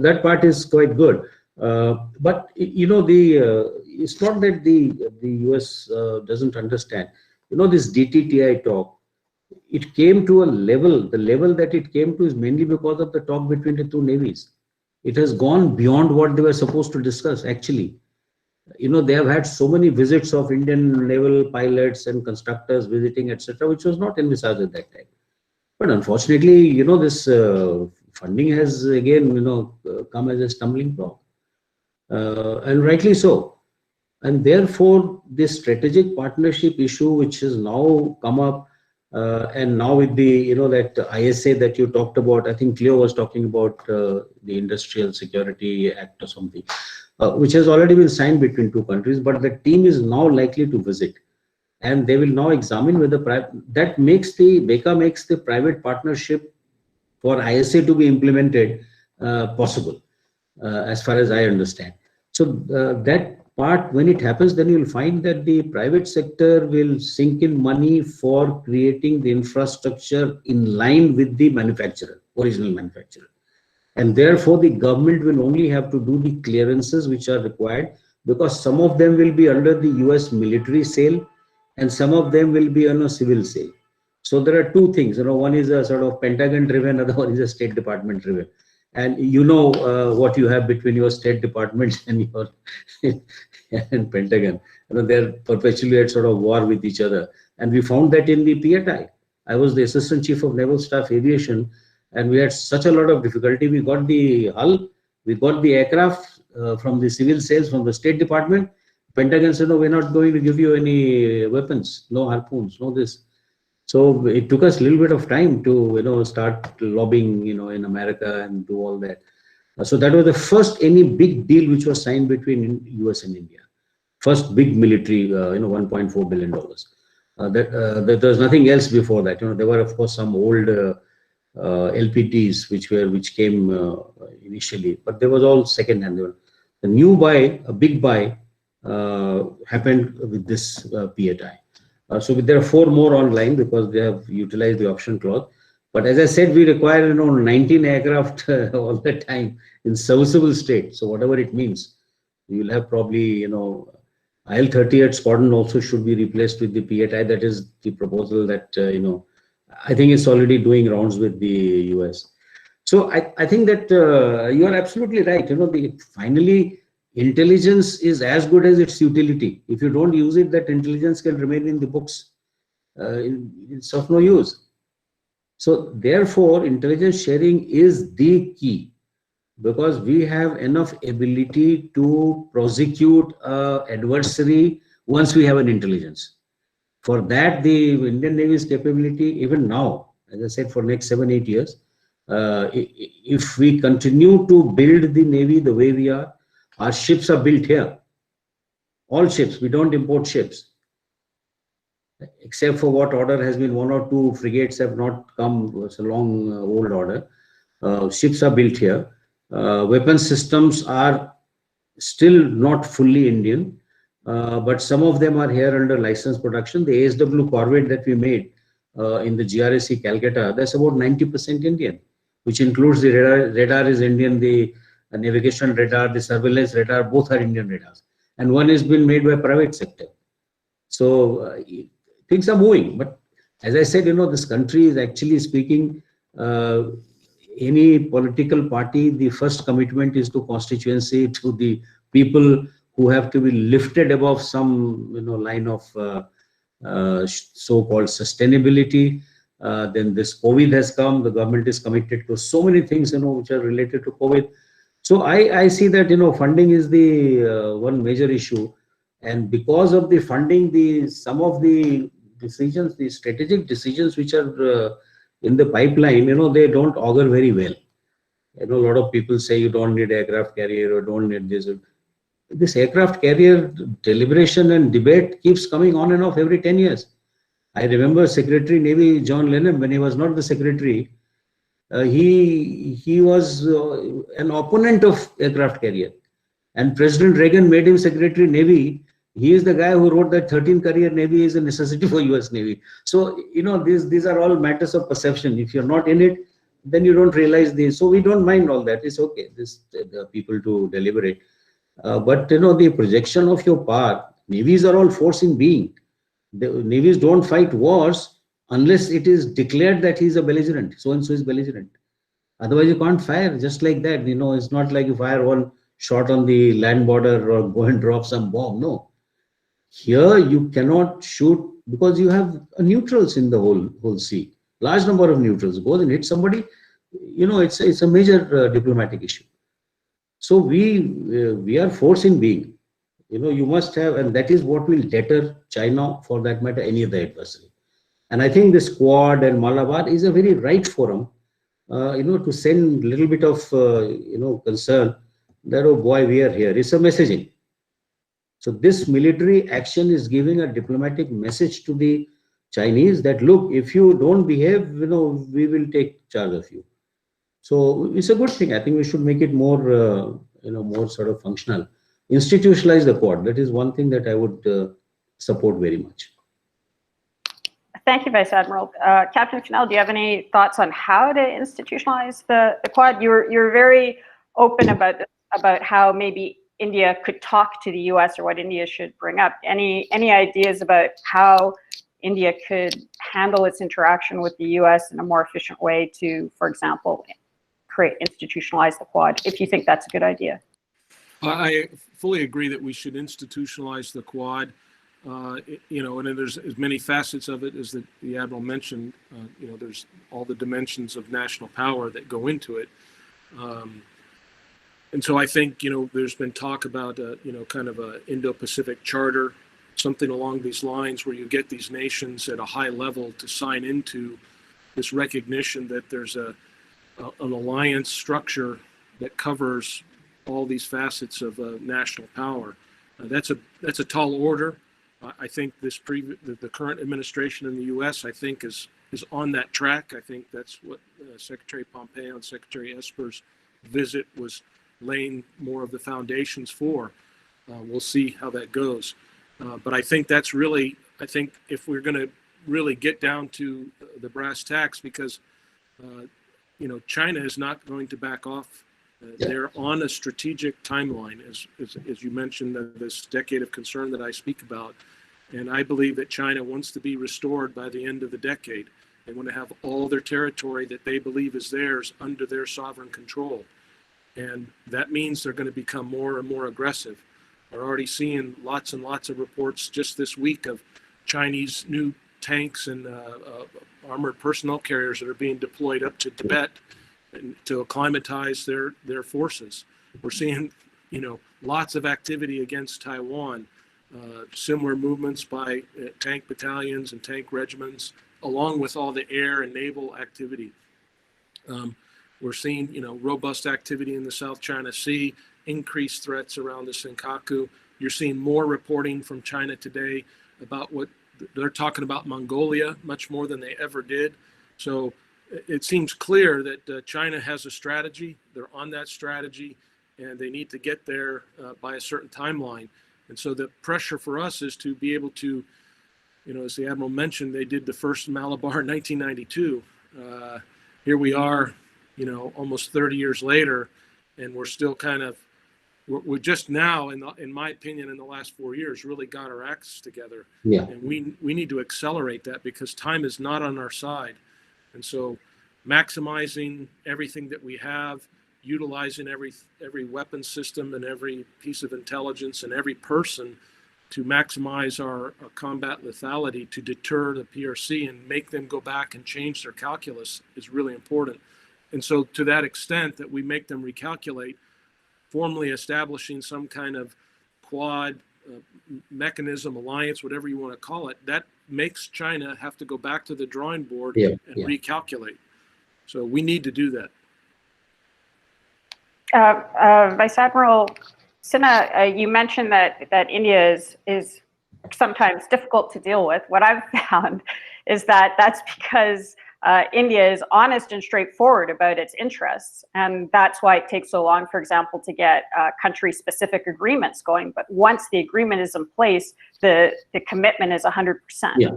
P: that part is quite good. But it's not that the US doesn't understand. This DTTI talk, it came to a level. The level that it came to is mainly because of the talk between the two navies. It has gone beyond what they were supposed to discuss, actually. They have had so many visits of Indian naval pilots and constructors visiting, etc., which was not envisaged at that time. But unfortunately, this funding has again, come as a stumbling block, and rightly so. And therefore, this strategic partnership issue, which has now come up, and now with the, that ISA that you talked about, I think Cleo was talking about the Industrial Security Act or something, which has already been signed between two countries, but the team is now likely to visit. And they will now examine whether that makes the BECA makes the private partnership for ISA to be implemented possible, as far as I understand. So that part, when it happens, then you'll find that the private sector will sink in money for creating the infrastructure in line with the manufacturer, original manufacturer. And therefore, the government will only have to do the clearances which are required, because some of them will be under the US military sale, and some of them will be on a civil sale. So there are two things, one is a sort of Pentagon driven, other one is a State Department driven. And what you have between your State Department and your and Pentagon. They're perpetually at sort of war with each other. And we found that in the PATI. I was the Assistant Chief of Naval Staff Aviation, and we had such a lot of difficulty. We got the hull, we got the aircraft from the civil sales from the State Department. Pentagon said, no, we're not going to give you any weapons, no harpoons, no this. So it took us a little bit of time to, start lobbying, in America and do all that. So that was the first any big deal which was signed between US and India. First big military, $1.4 billion. There was nothing else before that. There were, of course, some old LPTs which came initially, but they was all second hand. The new buy, a big buy, happened with this PATI. So there are 4 more online because they have utilized the option clause. But as I said, we require 19 aircraft all the time in serviceable state. So whatever it means, you will have probably IL-38 squadron also should be replaced with the PATI. That is the proposal that I think it's already doing rounds with the US. So I think that you are absolutely right. Finally, intelligence is as good as its utility. If you don't use it, that intelligence can remain in the books. It's of no use. So therefore, intelligence sharing is the key, because we have enough ability to prosecute an adversary once we have an intelligence. For that, the Indian Navy's capability, even now, as I said, for next 7-8 years, if we continue to build the Navy the way we are, our ships are built here. All ships, we don't import ships. Except for what order has been, 1 or 2 frigates have not come, it's a long old order. Ships are built here. Weapon systems are still not fully Indian, but some of them are here under license production. The ASW Corvette that we made in the GRSC Calcutta, that's about 90% Indian, which includes the radar is Indian, the navigation radar, the surveillance radar, both are Indian radars. And one has been made by private sector. So things are moving. But as I said, this country is actually speaking, any political party, the first commitment is to constituency, to the people who have to be lifted above some line of so-called sustainability. Then this COVID has come, the government is committed to so many things which are related to COVID. So I see that funding is the one major issue, and because of the funding, some of the decisions, the strategic decisions which are in the pipeline, they don't augur very well. A lot of people say you don't need aircraft carrier or don't need this. This aircraft carrier deliberation and debate keeps coming on and off every 10 years. I remember Secretary Navy John Lennon, when he was not the secretary, he was an opponent of aircraft carrier, and President Reagan made him Secretary Navy. He is the guy who wrote that 13 career Navy is a necessity for US Navy. So these are all matters of perception. If you're not in it, then you don't realize this. So we don't mind all that. It's okay. The people to deliberate. But the projection of your power, navies are all force in being. The navies don't fight wars unless it is declared that he is a belligerent, so and so is belligerent. Otherwise, you can't fire just like that. It's not like you fire one shot on the land border or go and drop some bomb. No. Here you cannot shoot because you have neutrals in the whole sea. large number of neutrals, goes and hits somebody, it's a major diplomatic issue. So we are force in being. You must have, and that is what will deter China, for that matter, any other adversary. And I think this Quad and Malabar is a very right forum, to send a little bit of, concern that, oh boy, we are here. It's a messaging. So this military action is giving a diplomatic message to the Chinese that, look, if you don't behave, we will take charge of you. So it's a good thing. I think we should make it more, more sort of functional. Institutionalize the Quad. That is one thing that I would support very much.
H: Thank you, Vice Admiral. Captain Fennell, do you have any thoughts on how to institutionalize the Quad? You're very open about how maybe India could talk to the US or what India should bring up. Any ideas about how India could handle its interaction with the US in a more efficient way to, for example, institutionalize the Quad, if you think that's a good idea?
O: I fully agree that we should institutionalize the Quad. And there's as many facets of it as the Admiral mentioned. There's all the dimensions of national power that go into it. And so I think, there's been talk about, kind of a Indo-Pacific charter, something along these lines where you get these nations at a high level to sign into this recognition that there's an alliance structure that covers all these facets of national power. That's a tall order. I think the current administration in the U.S. I think is on that track. I think that's what Secretary Pompeo and Secretary Esper's visit was laying more of the foundations for. We'll see how that goes. But I think that's really, if we're going to really get down to the brass tacks, because China is not going to back off. They're on a strategic timeline, as you mentioned, this decade of concern that I speak about. And I believe that China wants to be restored by the end of the decade. They want to have all their territory that they believe is theirs under their sovereign control. And that means they're going to become more and more aggressive. We're already seeing lots and lots of reports just this week of Chinese new tanks and armored personnel carriers that are being deployed up to Tibet and to acclimatize their forces. We're seeing, lots of activity against Taiwan, similar movements by tank battalions and tank regiments, along with all the air and naval activity. We're seeing, robust activity in the South China Sea, increased threats around the Senkaku. You're seeing more reporting from China today about what they're talking about Mongolia much more than they ever did. So it seems clear that China has a strategy. They're on that strategy, and they need to get there by a certain timeline. And so the pressure for us is to be able to, as the Admiral mentioned, they did the first Malabar in 1992. Here we are, almost 30 years later, and we're still we're just now, in my opinion, in the last 4 years, really got our acts together.
P: Yeah.
O: And we need to accelerate that because time is not on our side. And so maximizing everything that we have, utilizing every weapon system and every piece of intelligence and every person to maximize our combat lethality to deter the PRC and make them go back and change their calculus is really important. And so to that extent that we make them recalculate, formally establishing some kind of Quad mechanism, alliance, whatever you want to call it, that makes China have to go back to the drawing board and recalculate. So we need to do that.
H: Vice Admiral Sinha, you mentioned that India is sometimes difficult to deal with. What I've found is that that's because India is honest and straightforward about its interests. And that's why it takes so long, for example, to get country-specific agreements going. But once the agreement is in place, the commitment is 100%.
P: Yeah.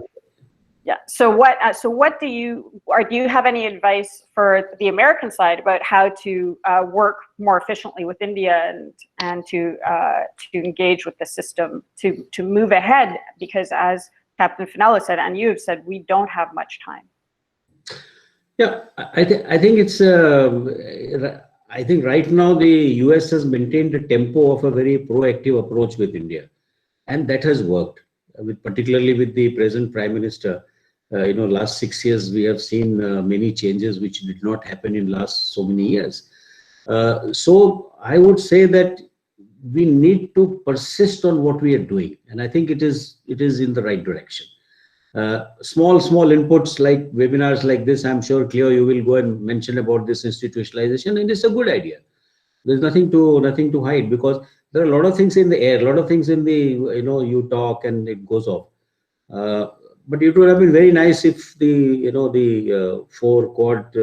H: Yeah. So what do you have any advice for the American side about how to work more efficiently with India and to engage with the system to move ahead? Because as Captain Fennell said, and you have said, we don't have much time.
P: Yeah, I think it's. I think right now the US has maintained a tempo of a very proactive approach with India, and that has worked. Particularly with the present Prime Minister, last 6 years, we have seen many changes which did not happen in last so many years. So I would say that we need to persist on what we are doing, and I think it is in the right direction. Small inputs like webinars like this, I'm sure, Cleo, you will go and mention about this institutionalization, and it's a good idea. There's nothing to hide, because there are a lot of things in the air, a lot of things in the, you talk and it goes off. But it would have been very nice if the 4 Quad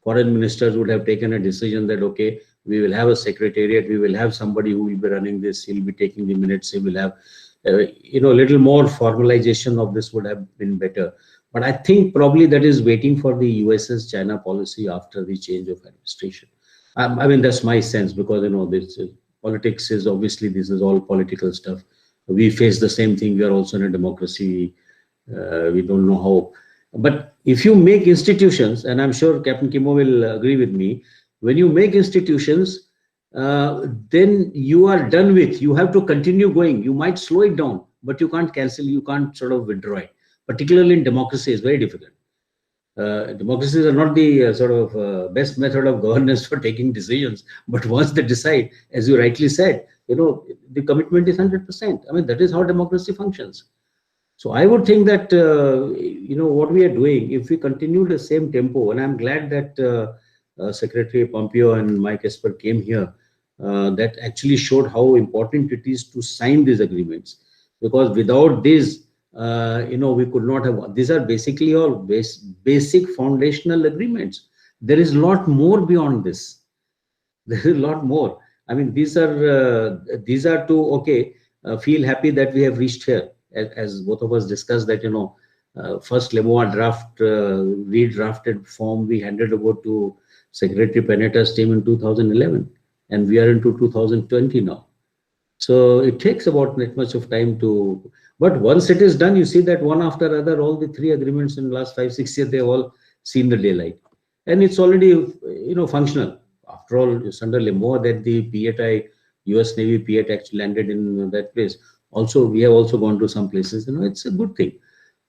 P: foreign ministers would have taken a decision that, okay, we will have a secretariat, we will have somebody who will be running this, he'll be taking the minutes, he will have, little more formalization of this would have been better. But I think probably that is waiting for the US's China policy after the change of administration. I mean, that's my sense, because, this politics is obviously, this is all political stuff. We face the same thing. We are also in a democracy. We don't know how. But if you make institutions, and I'm sure Captain Kimo will agree with me, when you make institutions, then you are done with. You have to continue going. You might slow it down, but you can't cancel. You can't sort of withdraw it. Particularly in democracy, it's very difficult. Democracies are not the best method of governance for taking decisions. But once they decide, as you rightly said, the commitment is 100%. I mean, that is how democracy functions. So I would think that, what we are doing, if we continue the same tempo, and I'm glad that Secretary Pompeo and Mike Esper came here, that actually showed how important it is to sign these agreements. Because without this, we could not have. These are basically all basic foundational agreements. There is a lot more beyond this. There is a lot more. I mean, these are to feel happy that we have reached here, as both of us discussed that first LEMOA draft redrafted form we handed over to Secretary Panetta's team in 2011, and we are into 2020 now. So it takes about that much of time to. But once it is done, you see that one after other, all the 3 agreements in the last 5-6 years, they've all seen the daylight. And it's already, functional. After all, it's under LEMOA that the P8I, US Navy P8 actually landed in that place. Also, we have also gone to some places, it's a good thing.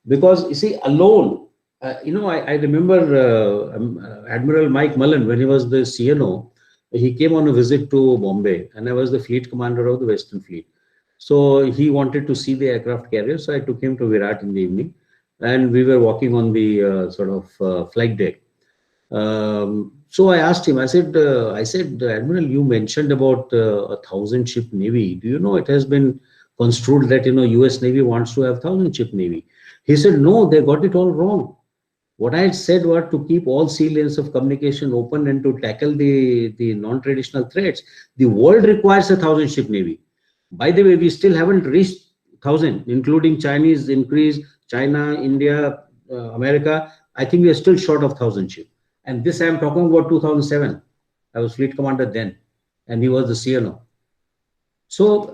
P: Because, you see, alone, I remember Admiral Mike Mullen, when he was the CNO, he came on a visit to Bombay, and I was the fleet commander of the Western Fleet. So he wanted to see the aircraft carrier. So I took him to Virat in the evening, and we were walking on the flight deck. So I asked him, I said, Admiral, you mentioned about 1,000-ship Navy. Do you know it has been construed that, US Navy wants to have 1,000-ship Navy? He said, no, they got it all wrong. What I had said was to keep all sea lanes of communication open and to tackle the non-traditional threats. The world requires a 1,000-ship Navy. By the way, we still haven't reached 1,000, including Chinese increase, China, India, America. I think we are still short of 1,000 ship. And this I am talking about 2007. I was fleet commander then, and he was the CNO. So,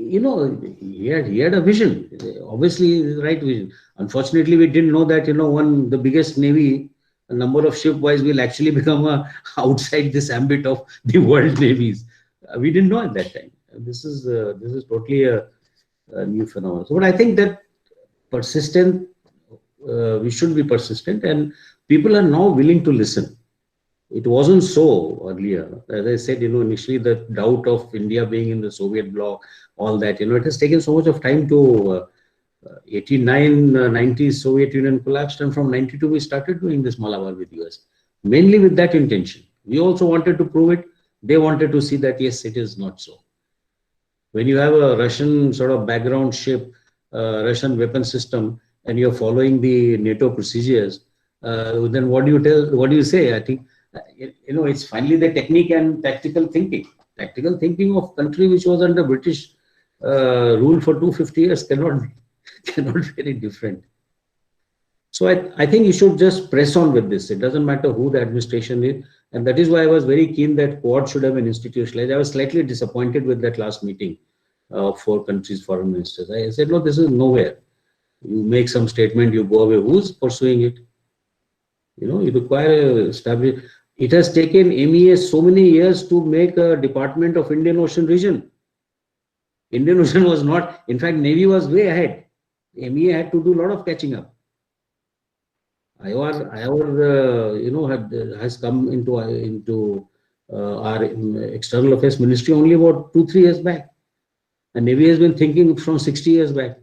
P: he had a vision, obviously the right vision. Unfortunately, we didn't know that, the biggest navy, a number of ship-wise, will actually become outside this ambit of the world navies. We didn't know at that time. This is totally a new phenomenon. So, but I think that we should be persistent, and people are now willing to listen. It wasn't so earlier. As I said, initially the doubt of India being in the Soviet bloc, all that, it has taken so much of time to 89, 90, Soviet Union collapsed, and from 92 we started doing this Malabar with US, mainly with that intention. We also wanted to prove it. They wanted to see that, yes, it is not so. When you have a Russian sort of background ship, Russian weapon system, and you're following the NATO procedures, then what do you tell? What do you say? I think, it's finally the technique and tactical thinking. Tactical thinking of country which was under British rule for 250 years cannot be any different. So I think you should just press on with this. It doesn't matter who the administration is. And that is why I was very keen that Quad should have been institutionalized. I was slightly disappointed with that last meeting of 4 countries' foreign ministers. I said, no, this is nowhere. You make some statement, you go away. Who's pursuing it? You require establish. It has taken MEA so many years to make a department of Indian Ocean region. Indian Ocean was not, in fact, Navy was way ahead. MEA had to do a lot of catching up. IOR, has come into our External Affairs Ministry only about 2-3 years back. And Navy has been thinking from 60 years back.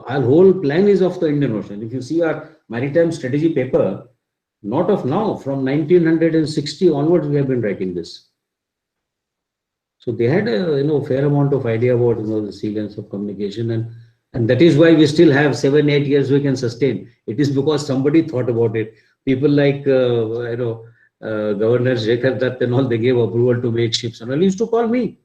P: Our whole plan is of the Indian Ocean. If you see our maritime strategy paper, not of now, from 1960 onwards, we have been writing this. So they had a fair amount of idea about the sea lanes of communication, and that is why we still have 7-8 years we can sustain. It is because somebody thought about it. People like Governor Shekhar Dutt and all, they gave approval to make ships, and all used to call me.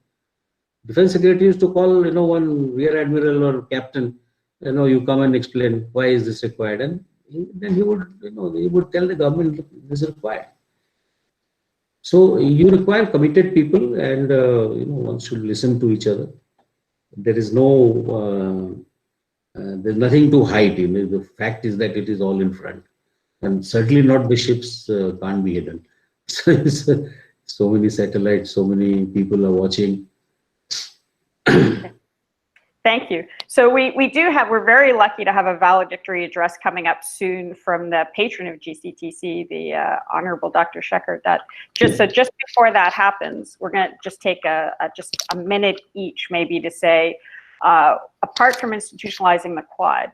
P: Defense Secretary used to call one rear admiral or captain. You come and explain why is this required, and then he would tell the government, look, this is required. So you require committed people, and one should listen to each other. There is there's nothing to hide. The fact is that it is all in front, and certainly not the ships can't be hidden. So many satellites, so many people are watching.
H: Thank you. So we're very lucky to have a valedictory address coming up soon from the patron of GCTC, the Honorable Dr. Shekhar Dutt. Just before that happens, we're going to just take just a minute each maybe to say, apart from institutionalizing the Quad,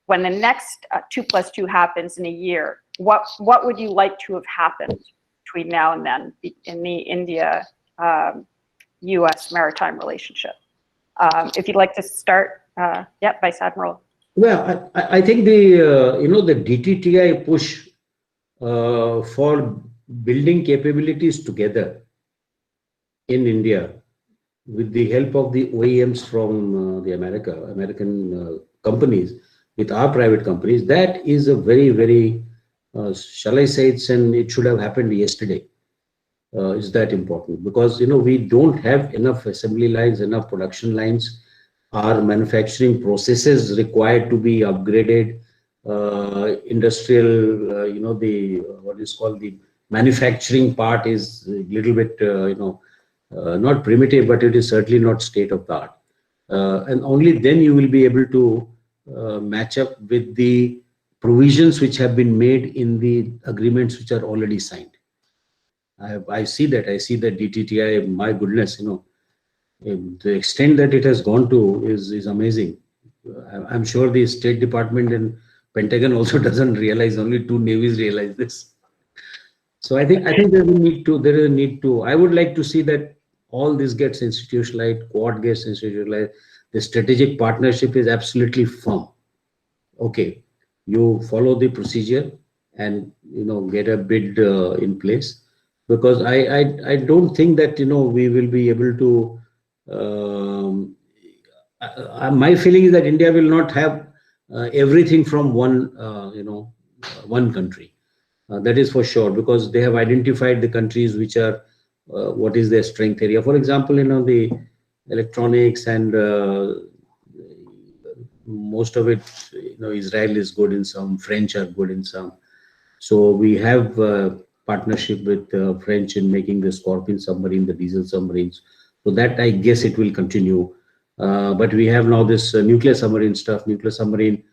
H: when the next 2+2 happens in a year, what would you like to have happened between now and then in the India-US maritime relationship? If you'd like to start, Vice Admiral.
P: Well, I think the DTTI push for building capabilities together in India with the help of the OEMs from the American companies with our private companies, that is a very, very, shall I say it should have happened yesterday. Is that important? Because we don't have enough assembly lines, enough production lines. Our manufacturing processes required to be upgraded. Industrial, what is called the manufacturing part is a little bit, not primitive, but it is certainly not state of the art. And only then you will be able to match up with the provisions which have been made in the agreements which are already signed. I see that DTTI, my goodness, the extent that it has gone to is amazing. I'm sure the State Department and Pentagon also doesn't realize, only 2 navies realize this. So I think there is a need to, I would like to see that all this gets institutionalized, Quad gets institutionalized, the strategic partnership is absolutely firm. Okay, you follow the procedure and get a bid in place. Because I don't think that we will be able to. My feeling is that India will not have everything from one country. That is for sure, because they have identified the countries which are what is their strength area. For example, the electronics and most of it, Israel is good in some, French are good in some. So we have partnership with French in making the Scorpion submarine, the diesel submarines. So that I guess it will continue. But we have now this nuclear submarine stuff. Nuclear submarine,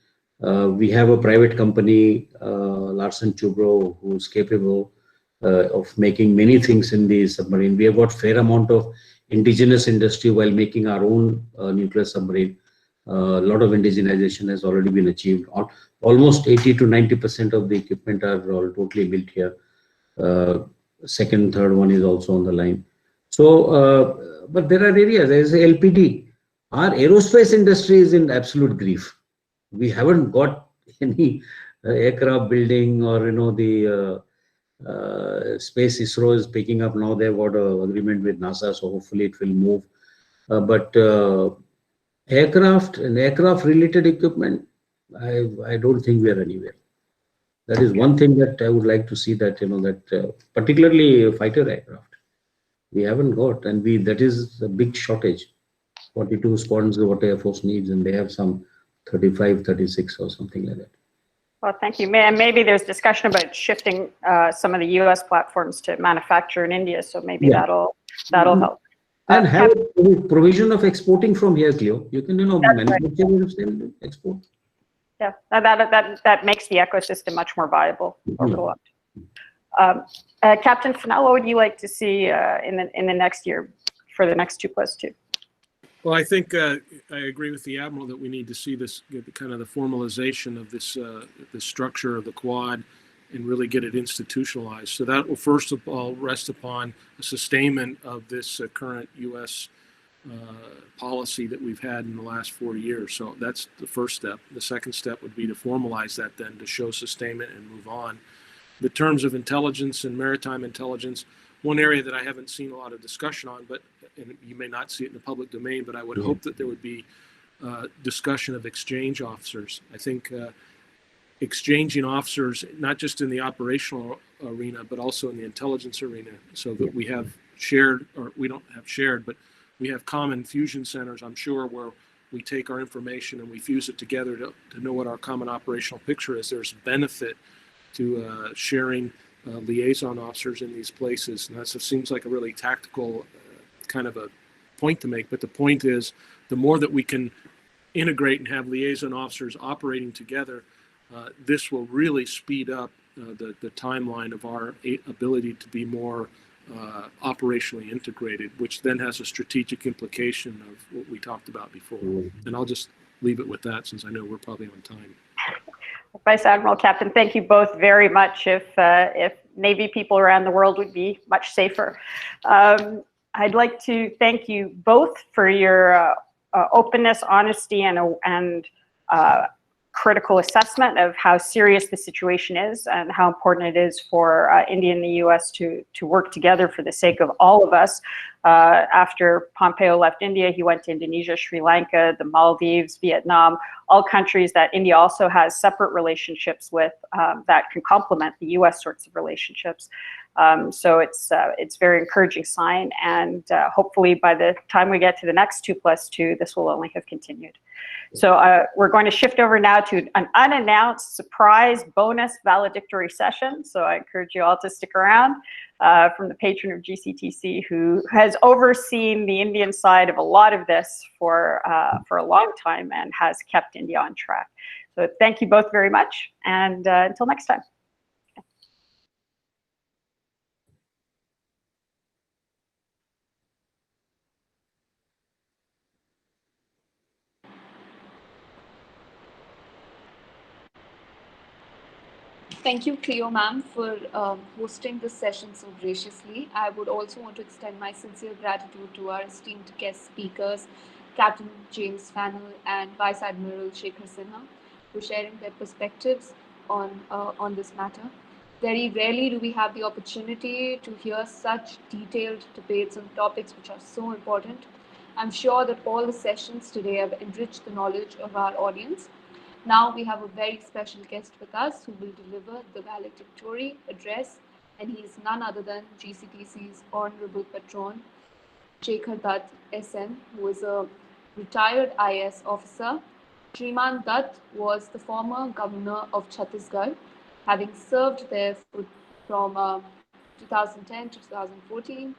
P: we have a private company, Larsen Toubro, who's capable of making many things in the submarine. We have got fair amount of indigenous industry while making our own nuclear submarine. A lot of indigenization has already been achieved. Almost 80 to 90% of the equipment are all totally built here. Second, third one is also on the line. So, but there are areas, there is LPD. Our aerospace industry is in absolute grief. We haven't got any aircraft building, or the space ISRO is picking up now. They've got an agreement with NASA, so hopefully it will move. But aircraft and aircraft related equipment, I don't think we are anywhere. That is one thing that I would like to see, that particularly fighter aircraft, we haven't got, and that is a big shortage. 42 squadrons is what Air Force needs, and they have some 35, 36 or something like that.
H: Well, thank you. And maybe there's discussion about shifting some of the U.S. platforms to manufacture in India, so maybe that'll help.
P: And have a provision of exporting from here, Cleo. You can, manufacture and export.
H: Yeah, that makes the ecosystem much more viable over the long term. Captain Fennell, what would you like to see in the next year for the next 2+2?
O: Well, I think I agree with the Admiral that we need to see this kind of the formalization of this the structure of the Quad and really get it institutionalized. So that will first of all rest upon a sustainment of this current U.S. Policy that we've had in the last 4 years. So that's the first step. The second step would be to formalize that then, to show sustainment and move on. The terms of intelligence and maritime intelligence, one area that I haven't seen a lot of discussion on, but and you may not see it in the public domain, but I would hope that there would be discussion of exchange officers. I think exchanging officers, not just in the operational arena, but also in the intelligence arena, so that we have shared, or we don't have shared, but we have common fusion centers, I'm sure, where we take our information and we fuse it together to know what our common operational picture is. There's benefit to sharing liaison officers in these places. And that seems like a really tactical kind of a point to make. But the point is, the more that we can integrate and have liaison officers operating together, this will really speed up the timeline of our ability to be more operationally integrated, which then has a strategic implication of what we talked about before. And I'll just leave it with that, since I know we're probably on time.
H: Vice Admiral, Captain, thank you both very much. If Navy people around the world would be much safer. I'd like to thank you both for your openness, honesty, and critical assessment of how serious the situation is and how important it is for India and the US to work together for the sake of all of us. After Pompeo left India, he went to Indonesia, Sri Lanka, the Maldives, Vietnam, all countries that India also has separate relationships with that can complement the US sorts of relationships. So it's a very encouraging sign, and hopefully by the time we get to the next 2+2, this will only have continued. So we're going to shift over now to an unannounced surprise bonus valedictory session. So I encourage you all to stick around from the patron of GCTC, who has overseen the Indian side of a lot of this for a long time and has kept India on track. So thank you both very much, and until next time.
C: Thank you, Cleo ma'am, for hosting this session so graciously. I would also want to extend my sincere gratitude to our esteemed guest speakers, Captain James Fennell and Vice Admiral Shekhar Sinha, for sharing their perspectives on this matter. Very rarely do we have the opportunity to hear such detailed debates on topics which are so important. I'm sure that all the sessions today have enriched the knowledge of our audience. Now we have a very special guest with us who will deliver the valedictory address, and he is none other than GCTC's Honorable Patron, Shekhar Dutt, SM, who is a retired IAS officer. Shriman Dutt was the former governor of Chhattisgarh, having served there from 2010 to 2014.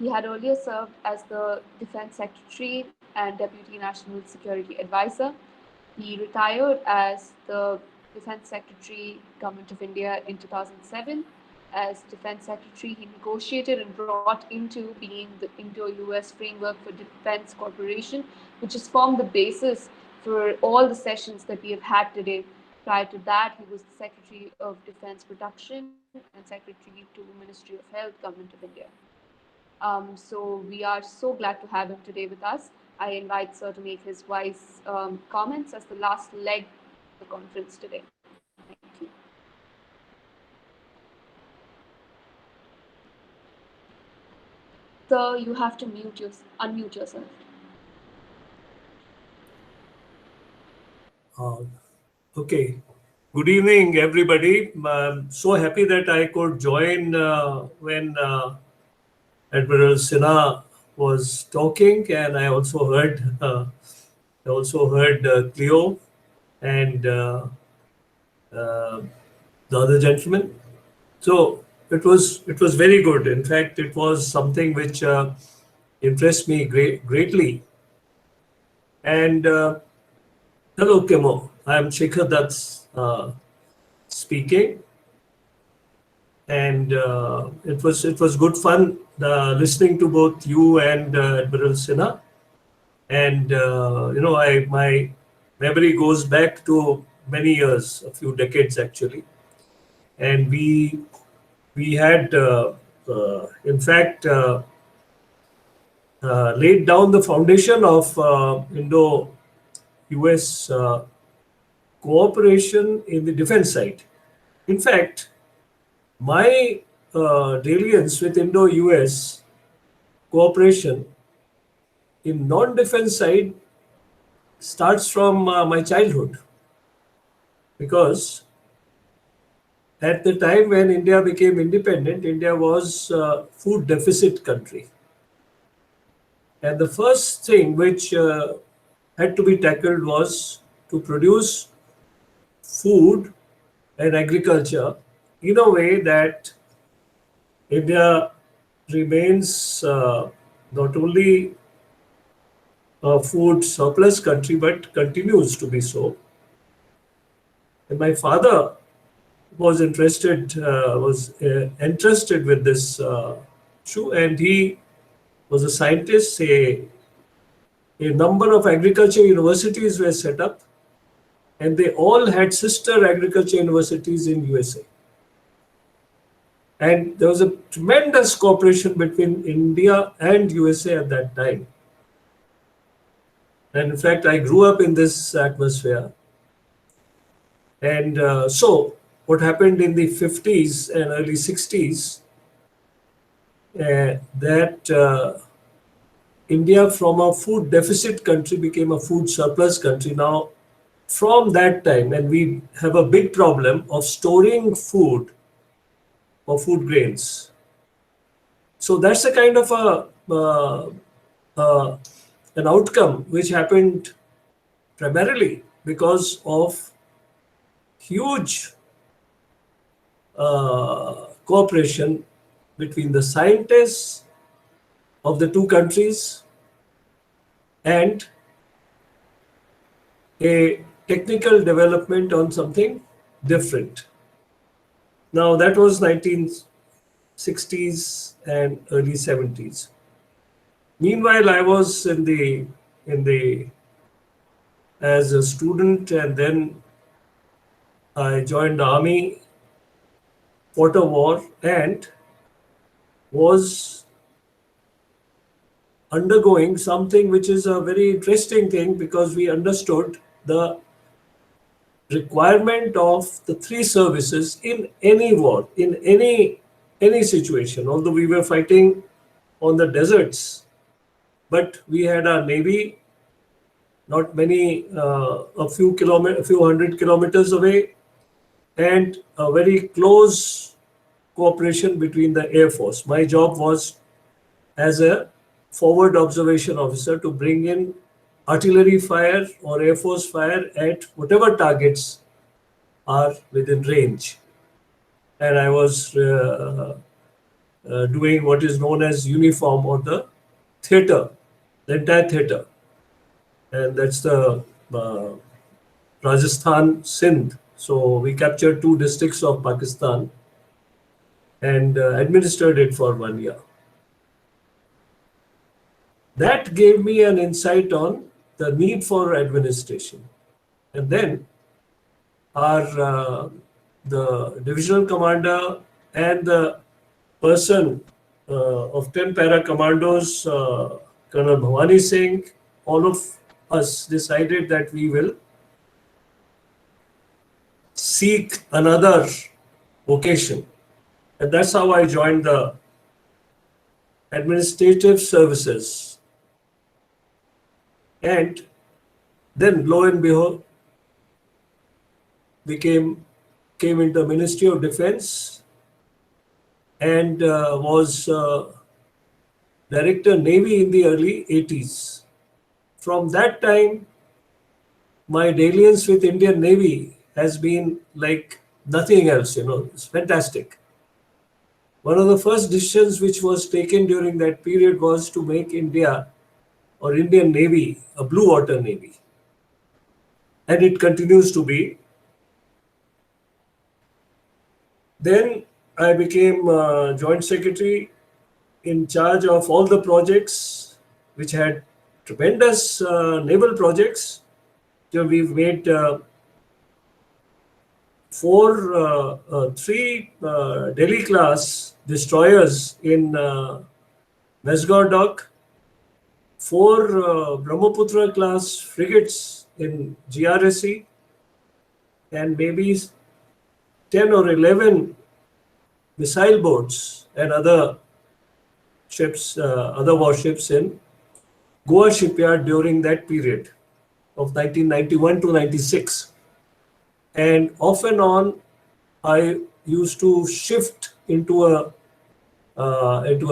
C: He had earlier served as the Defense Secretary and Deputy National Security Advisor. He retired as the Defense Secretary, Government of India in 2007. As Defense Secretary, he negotiated and brought into being the Indo-US Framework for Defense Cooperation, which has formed the basis for all the sessions that we have had today. Prior to that, he was the Secretary of Defense Production and Secretary to Ministry of Health, Government of India. So we are so glad to have him today with us. I invite Sir to make his wise comments as the last leg of the conference today. Thank you. Sir, you have to unmute yourself.
Q: Okay. Good evening, everybody. I'm so happy that I could join when Admiral Sinha was talking, and I also heard Cleo and the other gentleman. So it was very good. In fact, it was something which impressed me greatly. And hello, Kemo. I'm Shekhar Dutt speaking, and it was good fun listening to both you and Admiral Sinha. And my memory goes back to many years, a few decades actually, and we had in fact laid down the foundation of Indo-US cooperation in the defense side. In fact, my dalliance with Indo-US cooperation in non-defense side starts from my childhood, because at the time when India became independent, India was a food deficit country. And the first thing which had to be tackled was to produce food and agriculture in a way that India remains not only a food surplus country, but continues to be so. And my father was entrusted with this issue, and he was a scientist. A number of agriculture universities were set up, and they all had sister agriculture universities in USA. And there was a tremendous cooperation between India and USA at that time. And in fact, I grew up in this atmosphere. And so what happened in the 50s and early 60s, that India from a food deficit country became a food surplus country. Now, from that time, and we have a big problem of storing food or food grains. So that's a kind of an outcome which happened primarily because of huge cooperation between the scientists of the two countries and a technical development on something different. Now that was 1960s and early 70s. Meanwhile, I was as a student, and then I joined the army, fought a war, and was undergoing something which is a very interesting thing, because we understood the requirement of the three services in any war, in any situation. Although we were fighting on the deserts, but we had our navy not many, a few hundred kilometers away, and a very close cooperation between the Air Force. My job was as a forward observation officer to bring in artillery fire or Air Force fire at whatever targets are within range. And I was doing what is known as uniform, or the theater, the entire theater. And that's the Rajasthan, Sindh. So we captured 2 districts of Pakistan and administered it for 1 year. That gave me an insight on the need for administration. And then the divisional commander and the person of 10 para commandos, Colonel Bhavani Singh, all of us decided that we will seek another vocation. And that's how I joined the administrative services. And then, lo and behold, came into Ministry of Defense and was Director Navy in the early 80s. From that time, my dalliance with Indian Navy has been like nothing else, it's fantastic. One of the first decisions which was taken during that period was to make India or Indian Navy a blue water navy. and it continues to be. Then I became Joint Secretary in charge of all the projects which had tremendous naval projects. So we've made three Delhi class destroyers in Mesgaon Dock, 4 Brahmaputra class frigates in GRSE, and maybe 10 or 11 missile boats and other ships, other warships in Goa shipyard during that period of 1991 to 96. And off and on, I used to shift into a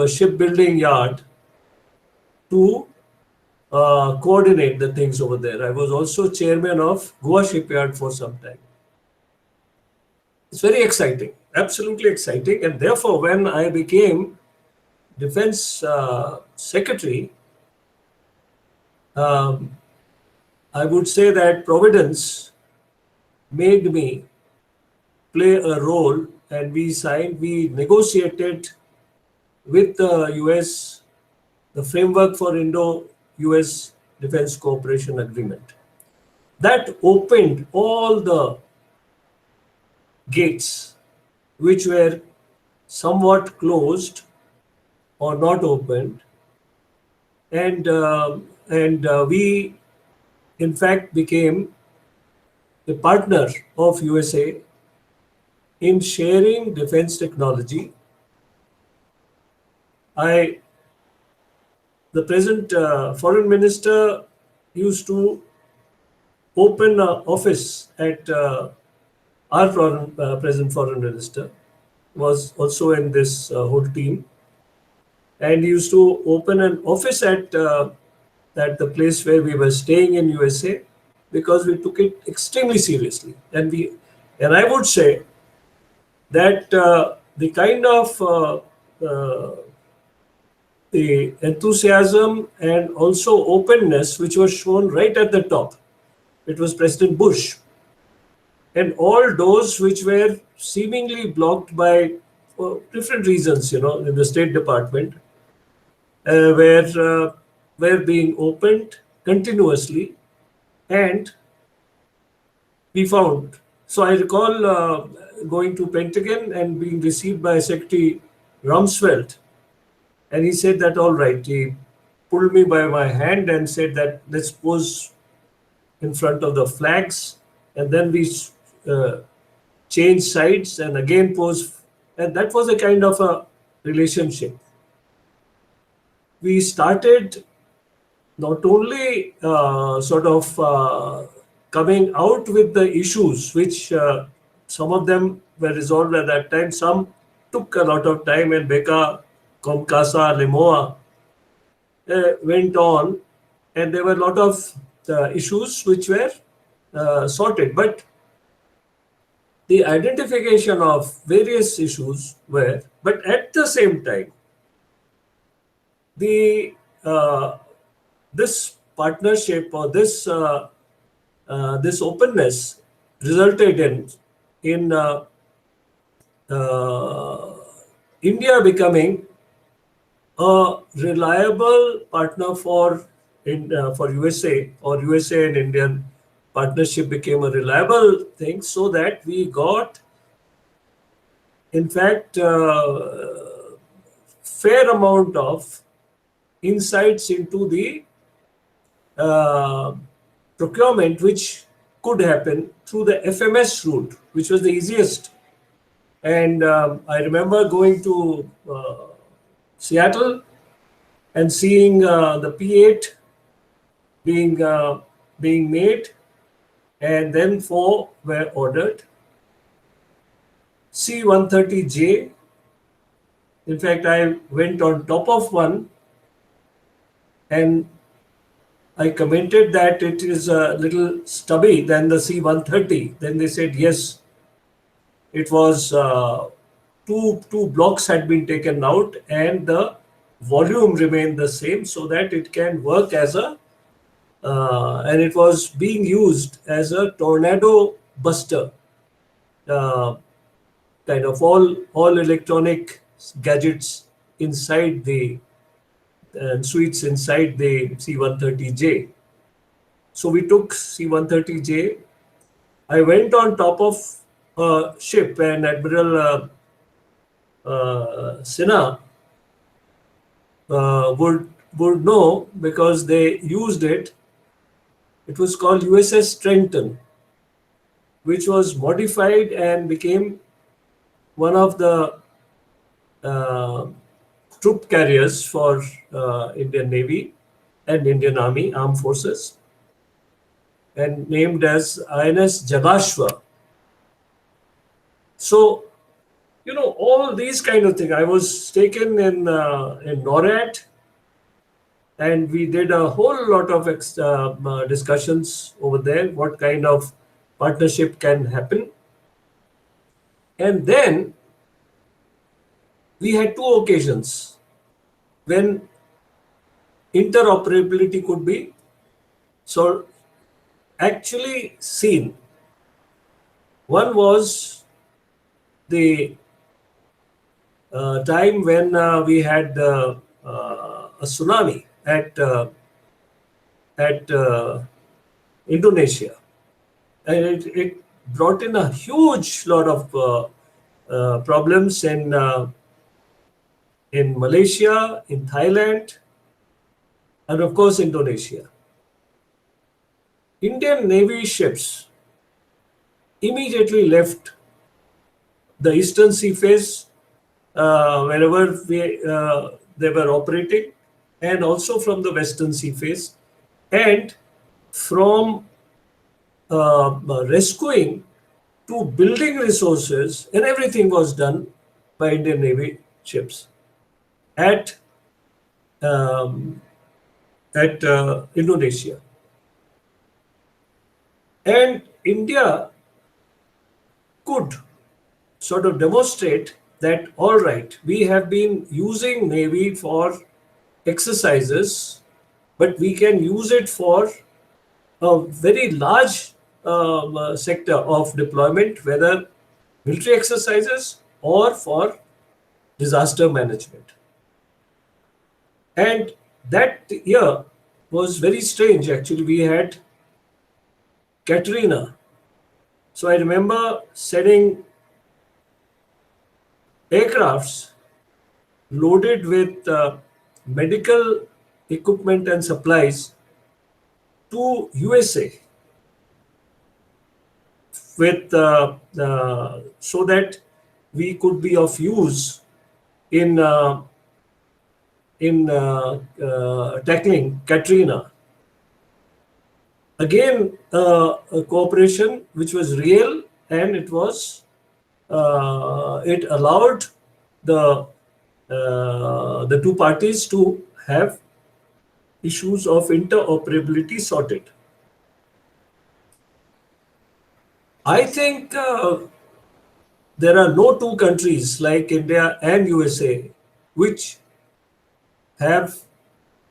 Q: shipbuilding yard to coordinate the things over there. I was also chairman of Goa shipyard for some time. It's very exciting, absolutely exciting. And therefore, when I became Defense Secretary, I would say that Providence made me play a role, and we negotiated with the US the framework for Indo-US Defense Cooperation Agreement. That opened all the gates which were somewhat closed or not opened, and we in fact became a partner of USA in sharing defense technology. The present foreign minister used to open an office at our present foreign minister was also in this whole team, and he used to open an office at the place where we were staying in USA, because we took it extremely seriously. And I would say that the kind of the enthusiasm and also openness which was shown right at the top, it was President Bush, and all doors which were seemingly blocked by different reasons, in the State Department, were being opened continuously. And we found, so I recall going to Pentagon and being received by Secretary Rumsfeld, and he said that, all right, he pulled me by my hand and said that let's pose in front of the flags, and then we change sides and again pose, and that was a kind of a relationship. We started not only coming out with the issues, which some of them were resolved at that time, some took a lot of time, and Beka, Comcasa, Lemoa went on, and there were a lot of issues which were sorted. But the identification of various issues were, but at the same time, this partnership or this openness resulted in India becoming a reliable partner for USA, or USA and Indian partnership became a reliable thing, so that we got, in fact, fair amount of insights into the procurement which could happen through the FMS route, which was the easiest. And I remember going to Seattle and seeing the P-8 being made, and then 4 were ordered. C-130J, in fact, I went on top of one, and I commented that it is a little stubby than the C-130. Then they said, yes, it was two blocks had been taken out, and the volume remained the same, so that it can work as a and it was being used as a tornado buster. Kind of all electronic gadgets inside the suites inside the C-130J. So we took C-130J. I went on top of a ship, and Admiral Sinha would know because they used it. It was called USS Trenton, which was modified and became one of the troop carriers for Indian Navy and Indian Army Armed Forces, and named as INS Jagashwa. So, you know, all these kind of things. I was taken in NORAD, and we did a whole lot of discussions over there, what kind of partnership can happen. And then we had two occasions when interoperability could be actually seen. One was the time when we had a tsunami at Indonesia, and it brought in a huge lot of problems in Malaysia, in Thailand, and of course Indonesia. Indian Navy ships immediately left the Eastern Sea phase wherever they were operating, and also from the Western Sea phase, and from rescuing to building resources, and everything was done by Indian Navy ships at Indonesia. And India could sort of demonstrate that, all right, we have been using Navy for exercises, but we can use it for a very large sector of deployment, whether military exercises or for disaster management. And that year was very strange. Actually, we had Katrina. So I remember sending aircrafts loaded with medical equipment and supplies to USA with so that we could be of use in tackling Katrina. Again, a cooperation which was real, and it was it allowed the two parties to have issues of interoperability sorted. I think there are no two countries like India and USA which have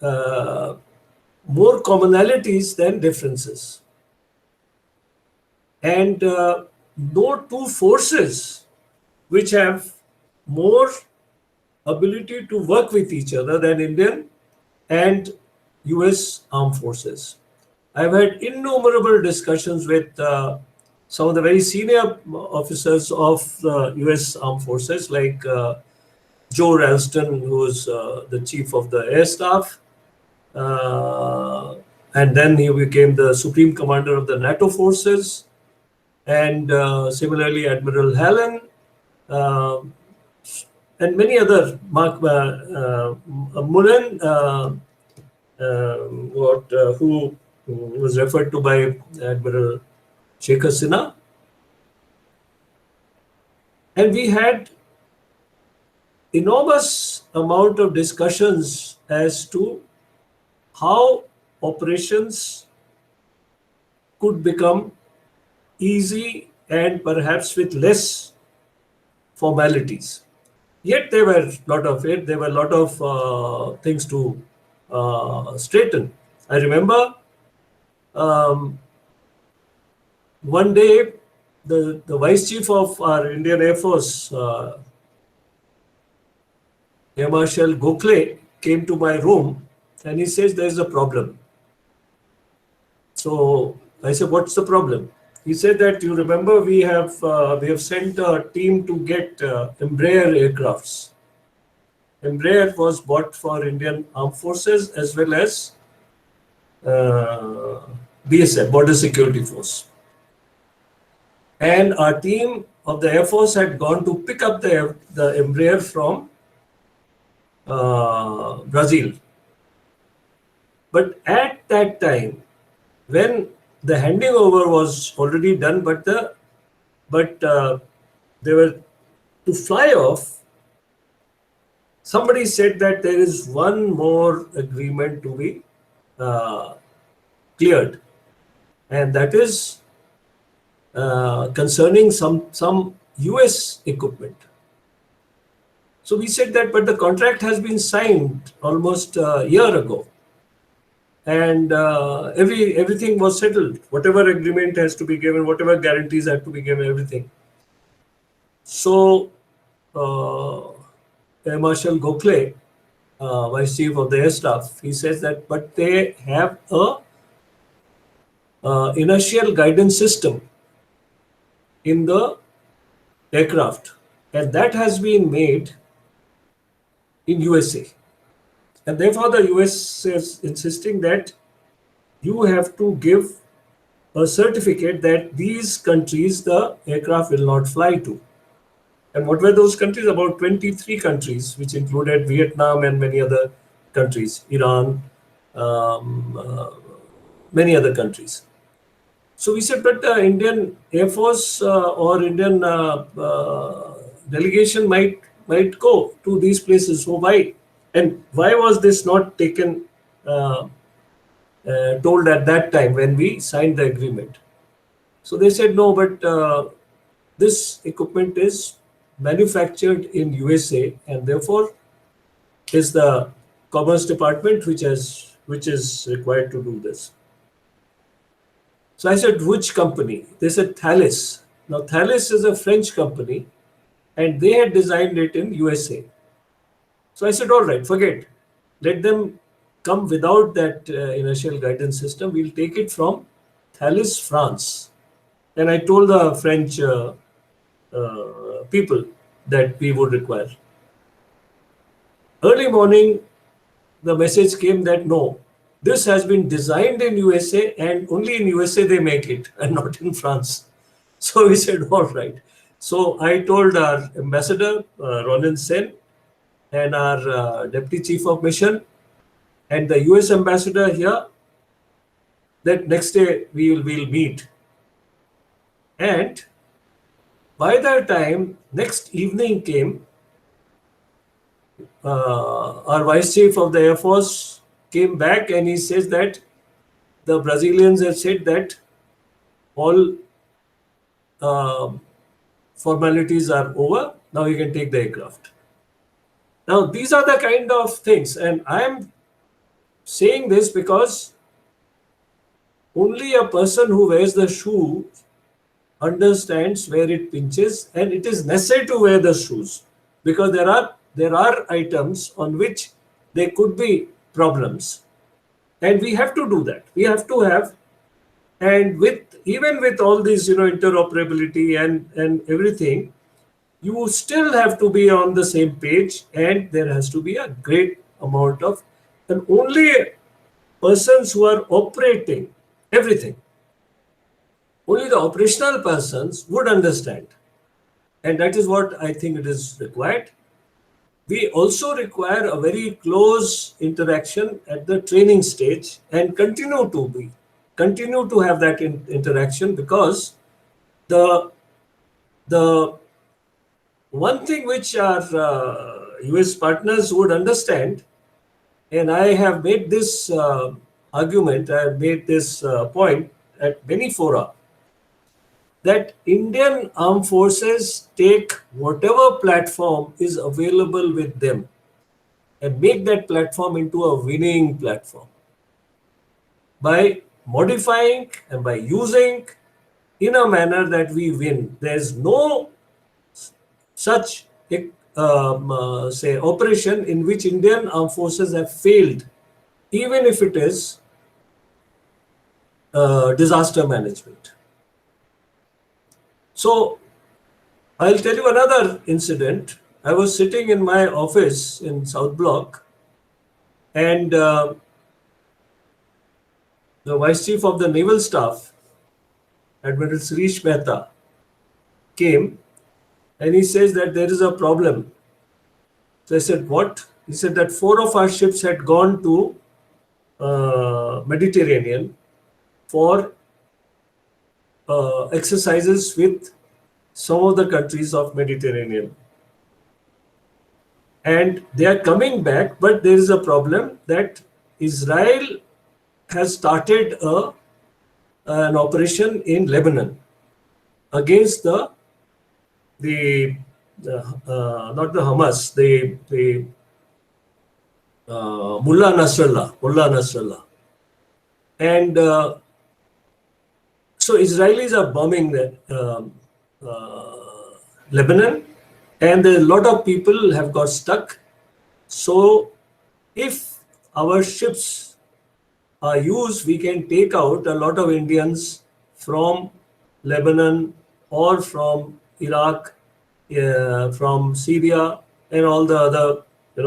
Q: more commonalities than differences. And no two forces which have more ability to work with each other than Indian and US armed forces. I've had innumerable discussions with some of the very senior officers of the US armed forces, like Joe Ralston, who was the chief of the air staff. And then he became the supreme commander of the NATO forces. And similarly, Admiral Hallen, and many other, Mark Mullen, who was referred to by Admiral Shekhar Sinha. And we had enormous amount of discussions as to how operations could become easy and perhaps with less formalities. Yet there were a lot of it. There were a lot of things to straighten. I remember one day, the Vice Chief of our Indian Air Force, Air Marshal Gokhale, came to my room and he says there's a problem. So I said, what's the problem? He said that, you remember, we have sent a team to get Embraer aircrafts. Embraer was bought for Indian Armed Forces as well as BSF, Border Security Force. And our team of the Air Force had gone to pick up the Embraer from Brazil. But at that time, when the handing over was already done, but they were to fly off, somebody said that there is one more agreement to be cleared, and that is concerning some US equipment. So we said that, but the contract has been signed almost a year ago, and everything was settled. Whatever agreement has to be given, whatever guarantees have to be given, everything. So Air Marshal Gokhale, Vice Chief of the Air Staff, he says that, but they have a inertial guidance system in the aircraft, and that has been made in USA. And therefore the US is insisting that you have to give a certificate that these countries the aircraft will not fly to. And what were those countries? About 23 countries, which included Vietnam and many other countries, Iran, many other countries. So we said, but the Indian Air Force or Indian delegation might go to these places. So why? And why was this not taken, told at that time when we signed the agreement? So they said, no, but this equipment is manufactured in USA, and therefore is the Commerce Department which is required to do this. So I said, which company? They said Thales. Now Thales is a French company, and they had designed it in USA. So I said, all right, forget. Let them come without that inertial guidance system. We'll take it from Thales, France. And I told the French people that we would require. Early morning, the message came that no, this has been designed in USA, and only in USA they make it, and not in France. So we said, all right. So I told our ambassador, Ronen Sen, and our deputy chief of mission, and the US ambassador here, that next day we'll meet. And by the time next evening came, our Vice Chief of the Air Force came back and he says that the Brazilians have said that all formalities are over. Now you can take the aircraft. Now these are the kind of things, and I am saying this because only a person who wears the shoe understands where it pinches, and it is necessary to wear the shoes because there are items on which there could be problems, and we have to do that. We have to have, and even with all these interoperability and everything, you still have to be on the same page, and there has to be a great amount of, and only persons who are operating everything, only the operational persons would understand. And that is what I think it is required. We also require a very close interaction at the training stage, and continue to have that interaction, because the one thing which our US partners would understand, and I have made this argument, I have made this point at many fora, that Indian armed forces take whatever platform is available with them and make that platform into a winning platform by modifying and by using in a manner that we win. There's no such say operation in which Indian armed forces have failed, even if it is disaster management. So I'll tell you another incident. I was sitting in my office in South Block, and the Vice Chief of the Naval Staff, Admiral Sirish Mehta, came and he says that there is a problem. So I said, what? He said that 4 of our ships had gone to Mediterranean for exercises with some of the countries of Mediterranean. And they are coming back, but there is a problem that Israel has started an operation in Lebanon against the not the Hamas, the Mullah Nasrallah. And so Israelis are bombing Lebanon, and a lot of people have got stuck. So if our ships are used, we can take out a lot of Indians from Lebanon or from Iraq, from Syria, and all the other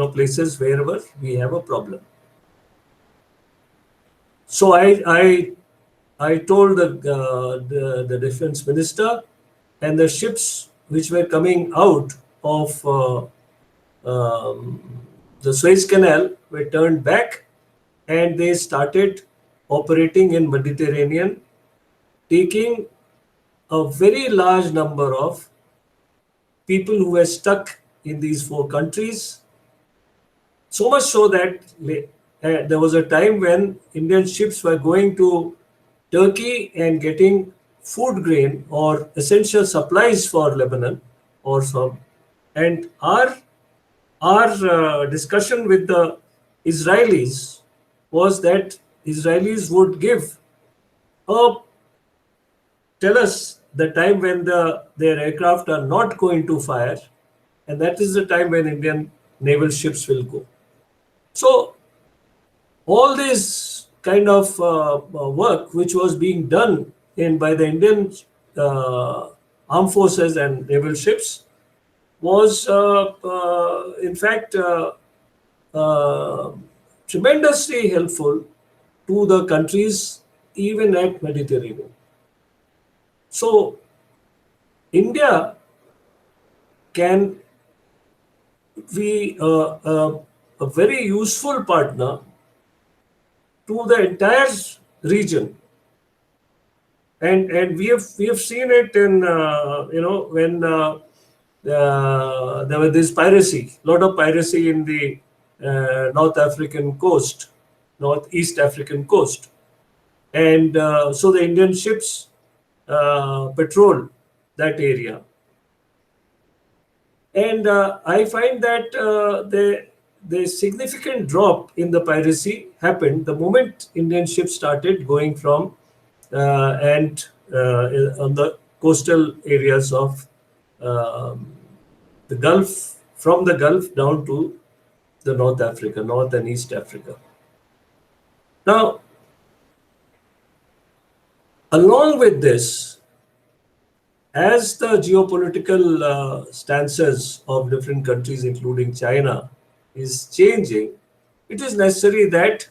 Q: places wherever we have a problem. So I told the defense minister, and the ships which were coming out of the Suez Canal were turned back, and they started operating in Mediterranean, taking a very large number of people who were stuck in these 4 countries. So much so that there was a time when Indian ships were going to Turkey and getting food grain or essential supplies for Lebanon or some. And our discussion with the Israelis was that Israelis would tell us the time when their aircraft are not going to fire, and that is the time when Indian naval ships will go. So all this kind of work which was being done by the Indian armed forces and naval ships was in fact tremendously helpful to the countries even at Mediterranean. So India can be a very useful partner to the entire region, and we have seen it in when there was this piracy, lot of piracy in the Northeast African coast, and so the Indian ships patrol that area. And I find that the significant drop in the piracy happened the moment Indian ships started going from on the coastal areas of the Gulf, from the Gulf down to the North and East Africa. Now, along with this, as the geopolitical stances of different countries, including China, is changing, it is necessary that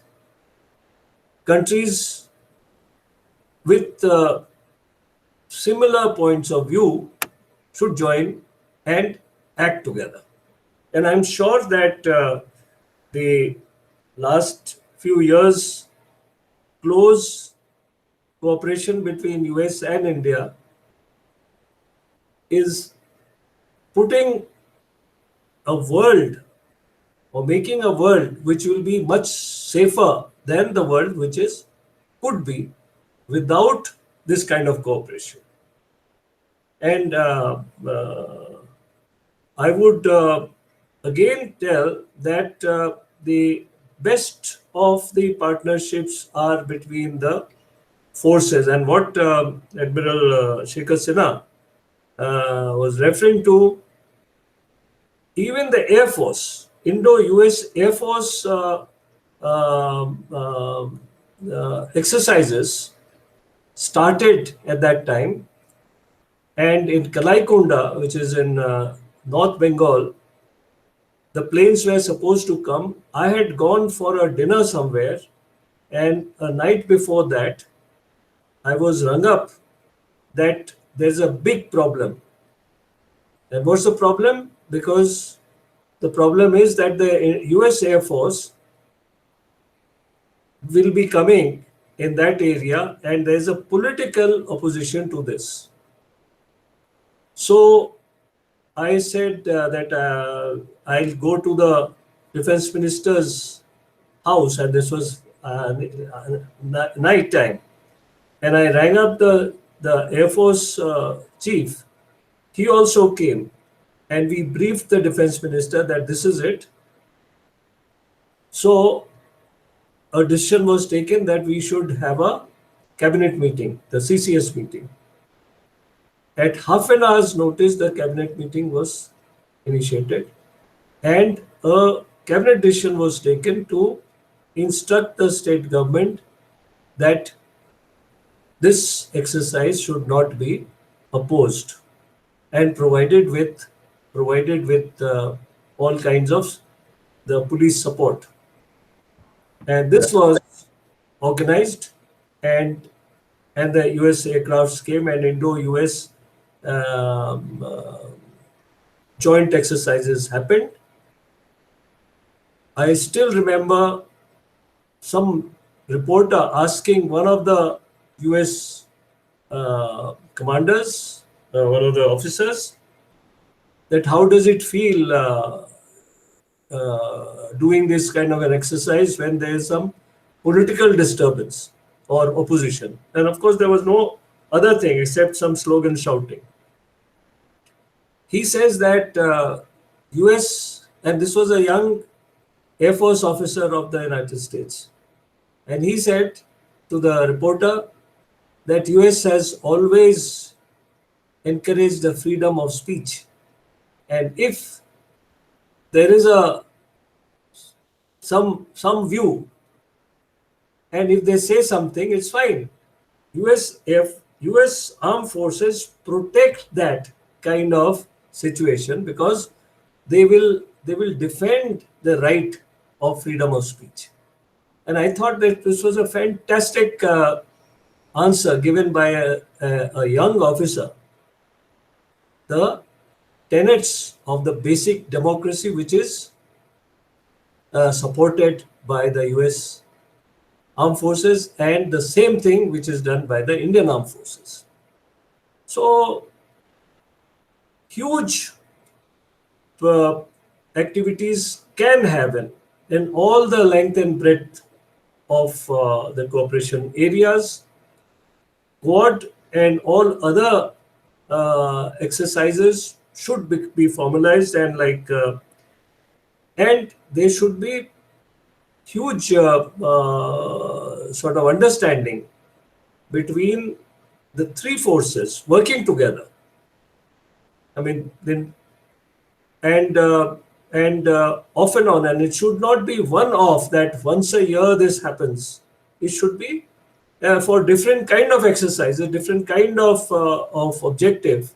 Q: countries with similar points of view should join and act together. And I'm sure that the last few years' close cooperation between US and India is putting a world or making a world which will be much safer than the world which could be without this kind of cooperation. And I would again tell that the best of the partnerships are between the forces. And what Admiral Shekhar Sinha was referring to, even the Air Force, Indo-US Air Force exercises started at that time. And in Kalaikunda, which is in North Bengal, the planes were supposed to come. I had gone for a dinner somewhere, and a night before that, I was rung up that there's a big problem. And what's the problem? Because the problem is that the US Air Force will be coming in that area, and there's a political opposition to this. So I said that I'll go to the defense minister's house, and this was night time. And I rang up the Air Force chief. He also came, and we briefed the defense minister that this is it. So a decision was taken that we should have a cabinet meeting, the CCS meeting. At half an hour's notice, the cabinet meeting was initiated, and a cabinet decision was taken to instruct the state government that this exercise should not be opposed, and provided with all kinds of the police support. And this was organized, and the US aircrafts came, and Indo-US joint exercises happened. I still remember some reporter asking one of the US commanders, one of the officers, that how does it feel doing this kind of an exercise when there is some political disturbance or opposition. And of course, there was no other thing except some slogan shouting. He says that US, and this was a young Air Force officer of the United States, and he said to the reporter that US has always encouraged the freedom of speech. And if there is some view, and if they say something, it's fine. US armed forces protect that kind of situation because they will defend the right of freedom of speech. And I thought that this was a fantastic answer given by a young officer. The tenets of the basic democracy, which is supported by the US armed forces, and the same thing which is done by the Indian armed forces. So huge activities can happen in all the length and breadth of the cooperation areas. Quad and all other exercises should be formalized, and and there should be huge sort of understanding between the three forces working together. I mean, and off and on, and it should not be one-off that once a year this happens. It should be for different kind of exercises, different kind of objective.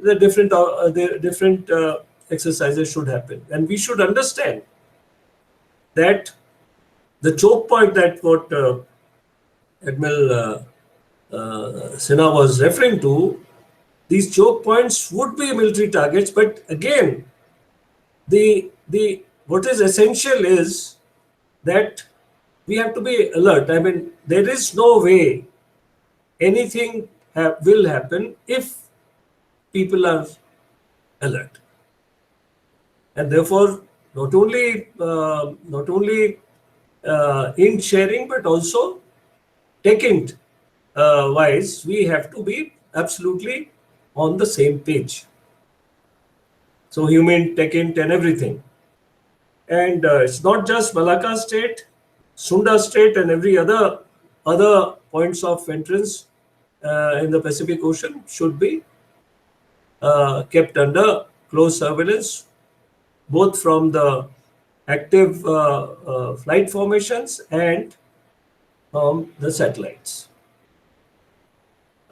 Q: The different exercises should happen, and we should understand that the choke point that what Admiral Sinha was referring to, these choke points would be military targets, but again, what is essential is that we have to be alert. I mean, there is no way anything will happen if people are alert, and therefore not only in sharing but also TechInt wise, we have to be absolutely on the same page. So HUMINT, TechInt, and everything. And it's not just Malacca state, Sunda state, and every other points of entrance in the Pacific Ocean should be kept under close surveillance, both from the active flight formations and from the satellites.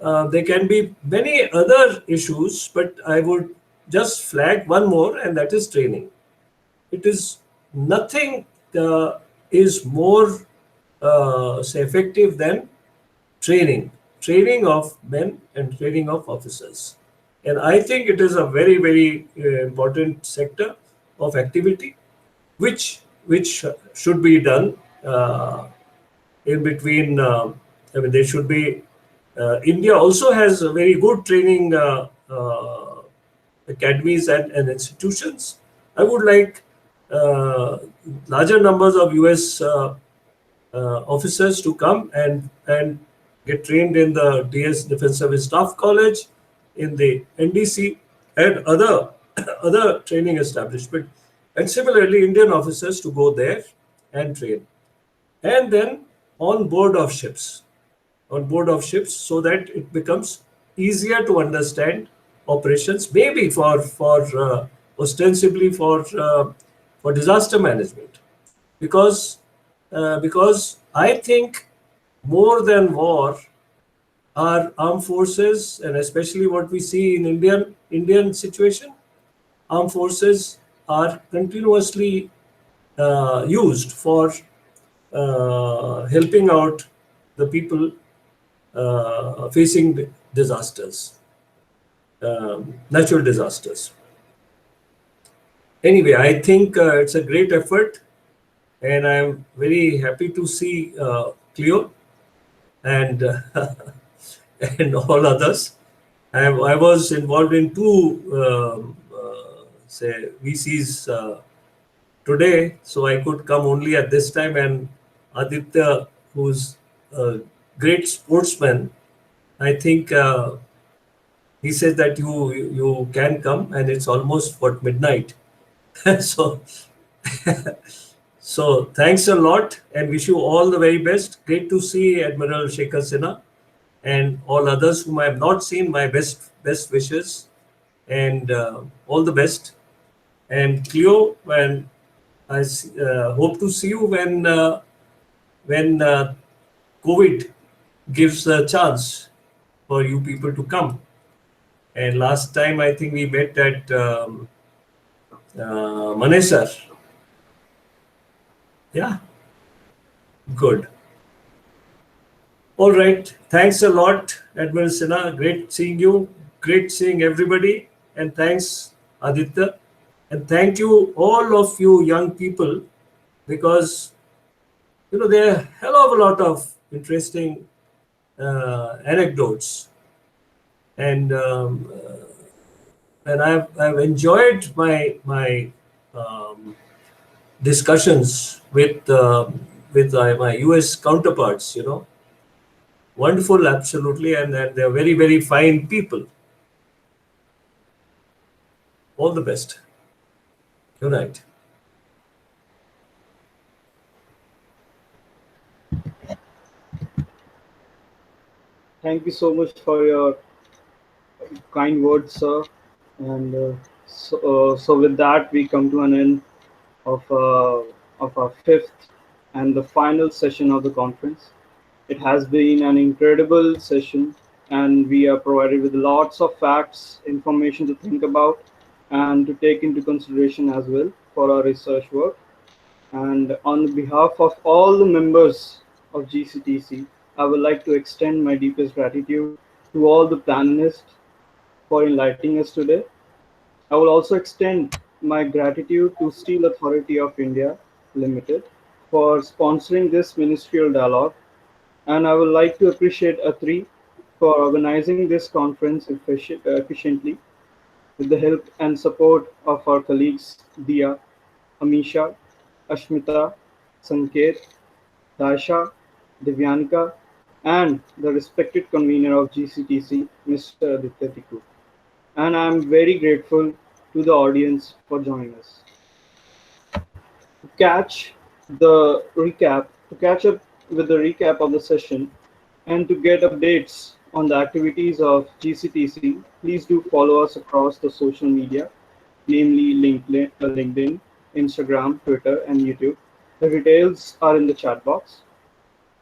Q: There can be many other issues, but I would just flag one more, and that is training. It is nothing is more say effective than training of men and training of officers. And I think it is a very, very important sector of activity, which should be done in between. I mean, there should be. India also has a very good training academies and institutions. I would like larger numbers of US officers to come and get trained in the DS Defense Service Staff College, in the NDC, and other training establishment. And similarly, Indian officers to go there and train. And then on board of ships, so that it becomes easier to understand operations, maybe for ostensibly for disaster management, because I think more than war, our armed forces, and especially what we see in Indian situation, armed forces are continuously used for helping out the people facing disasters, natural disasters. Anyway, I think it's a great effort, and I'm very happy to see Cleo and and all others. I was involved in two say VCs today, so I could come only at this time. And Aditya, who's a great sportsman, I think he said that you can come, and it's almost what, midnight. So so thanks a lot, and wish you all the very best. Great to see Admiral Shekhar Sinha and all others whom I have not seen. My best wishes, and all the best. And Cleo, when I hope to see you when COVID gives a chance for you people to come. And last time I think we met at Manesar. Yeah, good. All right. Thanks a lot, Admiral Sinha. Great seeing you. Great seeing everybody. And thanks, Aditya. And thank you, all of you young people, because there are a hell of a lot of interesting anecdotes, and I've enjoyed my discussions with my US counterparts. Wonderful, absolutely, and they're very, very fine people. All the best. Good night.
B: Thank you so much for your kind words, sir. And so with that, we come to an end of our fifth and the final session of the conference. It has been an incredible session, and we are provided with lots of facts, information to think about and to take into consideration as well for our research work. And on behalf of all the members of GCTC, I would like to extend my deepest gratitude to all the panelists for enlightening us today. I will also extend my gratitude to Steel Authority of India Limited for sponsoring this ministerial dialogue. And I would like to appreciate Atri for organizing this conference efficiently with the help and support of our colleagues Dia, Amisha, Ashmita, Sanket, Dasha, Divyanka, and the respected convener of GCTC, Mr. Aditya Tiku. And I am very grateful to the audience for joining us. To catch up with the recap of the session And to get updates on the activities of GCTC, please do follow us across the social media, namely LinkedIn, Instagram, Twitter, and YouTube. The details are in the chat box.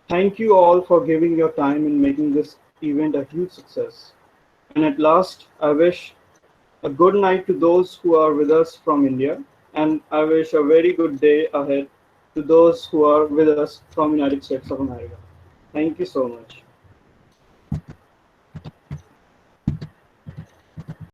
B: Thank you all for giving your time in making this event a huge success. And at last, I wish a good night to those who are with us from India, and I wish a very good day ahead to those who are with us from United States of America. Thank you so much.